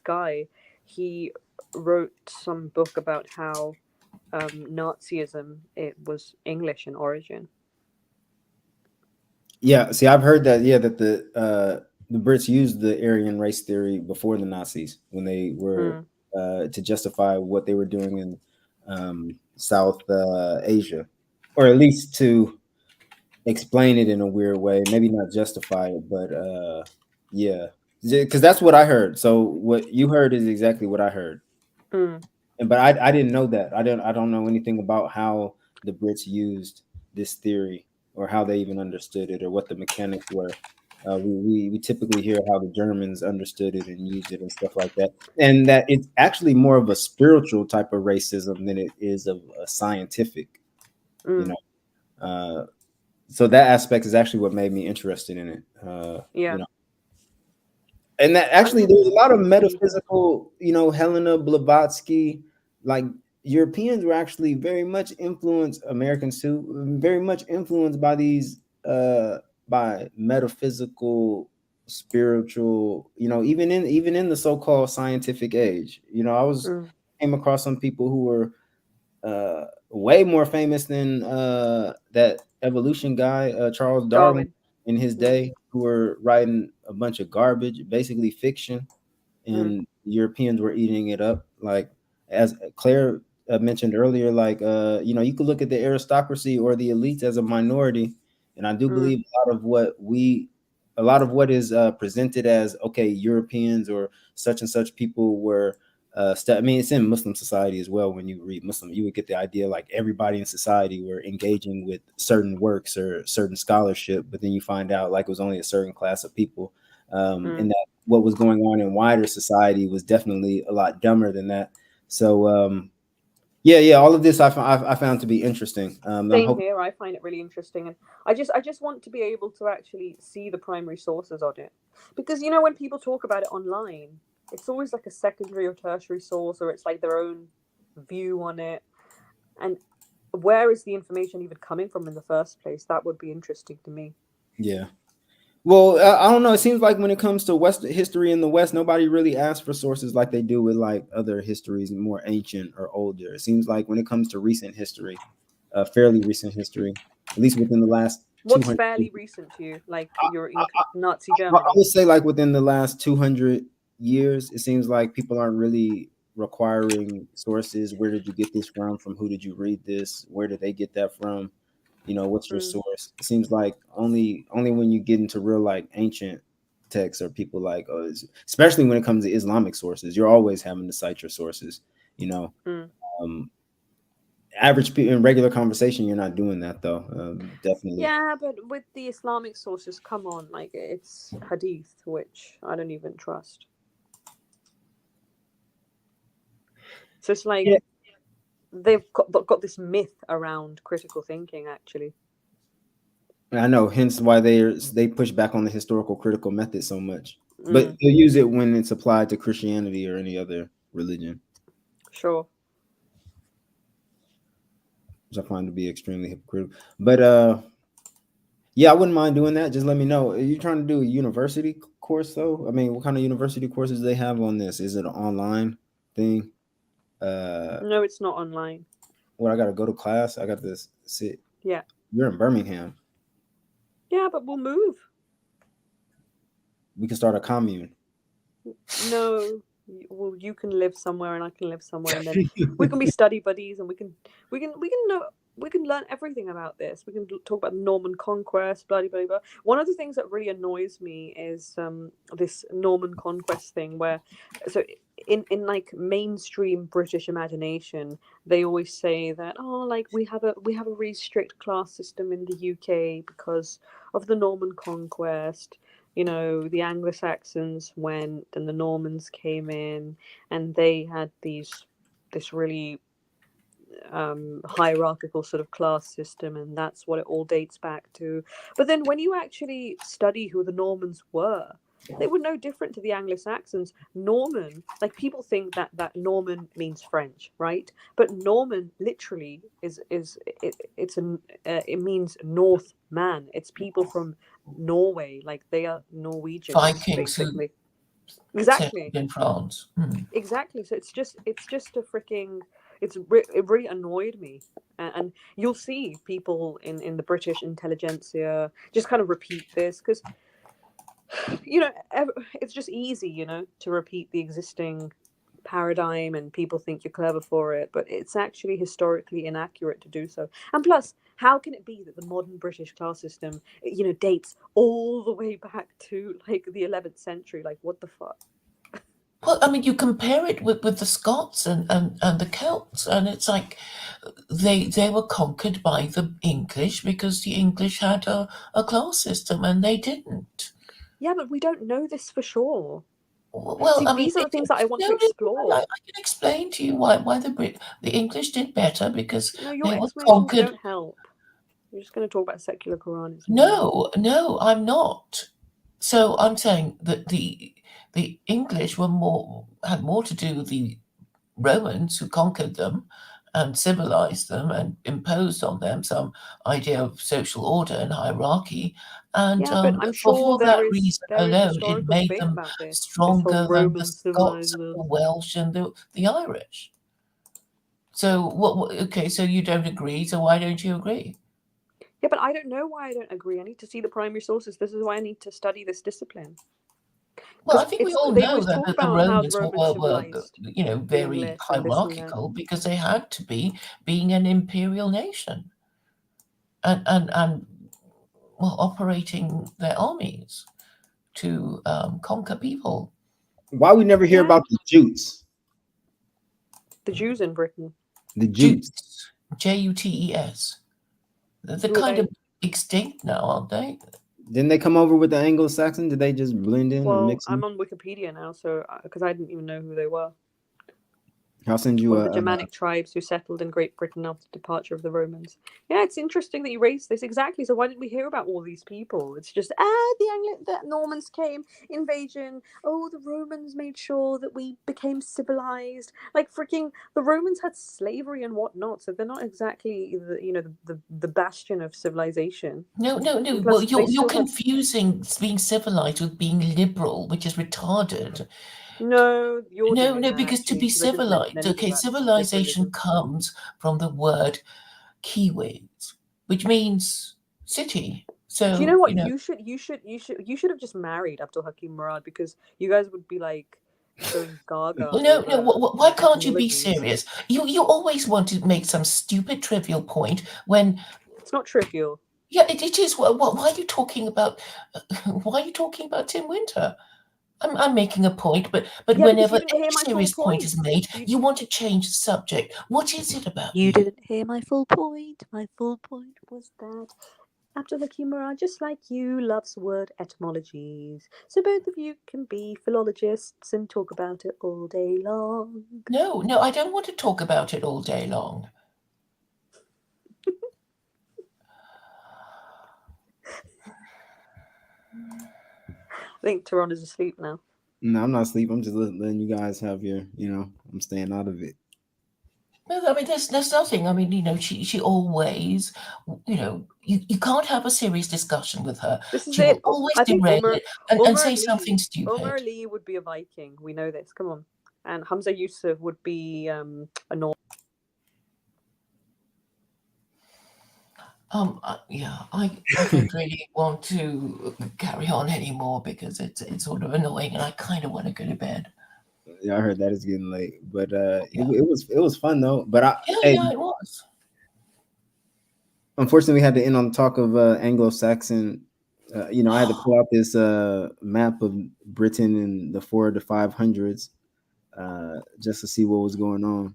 guy, he wrote some book about how Nazism, it was English in origin. Yeah, see, I've heard that. Yeah, that the Brits used the Aryan race theory before the Nazis when they were to justify what they were doing in South Asia, or at least to explain it in a weird way. Maybe not justify it, but yeah, because that's what I heard. So what you heard is exactly what I heard. But I didn't know that. I don't know anything about how the Brits used this theory or how they even understood it or what the mechanics were. We typically hear how the Germans understood it and used it and stuff like that, and that it's actually more of a spiritual type of racism than it is of a scientific. You know, so that aspect is actually what made me interested in it. You know, and that actually there's a lot of metaphysical, Helena Blavatsky, like Europeans were actually very much influenced, Americans too, very much influenced by these by metaphysical, spiritual, even in the so-called scientific age. Came across some people who were way more famous than that evolution guy, Charles Darwin, in his day, who were writing a bunch of garbage, basically fiction, and Europeans were eating it up. Like as Claire mentioned earlier, like you could look at the aristocracy or the elites as a minority, and I do believe a lot of what is presented as Europeans or such and such people were. I mean, it's in Muslim society as well. When you read Muslim, you would get the idea like everybody in society were engaging with certain works or certain scholarship, but then you find out like it was only a certain class of people, and that what was going on in wider society was definitely a lot dumber than that. So, yeah, all of this I found to be interesting. Same here. I find it really interesting, and I just want to be able to actually see the primary sources on it, because when people talk about it online, it's always like a secondary or tertiary source, or it's like their own view on it. And where is the information even coming from in the first place? That would be interesting to me. Yeah. Well, I don't know. It seems like when it comes to West history in the West, nobody really asks for sources like they do with like other histories, more ancient or older. It seems like when it comes to recent history, fairly recent history, at least within the last. What's fairly recent to you? Like you're in Nazi Germany? I would say like within the last 200 years, it seems like people aren't really requiring sources. Where did you get this from? From who did you read this? Where did they get that from? What's your source? It seems like only when you get into real like ancient texts or people like, especially when it comes to Islamic sources, you're always having to cite your sources. Average people in regular conversation, you're not doing that though. Definitely. Yeah, but with the Islamic sources, come on, like it's hadith, which I don't even trust. So it's like they've got this myth around critical thinking, actually. I know, hence why they push back on the historical critical method so much. But they use it when it's applied to Christianity or any other religion. Sure. Which I find to be extremely hypocritical. But yeah, I wouldn't mind doing that. Just let me know. Are you trying to do a university course though? I mean, what kind of university courses do they have on this? Is it an online thing? No, it's not online. What, I gotta go to class? I got to sit. Yeah. You're in Birmingham. Yeah, but we'll move. We can start a commune. No. Well, you can live somewhere and I can live somewhere, and then we can be study buddies, and we can learn everything about this. We can talk about Norman conquest, blah blah blah. One of the things that really annoys me is this Norman conquest thing, where so in like mainstream British imagination, they always say that like we have a really strict class system in the UK because of the Norman conquest. you know, the Anglo-Saxons went and the Normans came in, and they had this really hierarchical sort of class system, and that's what it all dates back to. But then when you actually study who the Normans were, they were no different to the Anglo-Saxons. Norman, like people think that Norman means French, right? But Norman literally it means North man. It's people from Norway, like they are Norwegians, Vikings basically. who Exactly. settled in France. Exactly. So it's just a freaking. It really annoyed me, and you'll see people in the British intelligentsia just kind of repeat this because, you know, it's just easy, you know, to repeat the existing paradigm, and people think you're clever for it, but it's actually historically inaccurate to do so. And plus, how can it be that the modern British class system, you know, dates all the way back to like the 11th century? Like, what the fuck? Well, I mean, you compare it with the Scots and the Celts, and it's like they were conquered by the English because the English had a class system and they didn't. Yeah, but we don't know this for sure. Well, See, I mean, these are the things that I want to explore. I can explain to you why the English did better because No, your they were explanations conquered. don't help. You're just going to talk about secular Quranism. No, I'm not. So I'm saying that the English had more to do with the Romans who conquered them and civilized them and imposed on them some idea of social order and hierarchy. And yeah, but I'm sure for that reason there is alone, it historical made debate them about this stronger whole than Roman the Scots, and the Welsh, and the Irish. So okay, so you don't agree. So why don't you agree? Yeah, but I don't know why I don't agree. I need to see the primary sources. This is why I need to study this discipline. Well, I think we all they know always that talk the about how the Romans Romans were civilized you know, the very English and this and that. hierarchical because they had to be, being an imperial nation and well, operating their armies to conquer people. Why we never hear about the Jutes? The Jews in Britain. The Jutes. Jutes. They're kind of extinct now, aren't they? Didn't they come over with the Anglo-Saxon? Did they just blend in or mix in? I'm on Wikipedia now, so because I didn't even know who they were. I'll send you one of the Germanic tribes who settled in Great Britain after the departure of the Romans. Yeah, it's interesting that you raised this. Exactly. So why didn't we hear about all these people? It's just the Normans came, invasion. Oh, the Romans made sure that we became civilized. Like freaking the Romans had slavery and whatnot, so they're not exactly the bastion of civilization. No. Well, you're confusing being civilized with being liberal, which is retarded. No, because to be civilized, okay, civilization comes from the word Kiwis, which means city. So do you know what you should have just married Abdul Hakim Murad, because you guys would be like going gaga. No. Why can't you be serious? You always want to make some stupid trivial point when it's not trivial. Yeah, it is. Why are you talking about? Why are you talking about Tim Winter? I'm making a point, but whenever a serious point is made, you want to change the subject. What is it about you? You didn't hear my full point. My full point was that Abdul Hakim Murad, just like you, loves word etymologies. So both of you can be philologists and talk about it all day long. No, I don't want to talk about it all day long. I think Terron is asleep now. No, I'm not asleep. I'm just letting you guys have your, I'm staying out of it. No, I mean, there's nothing. I mean, she always, you can't have a serious discussion with her. This is she it. Will always derail it and say something stupid. Omar Ali would be a Viking. We know this. Come on. And Hamza Yusuf would be a Norman. I don't really want to carry on anymore because it's sort of annoying and I kind of want to go to bed. Yeah, I heard that it's getting late, but it was fun though. But it was. Unfortunately, we had to end on the talk of Anglo-Saxon. I had to pull out this map of Britain in the 400s to 500s just to see what was going on.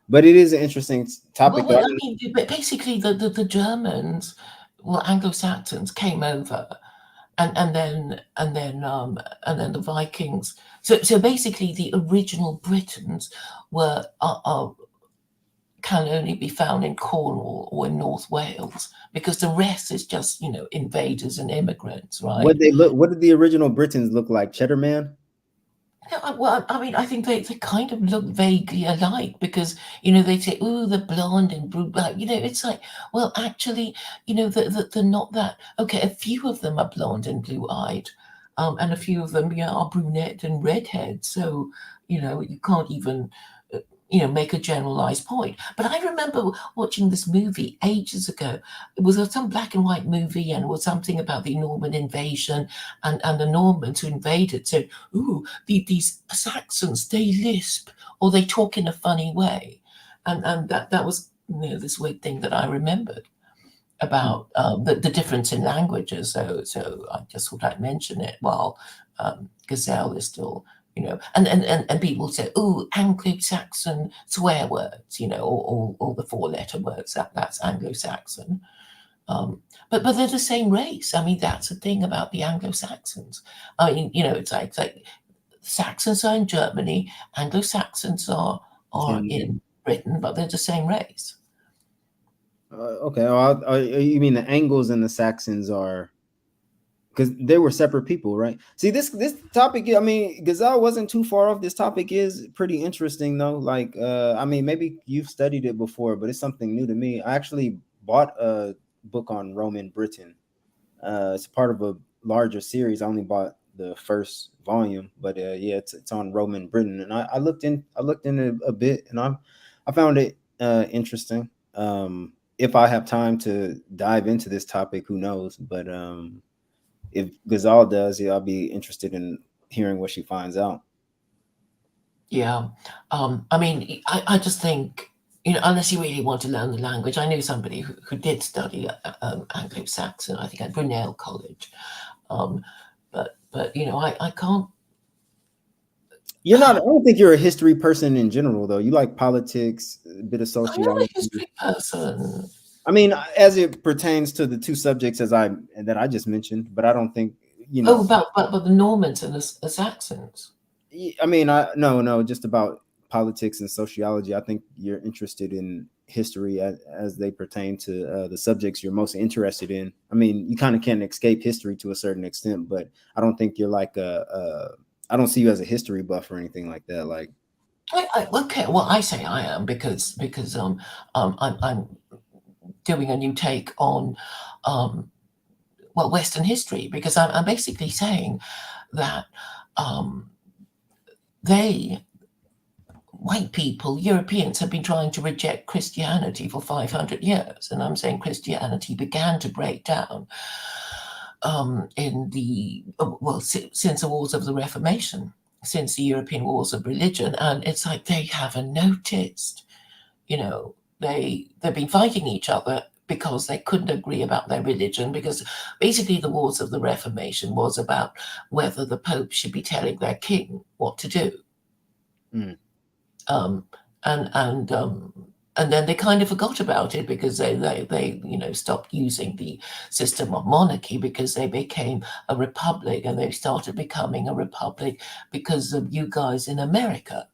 But it is an interesting topic. Well, I mean, basically, the Germans, Anglo-Saxons came over and then the Vikings. So basically, the original Britons were can only be found in Cornwall or in North Wales, because the rest is just invaders and immigrants, right? What did the original Britons look like? Cheddar Man? Well, I mean, I think they kind of look vaguely alike, because they say, "Oh, the blonde and blue," it's like, well, actually, they're not that. Okay, a few of them are blonde and blue-eyed, and a few of them, are brunette and redhead. So, you can't even make a generalized point. But I remember watching this movie ages ago. It was some black and white movie, and it was something about the Norman invasion, and the Normans who invaded said, "Ooh, these Saxons, they lisp, or they talk in a funny way," and that was this weird thing that I remembered about the difference in languages. So I just thought I'd mention it while Gazelle is still, and people say, "Oh, Anglo-Saxon swear words," all the four-letter words, that's Anglo-Saxon. But they're the same race. I mean, that's the thing about the Anglo-Saxons. I mean, it's like Saxons are in Germany, Anglo-Saxons are in Britain, but they're the same race. Okay. You mean the Angles and the Saxons are, because they were separate people, right? See, this topic, I mean, Gazelle wasn't too far off. This topic is pretty interesting, though. Like, I mean, maybe you've studied it before, but it's something new to me. I actually bought a book on Roman Britain. It's part of a larger series. I only bought the first volume, but yeah, it's on Roman Britain, and I looked in it a bit, and I found it interesting. If I have time to dive into this topic, who knows? But if Gazal does, yeah, I'll be interested in hearing what she finds out. Yeah. I mean, I just think, unless you really want to learn the language, I knew somebody who did study Anglo-Saxon, I think at Brunel College. But I can't. You're not, I don't think you're a history person in general, though. You like politics, a bit of sociology. I'm not a history person. I mean, as it pertains to the two subjects that I just mentioned, but I don't think, Oh, but the Normans and the Saxons. I mean, no, just about politics and sociology. I think you're interested in history as they pertain to the subjects you're most interested in. I mean, you kind of can't escape history to a certain extent, but I don't think you're like I don't see you as a history buff or anything like that. Like, okay, well, I say I am because I'm doing a new take on Western history, because I'm basically saying that white people, Europeans, have been trying to reject Christianity for 500 years, and I'm saying Christianity began to break down since the wars of the Reformation, since the European wars of religion, and it's like they haven't noticed. They've been fighting each other because they couldn't agree about their religion, because basically the wars of the Reformation was about whether the Pope should be telling their king what to do. And then they kind of forgot about it, because they stopped using the system of monarchy, because they became a republic, and they started becoming a republic because of you guys in America,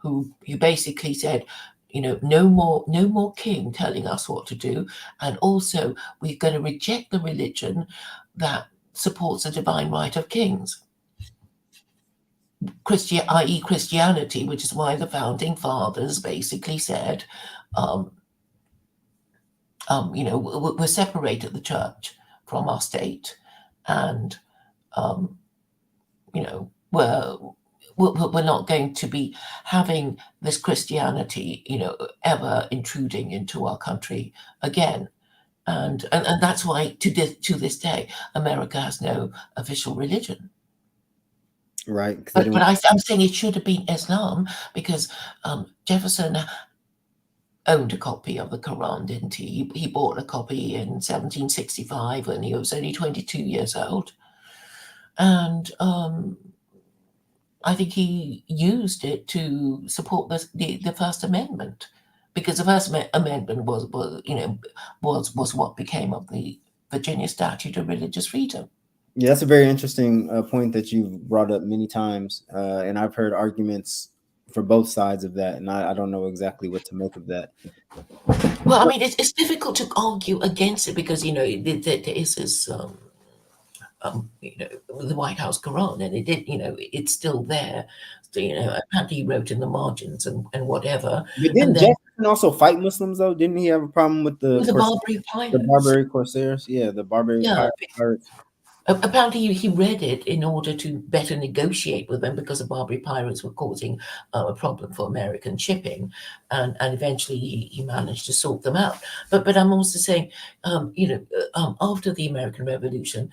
who you basically said, no more king telling us what to do, and also we're going to reject the religion that supports the divine right of kings. i.e. Christianity, which is why the founding fathers basically said, we're separated the church from our state, and we're not going to be having this Christianity, ever intruding into our country again. And that's why to this day, America has no official religion. Right. But I'm saying it should have been Islam, because Jefferson owned a copy of the Quran, didn't he? He bought a copy in 1765 when he was only 22 years old. And I think he used it to support the First Amendment, because the First Amendment was what became of the Virginia Statute of Religious Freedom. Yeah, that's a very interesting point that you've brought up many times, and I've heard arguments for both sides of that, and I don't know exactly what to make of that. Well, I mean, it's difficult to argue against it because there is this the White House Quran, and it's still there. So, apparently he wrote in the margins and whatever. But And didn't then Jefferson also fight Muslims though? Didn't he have a problem with the Barbary the pirates. Barbary Corsairs? Yeah, the Barbary Yeah, pirates. apparently he read it in order to better negotiate with them because the Barbary pirates were causing a problem for American shipping, and eventually he managed to sort them out. But I'm also saying, after the American Revolution,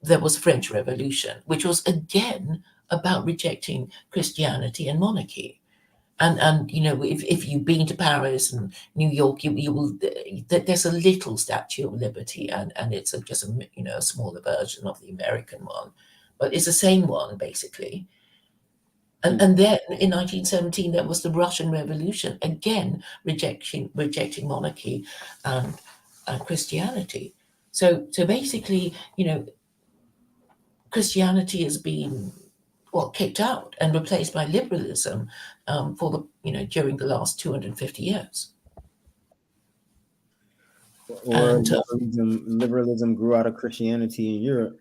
there was French Revolution, which was again about rejecting Christianity and monarchy. And if you've been to Paris and New York, you will there's a little Statue of Liberty, and it's just a smaller version of the American one, but it's the same one basically. And then in 1917 there was the Russian Revolution, again rejecting monarchy and Christianity. So basically, Christianity has been kicked out and replaced by liberalism for during the last 250 years. Or liberalism grew out of Christianity in Europe.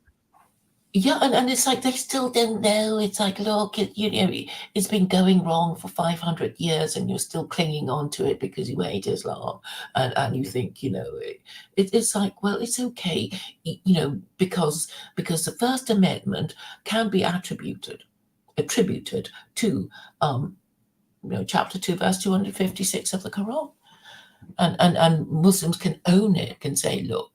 Yeah, and it's like they still don't know. It's like, look, it's been going wrong for 500 years, and you're still clinging on to it because you hate Islam, and you think, it's like, well, it's okay, because the First Amendment can be attributed to chapter 2 verse 256 of the Quran, and Muslims can own it, can say, look,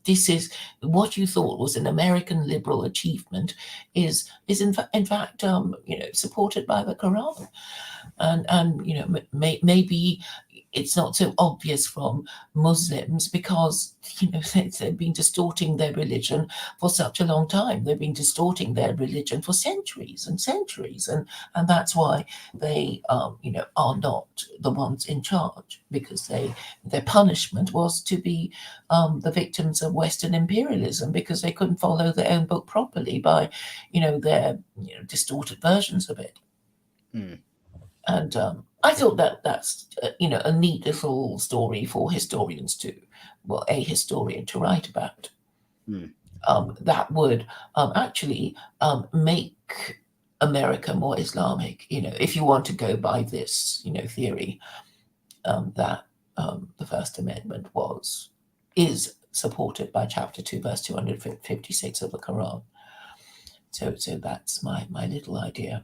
this is what you thought was an American liberal achievement is in fact supported by the Quran, and maybe it's not so obvious from Muslims because they've been distorting their religion for such a long time. They've been distorting their religion for centuries and centuries, and that's why they are not the ones in charge, because their punishment was to be the victims of Western imperialism because they couldn't follow their own book properly by their distorted versions of it. And I thought that's a neat little story for historians a historian to write about. That would actually make America more Islamic. If you want to go by this theory, that the First Amendment is supported by Chapter 2, verse 256 of the Quran. So that's my little idea.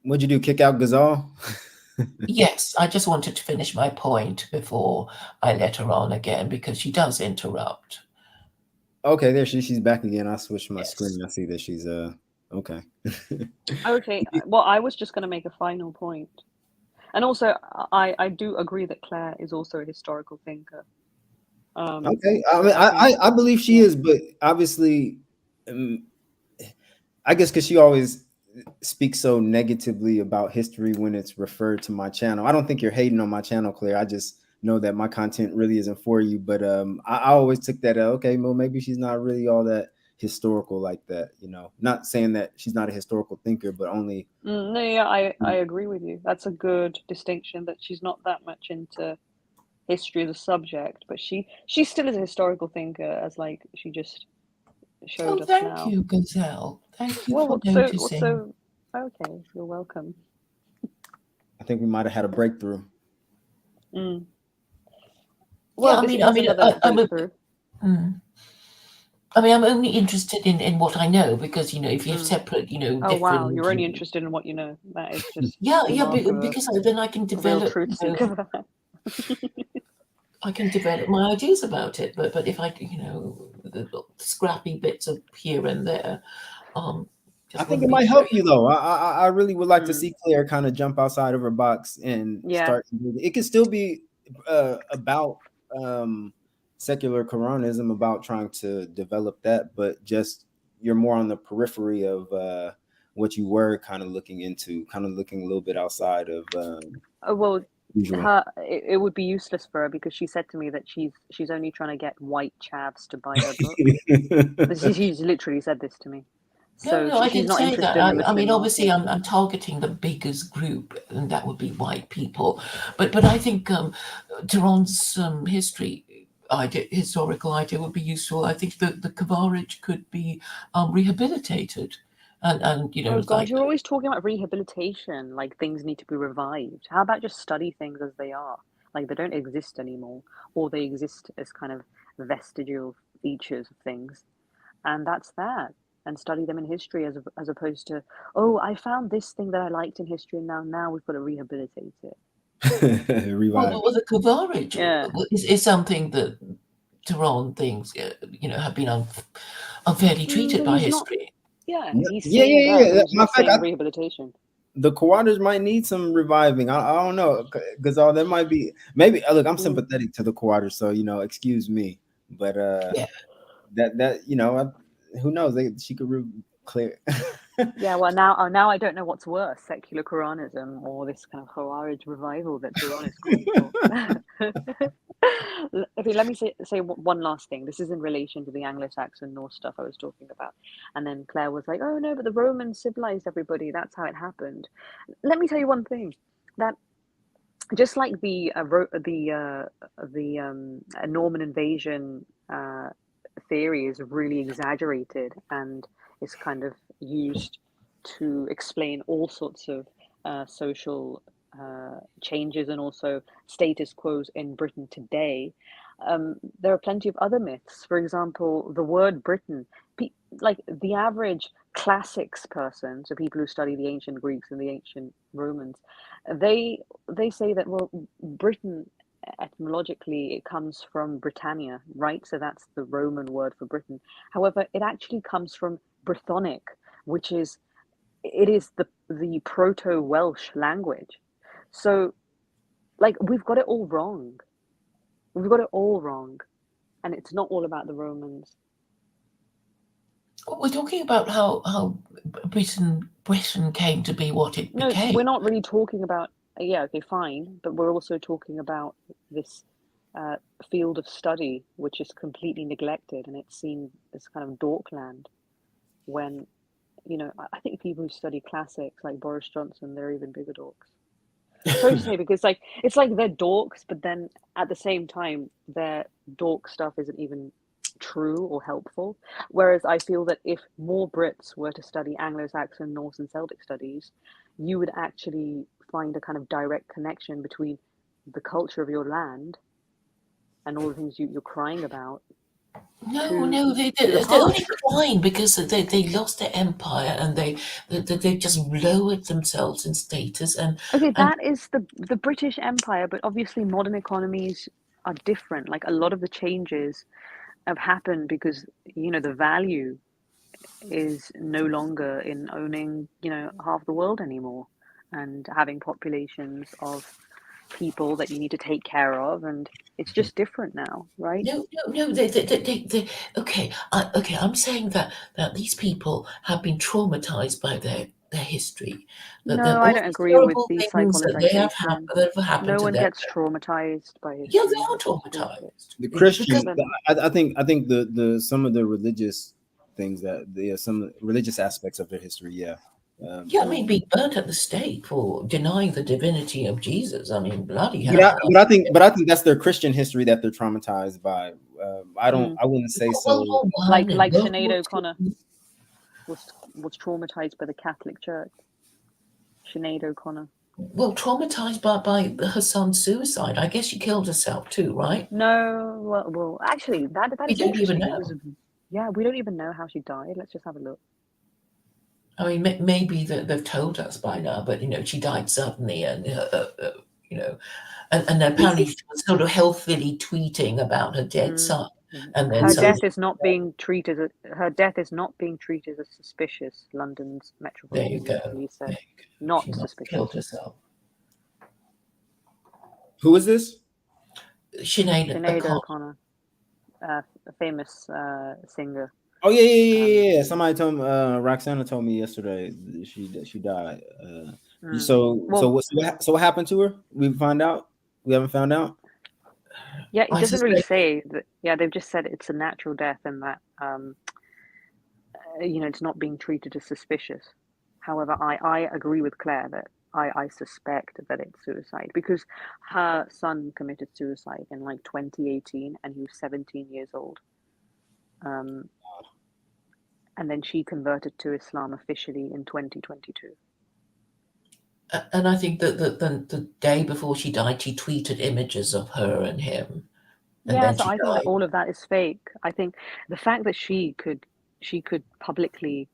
What'd you do? Kick out Ghazal? Yes, I just wanted to finish my point before I let her on again because she does interrupt. Okay, there she's back again. I switched my screen. I see that she's okay. Okay. Well, I was just going to make a final point, and also I do agree that Claire is also a historical thinker. Okay, I mean, I believe she is, but obviously, I guess because she always speaks so negatively about history when it's referred to my channel. I don't think you're hating on my channel, Claire. I just know that my content really isn't for you. But I always took that okay, well, maybe she's not really all that historical like that. Not saying that she's not a historical thinker, but only. No, yeah, I agree with you. That's a good distinction, that she's not that much into history as a subject, but she still is a historical thinker, as like she just showed us now. Thank you, Gazelle. Thank you for noticing. Okay, you're welcome. I think we might have had a breakthrough. Well, I'm only interested in what I know, because if you have separate oh wow, you're only interested in what you know. That is just because then I can develop I can develop my ideas about it, but if I the scrappy bits of here and there, I think it might help you though. I really would like to see Claire kind of jump outside of her box and start. It can still be about secular Quranism, about trying to develop that, but just you're more on the periphery of what you were kind of looking into, kind of looking a little bit outside of. Well, it would be useless for her because she said to me that she's only trying to get white chavs to buy her book. She's literally said this to me. So no, I she's didn't not say interested that. in the I mean, Muslim obviously, market. I'm targeting the biggest group, and that would be white people. But I think Terron's historical idea would be useful. I think the Khawarij could be rehabilitated, and Oh God, you're always talking about rehabilitation, like things need to be revived. How about just study things as they are, like they don't exist anymore, or they exist as kind of vestigial features of things, and that's that. And study them in history as opposed to, oh, I found this thing that I liked in history, and now we've got to rehabilitate it. Well, the Khawarij Yeah. is something that Terron thinks have been unfairly treated by history. He's saying that, but he's not saying rehabilitation. The Khawarij might need some reviving. I don't know, because there might be maybe. Look, I'm sympathetic to the Khawarij, so excuse me, but that who knows? She could clear. Yeah, well now I don't know what's worse, secular Quranism or this kind of Khawarij revival that Terron is calling for. Okay, let me say one last thing. This is in relation to the Anglo-Saxon Norse stuff I was talking about. And then Claire was like, oh no, but the Romans civilized everybody. That's how it happened. Let me tell you one thing, that just like the Norman invasion theory is really exaggerated and is kind of used to explain all sorts of social changes and also status quos in Britain today. There are plenty of other myths. For example, the word Britain, like the average classics person, so people who study the ancient Greeks and the ancient Romans, they say that, well, Britain etymologically it comes from Britannia, right? So that's the Roman word for Britain. However, it actually comes from Brythonic, which is the Proto-Welsh language. So, like, we've got it all wrong. We've got it all wrong, and it's not all about the Romans. We're talking about how Britain came to be what it became. No, we're not really talking about. Yeah, okay, fine, but we're also talking about this field of study which is completely neglected, and it's seen as kind of dorkland. When, I think people who study classics like Boris Johnson, they're even bigger dorks. Sorry to say, because it's like they're dorks, but then at the same time, their dork stuff isn't even true or helpful. Whereas I feel that if more Brits were to study Anglo-Saxon, Norse, and Celtic studies, you would actually find a kind of direct connection between the culture of your land and all the things you're crying about. No, they're only crying because they lost their empire and they just lowered themselves in status. That is the British Empire, but obviously modern economies are different. Like a lot of the changes have happened because the value is no longer in owning half the world anymore and having populations of people that you need to take care of, and it's just different now, right? No. Okay, I'm saying that these people have been traumatized by their history. No, I don't agree with the psychologization. That have happened no to one them. gets traumatized by history. Yeah, they are traumatized. The Christian, I think the some of the religious things some religious aspects of their history, yeah. I mean, being burnt at the stake for denying the divinity of Jesus. I mean, bloody hell. But I think that's their Christian history that they're traumatized by. I wouldn't say so. Like Sinead O'Connor was traumatized by the Catholic Church. Sinead O'Connor. Well, traumatized by her son's suicide. I guess she killed herself too, right? No, well, actually, that is interesting. Yeah, we don't even know how she died. Let's just have a look. I mean, maybe they've told us by now, but she died suddenly, and and apparently she was sort of healthily tweeting about her dead son. And then her death is not being treated as suspicious. London's Metropolitan Police said not suspicious. Killed herself. Who is this? Sinead O'Connor, a famous singer. Oh yeah. Somebody told me. Roxana told me yesterday she died. So what happened to her? We haven't found out. Yeah, it doesn't really say that. Yeah, they've just said it's a natural death and that it's not being treated as suspicious. However, I agree with Claire that I suspect that it's suicide because her son committed suicide in like 2018 and he was 17 years old. And then she converted to Islam officially in 2022. And I think that the day before she died, she tweeted images of her and him. Yeah, so I think that all of that is fake. I think the fact that she could publicly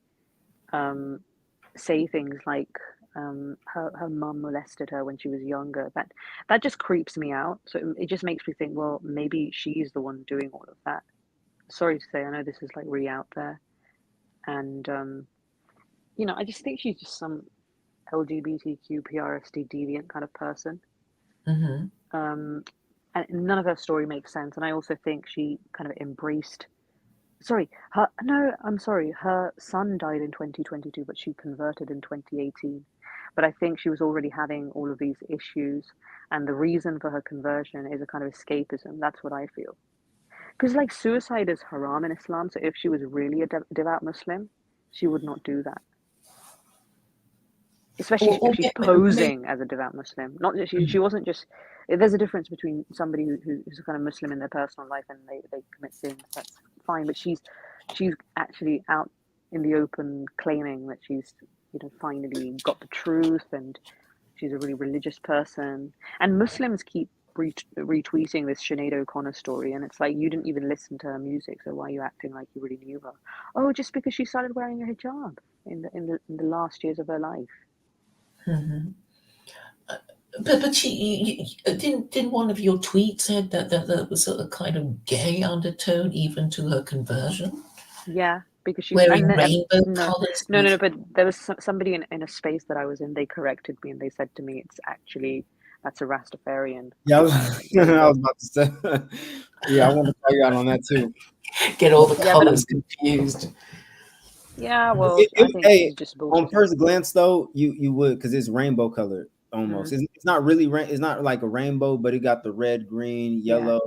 say things like her mum molested her when she was younger, that just creeps me out. So it just makes me think, well, maybe she's the one doing all of that. Sorry to say, I know this is like really out there. And, I just think she's just some LGBTQ PRSD deviant kind of person. Mm-hmm. And none of her story makes sense. And I also think she kind of embraced. Her son died in 2022, but she converted in 2018. But I think she was already having all of these issues, and the reason for her conversion is a kind of escapism. That's what I feel. Because like suicide is haram in Islam, so if she was really a devout Muslim, she would not do that. Especially if she's posing as a devout Muslim. Not that she wasn't just. There's a difference between somebody who's a kind of Muslim in their personal life and they commit sins. That's fine, but she's actually out in the open claiming that she's finally got the truth and she's a really religious person. And Muslims keep retweeting this Sinead O'Connor story, and it's like, you didn't even listen to her music, so why are you acting like you really knew her? Oh, just because she started wearing a hijab in the last years of her life. Mm-hmm. But she didn't one of your tweets said that there was a kind of gay undertone even to her conversion? Yeah, because she wearing rainbow colors. No, but there was somebody in a space that I was in. They corrected me and they said to me, that's a Rastafarian. Yeah, I was about to say. Yeah, I want to call you out on that too. Get all the colors confused. Yeah, well, I think it's just bullshit. On first glance, though, you would, because it's rainbow colored almost. Mm-hmm. It's not really it's not like a rainbow, but it got the red, green, yellow,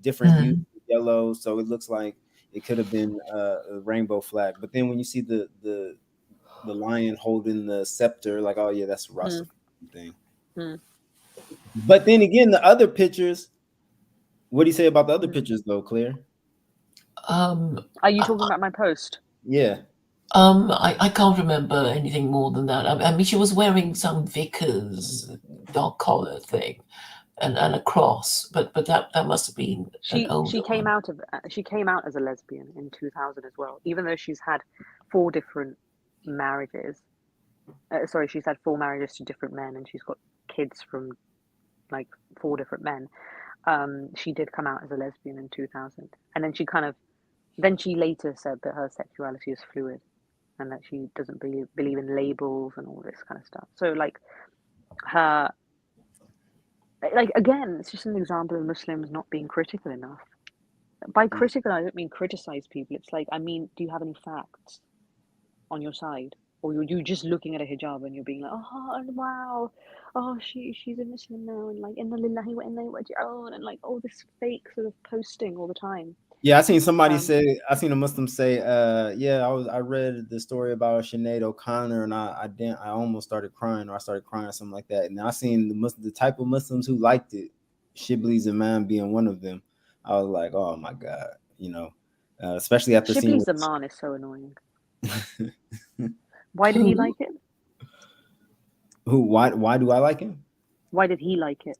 different hues of yellow. So it looks like it could have been a rainbow flag. But then when you see the lion holding the scepter, like, oh yeah, that's a Rastafarian thing. But then again, the other pictures. What do you say about the other pictures, though, Claire? Are you talking about my post? Yeah. I can't remember anything more than that. I mean, she was wearing some vicar's dog collar thing, and a cross, but that must have been she came out as a lesbian in 2000 as well, even though she's had 4 different marriages. She's had 4 marriages to different men, and she's got kids from like 4 different men. She did come out as a lesbian in 2000, and then she later said that her sexuality is fluid and that she doesn't believe in labels and all this kind of stuff. So again, it's just an example of Muslims not being critical enough. By critical, I don't mean criticize people. It's like, I mean, do you have any facts on your side? Or you're just looking at a hijab and you're being like, oh, wow, oh, she's a Muslim now, and like, inna lillahi wa inna ilaihi raji'un, and like all this fake sort of posting all the time. Yeah, I seen somebody say, I seen a Muslim say, I read the story about Sinead O'Connor, and I almost started crying, or I started crying or something like that. And I seen the type of Muslims who liked it, Shibley's Zaman being one of them. I was like, oh my God, especially after seeing Shibley's Zaman is so annoying. Why did he like it? Why do I like him? Why did he like it?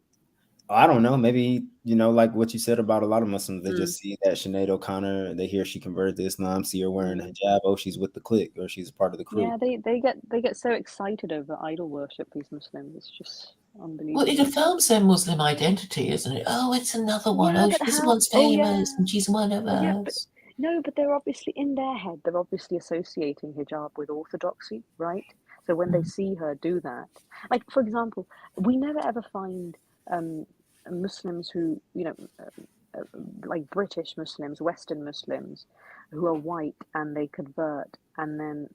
I don't know. Maybe, like what you said about a lot of Muslims, they just see that Sinead O'Connor, they hear she converted to Islam, see her wearing a hijab, oh, she's with the clique, or she's part of the crew. Yeah, they get so excited over idol worship, these Muslims. It's just unbelievable. Well, it affirms their Muslim identity, isn't it? Oh, it's another one. Yeah, this one's famous and she's one of us. But they're obviously, in their head, they're obviously associating hijab with orthodoxy, right? So when they see her do that, like, for example, we never ever find Muslims who, like British Muslims, Western Muslims, who are white and they convert and then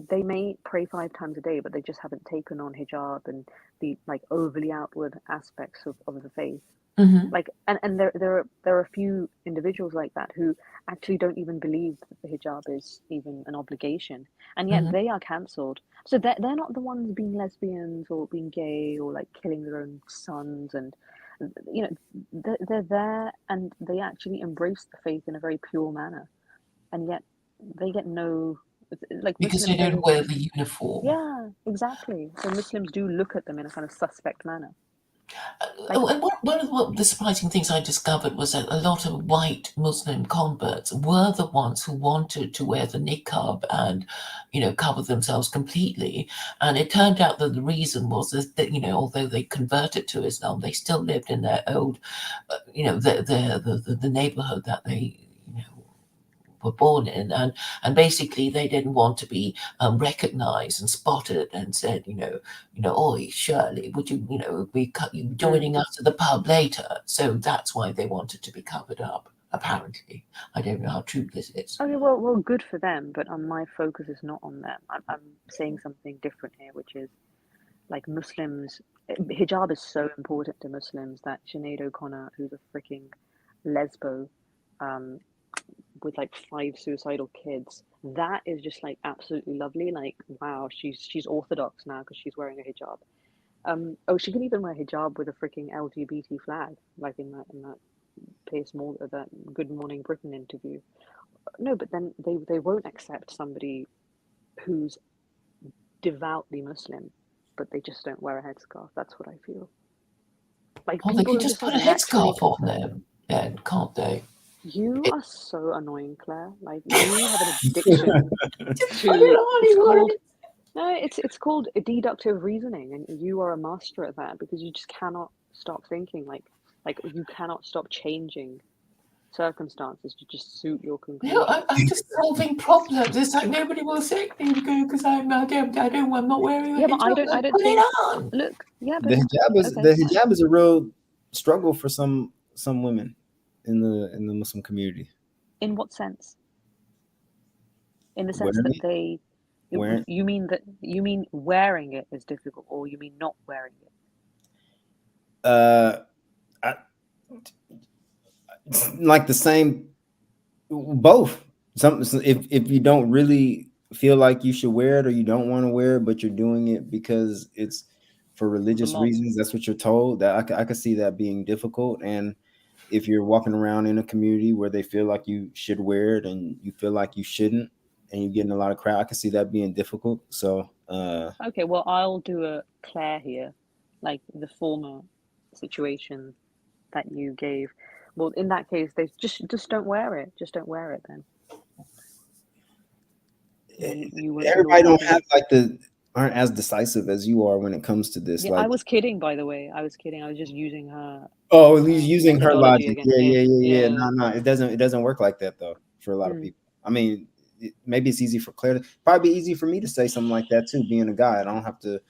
they may pray 5 times a day, but they just haven't taken on hijab and the like overly outward aspects of the faith. Mm-hmm. Like, and there are a few individuals like that who actually don't even believe that the hijab is even an obligation, and yet Mm-hmm. they are cancelled. So they're not the ones being lesbians or being gay or like killing their own sons, and they're there and they actually embrace the faith in a very pure manner, and yet they get no, like, Because they Muslims don't wear the uniform. yeah, exactly. So Muslims do look at them in a kind of suspect manner. And one of the surprising things I discovered was that a lot of white Muslim converts were the ones who wanted to wear the niqab and, cover themselves completely. And it turned out that the reason was that, although they converted to Islam, they still lived in their old, the neighborhood that they, were born in, and basically they didn't want to be recognized and spotted and said, "Oi, Shirley, would you, be joining us at the pub later?" So that's why they wanted to be covered up. Apparently, I don't know how true this is. Okay, well, good for them, but my focus is not on them. I'm saying something different here, which is like Muslims. Hijab is so important to Muslims that Sinead O'Connor, who's a freaking lesbo, with like 5 suicidal kids, that is just like absolutely lovely. Like, wow, she's orthodox now because she's wearing a hijab. She can even wear hijab with a freaking LGBT flag, like in that that Good Morning Britain interview. No, but then they won't accept somebody who's devoutly Muslim, but they just don't wear a headscarf. That's what I feel. Like, Well, they people could are just just put like a naturally. headscarf on them, then, can't they? You are so annoying, Claire. Like, you have an addiction Just to. put it on, It's you called. want No, it's called deductive reasoning, and you are a master at that because you just cannot stop thinking. Like you cannot stop changing circumstances to just suit your conclusion. I'm just solving problems. It's like nobody will say anything because I'm not wearing a Yeah, but I hijab. don't Put it think. on. Look, yeah, but The hijab is okay. the hijab is a real struggle for some women in the Muslim community. In what sense? In the sense Wearing that it, they, wearing you mean wearing it is difficult, or you mean not wearing it? I, like the same, both. Some if you don't really feel like you should wear it or you don't want to wear it, but you're doing it because it's for religious reasons, that's what you're told. That I could see that being difficult. And if you're walking around in a community where they feel like you should wear it and you feel like you shouldn't, and you're getting a lot of crowd, I can see that being difficult. So Okay, well, I'll do a Claire here, like the former situation that you gave. Well, in that case, they just don't wear it. Just don't wear it then. You won't feel everybody don't obligated. have aren't as decisive as you are when it comes to this. Yeah, Like, I was kidding, by the way. I was kidding. I was just using her oh, he's using her methodology logic. against Yeah. yeah. No, it doesn't work like that though for a lot of people. I mean, maybe it's easy for Claire. Probably easy for me to say something like that too. Being a guy, I don't have to.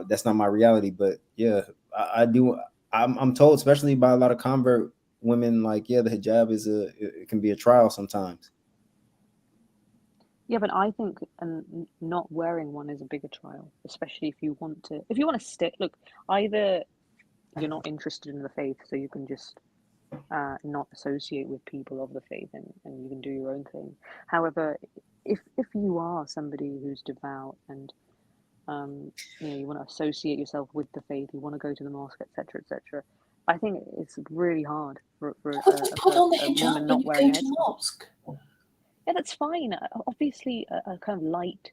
That's not my reality. But yeah, I do. I'm told, especially by a lot of convert women, like, yeah, the hijab it can be a trial sometimes. Yeah, but I think not wearing one is a bigger trial, especially if you want to stick. Look, either you're not interested in the faith, so you can just not associate with people of the faith, and you can do your own thing. However, if you are somebody who's devout and you want to associate yourself with the faith, you want to go to the mosque, etc., etc., I think it's really hard for Put on the a woman hijab when not you wearing go a to headscarf. mosque. Yeah, that's fine. Obviously, a kind of light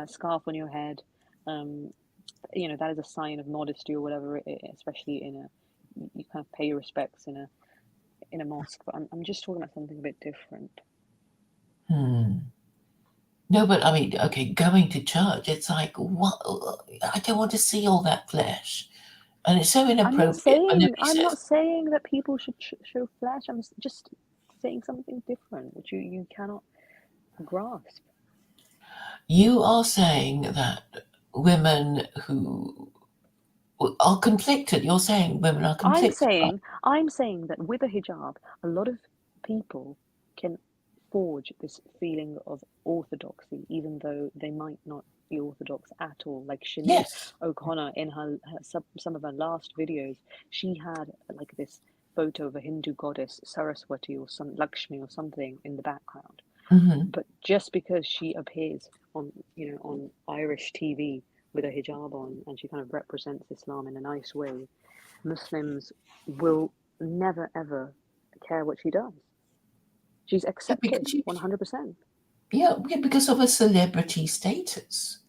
scarf on your head, that is a sign of modesty or whatever. Especially you kind of pay your respects in a mosque. But I'm just talking about something a bit different. No, but I mean, okay, going to church, it's like, what? I don't want to see all that flesh. And it's so inappropriate. I'm not saying that people should show flesh. I'm just saying something different, which you cannot grasp. You are saying that women who are conflicted. You're saying women are conflicted. I'm saying that with a hijab, a lot of people can forge this feeling of orthodoxy, even though they might not be orthodox at all. Like Sinead Yes. O'Connor in some of her last videos, she had like this photo of a Hindu goddess Saraswati or some Lakshmi or something in the background. Mm-hmm. But just because she appears on on Irish TV with a hijab on and she kind of represents Islam in a nice way, Muslims will never ever care what she does. She's Yeah, accepted because you, 100%. yeah, because of a celebrity status.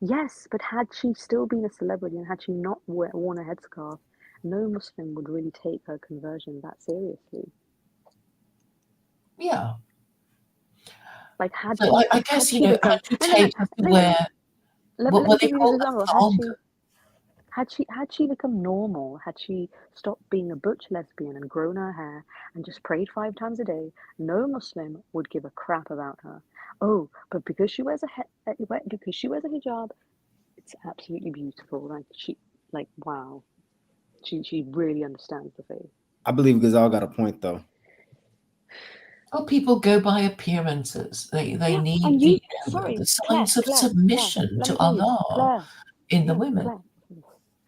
Yes, but had she still been a celebrity and had she not worn a headscarf, no Muslim would really take her conversion that seriously. Yeah. Like had So she I had guess, she had become you no, take her to wear let what me they give you this call a example. thong. Had she become normal, had she stopped being a butch lesbian and grown her hair and just prayed 5 times a day, no Muslim would give a crap about her. Oh, but because she wears because she wears a hijab, it's absolutely beautiful. Like wow, she really understands the faith. I believe Ghazal got a point though. Oh, people go by appearances. They Yeah, need and you, the sorry, signs of Claire, submission let me to tell you, Allah Claire, in the yeah, women.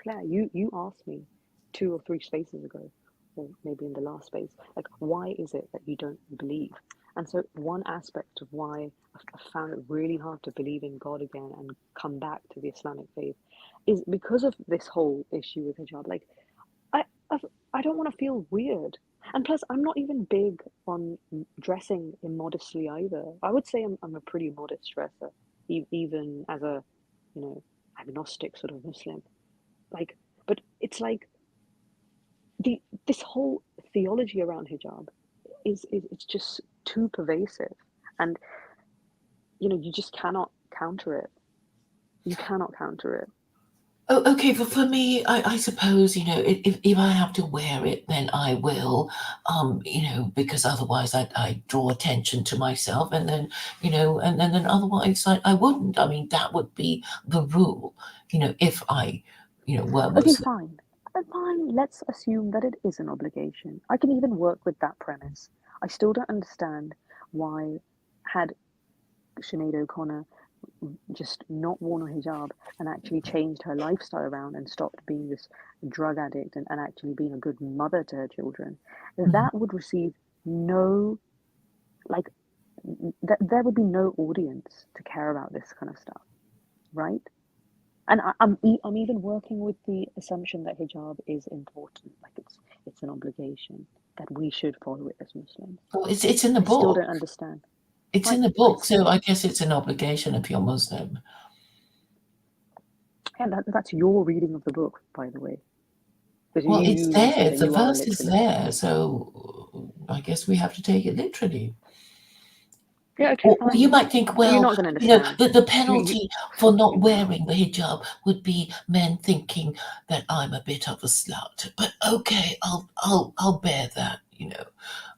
Claire, you asked me 2 or 3 spaces ago, or maybe in the last space, like, why is it that you don't believe? And so one aspect of why I found it really hard to believe in God again and come back to the Islamic faith is because of this whole issue with hijab. Like, I I've, I don't want to feel weird. And plus, I'm not even big on dressing immodestly either. I would say I'm a pretty modest dresser, even as a, agnostic sort of Muslim. Like, but it's like this whole theology around hijab is it's just too pervasive, and you just cannot counter it. You cannot counter it. Oh, okay. For me, I suppose, if I have to wear it, then I will, because otherwise I draw attention to myself, and then, and then otherwise I wouldn't. I mean, that would be the rule, if I, were Okay, Muslim. fine. Fine, let's assume that it is an obligation. I can even work with that premise. I still don't understand why, had Sinead O'Connor just not worn a hijab and actually changed her lifestyle around and stopped being this drug addict and actually being a good mother to her children, Mhm. that would receive no, like, there would be no audience to care about this kind of stuff, right? And I'm even working with the assumption that hijab is important, like it's an obligation that we should follow it as Muslims. Well, it's in the I still book. don't understand. It's Right, in the I book, so still, I guess it's an obligation if you're Muslim. and that's your reading of the book, by the way, because Well, it's you say there. that The you are a verse is literalist. there, so I guess we have to take it literally. Yeah, okay, Or you fine. might think, But you're well, not going to understand. the You penalty for trust not me, man. wearing the hijab would be men thinking that I'm a bit of a slut. But okay, I'll bear that.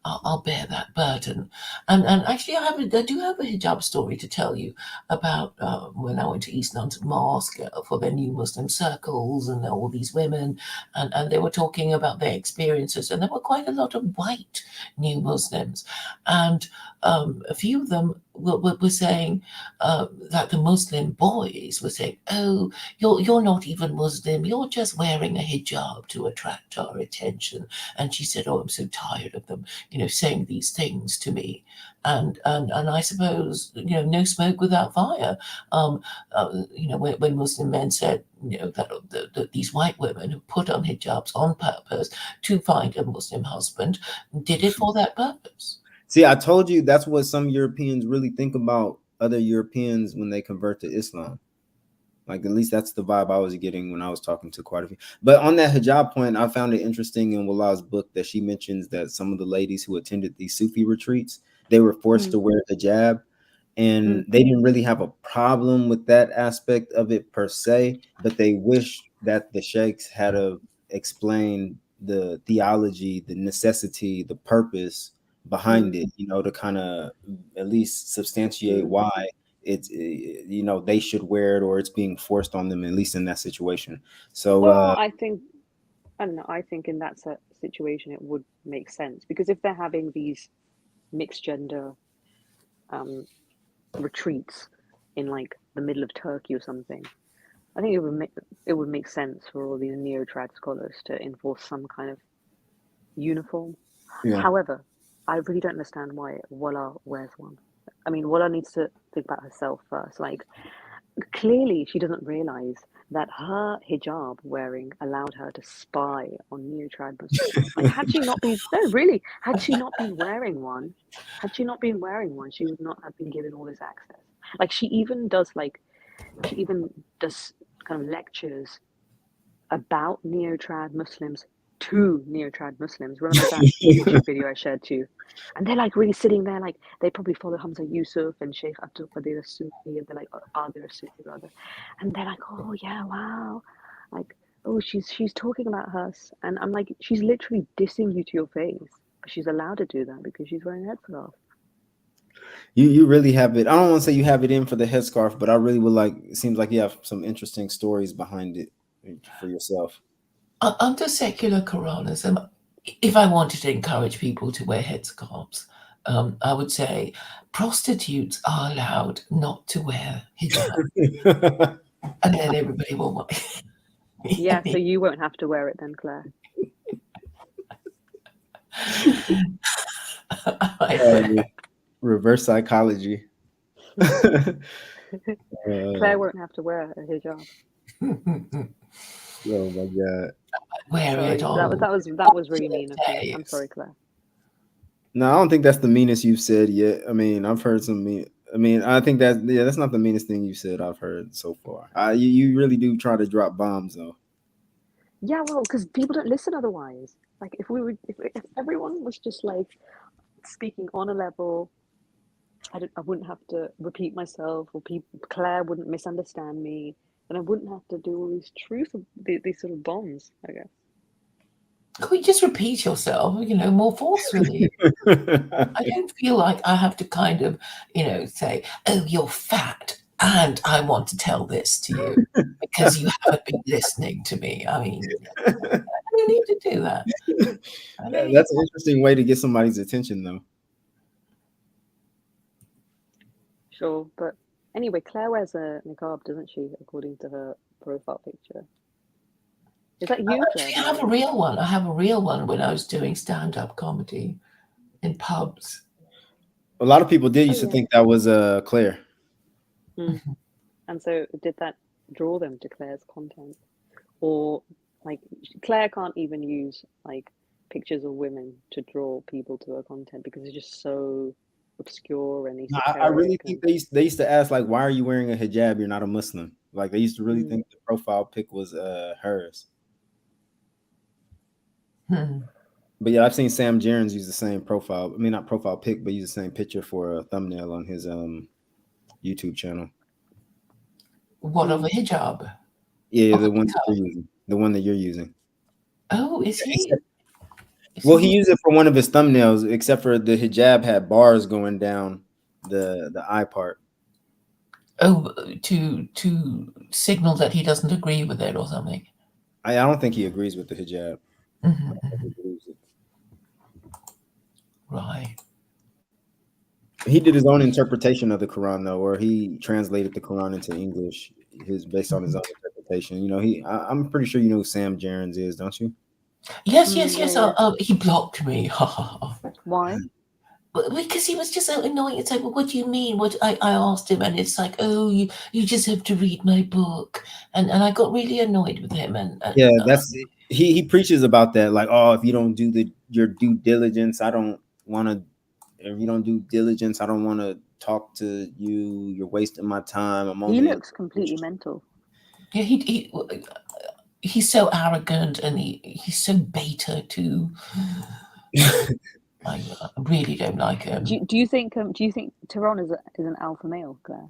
I'll bear that burden. And actually, I do have a hijab story to tell you about when I went to East London Mosque for their new Muslim circles, and all these women, and they were talking about their experiences, and there were quite a lot of white new Muslims, and a few of them were saying that the Muslim boys were saying, "Oh, you're not even Muslim. You're just wearing a hijab to attract our attention." And she said, "Oh, I'm so tired of them, saying these things to me." And I suppose, no smoke without fire. When Muslim men said, that these white women who put on hijabs on purpose to find a Muslim husband did it for that purpose. See, I told you that's what some Europeans really think about other Europeans when they convert to Islam. Like, at least that's the vibe I was getting when I was talking to quite a few. But on that hijab point, I found it interesting in Wallah's book that she mentions that some of the ladies who attended these Sufi retreats, they were forced to wear hijab, and they didn't really have a problem with that aspect of it per se, but they wish that the sheikhs had explained the theology, the necessity, the purpose behind it, to kind of at least substantiate why it's they should wear it, or it's being forced on them, at least in that situation. So Well, I don't know. I think in that situation it would make sense because if they're having these mixed gender retreats in like the middle of Turkey or something, I think it would make sense for all these neo-trad scholars to enforce some kind of uniform. Yeah. However, I really don't understand why Walla wears one. I mean, Walla needs to think about herself first. Like, clearly she doesn't realize that her hijab wearing allowed her to spy on neo-trad Muslims. Like, had she not been wearing one, she would not have been given all this access. Like, she even does kind of lectures about neo-trad Muslims to neo-trad Muslims. Remember that YouTube video I shared too? And they're like really sitting there, like they probably follow Hamza Yusuf and Sheikh Abdul Qadir Sufi, and they're like Qadir Sufi rather, and they're like, oh yeah, wow, like, oh, she's talking about us, and I'm like, she's literally dissing you to your face, but she's allowed to do that because she's wearing a headscarf. You really have it. I don't want to say you have it in for the headscarf, but I really would like. It seems like you have some interesting stories behind it for yourself. Under secular Quranism, if I wanted to encourage people to wear headscarves, I would say prostitutes are allowed not to wear hijab, and then everybody will wear. Yeah, so you won't have to wear it then, Claire. Reverse psychology. Claire won't have to wear a hijab. Oh my god! Wear it on. That was really mean of me. I'm sorry, Claire. No, I don't think that's the meanest you've said yet. I mean, I've heard some mean. I mean, I think that's not the meanest thing you said I've heard so far. You really do try to drop bombs though. Yeah, well, because people don't listen otherwise. Like if everyone was just like speaking on a level, I wouldn't have to repeat myself, or Claire wouldn't misunderstand me, and I wouldn't have to do all these these sort of bombs, I guess. Could you just repeat yourself, more forcefully? I don't feel like I have to kind of, say, oh, you're fat, and I want to tell this to you because you haven't been listening to me. I mean, I don't need to do that. That's an interesting way to get somebody's attention, though. Sure, but anyway, Claire wears a niqab, doesn't she, according to her profile picture? Is that you, Claire? I have a real one. I have a real one when I was doing stand-up comedy in pubs. A lot of people used to think that was Claire. Mm-hmm. And so did that draw them to Claire's content? Or, like, Claire can't even use, like, pictures of women to draw people to her content because it's just so obscure and I really think they used to ask, like, why are you wearing a hijab? You're not a Muslim. Like, they used to really think the profile pic was hers. But yeah, I've seen Sam Jarens use the same profile. I mean, not profile pic, but use the same picture for a thumbnail on his YouTube channel. What, of a hijab? Yeah, the one that you're using. The one that you're using. Oh, is he? Well, he used it for one of his thumbnails, except for the hijab had bars going down the eye part. Oh, to signal that he doesn't agree with it or something. I don't think he agrees with the hijab. Right. He did his own interpretation of the Quran, though, or he translated the Quran into English, based on his own interpretation. I'm pretty sure you know who Sam Jarens is, don't you? Yes. He blocked me. Why? Because he was just so annoying. It's like, well, what do you mean? What I asked him, and it's like, oh, you just have to read my book, and I got really annoyed with him. And that's he preaches about that, like, oh, if you don't do your due diligence, I don't want to. If you don't do diligence, I don't want to talk to you. You're wasting my time. He looks completely mental. Yeah, he's so arrogant, and he's so beta too. I really don't like him. Do you think Terron is an alpha male, Claire?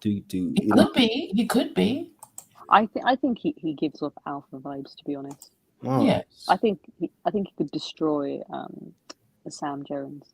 He could be. I think he gives off alpha vibes, to be honest. Wow. Yes. I think he could destroy Sam Jarens.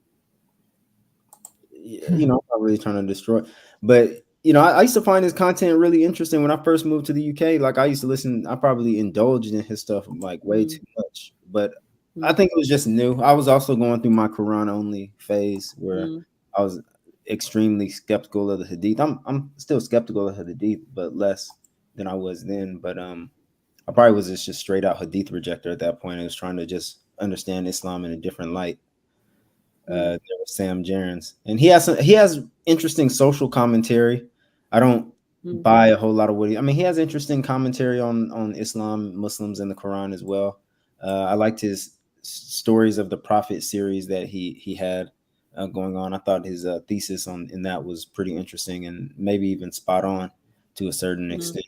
I'm not really trying to destroy, but I used to find his content really interesting when I first moved to the UK. Like, I used to listen. I probably indulged in his stuff like way too much, but I think it was just new. I was also going through my Quran only phase where I was extremely skeptical of the Hadith. I'm still skeptical of the Hadith, but less than I was then. But I probably was just straight out Hadith rejector at that point. I was trying to just understand Islam in a different light. There was Sam Jarens, and he has interesting social commentary. I don't buy a whole lot of what he. I mean, he has interesting commentary on Islam, Muslims, and the Quran as well. I liked his stories of the Prophet series that he had going on. I thought his thesis in that was pretty interesting and maybe even spot on to a certain extent.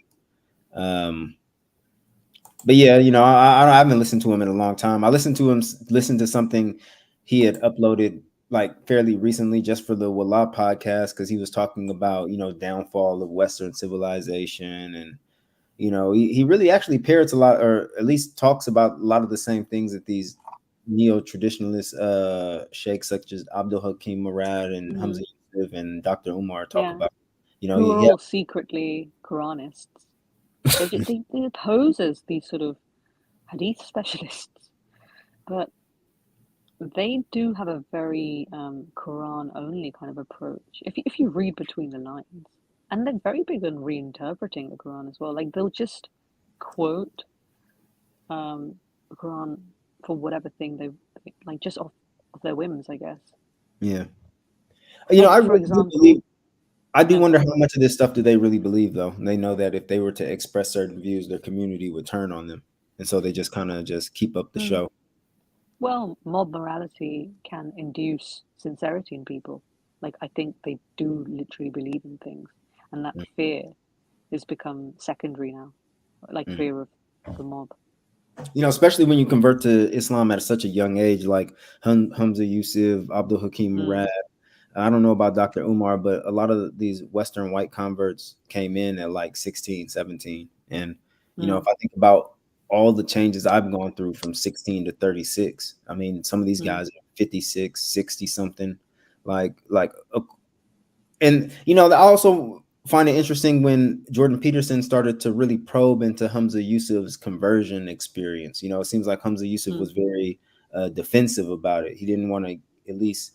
But yeah, I haven't listened to him in a long time. I listened to something he had uploaded like fairly recently just for the Wallah podcast because he was talking about downfall of Western civilization, and he really actually parrots a lot, or at least talks about a lot of the same things that these neo-traditionalist sheikhs such as Abdul Hakim Murad and Hamza Yusuf and Dr. Umar talk about. Who are all secretly Quranists. They pose as these sort of hadith specialists, but they do have a very Quran only kind of approach. If you read between the lines, and they're very big on reinterpreting the Quran as well. Like they'll just quote the Quran for whatever thing they like, just off their whims, I guess. Yeah, I really do believe. I do wonder how much of this stuff do they really believe, though. They know that if they were to express certain views, their community would turn on them, and so they just kind of just keep up the show. Well, mob morality can induce sincerity in people. Like I think they do literally believe in things, and that fear has become secondary now, like fear of the mob. Especially when you convert to Islam at such a young age, like Hamza Yusuf, Abdul Hakim Murad. I don't know about Dr. Umar, but a lot of these Western white converts came in at like 16, 17. And, if I think about all the changes I've gone through from 16 to 36, I mean, some of these guys are 56, 60 something. And, I also find it interesting when Jordan Peterson started to really probe into Hamza Yusuf's conversion experience. It seems like Hamza Yusuf was very defensive about it. He didn't want to at least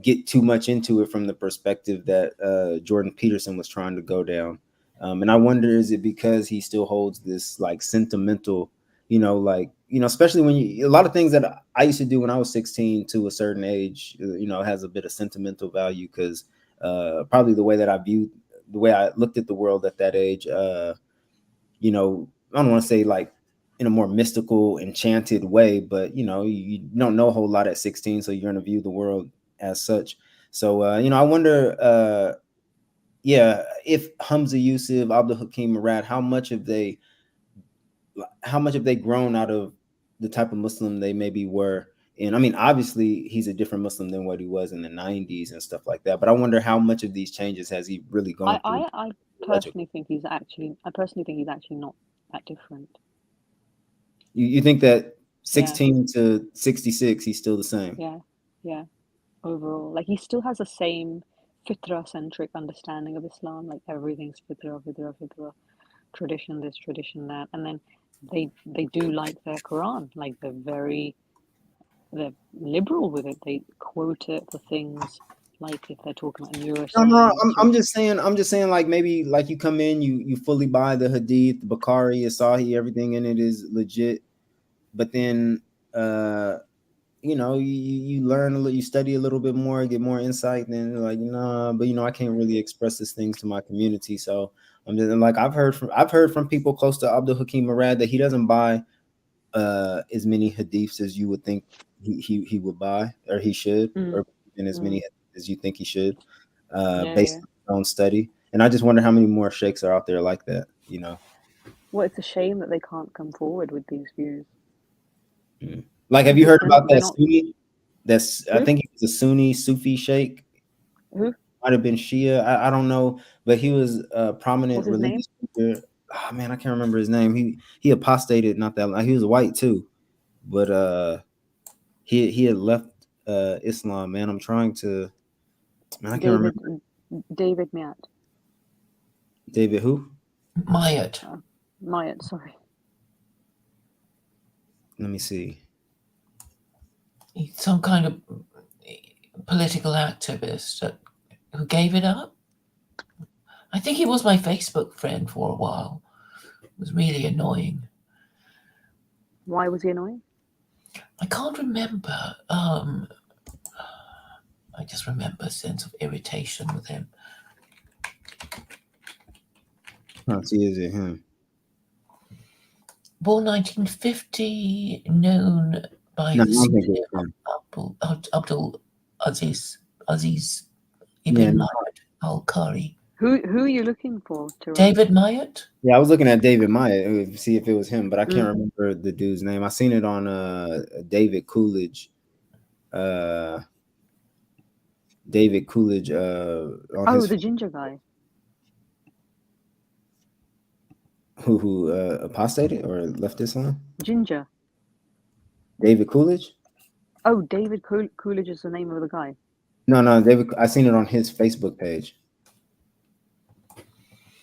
get too much into it from the perspective that Jordan Peterson was trying to go down. And I wonder, is it because he still holds this like sentimental, especially when a lot of things that I used to do when I was 16 to a certain age, has a bit of sentimental value because probably the way I looked at the world at that age, I don't want to say like in a more mystical, enchanted way, but you don't know a whole lot at 16, so you're going to view the world as such. So I wonder if Hamza Yusuf, Abdul Hakim Murad, how much have they grown out of the type of Muslim they maybe were. And I mean, obviously he's a different Muslim than what he was in the 90s and stuff like that, but I wonder how much of these changes has he really gone through. I personally think he's actually not that different. You think that 16 to 66 he's still the same? Yeah, overall, like he still has the same fitra centric understanding of Islam, like everything's fitra, tradition this, tradition that, and then they do like their Quran, like they're liberal with it. They quote it for things like if they're talking about neuroscience. No, I'm just saying like maybe like you come in, you fully buy the Hadith, the Bukhari, Asahi, everything in it is legit, but then you learn a little, you study a little bit more, get more insight, and then you're like, but I can't really express these things to my community. So I'm just like, I've heard from people close to Abdul Hakim Murad that he doesn't buy as many hadiths as you would think he would buy, or he should, or in as many as you think he should, based on his own study. And I just wonder how many more sheikhs are out there like that, Well, it's a shame that they can't come forward with these views. Like, have you heard about that Sunni? I think he was a Sunni Sufi sheikh. Who? Might have been Shia. I don't know, but he was a prominent religious figure. Oh man, I can't remember his name. He apostated not that long. He was white too, but he had left Islam. Man, I'm trying to. Man, I can't remember. David Mayat. David who? Mayat, sorry. Let me see. He's some kind of political activist who gave it up. I think he was my Facebook friend for a while. It was really annoying. Why was he annoying? I can't remember. I just remember a sense of irritation with him. See, is it him? Born 1950, known by the pseudonym Abdul Aziz Ibn Mayat al-Qari. Who are you looking for, Terron? David Mayat? Yeah, I was looking at David Mayat to see if it was him, but I can't remember the dude's name. I seen it on David Coolidge. David Coolidge. The ginger guy. Who apostated or left this on? Ginger. David Coolidge? Oh, David Coolidge is the name of the guy. No, David. I seen it on his Facebook page.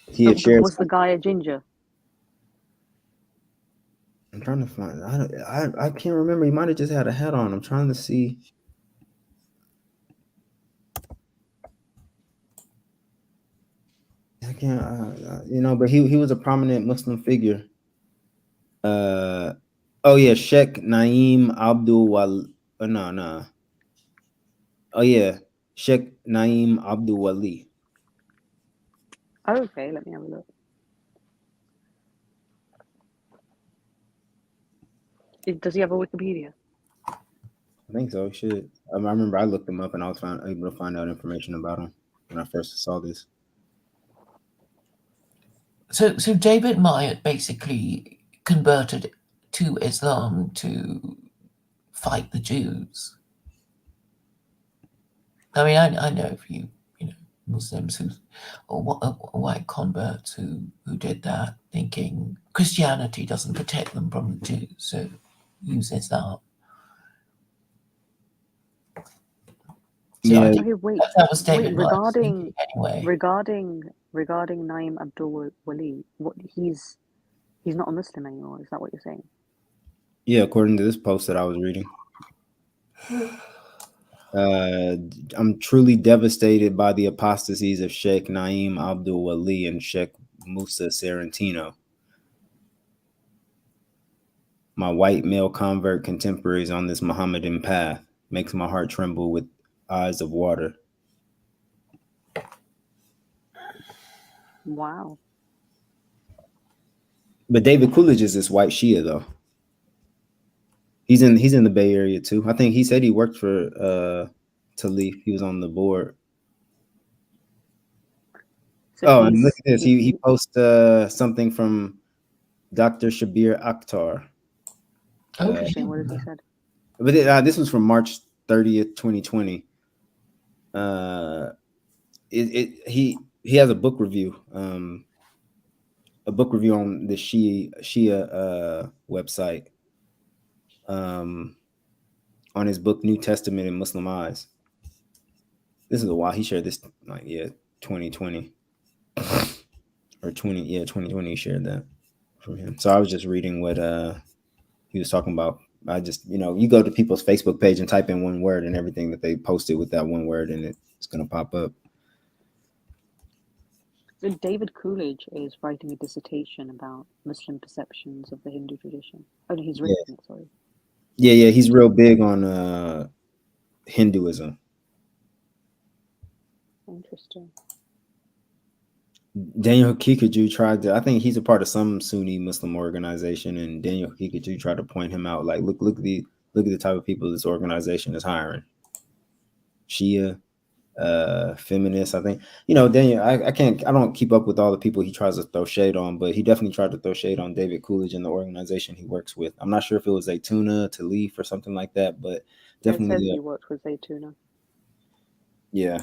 He had shared. Was the guy a ginger? I'm trying to find. I can't remember. He might have just had a hat on. I'm trying to see. I can't. But he was a prominent Muslim figure. Oh yeah, Sheikh Naeem Abdul Wali. No. Oh yeah, Sheikh Naeem Abdul Wali. Oh, okay, let me have a look. Does he have a Wikipedia? I think so. He should. I remember I looked him up and I was able to find out information about him when I first saw this. So David Mayat basically converted to Islam to fight the Jews. I mean, I know a few, Muslims or white converts who did that, thinking Christianity doesn't protect them from the Jews, so use Islam. So yeah. Okay, wait. That was David regarding anyway. Regarding Naeem Abdul Wali, he's not a Muslim anymore. Is that what you're saying? Yeah, according to this post that I was reading. I'm truly devastated by the apostasies of Sheikh Naeem Abdul Wali and Sheikh Musa Sarantino. My white male convert contemporaries on this Mohammedan path makes my heart tremble with eyes of water. Wow. But David Coolidge is this white Shia though. He's in the Bay Area too. I think he said he worked for Talif. He was on the board. So and look at this. He posts something from Dr. Shabir Akhtar. Interesting. What has he said? But this was from March 30th, 2020. He has a book review. A book review on the Shia website. On his book New Testament in Muslim Eyes. This is a while. He shared this 2020 or 2020 he shared that from him. So I was just reading what he was talking about. I just, you go to people's Facebook page and type in one word and everything that they posted with that one word and it's going to pop up. So David Coolidge is writing a dissertation about Muslim perceptions of the Hindu tradition. Oh, no, he's written it, sorry. Yeah, he's real big on Hinduism. Interesting. Daniel Hakikaju I think he's a part of some Sunni Muslim organization, and Daniel Hakikaju tried to point him out, like, look at the type of people this organization is hiring. Shia, feminists. I think, Daniel, I don't keep up with all the people he tries to throw shade on, but he definitely tried to throw shade on David Coolidge and the organization he works with. I'm not sure if it was Zaytuna, Talif, or something like that, but definitely. It says he worked with Zaytuna. Yeah.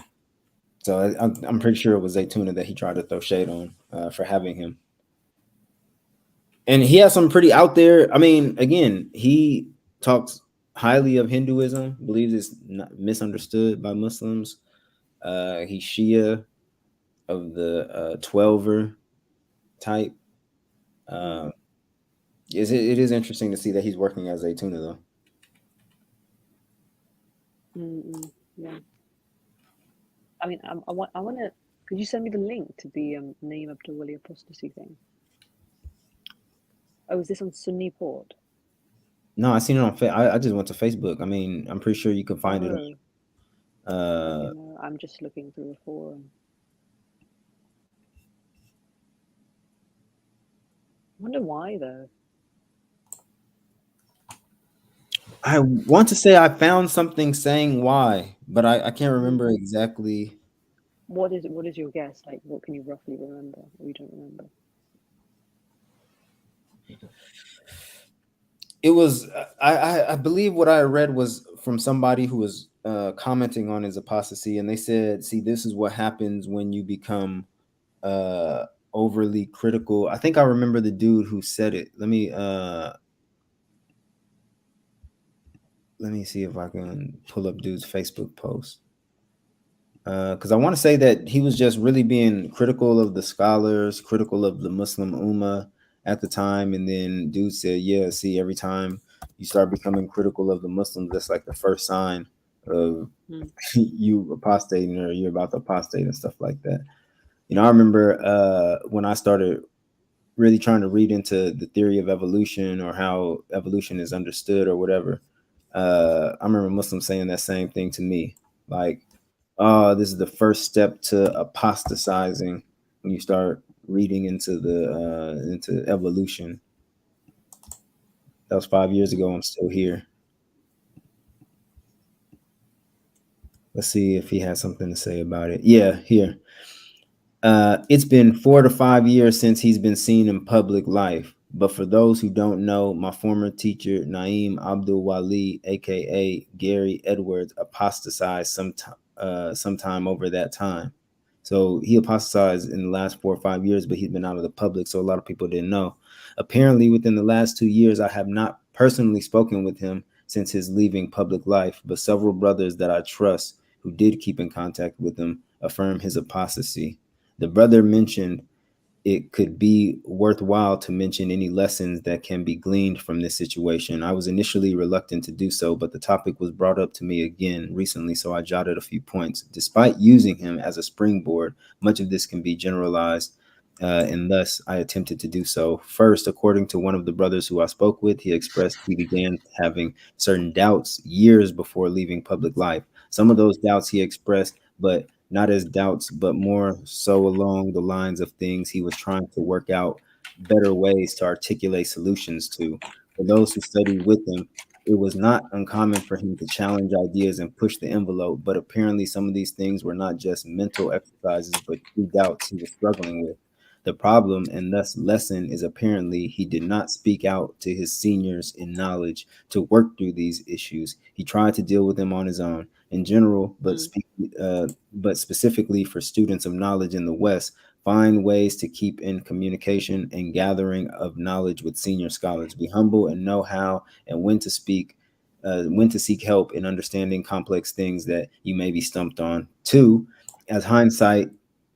So I'm pretty sure it was Zaytuna that he tried to throw shade on for having him. And he has some pretty out there. I mean, again, he talks highly of Hinduism, believes it's misunderstood by Muslims. He's Shia of the 12er type. It is interesting to see that he's working as Zaytuna though. Yeah. I mean, I want to. Could you send me the link to the Naeem Abdul-Wali apostasy thing? Oh, is this on Sunni Port? No, I seen it on. I just went to Facebook. I mean, I'm pretty sure you can find it. Okay, no, I'm just looking through a forum. I wonder why though. I want to say I found something saying why, but I can't remember exactly. What is your guess? Like, what can you roughly remember, or you don't remember? It was I believe what I read was from somebody who was commenting on his apostasy, and they said, "See, this is what happens when you become overly critical." I think I remember the dude who said it. Let me see if I can pull up dude's Facebook post. Because I want to say that he was just really being critical of the scholars, critical of the Muslim Ummah at the time. And then dude said, yeah, see, every time you start becoming critical of the Muslims, that's like the first sign of you apostating or you're about to apostate and stuff like that. You know, I remember when I started really trying to read into the theory of evolution or how evolution is understood or whatever. I remember Muslims saying that same thing to me, like, this is the first step to apostatizing when you start reading into evolution. That was 5 years ago. I'm still here. Let's see if he has something to say about it. Yeah, here. It's been 4 to 5 years since he's been seen in public life. But for those who don't know, my former teacher, Naeem Abdul-Wali, aka Gary Edwards, apostatized sometime over that time. So he apostatized in the last 4 or 5 years, but he's been out of the public, so a lot of people didn't know. Apparently, within the last 2 years, I have not personally spoken with him since his leaving public life, but several brothers that I trust who did keep in contact with him affirm his apostasy. The brother mentioned it could be worthwhile to mention any lessons that can be gleaned from this situation. I was initially reluctant to do so, but the topic was brought up to me again recently, so I jotted a few points. Despite using him as a springboard, much of this can be generalized, and thus I attempted to do so. First, according to one of the brothers who I spoke with, he expressed he began having certain doubts years before leaving public life. Some of those doubts he expressed, but not as doubts, but more so along the lines of things he was trying to work out better ways to articulate solutions to. For those who studied with him, it was not uncommon for him to challenge ideas and push the envelope, but apparently some of these things were not just mental exercises, but true doubts he was struggling with. The problem and thus lesson is apparently he did not speak out to his seniors in knowledge to work through these issues. He tried to deal with them on his own. In general, but specifically for students of knowledge in the West, find ways to keep in communication and gathering of knowledge with senior scholars. Be humble and know how and when to speak, when to seek help in understanding complex things that you may be stumped on. Two, as hindsight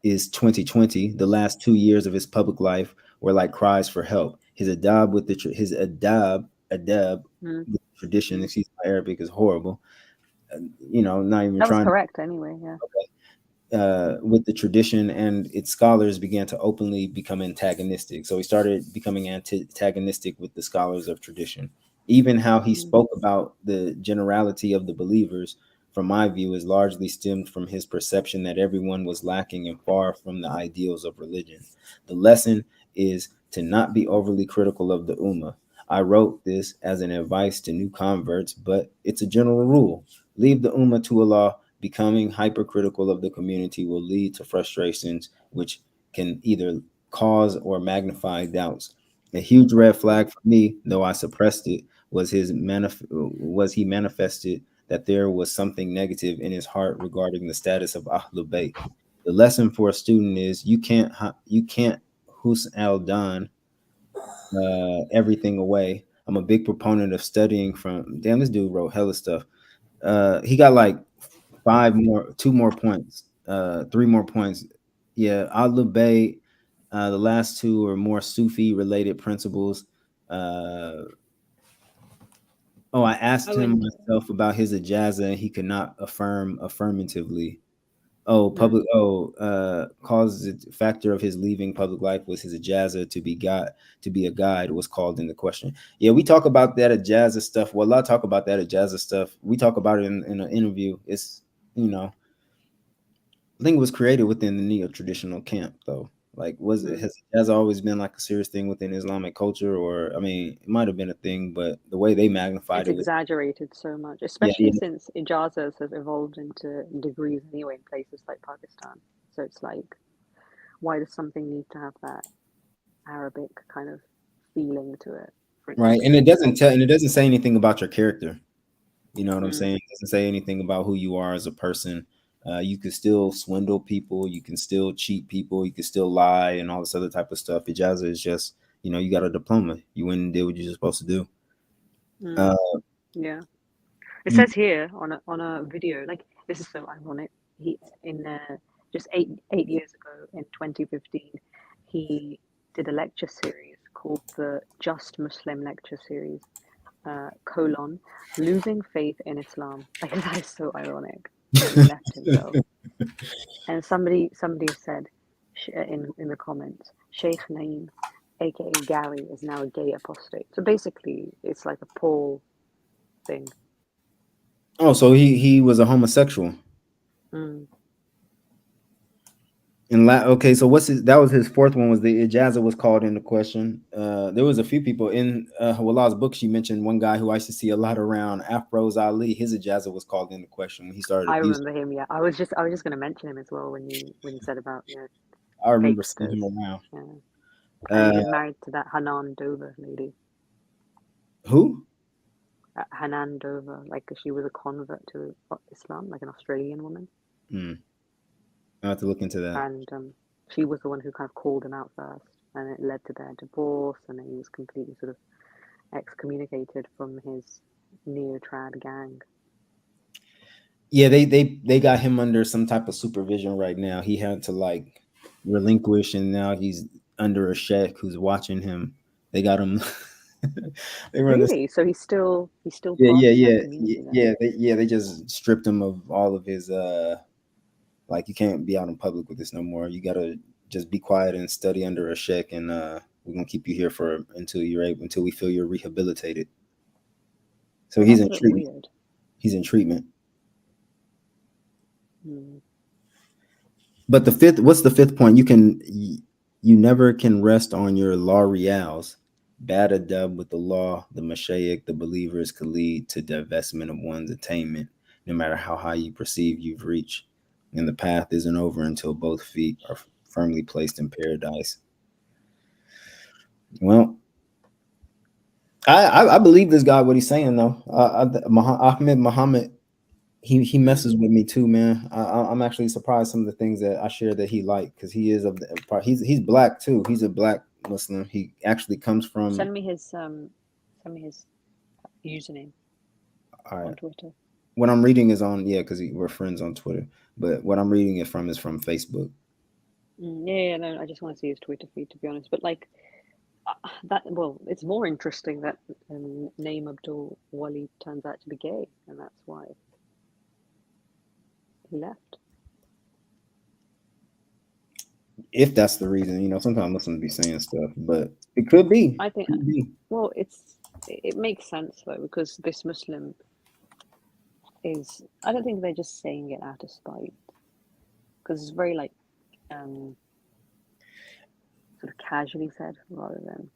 is 2020, the last 2 years of his public life were like cries for help. His adab with the tradition. Excuse my Arabic is horrible. Not even that was trying. Correct anyway. Yeah. With the tradition and its scholars began to openly become antagonistic. So he started becoming antagonistic with the scholars of tradition. Even how he spoke about the generality of the believers, from my view, is largely stemmed from his perception that everyone was lacking and far from the ideals of religion. The lesson is to not be overly critical of the Ummah. I wrote this as an advice to new converts, but it's a general rule. Leave the Ummah to Allah. Becoming hypercritical of the community will lead to frustrations, which can either cause or magnify doubts. A huge red flag for me, though I suppressed it, was he manifested that there was something negative in his heart regarding the status of Ahlul Bayt. The lesson for a student is you can't hus al dan everything away. I'm a big proponent of studying from. Damn, this dude wrote hella stuff. He got like 2 more points, 3 more points. Yeah, Ahlul Bayt. The last 2 are more Sufi related principles. Oh, I asked Oh, him and myself about his ijaza, and he could not affirm affirmatively. Oh, public. Oh, cause the factor of his leaving public life was his ijaza to be a guide was called into question. Yeah, we talk about that ijaza stuff. Well, I talk about that ijaza stuff. We talk about it in an interview. It's I think it was created within the neo-traditional camp, though. Like, has always been like a serious thing within Islamic culture, or I mean, it might have been a thing, but the way they magnified it's it was exaggerated so much, yeah, especially since ijazas have evolved into degrees anyway in places like Pakistan. So it's like, why does something need to have that Arabic kind of feeling to it for it to right. be And it doesn't tell, popular? and it doesn't say anything about your character. You know what I'm Mm. saying? It doesn't say anything about who you are as a person. You can still swindle people. You can still cheat people. You can still lie and all this other type of stuff. Ijaza is just, you got a diploma. You went and did what you're supposed to do. Mm. Yeah. It You, says here on a video, like this is so ironic. He in just eight years ago in 2015, he did a lecture series called the Just Muslim Lecture Series, losing faith in Islam. Like that is so ironic that he left himself. And somebody said in the comments, Sheikh Naeem, aka Gary, is now a gay apostate. So basically, it's like a Poole thing. oh, so he was a homosexual. Mm. And okay, so that was his fourth one. Was the ijaza was called into question. There was a few people in Hawala's book. She mentioned one guy who I used to see a lot around, Afroz Ali. His ijaza was called into question when he started I abusing. remember him. Yeah, I was just going to mention him as well when you said about I remember seeing fakesters. him around. Yeah, and he was married to that Hanan Dover lady. Who? Hanan Dover, like she was a convert to Islam, like an Australian woman. I have to look into that. And she was the one who kind of called him out first, and it led to their divorce, and then he was completely sort of excommunicated from his neo-trad gang. Yeah, they got him under some type of supervision right now. He had to like relinquish, and now he's under a sheikh who's watching him. They got him. They run this. Really? So he's still part of that community then? They just stripped him of all of his like you can't be out in public with this no more. You gotta just be quiet and study under a sheikh, and we're gonna keep you here until we feel you're rehabilitated. So he's in That's a bit treatment. weird. He's in treatment. But what's the fifth point? You never can rest on your law reals. Bad adab with the law, the mashayikh, the believers could lead to divestment of one's attainment, no matter how high you perceive you've reached. And the path isn't over until both feet are firmly placed in paradise. Well, I believe this guy what he's saying though. Ahmed Muhammad, he messes with me too, man. I'm actually surprised some of the things that I share that he liked because he is he's black too. He's a black Muslim. He actually comes from. Send me his username on Twitter. What I'm reading is on because we're friends on Twitter. But what I'm reading is from Facebook. No, I just want to see his Twitter feed to be honest. But like that, well, it's more interesting that Naeem Abdul Wali turns out to be gay, and that's why he left. If that's the reason, sometimes Muslims be saying stuff, but it could be. I think. Well, it makes sense though because this Muslim is. I don't think they're just saying it out of spite because it's very like sort of casually said rather than.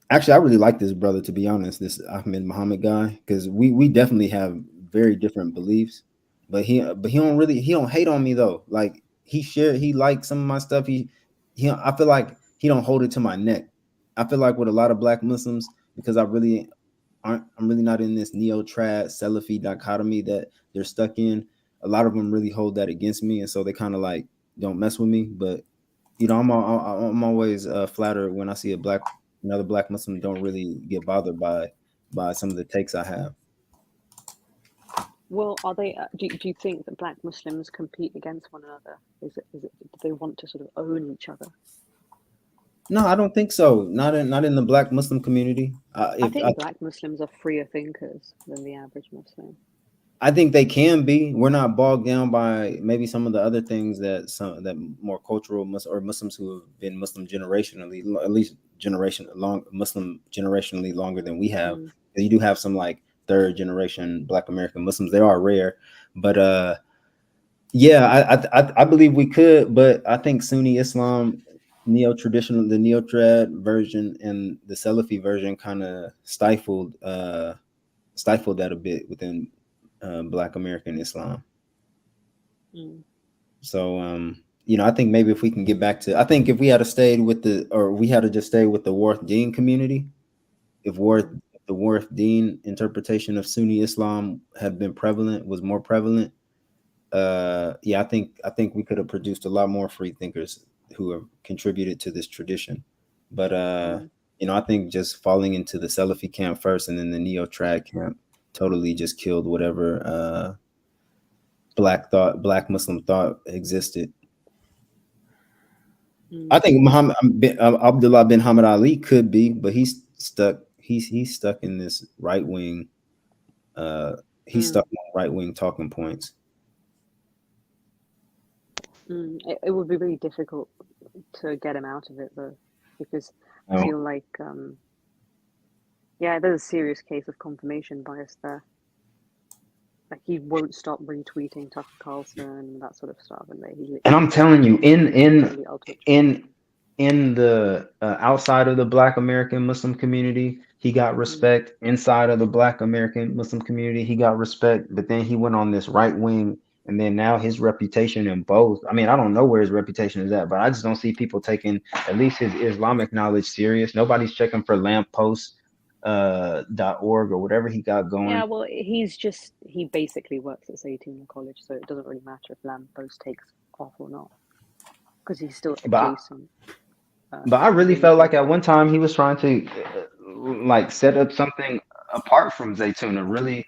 Actually, I really like this brother, to be honest, this Ahmed Muhammad guy, because we definitely have very different beliefs, but he don't hate on me though. Like he likes some of my stuff. I feel like he don't hold it to my neck. I feel like with a lot of black Muslims, because I'm really not in this neo-trad Salafi dichotomy that they're stuck in. A lot of them really hold that against me, and so they kind of like don't mess with me. But I'm always flattered when I see another black Muslim don't really get bothered by some of the takes I have. Well, are they? Do you think that black Muslims compete against one another? Do they want to sort of own each other? No, I don't think so. Not in the Black Muslim community. I think Black Muslims are freer thinkers than the average Muslim. I think they can be. We're not bogged down by maybe some of the other things that more cultural or Muslims who have been Muslim generationally, at least Muslim generationally longer than we have. You do have some like third generation Black American Muslims. They are rare, but yeah, I believe we could, but I think Sunni Islam, the neo-trad version and the Salafi version kind of stifled that a bit within Black American Islam. So I think maybe if we can get back to, I think if we had to stay with we had to just stay with the Warth Deen community, if the Warth Deen interpretation of Sunni Islam was more prevalent, I think we could have produced a lot more free thinkers who have contributed to this tradition. But I think just falling into the Salafi camp first and then the neo-trad camp totally just killed whatever Black Muslim thought existed. I think Abdullah bin Hamid Ali could be, but he's stuck. He's stuck in this right wing. He's stuck on right wing talking points. It would be really difficult to get him out of it though, because I feel like there's a serious case of confirmation bias there. Like he won't stop retweeting Tucker Carlson and that sort of stuff, and I'm telling you, in the outside of the Black American Muslim community, he got respect. Inside of the Black American Muslim community, he got respect. But then he went on this right wing, and then now his reputation in both. I mean, I don't know where his reputation is at, but I just don't see people taking at least his Islamic knowledge serious. Nobody's checking for lampposts. .org or whatever he got going. Yeah, well, he basically works at Zaytuna College, so it doesn't really matter if lamppost takes off or not, because he's still adjacent. But I really felt like at one time he was trying to like set up something apart from Zaytuna, really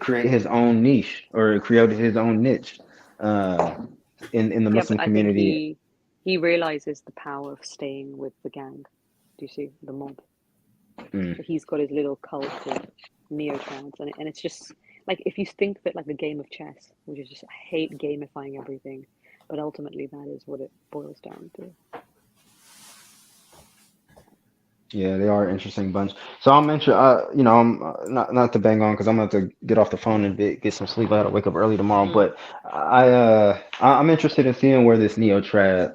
create his own niche or create his own niche in the Muslim community. I think he realizes the power of staying with the gang. Do you see the mob? So he's got his little cult of neo-trads, and it's just like, if you think that like a game of chess, which is just, I hate gamifying everything, but ultimately that is what it boils down to. Yeah, they are an interesting bunch. So I'm I'm not to bang on because I'm going to get off the phone and get some sleep. I got to wake up early tomorrow, but I'm interested in seeing where this neo-trad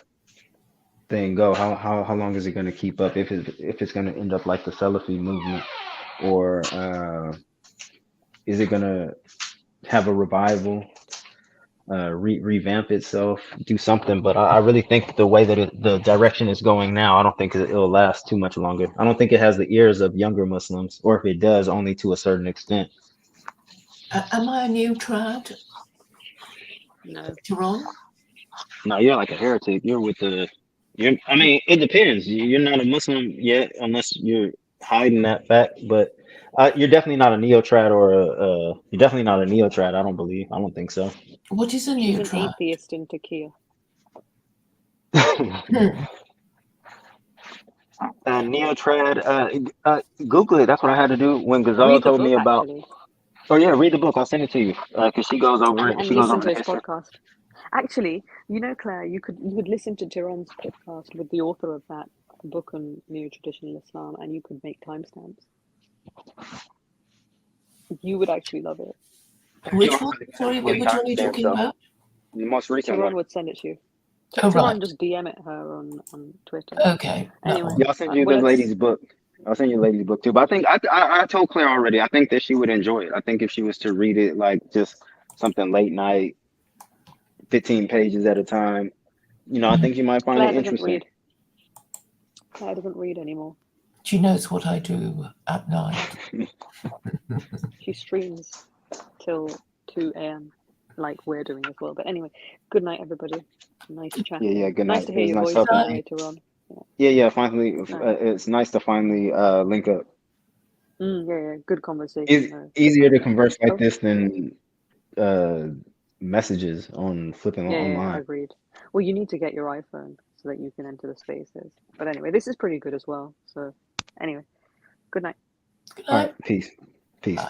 thing go. How long is it going to keep up? If it's going to end up like the Salafi movement, or is it going to have a revival, revamp itself, do something? But I really think the way that the direction is going now, I don't think it'll last too much longer. I don't think it has the ears of younger Muslims, or if it does, only to a certain extent. Am I a neo-trad? No. Terron? No, you're like a heretic. You're with the. I mean, it depends. You're not a Muslim yet, unless you're hiding that fact. But you're definitely not a neo-trad, or you're definitely not a neo-trad. I don't think so. What is a neo-trad? She's an atheist in Turkey. Neo-trad. Google it. That's what I had to do when Ghazal told me about. Actually. Oh yeah, read the book. I'll send it to you because she goes over it. And she goes listen over to his podcast. Actually, Claire, you could listen to Terron's podcast with the author of that book on neo-traditional Islam, and you could make timestamps. You would actually love it. Which one? Sorry, which one are you talking about? The most recent Terron one. would send it to you. Oh, Terron, right. just DM it her on Twitter. Okay. Anyway, I'll send you the lady's book. I'll send you the lady's book too. But I think I told Claire already. I think that she would enjoy it. I think if she was to read it like just something late night, 15 pages at a time, I think you might find it interesting. Claire doesn't read anymore. She knows what I do at night. She streams till 2 a.m. like we're doing as well. But anyway, good night, everybody. Nice chat. Yeah, good night. Nice to hear your voice later on. Yeah. Finally, it's nice to finally link up. Yeah, good conversation. Easier to converse like this than messages on flipping online. Yeah, agreed. Well, you need to get your iPhone so that you can enter the spaces. But anyway, this is pretty good as well. So anyway, good night. Good All night. right, peace. Bye.